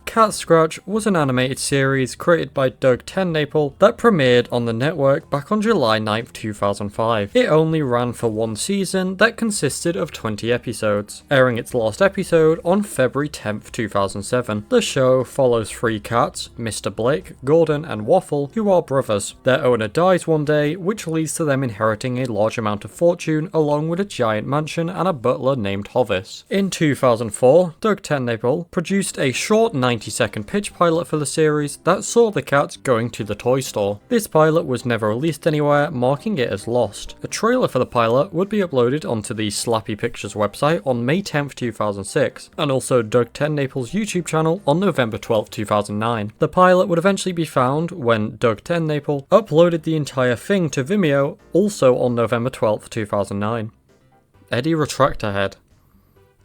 Cat Scratch was an animated series created by Doug TenNapel that premiered on the network back on July 9th, 2005. It only ran for 1 season that consisted of 20 episodes, airing its last episode on February 10th, 2007. The show follows 3 cats, Mr. Blake, Gordon, and Waffle, who are brothers. Their owner dies one day, which leads to them inheriting a large amount of fortune along with a giant mansion and a butler named Hovis. In 2004, Doug TenNapel produced a short 90-second pitch pilot for the series that saw the cats going to the toy store. This pilot was never released anywhere, marking it as lost. A trailer for the pilot would be uploaded onto the Slappy Pictures website on May 10th, 2006, and also Doug TenNapel's YouTube channel on November 12th, 2009. The pilot would eventually be found when Doug TenNapel uploaded the entire thing to Vimeo, also on November 12th, 2009. Eddie Retractorhead.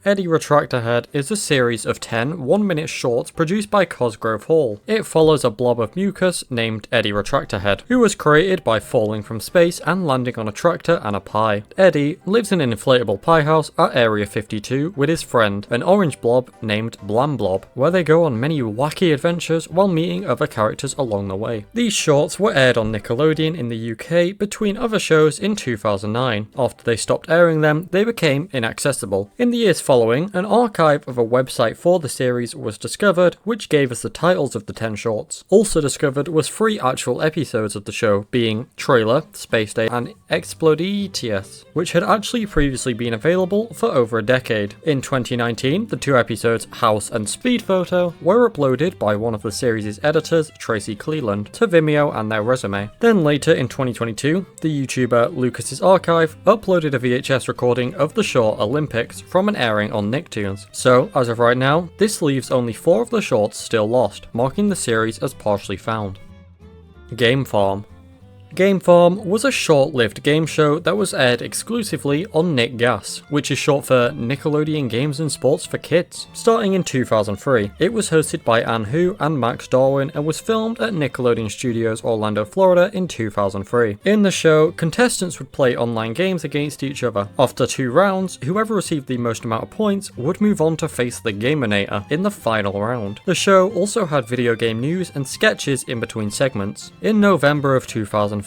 Eddie Retractorhead is a series of 10 1-minute shorts produced by Cosgrove Hall. It follows a blob of mucus named Eddie Retractorhead, who was created by falling from space and landing on a tractor and a pie. Eddie lives in an inflatable pie house at Area 52 with his friend, an orange blob named Blam Blob, where they go on many wacky adventures while meeting other characters along the way. These shorts were aired on Nickelodeon in the UK between other shows in 2009. After they stopped airing them, they became inaccessible. In the years following, an archive of a website for the series was discovered, which gave us the titles of the 10 shorts. Also discovered was 3 actual episodes of the show, being Trailer, Space Day, and Explodities, which had actually previously been available for over a decade. In 2019, the 2 episodes House and Speed Photo were uploaded by one of the series' editors, Tracy Cleland, to Vimeo and their resume. Then later in 2022, the YouTuber Lucas's Archive uploaded a VHS recording of the short Olympics from an airing on Nicktoons. So, as of right now, this leaves only 4 of the shorts still lost, marking the series as partially found. Game Farm. Game Farm was a short-lived game show that was aired exclusively on Nick Gas, which is short for Nickelodeon Games and Sports for Kids. Starting in 2003, it was hosted by Ann Hu and Max Darwin and was filmed at Nickelodeon Studios Orlando, Florida in 2003. In the show, contestants would play online games against each other. After 2 rounds, whoever received the most amount of points would move on to face the Gaminator in the final round. The show also had video game news and sketches in between segments. In November of 2005,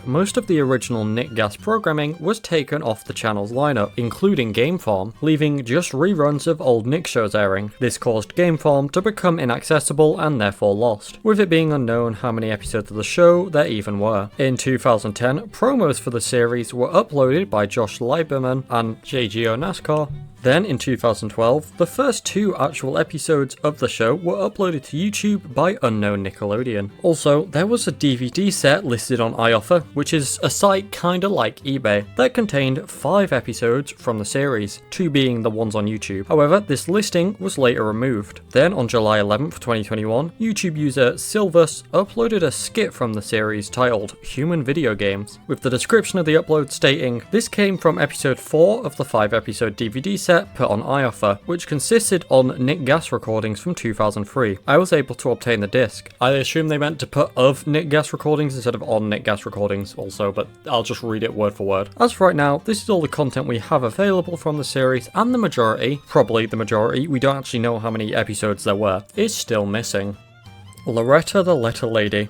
most of the original Nick Gas programming was taken off the channel's lineup, including Game Farm, leaving just reruns of old Nick shows airing. This caused Game Farm to become inaccessible and therefore lost, with it being unknown how many episodes of the show there even were. In 2010, promos for the series were uploaded by Josh Lieberman and JGO NASCAR, Then in 2012, the first 2 actual episodes of the show were uploaded to YouTube by unknown Nickelodeon. Also, there was a DVD set listed on iOffer, which is a site kinda like eBay, that contained 5 episodes from the series, 2 being the ones on YouTube. However, this listing was later removed. Then on July 11th, 2021, YouTube user Silvus uploaded a skit from the series titled Human Video Games, with the description of the upload stating, "This came from episode 4 of the 5-episode DVD set put on iOffer, which consisted on Nick Gas recordings from 2003. I was able to obtain the disc." I assume they meant to put of Nick Gas recordings instead of on Nick Gas recordings also, but I'll just read it word for word. As for right now, this is all the content we have available from the series, and the majority, probably the majority, we don't actually know how many episodes there were, is still missing. Loretta the Letter Lady.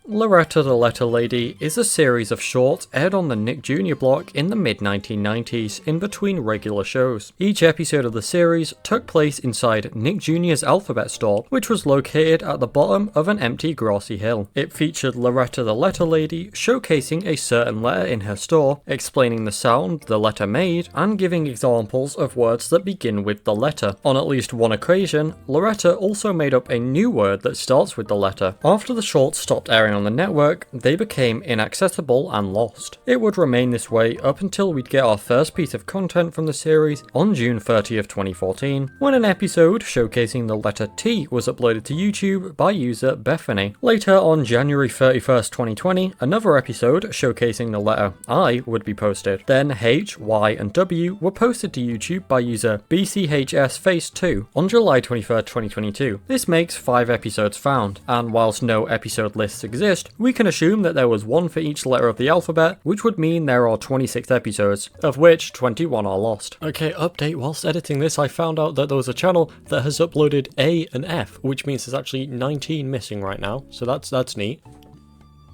Loretta the Letter Lady is a series of shorts aired on the Nick Jr. block in the mid-1990s in between regular shows. Each episode of the series took place inside Nick Jr.'s alphabet store, which was located at the bottom of an empty grassy hill. It featured Loretta the Letter Lady showcasing a certain letter in her store, explaining the sound the letter made, and giving examples of words that begin with the letter. On at least one occasion, Loretta also made up a new word that starts with the letter. After the shorts stopped airing on the network, they became inaccessible and lost. It would remain this way up until we'd get our first piece of content from the series on June 30th, 2014, when an episode showcasing the letter T was uploaded to YouTube by user Bethany. Later on January 31st, 2020, another episode showcasing the letter I would be posted. Then H, Y, and W were posted to YouTube by user BCHS Face 2 on July 23rd, 2022. This makes 5 episodes found, and whilst no episode lists exist, we can assume that there was one for each letter of the alphabet, which would mean there are 26 episodes, of which 21 are lost. Okay, update, whilst editing this I found out that there was a channel that has uploaded A and F, which means there's actually 19 missing right now, so that's neat.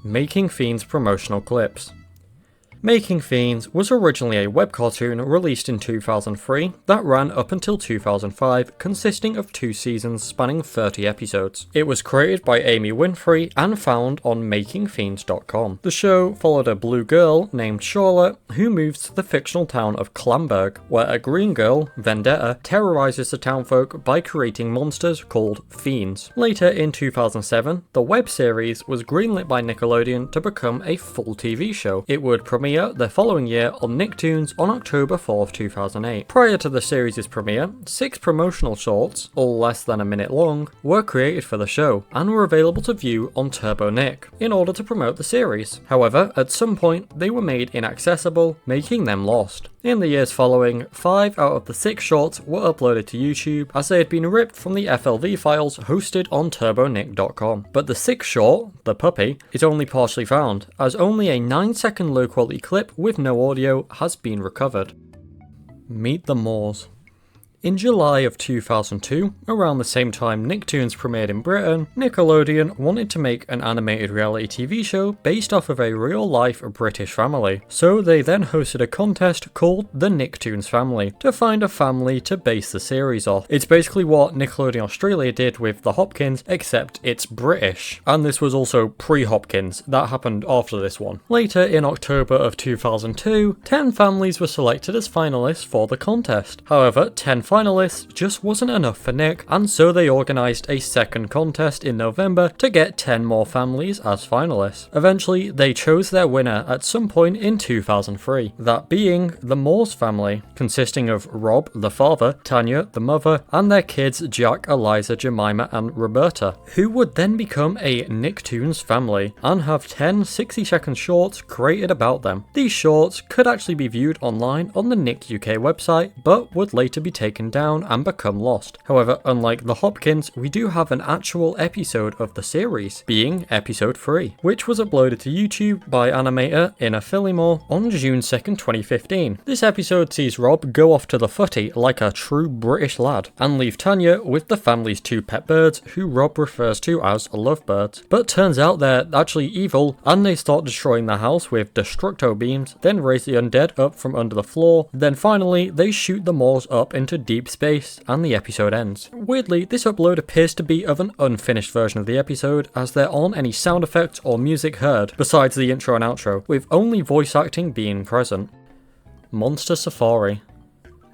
Making Fiends promotional clips. Making Fiends was originally a web cartoon released in 2003 that ran up until 2005, consisting of 2 seasons spanning 30 episodes. It was created by Amy Winfrey and found on makingfiends.com. The show followed a blue girl named Charlotte who moves to the fictional town of Clamberg, where a green girl, Vendetta, terrorizes the townfolk by creating monsters called Fiends. Later in 2007, the web series was greenlit by Nickelodeon to become a full TV show. It would premiere the following year on Nicktoons on October 4th, 2008. Prior to the series' premiere, 6 promotional shorts, all less than a minute long, were created for the show and were available to view on Turbo Nick in order to promote the series. However, at some point they were made inaccessible, making them lost. In the years following, 5 out of the 6 shorts were uploaded to YouTube as they had been ripped from the FLV files hosted on TurboNick.com. But the 6th short, The Puppy, is only partially found, as only a 9-second low quality clip with no audio has been recovered. Meet the Moors. In July of 2002, around the same time Nicktoons premiered in Britain, Nickelodeon wanted to make an animated reality TV show based off of a real-life British family. So they then hosted a contest called the Nicktoons Family to find a family to base the series off. It's basically what Nickelodeon Australia did with the Hopkins, except it's British. And this was also pre-Hopkins, that happened after this one. Later in October of 2002, 10 families were selected as finalists for the contest. However, 10 finalists just wasn't enough for Nick, and so they organised a second contest in November to get 10 more families as finalists. Eventually, they chose their winner at some point in 2003, that being the Moores family, consisting of Rob, the father, Tanya, the mother, and their kids Jack, Eliza, Jemima, and Roberta, who would then become a Nicktoons family and have 10 60-second shorts created about them. These shorts could actually be viewed online on the Nick UK website, but would later be taken down and become lost. However, unlike the Hopkins, we do have an actual episode of the series, being episode 3, which was uploaded to YouTube by animator Inna Fillimore on June 2nd, 2015. This episode sees Rob go off to the footy like a true British lad, and leave Tanya with the family's 2 pet birds, who Rob refers to as lovebirds. But turns out they're actually evil, and they start destroying the house with destructo beams, then raise the undead up from under the floor, then finally they shoot the Moors up into deep space, and the episode ends. Weirdly, this upload appears to be of an unfinished version of the episode, as there aren't any sound effects or music heard, besides the intro and outro, with only voice acting being present. Monster Safari.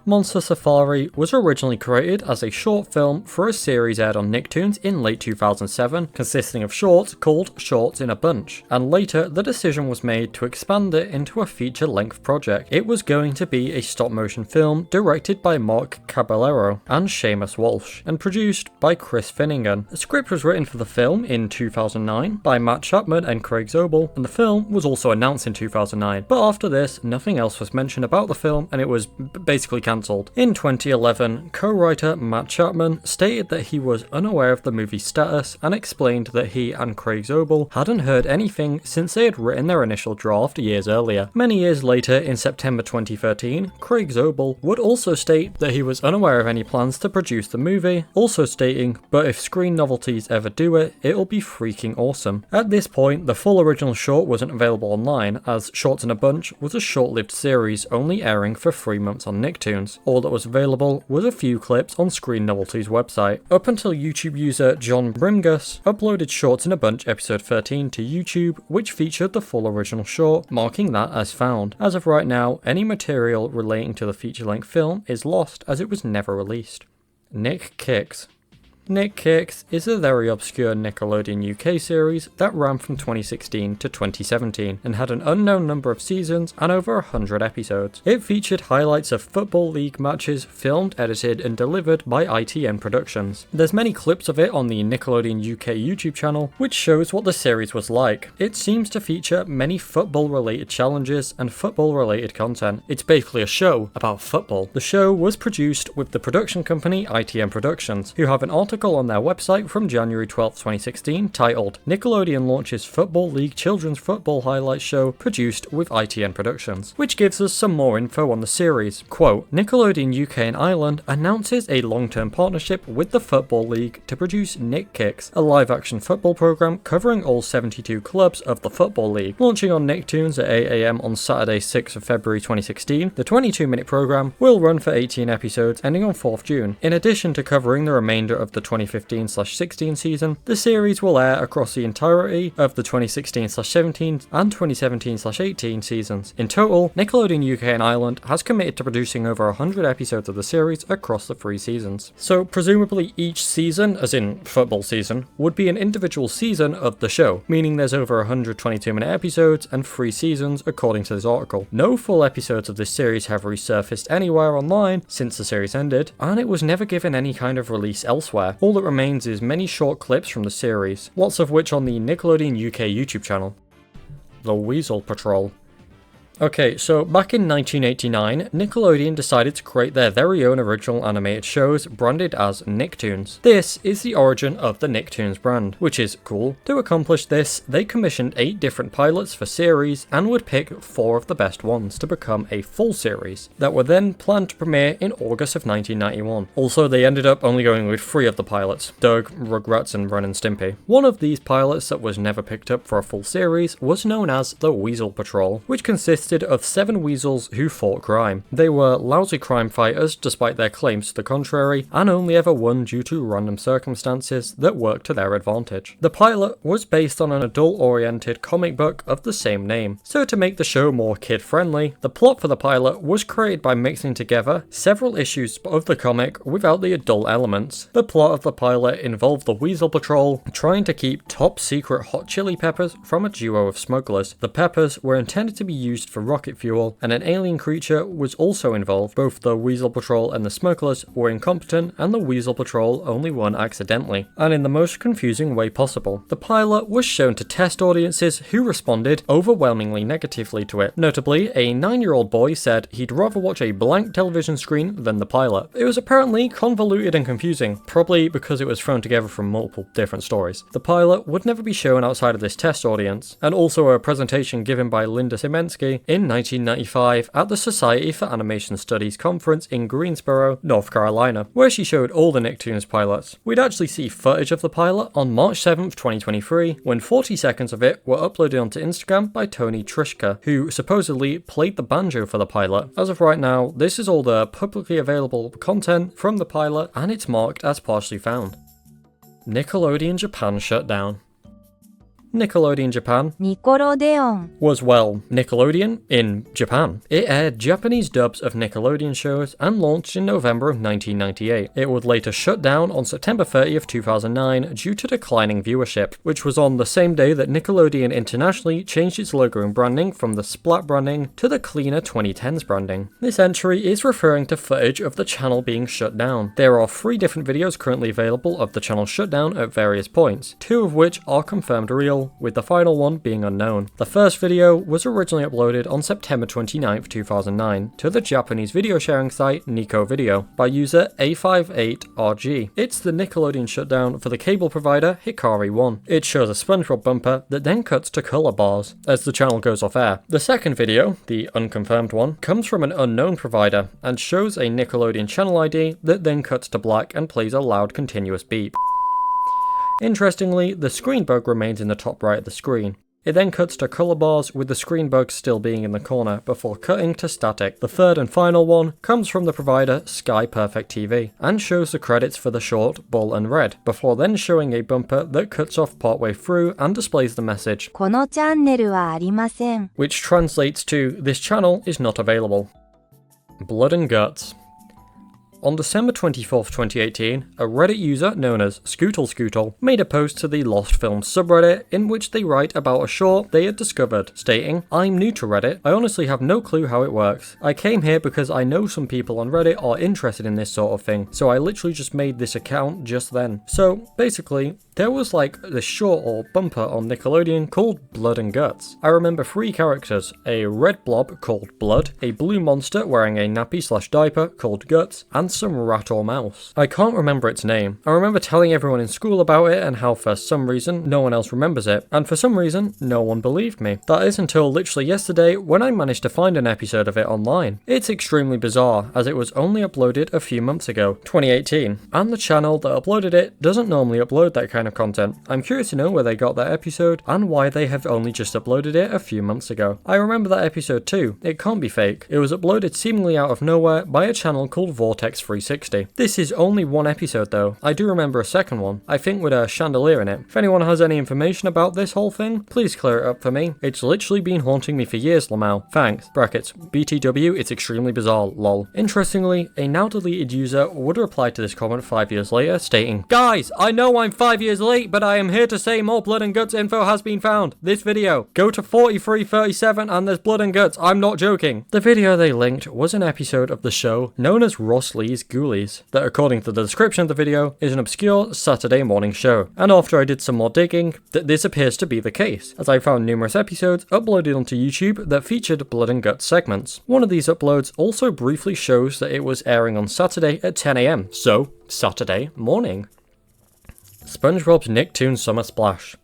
Monster Safari was originally created as a short film for a series aired on Nicktoons in late 2007, consisting of shorts called Shorts in a Bunch, and later the decision was made to expand it into a feature-length project. It was going to be a stop-motion film directed by Mark Caballero and Seamus Walsh, and produced by Chris Finnegan. The script was written for the film in 2009 by Matt Chapman and Craig Zobel, and the film was also announced in 2009, but after this, nothing else was mentioned about the film, and it was basically cancelled. In 2011, co-writer Matt Chapman stated that he was unaware of the movie's status and explained that he and Craig Zobel hadn't heard anything since they had written their initial draft years earlier. Many years later, in September 2013, Craig Zobel would also state that he was unaware of any plans to produce the movie, also stating, "But if Screen Novelties ever do it, it'll be freaking awesome." At this point, the full original short wasn't available online, as Shorts in a Bunch was a short-lived series only airing for 3 months on Nicktoons. All that was available was a few clips on Screen Novelties' website, up until YouTube user John Brimgus uploaded Shorts in a Bunch episode 13 to YouTube, which featured the full original short, marking that as found. As of right now, any material relating to the feature-length film is lost as it was never released. Nick Kicks. Nick Kicks is a very obscure Nickelodeon UK series that ran from 2016 to 2017 and had an unknown number of seasons and over 100 episodes. It featured highlights of Football League matches filmed, edited and delivered by ITN Productions. There's many clips of it on the Nickelodeon UK YouTube channel, which shows what the series was like. It seems to feature many football related challenges and football related content. It's basically a show about football. The show was produced with the production company ITN Productions, who have an article on their website from January 12, 2016 titled "Nickelodeon Launches Football League Children's Football Highlights Show Produced with ITN Productions," which gives us some more info on the series. Quote, "Nickelodeon UK and Ireland announces a long-term partnership with the Football League to produce Nick Kicks, a live-action football program covering all 72 clubs of the Football League. Launching on Nicktoons at 8 AM on Saturday 6th of February 2016, the 22-minute program will run for 18 episodes ending on 4th June. In addition to covering the remainder of the 2015/16 season, the series will air across the entirety of the 2016/17 and 2017/18 seasons. In total, Nickelodeon UK and Ireland has committed to producing over 100 episodes of the series across the 3 seasons. So presumably each season, as in football season, would be an individual season of the show, meaning there's over 122-minute episodes and 3 seasons according to this article. No full episodes of this series have resurfaced anywhere online since the series ended, and it was never given any kind of release elsewhere. All that remains is many short clips from the series, lots of which on the Nickelodeon UK YouTube channel. The Weasel Patrol. Okay, so back in 1989, Nickelodeon decided to create their very own original animated shows branded as Nicktoons. This is the origin of the Nicktoons brand, which is cool. To accomplish this, they commissioned 8 different pilots for series and would pick 4 of the best ones to become a full series that were then planned to premiere in August of 1991. Also, they ended up only going with 3 of the pilots: Doug, Rugrats and Ren and Stimpy. One of these pilots that was never picked up for a full series was known as the Weasel Patrol, which consisted of 7 weasels who fought crime. They were lousy crime fighters despite their claims to the contrary, and only ever won due to random circumstances that worked to their advantage. The pilot was based on an adult-oriented comic book of the same name, so to make the show more kid-friendly, the plot for the pilot was created by mixing together several issues of the comic without the adult elements. The plot of the pilot involved the Weasel Patrol trying to keep top-secret hot chili peppers from a duo of smugglers. The peppers were intended to be used for rocket fuel, and an alien creature was also involved. Both the Weasel Patrol and the smugglers were incompetent, and the Weasel Patrol only won accidentally, and in the most confusing way possible. The pilot was shown to test audiences who responded overwhelmingly negatively to it. Notably, a 9-year-old boy said he'd rather watch a blank television screen than the pilot. It was apparently convoluted and confusing, probably because it was thrown together from multiple different stories. The pilot would never be shown outside of this test audience, and also a presentation given by Linda Simensky in 1995 at the Society for Animation Studies conference in Greensboro, North Carolina, where she showed all the Nicktoons pilots. We'd actually see footage of the pilot on March 7th, 2023, when 40 seconds of it were uploaded onto Instagram by Tony Trishka, who supposedly played the banjo for the pilot. As of right now, this is all the publicly available content from the pilot, and it's marked as partially found. Nickelodeon Japan shut down. Nickelodeon Japan Nickelodeon. was, well, Nickelodeon in Japan. It aired Japanese dubs of Nickelodeon shows and launched in November of 1998. It would later shut down on September 30th, 2009 due to declining viewership, which was on the same day that Nickelodeon internationally changed its logo and branding from the Splat branding to the cleaner 2010s branding. This entry is referring to footage of the channel being shut down. There are 3 different videos currently available of the channel shutdown at various points, 2 of which are confirmed real, with the final one being unknown. The first video was originally uploaded on September 29th, 2009 to the Japanese video sharing site Nico Video by user A58RG. It's the Nickelodeon shutdown for the cable provider Hikari One. It shows a SpongeBob bumper that then cuts to color bars as the channel goes off air. The second video, the unconfirmed one, comes from an unknown provider and shows a Nickelodeon channel ID that then cuts to black and plays a loud continuous beep. Interestingly, the screen bug remains in the top right of the screen. It then cuts to colour bars with the screen bug still being in the corner before cutting to static. The third and final one comes from the provider Sky Perfect TV and shows the credits for the short Bull and Red before then showing a bumper that cuts off partway through and displays the message, このチャンネルはありません. which translates to "This channel is not available." Blood and Guts. On December 24th, 2018, a Reddit user known as Scootle made a post to the Lost Films subreddit in which they write about a short they had discovered, stating, "I'm new to Reddit, I honestly have no clue how it works. I came here because I know some people on Reddit are interested in this sort of thing, so I literally just made this account just then." So, basically, there was like this short or bumper on Nickelodeon called Blood and Guts. I remember 3 characters, a red blob called Blood, a blue monster wearing a nappy/diaper called Guts, and some rat or mouse. I can't remember its name. I remember telling everyone in school about it and how for some reason no one else remembers it, and for some reason no one believed me. That is until literally yesterday when I managed to find an episode of it online. It's extremely bizarre as it was only uploaded a few months ago, 2018, and the channel that uploaded it doesn't normally upload that kind of content. I'm curious to know where they got that episode and why they have only just uploaded it a few months ago. I remember that episode too. It can't be fake. It was uploaded seemingly out of nowhere by a channel called Vortex 360. This is only one episode though. I do remember a second one, I think with a chandelier in it. If anyone has any information about this whole thing, please clear it up for me. It's literally been haunting me for years, Lamau. Thanks. Brackets. BTW, it's extremely bizarre, lol. Interestingly, a now deleted user would reply to this comment 5 years later, stating, "Guys, I know I'm 5 years late, but I am here to say more Blood and Guts info has been found. This video. Go to 4337 and there's Blood and Guts, I'm not joking." The video they linked was an episode of the show known as Ross Lee's Ghoulies, that according to the description of the video is an obscure Saturday morning show. And after I did some more digging, this appears to be the case, as I found numerous episodes uploaded onto YouTube that featured Blood and Guts segments. One of these uploads also briefly shows that it was airing on Saturday at 10 AM, so Saturday morning. SpongeBob's Nicktoons Summer Splash.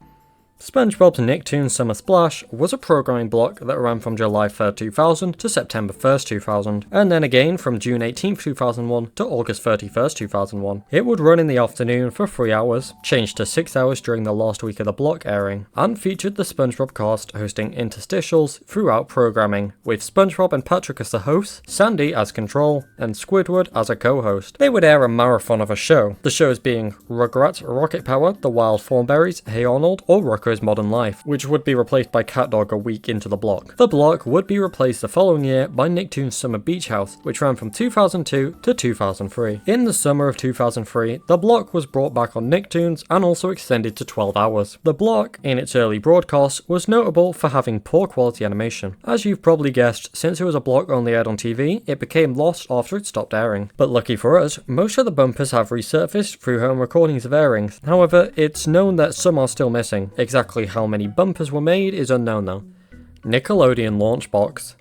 SpongeBob's Nicktoons Summer Splash was a programming block that ran from July 3rd, 2000 to September 1st, 2000, and then again from June 18th, 2001 to August 31st, 2001. It would run in the afternoon for 3 hours, changed to 6 hours during the last week of the block airing, and featured the SpongeBob cast hosting interstitials throughout programming, with SpongeBob and Patrick as the hosts, Sandy as control, and Squidward as a co-host. They would air a marathon of a show, the shows being Rugrats, Rocket Power, The Wild Thornberrys, Hey Arnold, or Rocko's Modern Life, which would be replaced by CatDog a week into the block. The block would be replaced the following year by Nicktoons Summer Beach House, which ran from 2002 to 2003. In the summer of 2003, the block was brought back on Nicktoons and also extended to 12 hours. The block, in its early broadcasts, was notable for having poor quality animation. As you've probably guessed, since it was a block only aired on TV, it became lost after it stopped airing. But lucky for us, most of the bumpers have resurfaced through home recordings of airings. However, it's known that some are still missing. Exactly how many bumpers were made is unknown though. Nickelodeon Launchbox.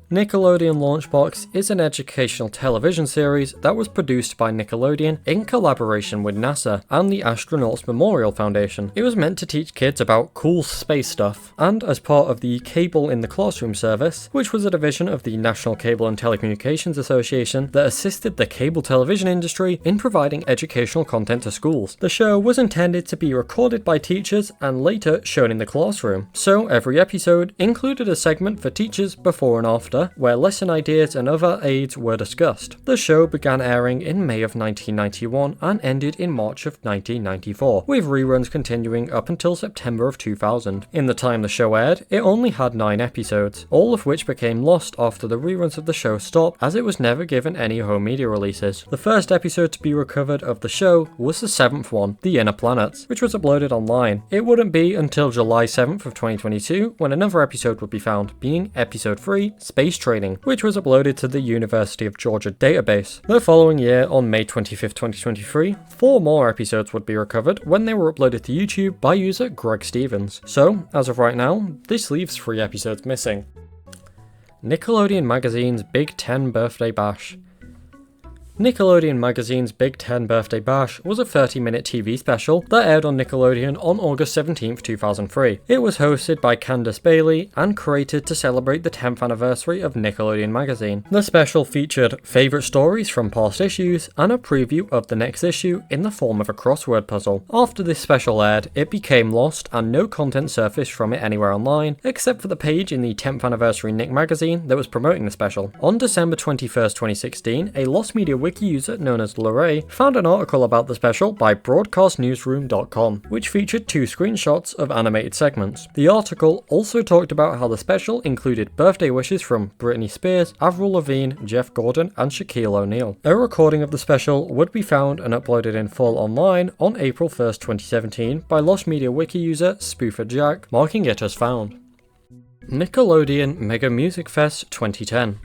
Nickelodeon Launchbox is an educational television series that was produced by Nickelodeon in collaboration with NASA and the Astronauts Memorial Foundation. It was meant to teach kids about cool space stuff, and as part of the Cable in the Classroom service, which was a division of the National Cable and Telecommunications Association that assisted the cable television industry in providing educational content to schools. The show was intended to be recorded by teachers and later shown in the classroom, so every episode included a segment for teachers before and after, Calendar, where lesson ideas and other aids were discussed. The show began airing in May of 1991 and ended in March of 1994, with reruns continuing up until September of 2000. In the time the show aired, it only had 9 episodes, all of which became lost after the reruns of the show stopped, as it was never given any home media releases. The first episode to be recovered of the show was the 7th one, The Inner Planets, which was uploaded online. It wouldn't be until July 7th of 2022 when another episode would be found, being episode 3, Space Training, which was uploaded to the University of Georgia database. The following year, on May 25th, 2023, 4 more episodes would be recovered when they were uploaded to YouTube by user Greg Stevens. So, as of right now, this leaves 3 episodes missing. Nickelodeon Magazine's Big 10 Birthday Bash. Nickelodeon Magazine's Big 10 Birthday Bash was a 30-minute TV special that aired on Nickelodeon on August 17, 2003. It was hosted by Candace Bailey and created to celebrate the 10th anniversary of Nickelodeon Magazine. The special featured favourite stories from past issues and a preview of the next issue in the form of a crossword puzzle. After this special aired, it became lost and no content surfaced from it anywhere online, except for the page in the 10th anniversary Nick magazine that was promoting the special. On December 21st, 2016, a Lost Media Wiki user known as Lorray found an article about the special by broadcastnewsroom.com, which featured 2 screenshots of animated segments. The article also talked about how the special included birthday wishes from Britney Spears, Avril Lavigne, Jeff Gordon, and Shaquille O'Neal. A recording of the special would be found and uploaded in full online on April 1st, 2017 by Lost Media Wiki user Spoofer Jack, marking it as found. Nickelodeon Mega Music Fest 2010.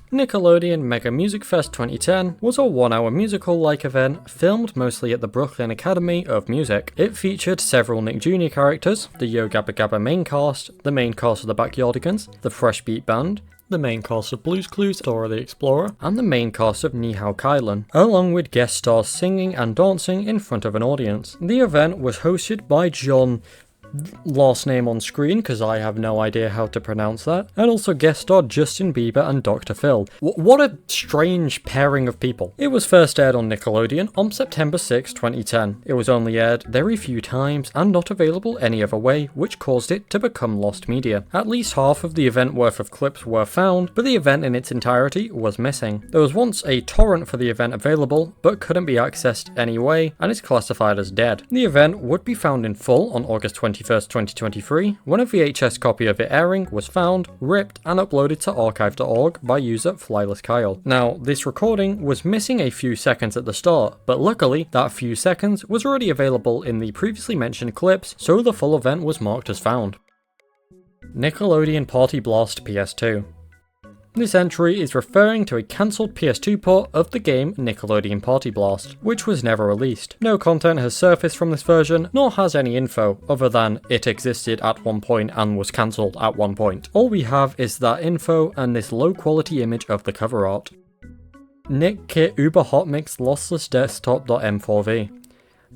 Nickelodeon Mega Music Fest 2010 was a 1-hour musical-like event filmed mostly at the Brooklyn Academy of Music. It featured several Nick Jr. characters, the Yo Gabba Gabba main cast, the main cast of the Backyardigans, the Fresh Beat Band, the main cast of Blue's Clues, Dora the Explorer, and the main cast of Ni Hao Kailan, along with guest stars singing and dancing in front of an audience. The event was hosted by John, last name on screen because I have no idea how to pronounce that, and also guest starred Justin Bieber and Dr. Phil. What a strange pairing of people. It was first aired on Nickelodeon on September 6, 2010. It was only aired very few times and not available any other way, which caused it to become lost media. At least half of the event worth of clips were found, but the event in its entirety was missing. There was once a torrent for the event available, but couldn't be accessed anyway, and is classified as dead. The event would be found in full on August 21st, 2023, when a VHS copy of it airing was found, ripped, and uploaded to archive.org by user Flyless Kyle. Now, this recording was missing a few seconds at the start, but luckily, that few seconds was already available in the previously mentioned clips, so the full event was marked as found. Nickelodeon Party Blast PS2. This entry is referring to a cancelled PS2 port of the game Nickelodeon Party Blast, which was never released. No content has surfaced from this version, nor has any info, other than it existed at one point and was cancelled at one point. All we have is that info and this low quality image of the cover art. Nick Kit Uber Hotmix Lossless Desktop.m4v.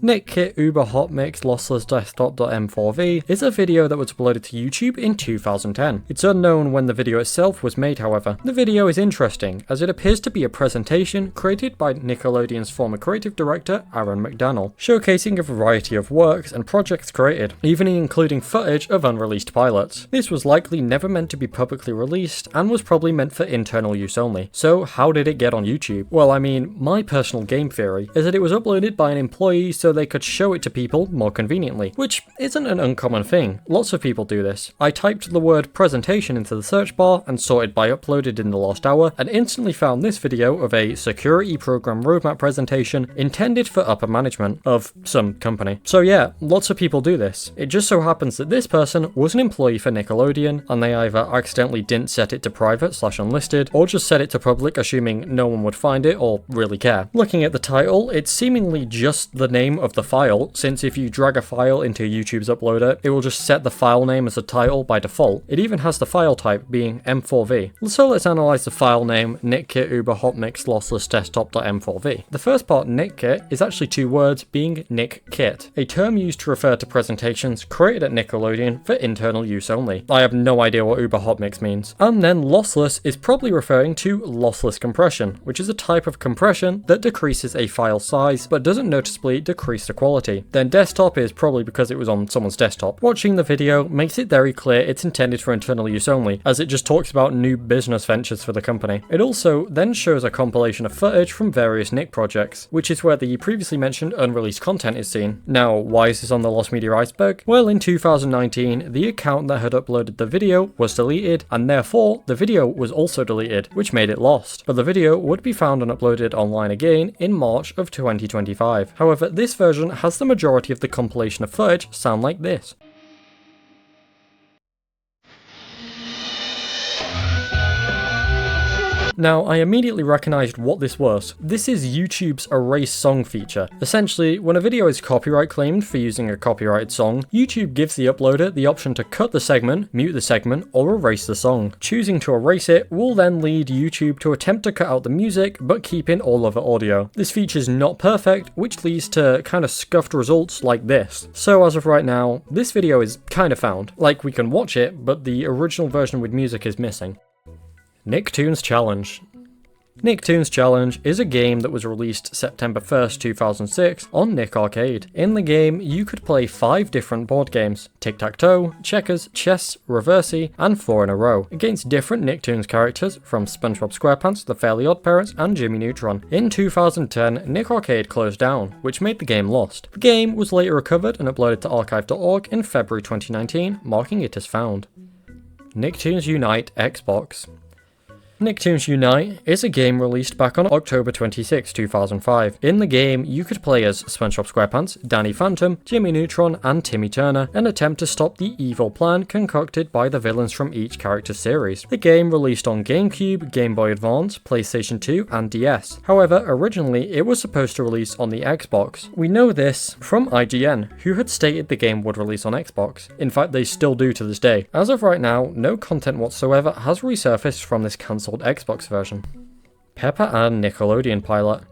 Nick Kit Uber Hotmix Lossless Desktop.m4v is a video that was uploaded to YouTube in 2010. It's unknown when the video itself was made, however. The video is interesting, as it appears to be a presentation created by Nickelodeon's former creative director, Aaron McDaniel, showcasing a variety of works and projects created, even including footage of unreleased pilots. This was likely never meant to be publicly released, and was probably meant for internal use only. So how did it get on YouTube? Well, I mean, my personal game theory is that it was uploaded by an employee so they could show it to people more conveniently, which isn't an uncommon thing. Lots of people do this. I typed the word presentation into the search bar and sorted by uploaded in the last hour, and instantly found this video of a security program roadmap presentation intended for upper management of some company. So yeah, lots of people do this. It just so happens that this person was an employee for Nickelodeon, and they either accidentally didn't set it to private/unlisted, or just set it to public assuming no one would find it or really care. Looking at the title, it's seemingly just the name of the file, since if you drag a file into YouTube's uploader, it will just set the file name as a title by default. It even has the file type being M4v. So let's analyze the file name NickKit Uber Hotmix Lossless Desktop.m4v. The first part, NickKit, is actually 2 words being Nick Kit, a term used to refer to presentations created at Nickelodeon for internal use only. I have no idea what Uber Hotmix means. And then lossless is probably referring to lossless compression, which is a type of compression that decreases a file size but doesn't noticeably decrease decrease the quality. Then desktop is probably because it was on someone's desktop. Watching the video makes it very clear it's intended for internal use only, as it just talks about new business ventures for the company. It also then shows a compilation of footage from various Nick projects, which is where the previously mentioned unreleased content is seen. Now, why is this on the Lost Media Iceberg? Well, in 2019, the account that had uploaded the video was deleted, and therefore the video was also deleted, which made it lost. But the video would be found and uploaded online again in March of 2025. However, this version has the majority of the compilation of footage sound like this. Now, I immediately recognised what this was. This is YouTube's erase song feature. Essentially, when a video is copyright claimed for using a copyrighted song, YouTube gives the uploader the option to cut the segment, mute the segment, or erase the song. Choosing to erase it will then lead YouTube to attempt to cut out the music, but keep in all other audio. This feature is not perfect, which leads to kind of scuffed results like this. So as of right now, this video is kind of found. Like, we can watch it, but the original version with music is missing. Nicktoons Challenge. Nicktoons Challenge is a game that was released September 1st, 2006 on Nick Arcade. In the game, you could play 5 different board games: tic-tac-toe, checkers, chess, reversey, and 4 in a row, against different Nicktoons characters from SpongeBob SquarePants, the Fairly OddParents, and Jimmy Neutron. In 2010, Nick Arcade closed down, which made the game lost. The game was later recovered and uploaded to archive.org in February 2019, marking it as found. Nicktoons Unite Xbox. Nicktoons Unite is a game released back on October 26, 2005. In the game, you could play as SpongeBob SquarePants, Danny Phantom, Jimmy Neutron, and Timmy Turner, and attempt to stop the evil plan concocted by the villains from each character series. The game released on GameCube, Game Boy Advance, PlayStation 2, and DS. However, originally it was supposed to release on the Xbox. We know this from IGN, who had stated the game would release on Xbox. In fact, they still do to this day. As of right now, no content whatsoever has resurfaced from this cancelled Xbox version. Peppa Ann Nickelodeon pilot.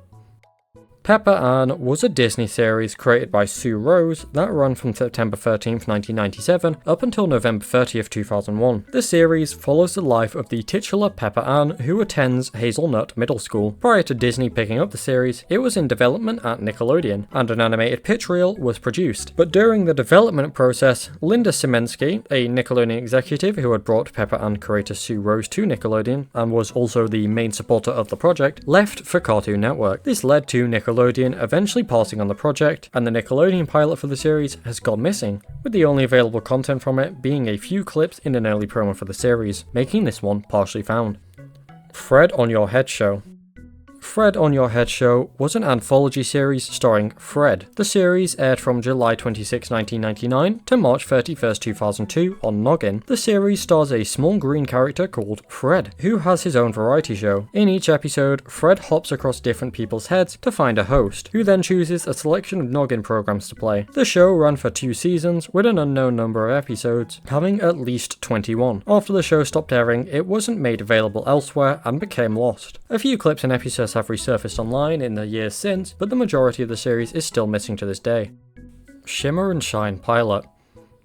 Peppa Ann was a Disney series created by Sue Rose that ran from September 13th, 1997 up until November 30th, 2001. The series follows the life of the titular Peppa Ann, who attends Hazelnut Middle School. Prior to Disney picking up the series, it was in development at Nickelodeon, and an animated pitch reel was produced. But during the development process, Linda Simensky, a Nickelodeon executive who had brought Peppa Ann creator Sue Rose to Nickelodeon, and was also the main supporter of the project, left for Cartoon Network. This led to Nickelodeon eventually passing on the project, and the Nickelodeon pilot for the series has gone missing, with the only available content from it being a few clips in an early promo for the series, making this one partially found. Fred on Your Head Show. Fred on Your Head Show was an anthology series starring Fred. The series aired from July 26, 1999 to March 31st, 2002 on Noggin. The series stars a small green character called Fred, who has his own variety show. In each episode, Fred hops across different people's heads to find a host, who then chooses a selection of Noggin programs to play. The show ran for 2 seasons with an unknown number of episodes, having at least 21. After the show stopped airing, it wasn't made available elsewhere and became lost. A few clips and episodes have resurfaced online in the years since, but the majority of the series is still missing to this day. Shimmer and Shine pilot.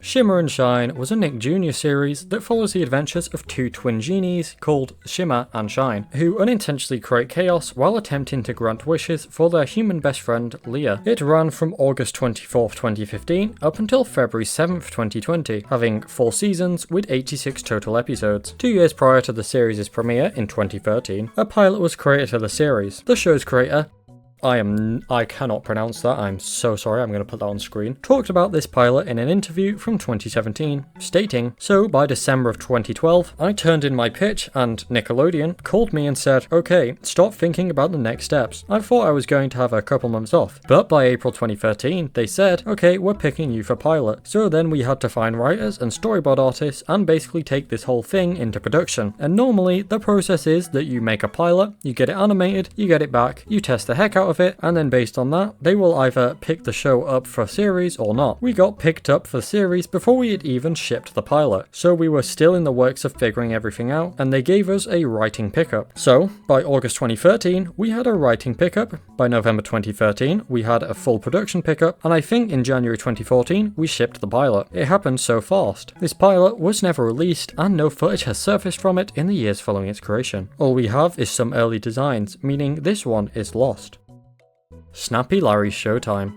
Shimmer and Shine was a Nick Jr. series that follows the adventures of 2 twin genies called Shimmer and Shine, who unintentionally create chaos while attempting to grant wishes for their human best friend, Leah. It ran from August 24th, 2015 up until February 7th, 2020, having 4 seasons with 86 total episodes. 2 years prior to the series' premiere in 2013, a pilot was created for the series. The show's creator, I cannot pronounce that, I'm so sorry, I'm going to put that on screen, talked about this pilot in an interview from 2017, stating, "So by December of 2012, I turned in my pitch and Nickelodeon called me and said, okay, stop thinking about the next steps. I thought I was going to have a couple months off, but by April 2013, they said, okay, we're picking you for pilot. So then we had to find writers and storyboard artists and basically take this whole thing into production. And normally, the process is that you make a pilot, you get it animated, you get it back, you test the heck out of it, and then based on that, they will either pick the show up for a series or not. We got picked up for the series before we had even shipped the pilot, so we were still in the works of figuring everything out, and they gave us a writing pickup. So, by August 2013, we had a writing pickup, by November 2013, we had a full production pickup, and I think in January 2014, we shipped the pilot. It happened so fast. This pilot was never released, and no footage has surfaced from it in the years following its creation. All we have is some early designs, meaning this one is lost. Snappy Larry's Showtime.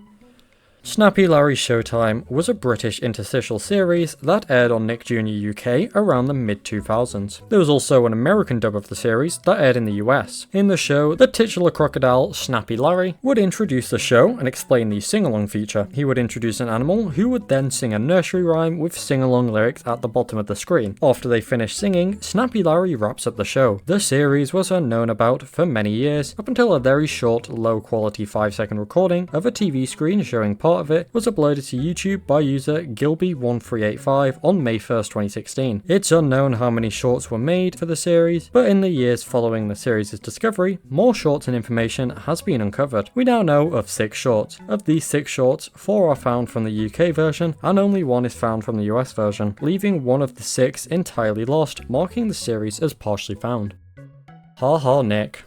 Snappy Larry Showtime was a British interstitial series that aired on Nick Jr. UK around the mid-2000s. There was also an American dub of the series that aired in the US. In the show, the titular crocodile, Snappy Larry, would introduce the show and explain the sing-along feature. He would introduce an animal who would then sing a nursery rhyme with sing-along lyrics at the bottom of the screen. After they finish singing, Snappy Larry wraps up the show. The series was unknown about for many years, up until a very short, low-quality 5-second recording of a TV screen showing part of it was uploaded to YouTube by user Gilby1385 on May 1st, 2016. It's unknown how many shorts were made for the series, but in the years following the series' discovery, more shorts and information has been uncovered. We now know of 6 shorts. Of these 6 shorts, 4 are found from the UK version, and only 1 is found from the US version, leaving one of the 6 entirely lost, marking the series as partially found. Ha Ha Nick.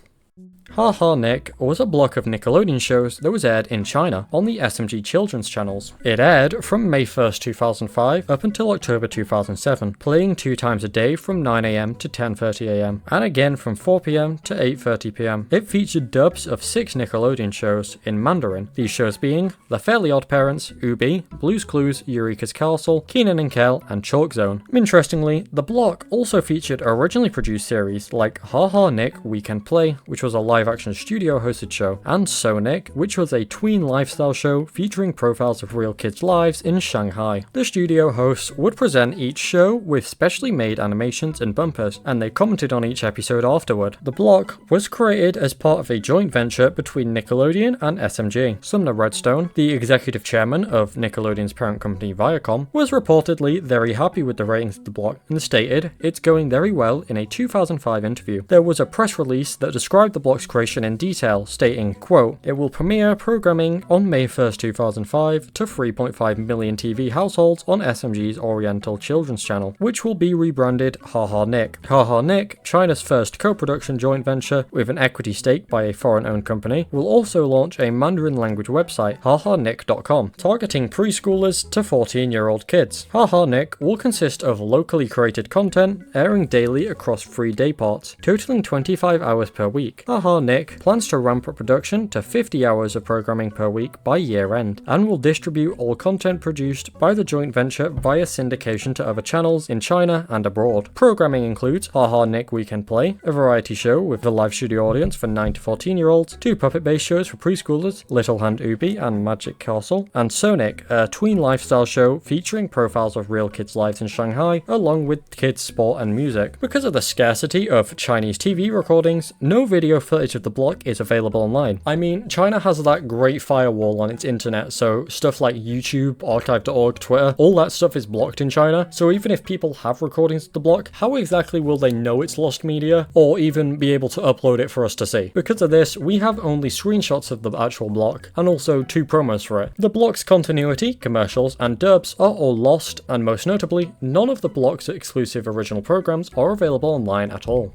Ha Ha Nick was a block of Nickelodeon shows that was aired in China on the SMG children's channels. It aired from May 1st, 2005 up until October 2007, playing 2 times a day from 9 AM to 10:30 AM, and again from 4 PM to 8:30 PM. It featured dubs of 6 Nickelodeon shows in Mandarin, these shows being The Fairly OddParents, Ubi, Blue's Clues, Eureka's Castle, Keenan and Kel, and Chalk Zone. Interestingly, the block also featured originally produced series like Ha Ha Nick Weekend Play, which was a live-action studio-hosted show, and So Nick, which was a tween lifestyle show featuring profiles of real kids' lives in Shanghai. The studio hosts would present each show with specially made animations and bumpers, and they commented on each episode afterward. The block was created as part of a joint venture between Nickelodeon and SMG. Sumner Redstone, the executive chairman of Nickelodeon's parent company Viacom, was reportedly very happy with the ratings of the block and stated it's going very well in a 2005 interview. There was a press release that described the block's creation in detail, stating, quote, "It will premiere programming on May 1st, 2005 to 3.5 million TV households on SMG's Oriental Children's Channel, which will be rebranded Ha Ha Nick. Ha Ha Nick, China's first co-production joint venture with an equity stake by a foreign-owned company, will also launch a Mandarin language website, hahanick.com, targeting preschoolers to 14-year-old kids. Ha Ha Nick will consist of locally created content airing daily across 3 day parts, totaling 25 hours per week. Ha Ha Nick plans to ramp up production to 50 hours of programming per week by year end, and will distribute all content produced by the joint venture via syndication to other channels in China and abroad. Programming includes Ha Ha Nick Weekend Play, a variety show with a live studio audience for 9 to 14-year-olds, 2 puppet-based shows for preschoolers, Little Hand Ubi and Magic Castle, and Sonic, a tween lifestyle show featuring profiles of real kids' lives in Shanghai, along with kids' sport and music. Because of the scarcity of Chinese TV recordings, no video footage of the block is available online. I mean, China has that great firewall on its internet, so stuff like YouTube, archive.org, Twitter, all that stuff is blocked in China, so even if people have recordings of the block, how exactly will they know it's lost media, or even be able to upload it for us to see? Because of this, we have only screenshots of the actual block, and also 2 promos for it. The block's continuity, commercials, and dubs are all lost, and most notably, none of the block's exclusive original programs are available online at all.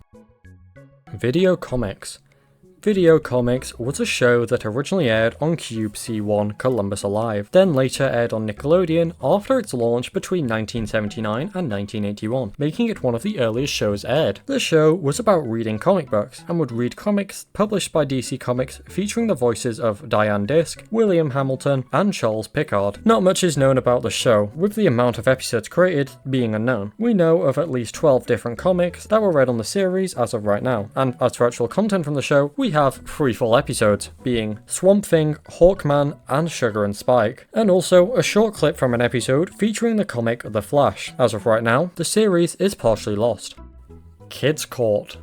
Video Comics. Video Comics was a show that originally aired on Cube C1 Columbus Alive, then later aired on Nickelodeon after its launch between 1979 and 1981, making it one of the earliest shows aired. The show was about reading comic books, and would read comics published by DC Comics featuring the voices of Diane Disk, William Hamilton, and Charles Pickard. Not much is known about the show, with the amount of episodes created being unknown. We know of at least 12 different comics that were read on the series as of right now, and as for actual content from the show, we have 3 full episodes, being Swamp Thing, Hawkman, and Sugar and Spike, and also a short clip from an episode featuring the comic The Flash. As of right now, the series is partially lost. Kids Court.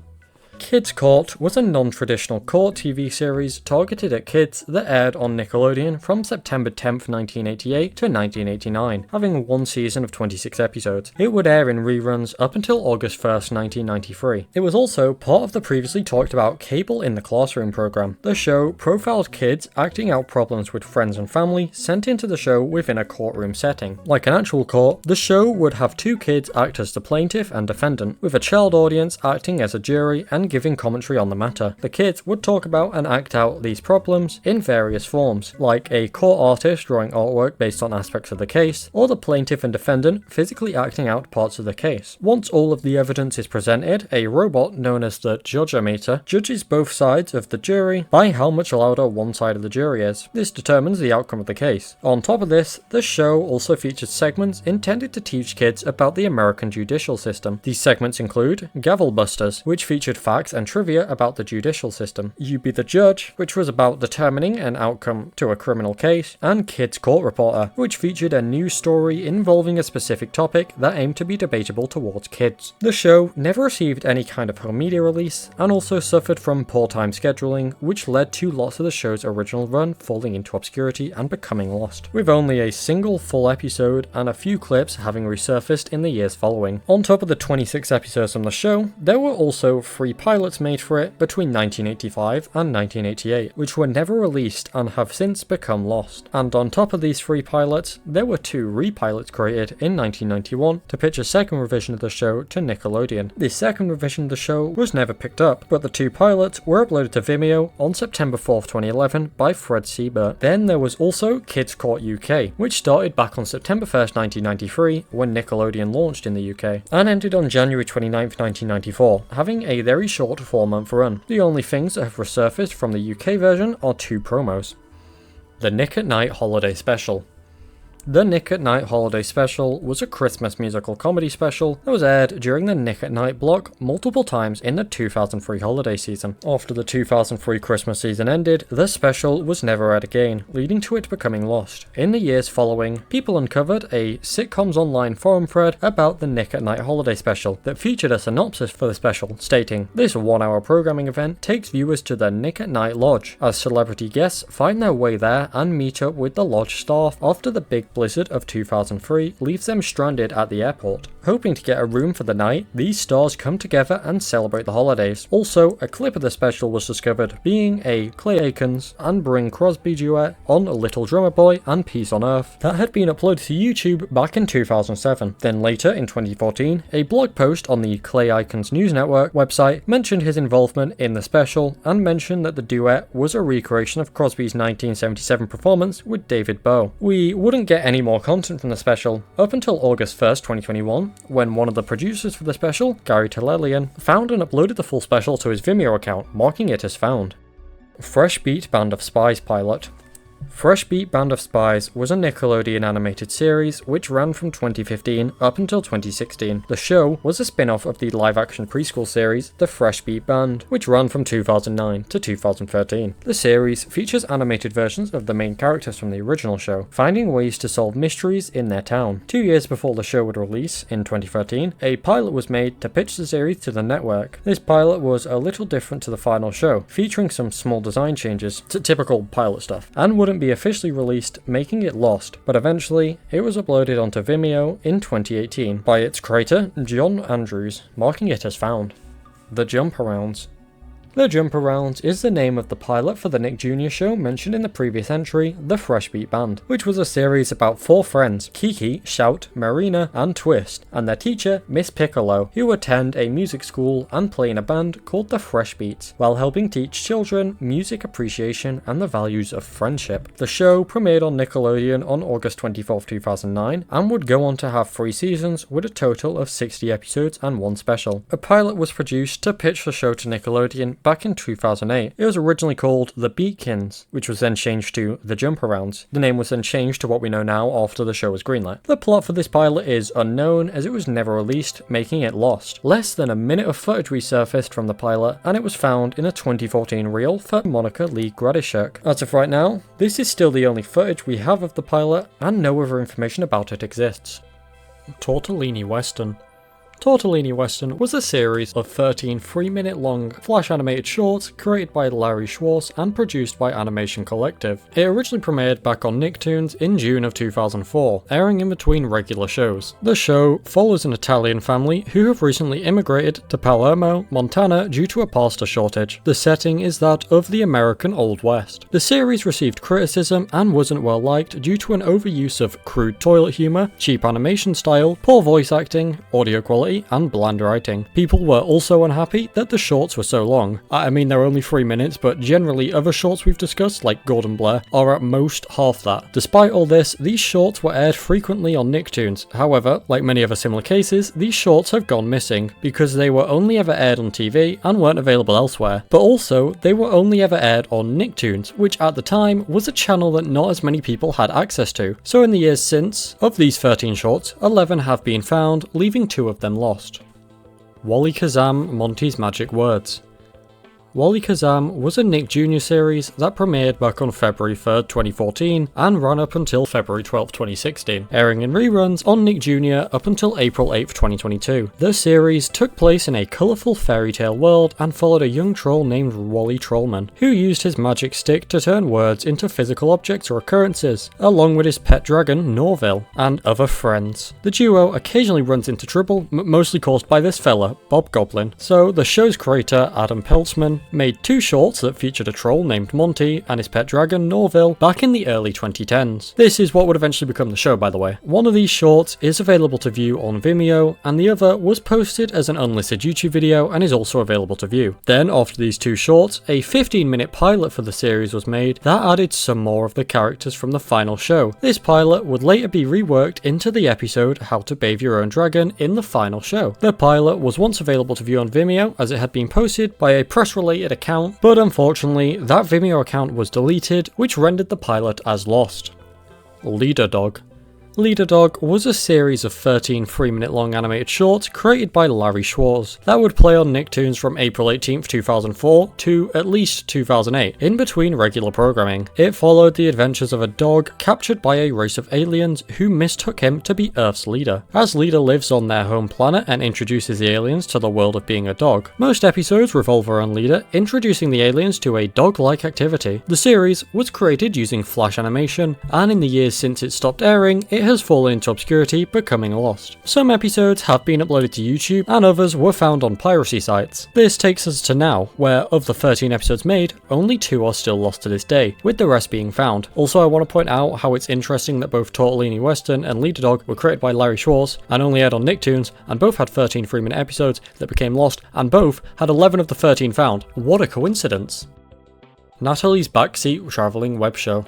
Kids Court was a non-traditional court TV series targeted at kids that aired on Nickelodeon from September 10th, 1988 to 1989, having 1 season of 26 episodes. It would air in reruns up until August 1st, 1993. It was also part of the previously talked about Cable in the Classroom program. The show profiled kids acting out problems with friends and family sent into the show within a courtroom setting. Like an actual court, the show would have 2 kids act as the plaintiff and defendant, with a child audience acting as a jury and giving commentary on the matter. The kids would talk about and act out these problems in various forms, like a court artist drawing artwork based on aspects of the case, or the plaintiff and defendant physically acting out parts of the case. Once all of the evidence is presented, a robot known as the judge-o-meter judges both sides of the jury by how much louder one side of the jury is. This determines the outcome of the case. On top of this, the show also features segments intended to teach kids about the American judicial system. These segments include Gavel Busters, which featured facts and trivia about the judicial system, You Be the Judge, which was about determining an outcome to a criminal case, and Kids Court Reporter, which featured a news story involving a specific topic that aimed to be debatable towards kids. The show never received any kind of home media release, and also suffered from poor time scheduling, which led to lots of the show's original run falling into obscurity and becoming lost, with only a single full episode and a few clips having resurfaced in the years following. On top of the 26 episodes from the show, there were also 3 pilots made for it between 1985 and 1988, which were never released and have since become lost. And on top of these 3 pilots, there were 2 repilots created in 1991 to pitch a second revision of the show to Nickelodeon. This second revision of the show was never picked up, but the 2 pilots were uploaded to Vimeo on September 4th, 2011 by Fred Siebert. Then there was also Kids Court UK, which started back on September 1st, 1993 when Nickelodeon launched in the UK, and ended on January 29th, 1994, having a very short 4-month run. The only things that have resurfaced from the UK version are 2 promos. The Nick at Night Holiday Special. The Nick at Night Holiday Special was a Christmas musical comedy special that was aired during the Nick at Night block multiple times in the 2003 holiday season. After the 2003 Christmas season ended, the special was never aired again, leading to it becoming lost. In the years following, people uncovered a Sitcoms Online forum thread about the Nick at Night Holiday Special that featured a synopsis for the special, stating, "This 1-hour programming event takes viewers to the Nick at Night Lodge, as celebrity guests find their way there and meet up with the lodge staff after the big blizzard of 2003 leaves them stranded at the airport. Hoping to get a room for the night, these stars come together and celebrate the holidays." Also, a clip of the special was discovered being a Clay Aikens and Bing Crosby duet on Little Drummer Boy and Peace on Earth that had been uploaded to YouTube back in 2007. Then later in 2014, a blog post on the Clay Aikens News Network website mentioned his involvement in the special and mentioned that the duet was a recreation of Crosby's 1977 performance with David Bowie. We wouldn't get any more content from the special up until August 1st, 2021, when one of the producers for the special, Gary Tellelian, found and uploaded the full special to his Vimeo account, marking it as found. Fresh Beat Band of Spies pilot. Fresh Beat Band of Spies was a Nickelodeon animated series which ran from 2015 up until 2016. The show was a spin-off of the live-action preschool series The Fresh Beat Band, which ran from 2009 to 2013. The series features animated versions of the main characters from the original show, finding ways to solve mysteries in their town. 2 years before the show would release, in 2013, a pilot was made to pitch the series to the network. This pilot was a little different to the final show, featuring some small design changes to typical pilot stuff, and wouldn't be officially released, making it lost, but eventually it was uploaded onto Vimeo in 2018 by its creator John Andrews, marking it as found. The Jump Arounds. The Jump Arounds is the name of the pilot for the Nick Jr. show mentioned in the previous entry, The Fresh Beat Band, which was a series about 4 friends, Kiki, Shout, Marina, and Twist, and their teacher, Miss Piccolo, who attend a music school and play in a band called The Fresh Beats, while helping teach children music appreciation and the values of friendship. The show premiered on Nickelodeon on August 24, 2009, and would go on to have 3 seasons with a total of 60 episodes and 1 special. A pilot was produced to pitch the show to Nickelodeon back in 2008. It was originally called The Beatkins, which was then changed to The Jump Arounds. The name was then changed to what we know now after the show was greenlit. The plot for this pilot is unknown as it was never released, making it lost. Less than a minute of footage resurfaced from the pilot, and it was found in a 2014 reel for Monica Lee Gradishuk. As of right now, this is still the only footage we have of the pilot, and no other information about it exists. Tortellini Western. Tortellini Western was a series of 13 3-minute long flash animated shorts created by Larry Schwartz and produced by Animation Collective. It originally premiered back on Nicktoons in June of 2004, airing in between regular shows. The show follows an Italian family who have recently immigrated to Palermo, Montana due to a pasta shortage. The setting is that of the American Old West. The series received criticism and wasn't well liked due to an overuse of crude toilet humor, cheap animation style, poor voice acting, audio quality, quality and bland writing. People were also unhappy that the shorts were so long. I mean, they're only 3 minutes, but generally other shorts we've discussed, like Gordon Blair, are at most half that. Despite all this, these shorts were aired frequently on Nicktoons. However, like many other similar cases, these shorts have gone missing because they were only ever aired on TV and weren't available elsewhere. But also, they were only ever aired on Nicktoons, which at the time was a channel that not as many people had access to. So in the years since, of these 13 shorts, 11 have been found, leaving 2 of them lost. Wally Kazam, Monty's Magic Words. Wally Kazam was a Nick Jr. series that premiered back on February 3rd, 2014 and ran up until February 12th, 2016, airing in reruns on Nick Jr. up until April 8th, 2022. The series took place in a colourful fairy tale world and followed a young troll named Wally Trollman, who used his magic stick to turn words into physical objects or occurrences, along with his pet dragon Norville, and other friends. The duo occasionally runs into trouble, mostly caused by this fella, Bob Goblin, so the show's creator, Adam Peltzman, made 2 shorts that featured a troll named Monty and his pet dragon Norville back in the early 2010s. This is what would eventually become the show, by the way. One of these shorts is available to view on Vimeo, and the other was posted as an unlisted YouTube video and is also available to view. Then, after these 2 shorts, a 15-minute pilot for the series was made that added some more of the characters from the final show. This pilot would later be reworked into the episode How to Bathe Your Own Dragon in the final show. The pilot was once available to view on Vimeo as it had been posted by a press-related account, but unfortunately that Vimeo account was deleted, which rendered the pilot as lost. Leader Dog. Leader Dog was a series of 13 3-minute long animated shorts created by Larry Schwartz that would play on Nicktoons from April 18th, 2004 to at least 2008, in between regular programming. It followed the adventures of a dog captured by a race of aliens who mistook him to be Earth's leader. As Leader lives on their home planet and introduces the aliens to the world of being a dog, most episodes revolve around Leader introducing the aliens to a dog-like activity. The series was created using Flash animation, and in the years since it stopped airing, it has fallen into obscurity, becoming lost. Some episodes have been uploaded to YouTube and others were found on piracy sites. This takes us to now, where of the 13 episodes made, only 2 are still lost to this day, with the rest being found. Also, I want to point out how it's interesting that both Tortellini Western and Leader Dog were created by Larry Schwartz and only aired on Nicktoons, and both had 13 3-minute episodes that became lost, and both had 11 of the 13 found. What a coincidence! Natalie's Backseat Traveling Web Show.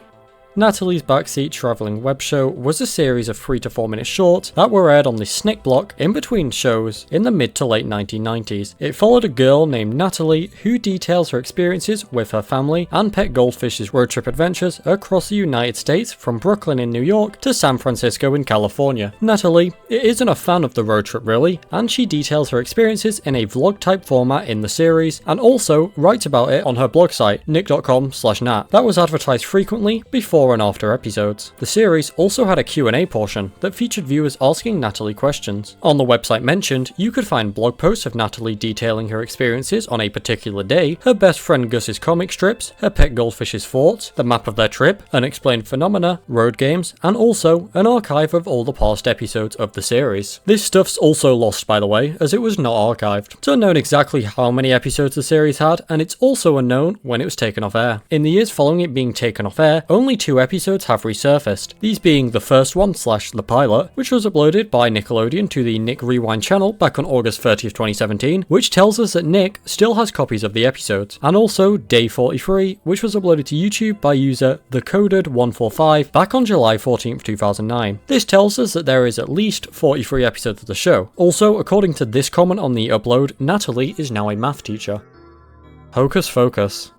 Natalie's Backseat Traveling Web Show was a series of 3 to 4 minute shorts that were aired on the Snick Block in between shows in the mid to late 1990s. It followed a girl named Natalie who details her experiences with her family and pet goldfish's road trip adventures across the United States from Brooklyn in New York to San Francisco in California. Natalie isn't a fan of the road trip really, and she details her experiences in a vlog type format in the series and also writes about it on her blog site nick.com/nat that was advertised frequently before and after episodes. The series also had a Q&A portion that featured viewers asking Natalie questions. On the website mentioned, you could find blog posts of Natalie detailing her experiences on a particular day, her best friend Gus's comic strips, her pet goldfish's thoughts, the map of their trip, unexplained phenomena, road games, and also an archive of all the past episodes of the series. This stuff's also lost, by the way, as it was not archived. It's unknown exactly how many episodes the series had, and it's also unknown when it was taken off air. In the years following it being taken off air, only 2 episodes have resurfaced, these being the first one / the pilot, which was uploaded by Nickelodeon to the Nick Rewind channel back on August 30th, 2017, which tells us that Nick still has copies of the episodes, and also Day 43, which was uploaded to YouTube by user TheCoded145 back on July 14th, 2009. This tells us that there is at least 43 episodes of the show. Also, according to this comment on the upload, Natalie is now a math teacher. Hocus Focus.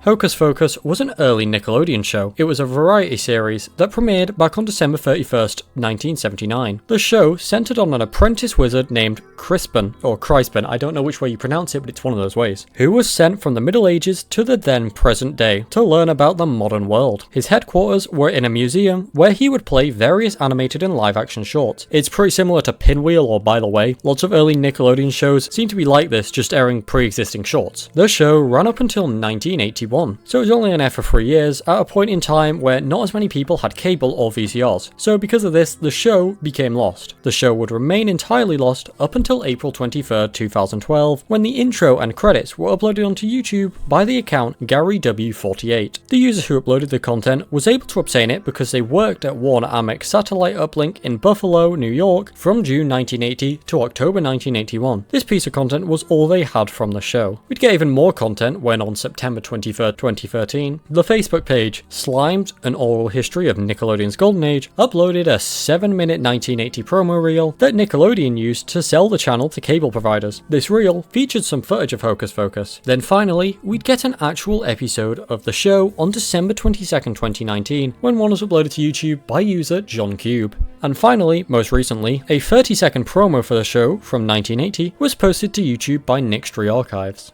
Hocus Focus was an early Nickelodeon show. It was a variety series that premiered back on December 31st, 1979. The show centered on an apprentice wizard named Crispin, or Crispin, I don't know which way you pronounce it, but it's one of those ways, who was sent from the Middle Ages to the then present day to learn about the modern world. His headquarters were in a museum where he would play various animated and live action shorts. It's pretty similar to Pinwheel or By the Way. Lots of early Nickelodeon shows seem to be like this, just airing pre-existing shorts. The show ran up until 1981 1981, so it was only on air for 3 years at a point in time where not as many people had cable or VCRs, so because of this, the show became lost. The show would remain entirely lost up until April 23rd, 2012, when the intro and credits were uploaded onto YouTube by the account GaryW48. The user who uploaded the content was able to obtain it because they worked at Warner Amex satellite uplink in Buffalo, New York from June 1980 to October 1981. This piece of content was all they had from the show. We'd get even more content when on September 23rd, 2013, the Facebook page Slimed, an oral history of Nickelodeon's golden age, uploaded a 7-minute 1980 promo reel that Nickelodeon used to sell the channel to cable providers. This reel featured some footage of Hocus Pocus. Then finally, we'd get an actual episode of the show on December 22nd, 2019, when one was uploaded to YouTube by user John Cube. And finally, most recently, a 30-second promo for the show from 1980 was posted to YouTube by Nickstree Archives.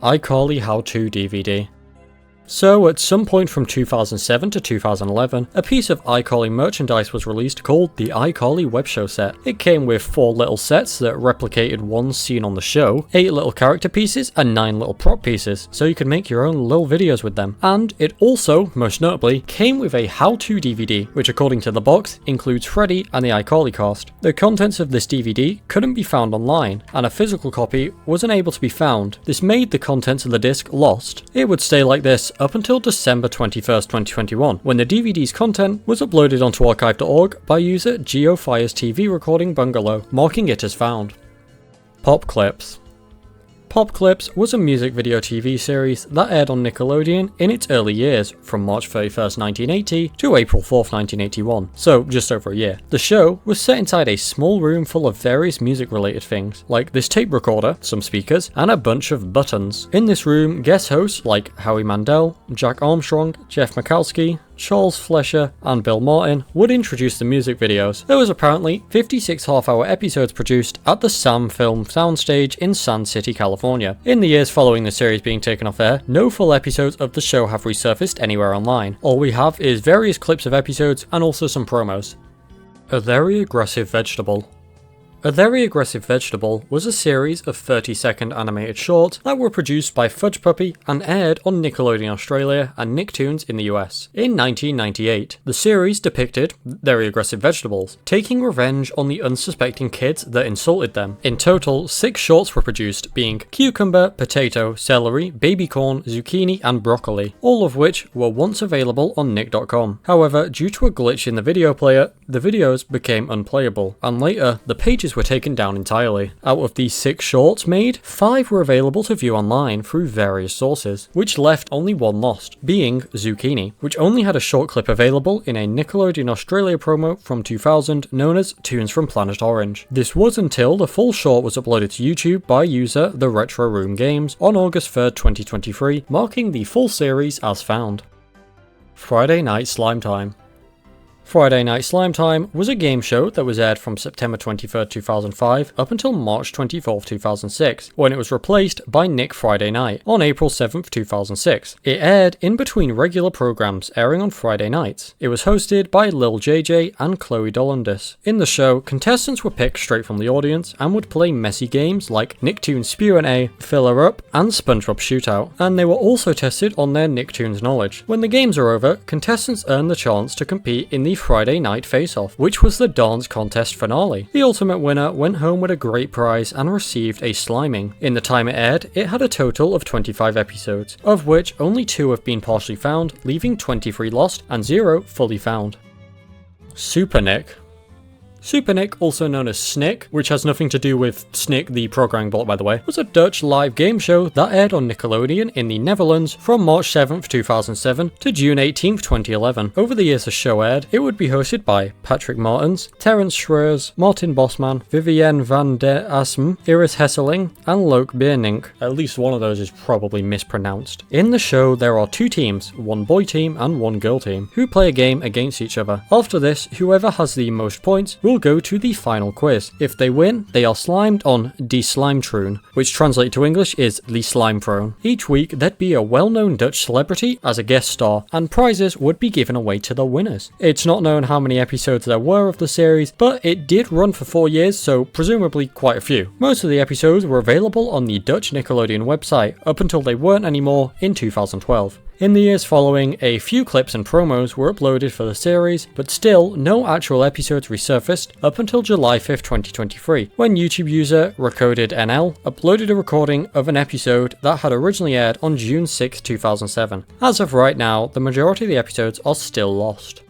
iCarly How-To DVD. So, at some point from 2007 to 2011, a piece of iCarly merchandise was released called the iCarly Web Show Set. It came with 4 little sets that replicated one scene on the show, 8 little character pieces, and 9 little prop pieces, so you could make your own little videos with them. And it also, most notably, came with a how-to DVD, which according to the box, includes Freddy and the iCarly cast. The contents of this DVD couldn't be found online, and a physical copy wasn't able to be found. This made the contents of the disc lost. It would stay like this up until December 21st, 2021, when the DVD's content was uploaded onto archive.org by user GeoFire's TV Recording Bungalow, marking it as found. Pop Clips. Pop Clips was a music video TV series that aired on Nickelodeon in its early years, from March 31st, 1980 to April 4th, 1981, so just over a year. The show was set inside a small room full of various music-related things, like this tape recorder, some speakers, and a bunch of buttons. In this room, guest hosts like Howie Mandel, Jack Armstrong, Jeff Mikowski, Charles Fleischer, and Bill Martin would introduce the music videos. There was apparently 56 half-hour episodes produced at the Sam Film soundstage in Sand City, California. In the years following the series being taken off air, no full episodes of the show have resurfaced anywhere online. All we have is various clips of episodes and also some promos. A Very Aggressive Vegetable. A Very Aggressive Vegetable was a series of 30-second animated shorts that were produced by Fudge Puppy and aired on Nickelodeon Australia and Nicktoons in the US. In 1998, the series depicted very aggressive vegetables, taking revenge on the unsuspecting kids that insulted them. In total, 6 shorts were produced, being cucumber, potato, celery, baby corn, zucchini, and broccoli, all of which were once available on Nick.com. However, due to a glitch in the video player, the videos became unplayable, and later, the pages were taken down entirely. Out of these 6 shorts made, 5 were available to view online through various sources, which left only one lost, being Zucchini, which only had a short clip available in a Nickelodeon Australia promo from 2000 known as Tunes from Planet Orange. This was until the full short was uploaded to YouTube by user The Retro Room Games on August 3rd, 2023, marking the full series as found. Friday Night Slime Time. Friday Night Slime Time was a game show that was aired from September 23rd, 2005 up until March 24th, 2006, when it was replaced by Nick Friday Night on April 7th, 2006. It aired in between regular programs airing on Friday nights. It was hosted by Lil JJ and Chloe Dolandis. In the show, contestants were picked straight from the audience and would play messy games like Nicktoons Spew and A, Filler Up, and SpongeBob Shootout, and they were also tested on their Nicktoons knowledge. When the games are over, contestants earn the chance to compete in the Friday Night Face-Off, which was the dance contest finale. The ultimate winner went home with a great prize and received a sliming. In the time it aired, it had a total of 25 episodes, of which only 2 have been partially found, leaving 23 lost and 0 fully found. Super Nick. Super Nick, also known as Snick, which has nothing to do with Snick the programming bot by the way, was a Dutch live game show that aired on Nickelodeon in the Netherlands from March 7th, 2007 to June 18th, 2011. Over the years the show aired, it would be hosted by Patrick Martens, Terence Schreurs, Martin Bosman, Vivienne van der Asm, Iris Hesseling, and Loke Beernink. At least one of those is probably mispronounced. In the show there are 2 teams, one boy team and one girl team, who play a game against each other. After this, whoever has the most points will will go to the final quiz. If they win, they are slimed on Die Slimetroon, which translated to English is the Slime Throne. Each week, there'd be a well-known Dutch celebrity as a guest star, and prizes would be given away to the winners. It's not known how many episodes there were of the series, but it did run for 4 years, so presumably quite a few. Most of the episodes were available on the Dutch Nickelodeon website, up until they weren't anymore in 2012. In the years following, a few clips and promos were uploaded for the series, but still, no actual episodes resurfaced up until July 5th, 2023, when YouTube user RecodedNL uploaded a recording of an episode that had originally aired on June 6, 2007. As of right now, the majority of the episodes are still lost.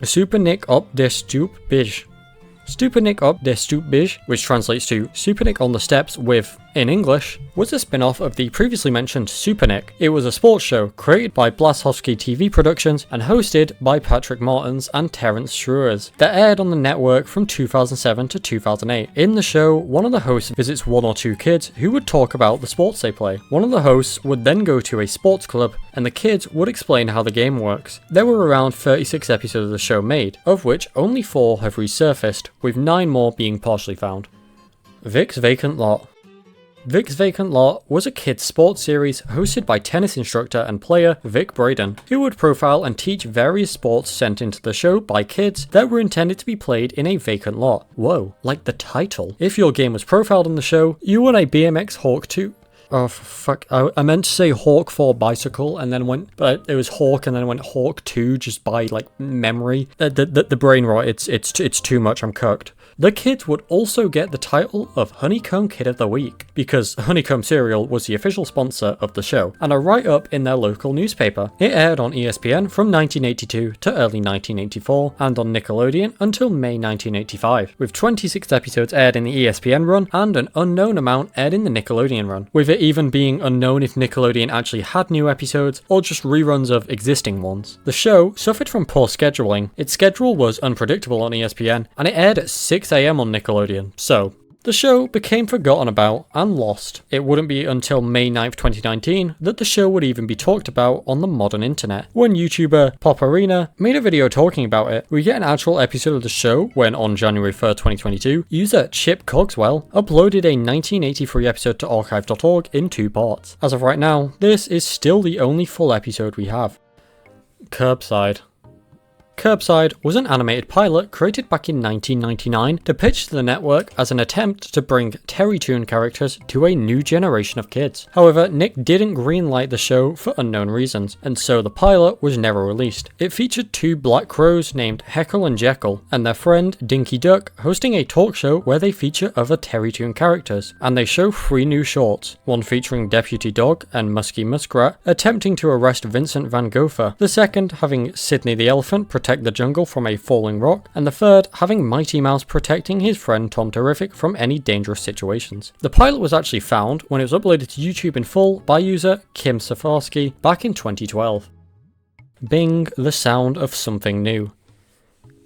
Super Nick op de Stoep Bij. Super Nick op de Stoep Bij, which translates to Super Nick on the Steps with, in English, was a spin-off of the previously mentioned Super Nick. It was a sports show created by Blasowski TV Productions and hosted by Patrick Martins and Terence Schruers that aired on the network from 2007 to 2008. In the show, one of the hosts visits 1 or 2 kids who would talk about the sports they play. One of the hosts would then go to a sports club and the kids would explain how the game works. There were around 36 episodes of the show made, of which only 4 have resurfaced, with 9 more being partially found. Vic's Vacant Lot. Vic's Vacant Lot was a kids' sports series hosted by tennis instructor and player Vic Braden, who would profile and teach various sports sent into the show by kids that were intended to be played in a vacant lot. Whoa, like the title. If your game was profiled in the show, you won a BMX Hawk 2. Oh fuck, I meant to say Hawk 4 bicycle and then went, but it was Hawk and then went Hawk 2 just by like memory. The brain rot, it's too much, I'm cooked. The kids would also get the title of Honeycomb Kid of the Week, because Honeycomb Cereal was the official sponsor of the show, and a write-up in their local newspaper. It aired on ESPN from 1982 to early 1984, and on Nickelodeon until May 1985, with 26 episodes aired in the ESPN run, and an unknown amount aired in the Nickelodeon run, with it even being unknown if Nickelodeon actually had new episodes, or just reruns of existing ones. The show suffered from poor scheduling. Its schedule was unpredictable on ESPN, and it aired at 6 AM on Nickelodeon, so the show became forgotten about and lost. It wouldn't be until May 9th, 2019 that the show would even be talked about on the modern internet. When YouTuber Pop Arena made a video talking about it, we get an actual episode of the show when on January 3rd, 2022, user Chip Cogswell uploaded a 1983 episode to archive.org in 2 parts. As of right now, this is still the only full episode we have. Curbside. Curbside was an animated pilot created back in 1999 to pitch to the network as an attempt to bring Terrytoon characters to a new generation of kids. However, Nick didn't greenlight the show for unknown reasons, and so the pilot was never released. It featured 2 black crows named Heckle and Jekyll, and their friend Dinky Duck hosting a talk show where they feature other Terrytoon characters, and they show 3 new shorts, one featuring Deputy Dog and Musky Muskrat attempting to arrest Vincent Van Gogh, the second having Sydney the Elephant protect the jungle from a falling rock, and the third having Mighty Mouse protecting his friend Tom Terrific from any dangerous situations. The pilot was actually found when it was uploaded to YouTube in full by user Kim Safarsky back in 2012. Bing the Sound of Something New.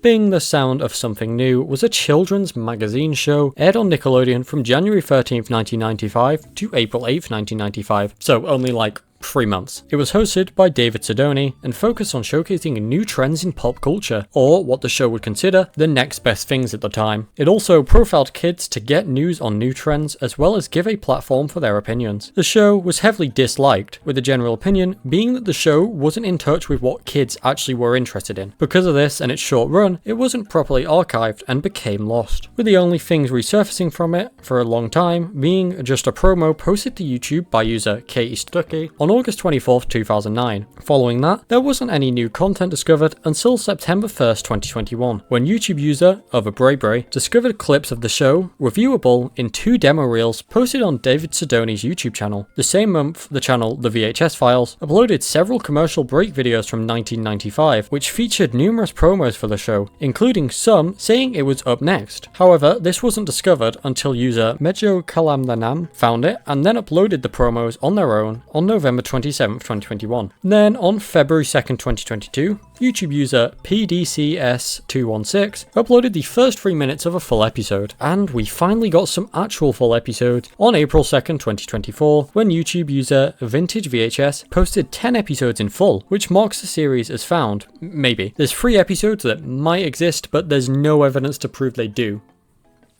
Bing the Sound of Something New was a children's magazine show aired on Nickelodeon from January 13th, 1995 to April 8th, 1995, so only like 3 months. It was hosted by David Sidoni and focused on showcasing new trends in pop culture, or what the show would consider the next best things at the time. It also profiled kids to get news on new trends as well as give a platform for their opinions. The show was heavily disliked, with the general opinion being that the show wasn't in touch with what kids actually were interested in. Because of this and its short run, it wasn't properly archived and became lost, with the only things resurfacing from it for a long time being just a promo posted to YouTube by user Katie Stuckey on August 24th, 2009. Following that, there wasn't any new content discovered until September 1st, 2021, when YouTube user Overbraybray discovered clips of the show reviewable in 2 demo reels posted on David Sidoni's YouTube channel. The same month, the channel The VHS Files uploaded several commercial break videos from 1995, which featured numerous promos for the show, including some saying it was up next. However, this wasn't discovered until user Mejo Kalamdanam found it and then uploaded the promos on their own on November November 27th, 2021. Then on February 2nd, 2022, YouTube user PDCS216 uploaded the first 3 minutes of a full episode, and we finally got some actual full episodes on April 2nd, 2024, when YouTube user Vintage VHS posted 10 episodes in full, which marks the series as found. Maybe. There's 3 episodes that might exist, but there's no evidence to prove they do.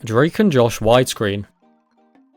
Drake and Josh widescreen.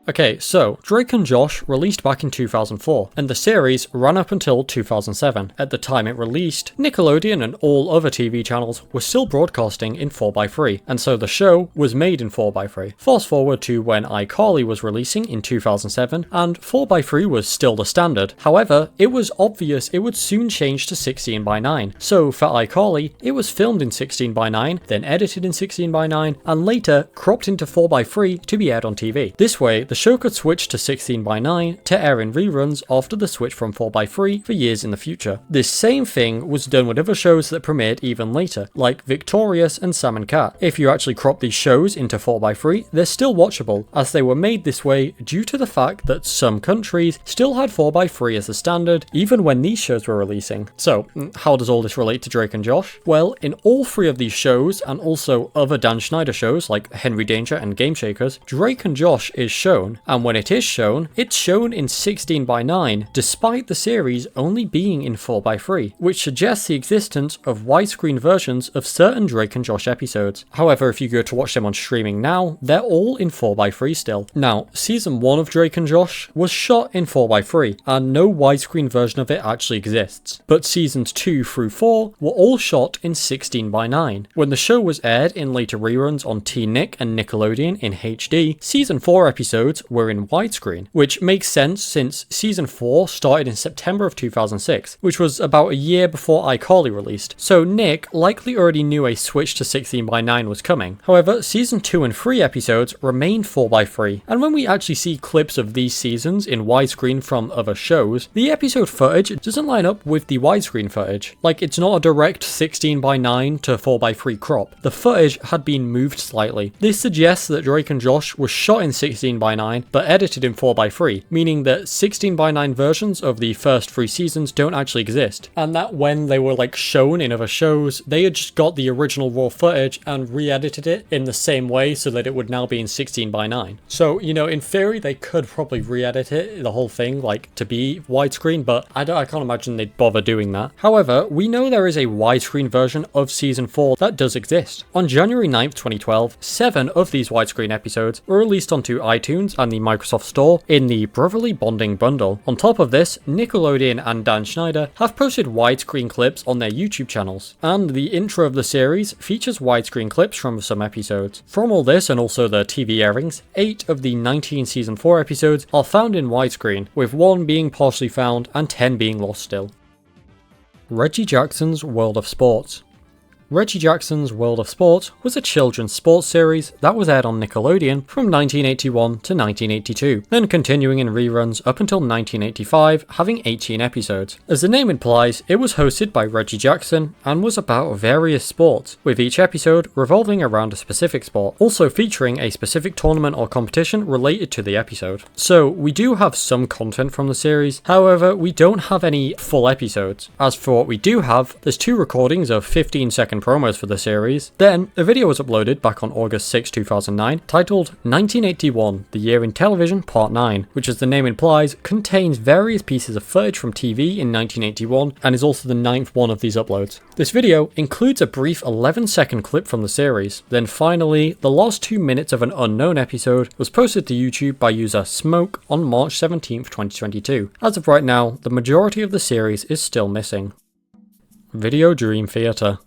Okay, so Drake and Josh released back in 2004, and the series ran up until 2007. At the time it released, Nickelodeon and all other TV channels were still broadcasting in 4x3, and so the show was made in 4x3. Fast forward to when iCarly was releasing in 2007, and 4x3 was still the standard. However, it was obvious it would soon change to 16:9. So for iCarly, it was filmed in 16:9, then edited in 16:9, and later cropped into 4x3 to be aired on TV. This way, the show could switch to 16:9 to air in reruns after the switch from 4x3 for years in the future. This same thing was done with other shows that premiered even later, like Victorious and Sam and Cat. If you actually crop these shows into 4x3, they're still watchable, as they were made this way due to the fact that some countries still had 4x3 as the standard, even when these shows were releasing. So, how does all this relate to Drake and Josh? Well, in all 3 of these shows, and also other Dan Schneider shows like Henry Danger and Game Shakers, Drake and Josh is shown, and when it is shown, it's shown in 16:9, despite the series only being in 4x3, which suggests the existence of widescreen versions of certain Drake and Josh episodes. However, if you go to watch them on streaming now, they're all in 4x3 still. Now, season 1 of Drake and Josh was shot in 4x3, and no widescreen version of it actually exists. But seasons 2 through 4 were all shot in 16:9. When the show was aired in later reruns on T-Nick and Nickelodeon in HD, season 4 episodes were in widescreen, which makes sense since season 4 started in September of 2006, which was about a year before iCarly released, so Nick likely already knew a switch to 16:9 was coming. However, season 2 and 3 episodes remained 4x3, and when we actually see clips of these seasons in widescreen from other shows, the episode footage doesn't line up with the widescreen footage. Like, it's not a direct 16:9 to 4x3 crop. The footage had been moved slightly. This suggests that Drake and Josh was shot in 16:9 but edited in 4x3, meaning that 16:9 versions of the first 3 seasons don't actually exist, and that when they were shown in other shows, they had just got the original raw footage and re-edited it in the same way so that it would now be in 16:9. So, in theory, they could probably re-edit it, the whole thing, to be widescreen, but I can't imagine they'd bother doing that. However, we know there is a widescreen version of season 4 that does exist. On January 9th, 2012, 7 of these widescreen episodes were released onto iTunes and the Microsoft Store in the Brotherly Bonding Bundle. On top of this, Nickelodeon and Dan Schneider have posted widescreen clips on their YouTube channels, and the intro of the series features widescreen clips from some episodes. From all this and also the TV airings, 8 of the 19 season 4 episodes are found in widescreen, with 1 being partially found and 10 being lost still. Reggie Jackson's World of Sports. Reggie Jackson's World of Sport was a children's sports series that was aired on Nickelodeon from 1981 to 1982, then continuing in reruns up until 1985, having 18 episodes. As the name implies, it was hosted by Reggie Jackson and was about various sports, with each episode revolving around a specific sport, also featuring a specific tournament or competition related to the episode. So we do have some content from the series, however we don't have any full episodes. As for what we do have, there's 2 recordings of 15-second promos for the series. Then, a video was uploaded back on August 6, 2009, titled 1981, The Year in Television Part 9, which as the name implies, contains various pieces of footage from TV in 1981 and is also the 9th one of these uploads. This video includes a brief 11-second clip from the series. Then finally, the last 2 minutes of an unknown episode was posted to YouTube by user Smoke on March 17, 2022. As of right now, the majority of the series is still missing. Video Dream Theater.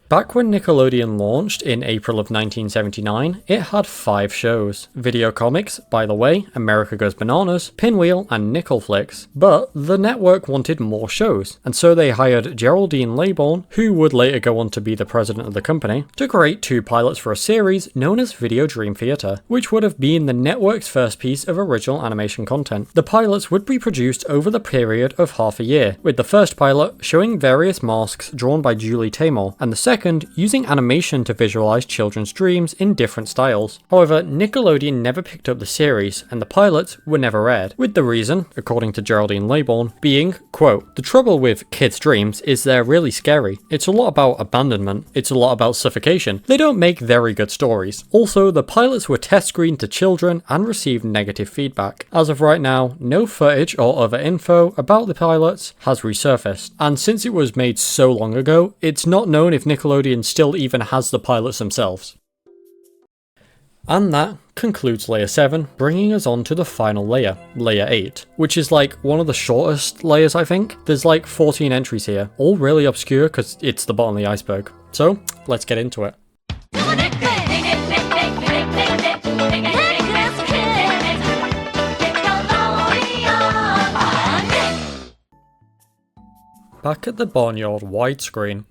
Back when Nickelodeon launched in April of 1979, it had 5 shows. Video Comics, By the Way, America Goes Bananas, Pinwheel, and Nickel Flicks. But the network wanted more shows, and so they hired Geraldine Laybourne, who would later go on to be the president of the company, to create 2 pilots for a series known as Video Dream Theater, which would have been the network's first piece of original animation content. The pilots would be produced over the period of half a year, with the first pilot showing various masks drawn by Julie Taymor, and the second second, using animation to visualize children's dreams in different styles. However, Nickelodeon never picked up the series, and the pilots were never aired, with the reason, according to Geraldine Laybourne, being, quote, "The trouble with kids' dreams is they're really scary. It's a lot about abandonment, it's a lot about suffocation. They don't make very good stories. Also, the pilots were test screened to children and received negative feedback. As of right now, no footage or other info about the pilots has resurfaced, and since it was made so long ago, it's not known if Nickelodeon still even has the pilots themselves." And that concludes layer 7, bringing us on to the final layer, layer 8, which is like one of the shortest layers I think. There's like 14 entries here, all really obscure because it's the bottom of the iceberg. So, let's get into it. Back at the Barnyard widescreen.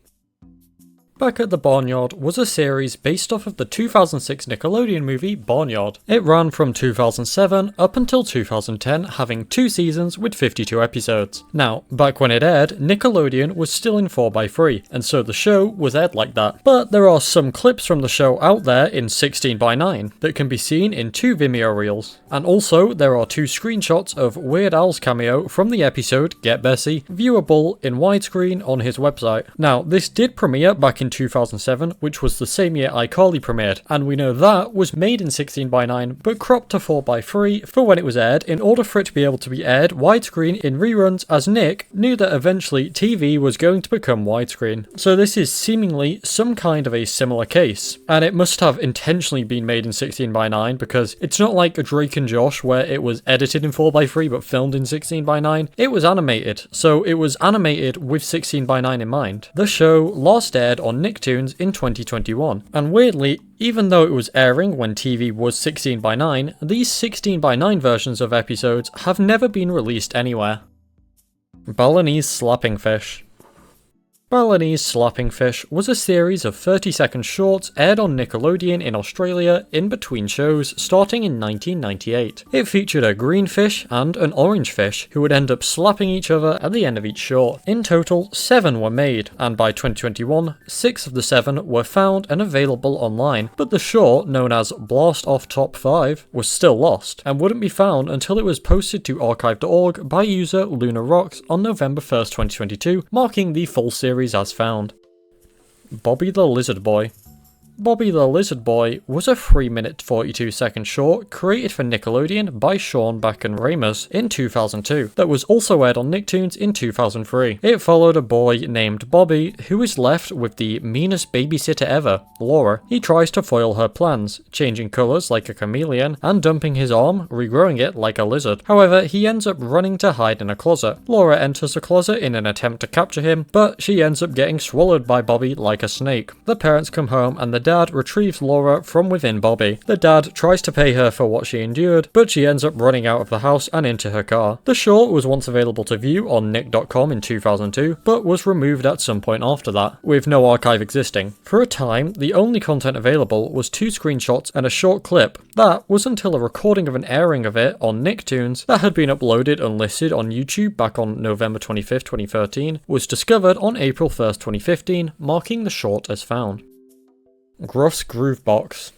Back at the Barnyard was a series based off of the 2006 Nickelodeon movie Barnyard. It ran from 2007 up until 2010, having 2 seasons with 52 episodes. Now, back when it aired, Nickelodeon was still in 4:3, and so the show was aired like that. But there are some clips from the show out there in 16:9 that can be seen in 2 Vimeo reels. And also, there are 2 screenshots of Weird Al's cameo from the episode Get Bessie, viewable in widescreen on his website. Now, this did premiere back in 2007, which was the same year iCarly premiered, and we know that was made in 16:9 but cropped to 4:3 for when it was aired in order for it to be able to be aired widescreen in reruns, as Nick knew that eventually TV was going to become widescreen. So this is seemingly some kind of a similar case, and it must have intentionally been made in 16:9 because it's not like a Drake and Josh where it was edited in 4:3 but filmed in 16:9. It was animated, so it was animated with 16:9 in mind. The show last aired on Nicktoons in 2021, and weirdly, even though it was airing when TV was 16:9, these 16:9 versions of episodes have never been released anywhere. Balinese Slapping Fish. Balinese Slapping Fish was a series of 30-second shorts aired on Nickelodeon in Australia in between shows starting in 1998. It featured a green fish and an orange fish who would end up slapping each other at the end of each short. In total, 7 were made, and by 2021, 6 of the 7 were found and available online, but the short, known as Blast Off Top 5, was still lost, and wouldn't be found until it was posted to archive.org by user Luna Rocks on November 1st, 2022, marking the full series as found. Bobby the Lizard Boy. Bobby the Lizard Boy was a 3-minute 42-second short created for Nickelodeon by Sean Back and Ramos in 2002 that was also aired on Nicktoons in 2003. It followed a boy named Bobby who is left with the meanest babysitter ever, Laura. He tries to foil her plans, changing colours like a chameleon and dumping his arm, regrowing it like a lizard. However, he ends up running to hide in a closet. Laura enters the closet in an attempt to capture him, but she ends up getting swallowed by Bobby like a snake. The parents come home and the dad retrieves Laura from within Bobby. The dad tries to pay her for what she endured, but she ends up running out of the house and into her car. The short was once available to view on nick.com in 2002, but was removed at some point after that, with no archive existing. For a time, the only content available was 2 screenshots and a short clip. That was until a recording of an airing of it on Nicktoons that had been uploaded unlisted on YouTube back on November 25th, 2013, was discovered on April 1st, 2015, marking the short as found. Gruff's Groove Box.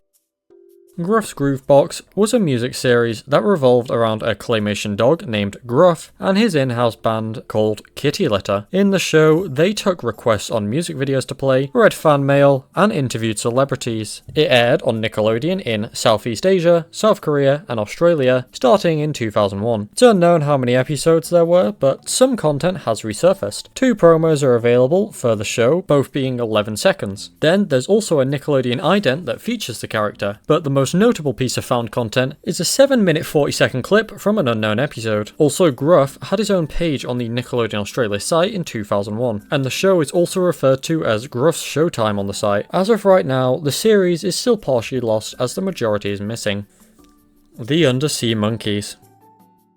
Gruff's Groove Box was a music series that revolved around a claymation dog named Gruff and his in-house band called Kitty Litter. In the show, they took requests on music videos to play, read fan mail, and interviewed celebrities. It aired on Nickelodeon in Southeast Asia, South Korea, and Australia, starting in 2001. It's unknown how many episodes there were, but some content has resurfaced. 2 promos are available for the show, both being 11 seconds. Then there's also a Nickelodeon ident that features the character, but the most notable piece of found content is a 7-minute 40-second clip from an unknown episode. Also, Gruff had his own page on the Nickelodeon Australia site in 2001, and the show is also referred to as Gruff's Showtime on the site. As of right now, the series is still partially lost as the majority is missing. The Undersea Monkeys.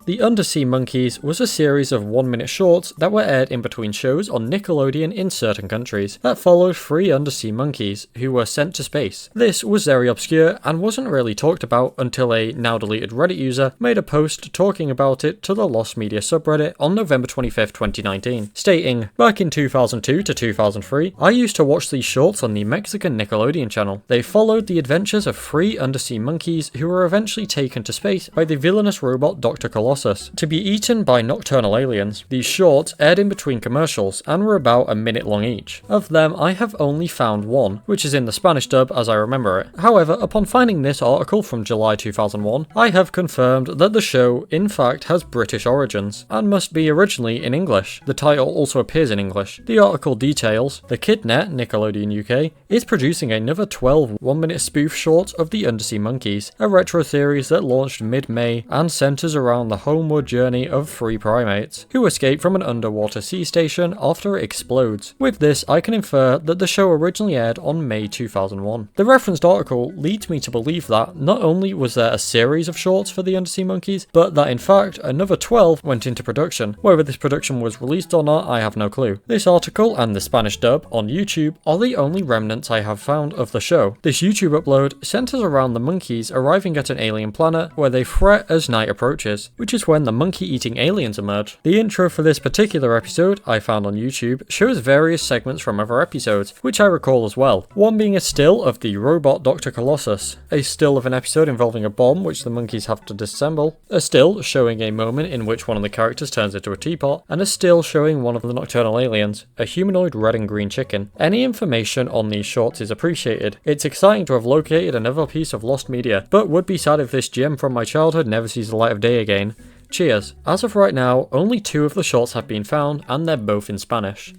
The Undersea Monkeys was a series of 1-minute shorts that were aired in between shows on Nickelodeon in certain countries that followed 3 undersea monkeys who were sent to space. This was very obscure and wasn't really talked about until a now deleted Reddit user made a post talking about it to the Lost Media subreddit on November 25th, 2019, stating, "Back in 2002 to 2003, I used to watch these shorts on the Mexican Nickelodeon channel. They followed the adventures of 3 undersea monkeys who were eventually taken to space by the villainous robot Dr. Colossus to be eaten by nocturnal aliens. These shorts aired in between commercials and were about a minute long each. Of them, I have only found one, which is in the Spanish dub as I remember it. However, upon finding this article from July 2001, I have confirmed that the show, in fact, has British origins, and must be originally in English. The title also appears in English. The article details, the KidNet, Nickelodeon UK, is producing another 12 1-minute spoof shorts of the Undersea Monkeys, a retro series that launched mid-May and centres around the homeward journey of 3 primates, who escape from an underwater sea station after it explodes. With this, I can infer that the show originally aired on May 2001. The referenced article leads me to believe that not only was there a series of shorts for the Undersea Monkeys, but that in fact another 12 went into production. Whether this production was released or not, I have no clue. This article and the Spanish dub on YouTube are the only remnants I have found of the show. This YouTube upload centers around the monkeys arriving at an alien planet where they fret as night approaches, which is when the monkey-eating aliens emerge. The intro for this particular episode I found on YouTube shows various segments from other episodes, which I recall as well. One being a still of the robot Dr. Colossus, a still of an episode involving a bomb which the monkeys have to disassemble, a still showing a moment in which one of the characters turns into a teapot, and a still showing one of the nocturnal aliens, a humanoid red and green chicken. Any information on these shorts is appreciated. It's exciting to have located another piece of lost media, but would be sad if this gem from my childhood never sees the light of day again. Cheers. As of right now, only 2 of the shorts have been found, and they're both in Spanish.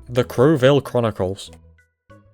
The Crowville Chronicles.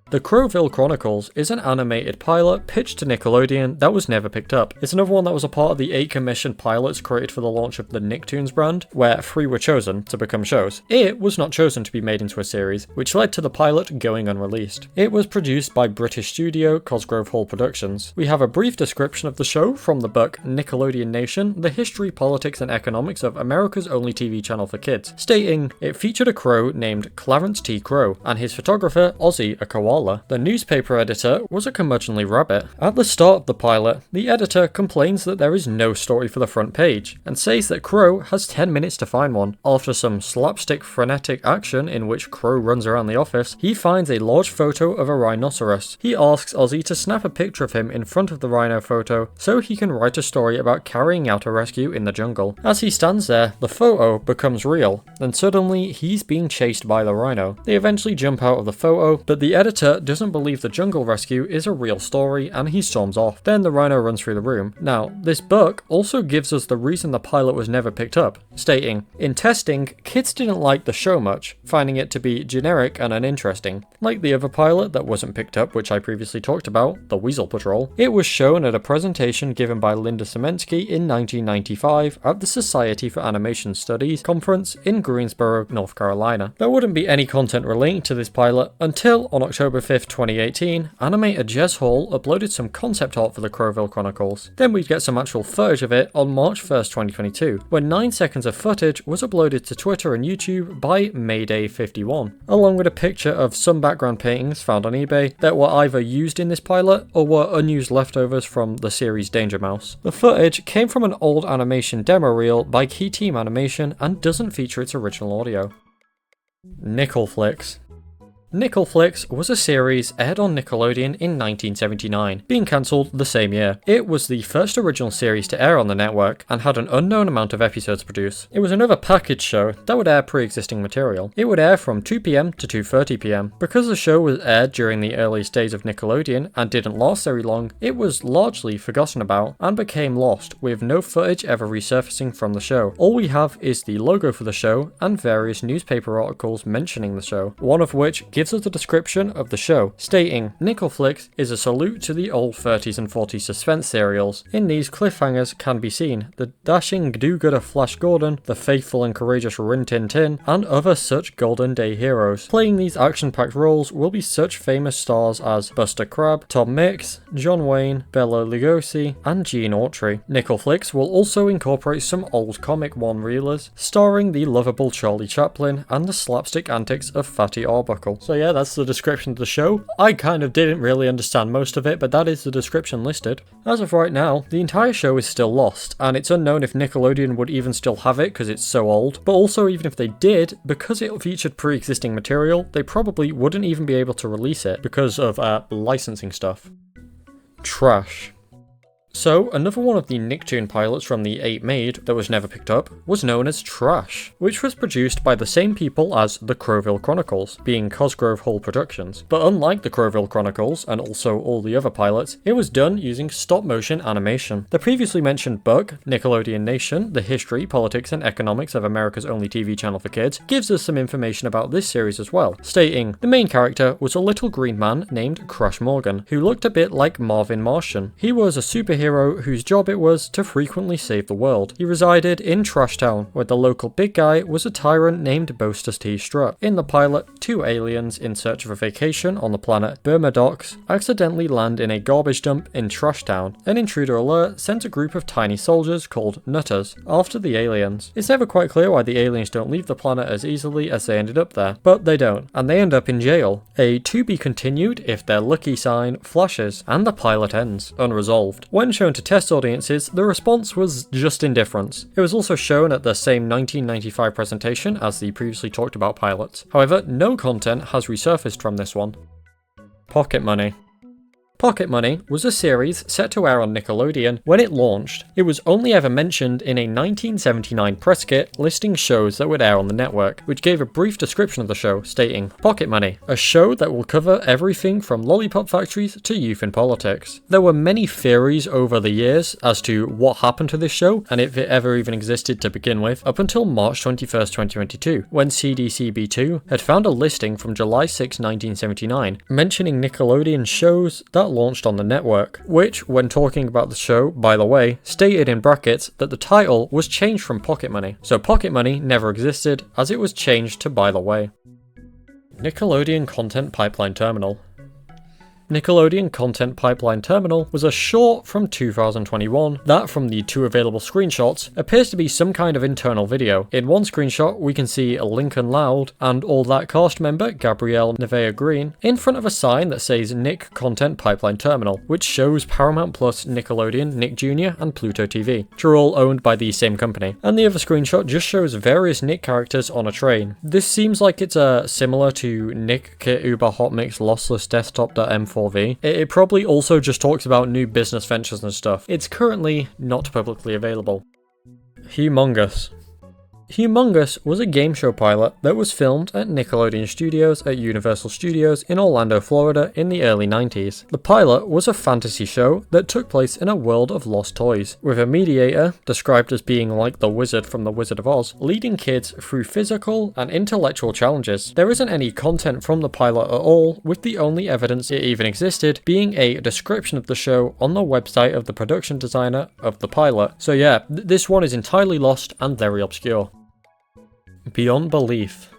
The Crowville Chronicles is an animated pilot pitched to Nickelodeon that was never picked up. It's another one that was a part of the 8 commissioned pilots created for the launch of the Nicktoons brand, where 3 were chosen to become shows. It was not chosen to be made into a series, which led to the pilot going unreleased. It was produced by British studio Cosgrove Hall Productions. We have a brief description of the show from the book Nickelodeon Nation, The History, Politics and Economics of America's Only TV Channel for Kids, stating, it featured a crow named Clarence T. Crow, and his photographer, Ozzy, a koala. The newspaper editor was a curmudgeonly rabbit. At the start of the pilot, the editor complains that there is no story for the front page, and says that Crow has 10 minutes to find one. After some slapstick frenetic action in which Crow runs around the office, he finds a large photo of a rhinoceros. He asks Ozzy to snap a picture of him in front of the rhino photo so he can write a story about carrying out a rescue in the jungle. As he stands there, the photo becomes real, and suddenly he's being chased by the rhino. They eventually jump out of the photo, but the editor doesn't believe the jungle rescue is a real story and he storms off. Then the rhino runs through the room. Now, this book also gives us the reason the pilot was never picked up, stating, in testing, kids didn't like the show much, finding it to be generic and uninteresting. Like the other pilot that wasn't picked up, which I previously talked about, The Weasel Patrol, it was shown at a presentation given by Linda Semensky in 1995 at the Society for Animation Studies conference in Greensboro, North Carolina. There wouldn't be any content relating to this pilot until on October 5th, 2018, animator Jez Hall uploaded some concept art for the Crowville Chronicles. Then we'd get some actual footage of it on March 1st, 2022, when 9 seconds of footage was uploaded to Twitter and YouTube by Mayday51, along with a picture of some background paintings found on eBay that were either used in this pilot or were unused leftovers from the series Danger Mouse. The footage came from an old animation demo reel by Key Team Animation and doesn't feature its original audio. Nickel Flicks. Nickel Flicks was a series aired on Nickelodeon in 1979, being cancelled the same year. It was the first original series to air on the network and had an unknown amount of episodes produced. It was another package show that would air pre-existing material. It would air from 2 PM to 2:30 PM. Because the show was aired during the earliest days of Nickelodeon and didn't last very long, it was largely forgotten about and became lost, with no footage ever resurfacing from the show. All we have is the logo for the show and various newspaper articles mentioning the show, one of which gives us a description of the show, stating, Nickelflix is a salute to the old 30s and 40s suspense serials. In these cliffhangers can be seen the dashing do-gooder Flash Gordon, the faithful and courageous Rin Tin Tin, and other such golden day heroes. Playing these action-packed roles will be such famous stars as Buster Crabbe, Tom Mix, John Wayne, Bela Lugosi, and Gene Autry. Nickelflix will also incorporate some old comic one-reelers, starring the lovable Charlie Chaplin and the slapstick antics of Fatty Arbuckle. So yeah, that's the description of the show. I kind of didn't really understand most of it, but that is the description listed. As of right now, the entire show is still lost, and it's unknown if Nickelodeon would even still have it because it's so old, but also even if they did, because it featured pre-existing material, they probably wouldn't even be able to release it because of licensing stuff. Trash. So, another one of the Nicktoon pilots from the 8 made that was never picked up was known as Trash, which was produced by the same people as The Crowville Chronicles, being Cosgrove Hall Productions. But unlike The Crowville Chronicles, and also all the other pilots, it was done using stop-motion animation. The previously mentioned book, Nickelodeon Nation, The History, Politics and Economics of America's Only TV Channel for Kids, gives us some information about this series as well, stating, the main character was a little green man named Crash Morgan, who looked a bit like Marvin Martian. He was a superhero whose job it was to frequently save the world. He resided in Trash Town, where the local big guy was a tyrant named Boasters T. Strut. In the pilot, 2 aliens in search of a vacation on the planet Burmadox accidentally land in a garbage dump in Trash Town. An intruder alert sends a group of tiny soldiers called Nutters after the aliens. It's never quite clear why the aliens don't leave the planet as easily as they ended up there, but they don't, and they end up in jail. A to be continued if they're lucky sign flashes, and the pilot ends, unresolved. When shown to test audiences, the response was just indifference. It was also shown at the same 1995 presentation as the previously talked about pilots. However, no content has resurfaced from this one. Pocket Money. Pocket Money was a series set to air on Nickelodeon when it launched. It was only ever mentioned in a 1979 press kit listing shows that would air on the network, which gave a brief description of the show, stating, Pocket Money, a show that will cover everything from lollipop factories to youth in politics. There were many theories over the years as to what happened to this show, and if it ever even existed to begin with, up until March 21st, 2022, when CDCB2 had found a listing from July 6, 1979, mentioning Nickelodeon shows that launched on the network, which, when talking about the show, by the way, stated in brackets that the title was changed from Pocket Money. So Pocket Money never existed, as it was changed to By the Way. Nickelodeon Content Pipeline Terminal. Nickelodeon Content Pipeline Terminal was a short from 2021 that, from the 2 available screenshots, appears to be some kind of internal video. In one screenshot, we can see Lincoln Loud and All That cast member Gabrielle Nevea Green in front of a sign that says Nick Content Pipeline Terminal, which shows Paramount Plus, Nickelodeon, Nick Jr. and Pluto TV, which are all owned by the same company. And the other screenshot just shows various Nick characters on a train. This seems like it's similar to Nick Kit Uber Hot Mix Lossless Desktop.m4. It probably also just talks about new business ventures and stuff. It's currently not publicly available. Humongous. Humongous was a game show pilot that was filmed at Nickelodeon Studios at Universal Studios in Orlando, Florida in the early 90s. The pilot was a fantasy show that took place in a world of lost toys, with a mediator, described as being like the wizard from The Wizard of Oz, leading kids through physical and intellectual challenges. There isn't any content from the pilot at all, with the only evidence it even existed being a description of the show on the website of the production designer of the pilot. So yeah, this one is entirely lost and very obscure. Beyond Belief.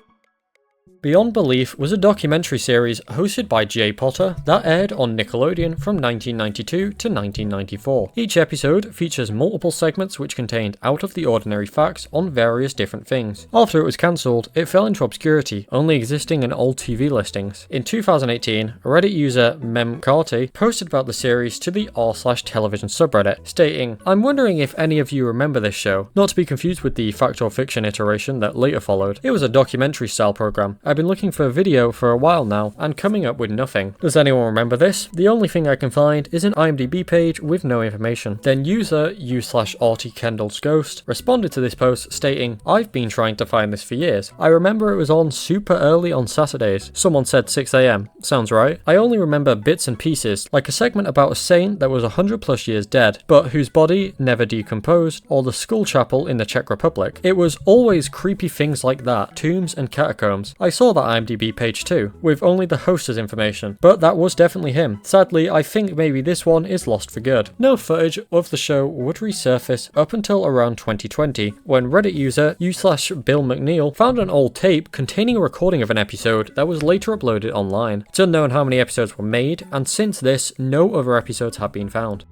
Beyond Belief was a documentary series hosted by Jay Potter that aired on Nickelodeon from 1992 to 1994. Each episode features multiple segments which contained out-of-the-ordinary facts on various different things. After it was cancelled, it fell into obscurity, only existing in old TV listings. In 2018, Reddit user MemCarty posted about the series to the r/television subreddit, stating, "I'm wondering if any of you remember this show, not to be confused with the fact or fiction iteration that later followed. It was a documentary-style program. I've been looking for a video for a while now, and coming up with nothing. Does anyone remember this? The only thing I can find is an IMDb page with no information." Then user u/Artie Kendall's Ghost responded to this post stating, "I've been trying to find this for years. I remember it was on super early on Saturdays. Someone said 6 AM. Sounds right. I only remember bits and pieces, like a segment about a saint that was 100 plus years dead, but whose body never decomposed, or the school chapel in the Czech Republic. It was always creepy things like that, tombs and catacombs. I saw that IMDb page too, with only the hoster's information, but that was definitely him. Sadly, I think maybe this one is lost for good. No footage of the show would resurface up until around 2020, when Reddit user u/Bill McNeil found an old tape containing a recording of an episode that was later uploaded online. It's unknown how many episodes were made, and since this, no other episodes have been found.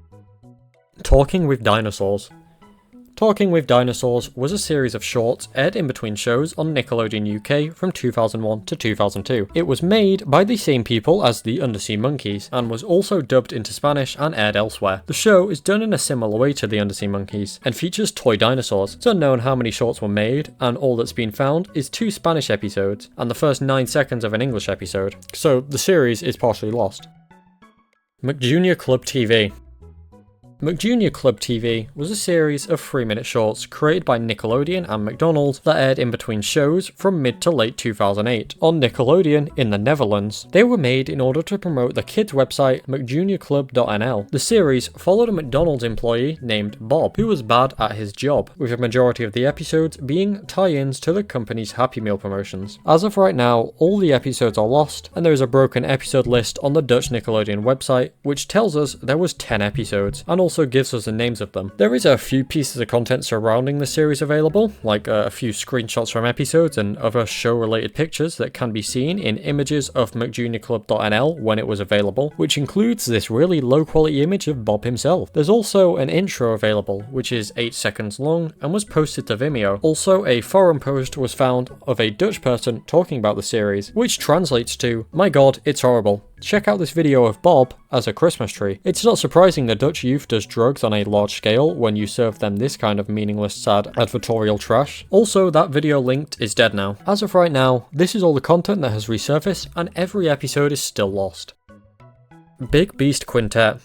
Talking with Dinosaurs. Talking with Dinosaurs was a series of shorts aired in between shows on Nickelodeon UK from 2001 to 2002. It was made by the same people as the Undersea Monkeys, and was also dubbed into Spanish and aired elsewhere. The show is done in a similar way to the Undersea Monkeys, and features toy dinosaurs. It's unknown how many shorts were made, and all that's been found is 2 Spanish episodes, and the first 9 seconds of an English episode, so the series is partially lost. McJunior Club TV. McJunior Club TV was a series of 3-minute shorts created by Nickelodeon and McDonald's that aired in between shows from mid to late 2008 on Nickelodeon in the Netherlands. They were made in order to promote the kids' website mcjuniorclub.nl. The series followed a McDonald's employee named Bob, who was bad at his job, with a majority of the episodes being tie-ins to the company's Happy Meal promotions. As of right now, all the episodes are lost, and there is a broken episode list on the Dutch Nickelodeon website, which tells us there was 10 episodes, and also gives us the names of them. There is a few pieces of content surrounding the series available, like a few screenshots from episodes and other show-related pictures that can be seen in images of mcjuniorclub.nl when it was available, which includes this really low-quality image of Bob himself. There's also an intro available, which is 8 seconds long and was posted to Vimeo. Also, a forum post was found of a Dutch person talking about the series, which translates to, "My god, it's horrible. Check out this video of Bob as a Christmas tree." It's not surprising the Dutch youth does drugs on a large scale when you serve them this kind of meaningless, sad advertorial trash. Also, that video linked is dead now. As of right now, this is all the content that has resurfaced, and every episode is still lost. Big Beast Quintet.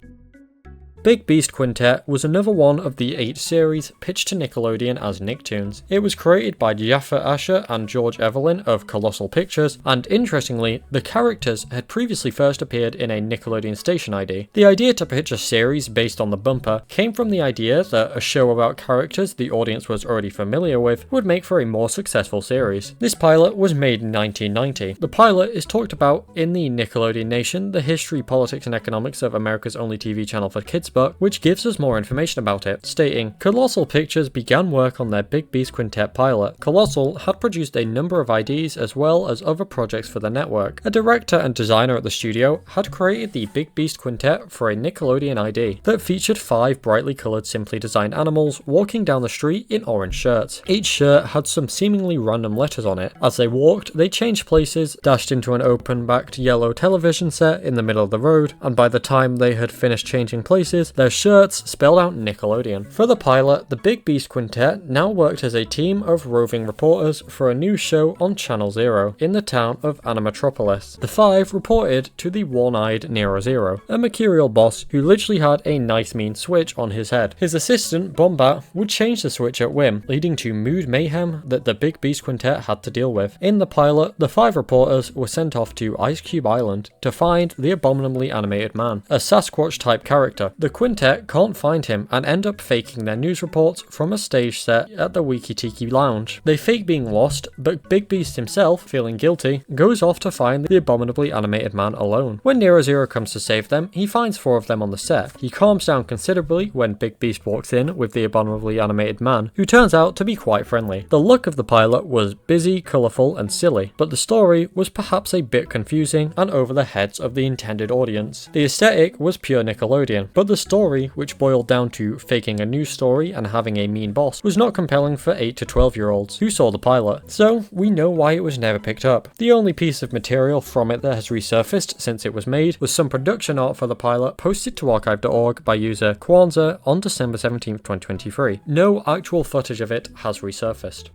Big Beast Quintet was another one of the 8 series pitched to Nickelodeon as Nicktoons. It was created by Jaffa Asher and George Evelyn of Colossal Pictures, and interestingly, the characters had previously first appeared in a Nickelodeon station ID. The idea to pitch a series based on the bumper came from the idea that a show about characters the audience was already familiar with would make for a more successful series. This pilot was made in 1990. The pilot is talked about in the Nickelodeon Nation, the history, politics and economics of America's only TV channel for kids book, which gives us more information about it, stating, Colossal Pictures began work on their Big Beast Quintet pilot. Colossal had produced a number of IDs as well as other projects for the network. A director and designer at the studio had created the Big Beast Quintet for a Nickelodeon ID that featured 5 brightly coloured, simply designed animals walking down the street in orange shirts. Each shirt had some seemingly random letters on it. As they walked, they changed places, dashed into an open-backed yellow television set in the middle of the road, and by the time they had finished changing places, their shirts spelled out Nickelodeon. For the pilot, the Big Beast Quintet now worked as a team of roving reporters for a new show on Channel Zero in the town of Animatropolis. The 5 reported to the one-eyed Nero Zero, a mercurial boss who literally had a nice mean switch on his head. His assistant, Bombat, would change the switch at whim, leading to mood mayhem that the Big Beast Quintet had to deal with. In the pilot, the 5 reporters were sent off to Ice Cube Island to find the abominably animated man, a Sasquatch-type character. The Quintet can't find him and end up faking their news reports from a stage set at the Wiki Tiki Lounge. They fake being lost, but Big Beast himself, feeling guilty, goes off to find the abominably animated man alone. When Nero Zero comes to save them, he finds 4 of them on the set. He calms down considerably when Big Beast walks in with the abominably animated man, who turns out to be quite friendly. The look of the pilot was busy, colourful and silly, but the story was perhaps a bit confusing and over the heads of the intended audience. The aesthetic was pure Nickelodeon, but the story, which boiled down to faking a news story and having a mean boss, was not compelling for 8 to 12-year-olds who saw the pilot, so we know why it was never picked up. The only piece of material from it that has resurfaced since it was made was some production art for the pilot posted to archive.org by user Kwanzaa on December 17, 2023. No actual footage of it has resurfaced.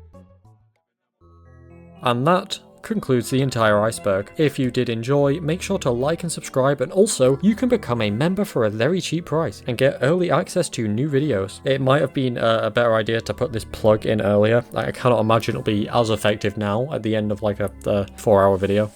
And that concludes the entire iceberg. If you did enjoy, make sure to like and subscribe, and also you can become a member for a very cheap price and get early access to new videos. It might have been a better idea to put this plug in earlier. I cannot imagine it'll be as effective now at the end of like a 4-hour video.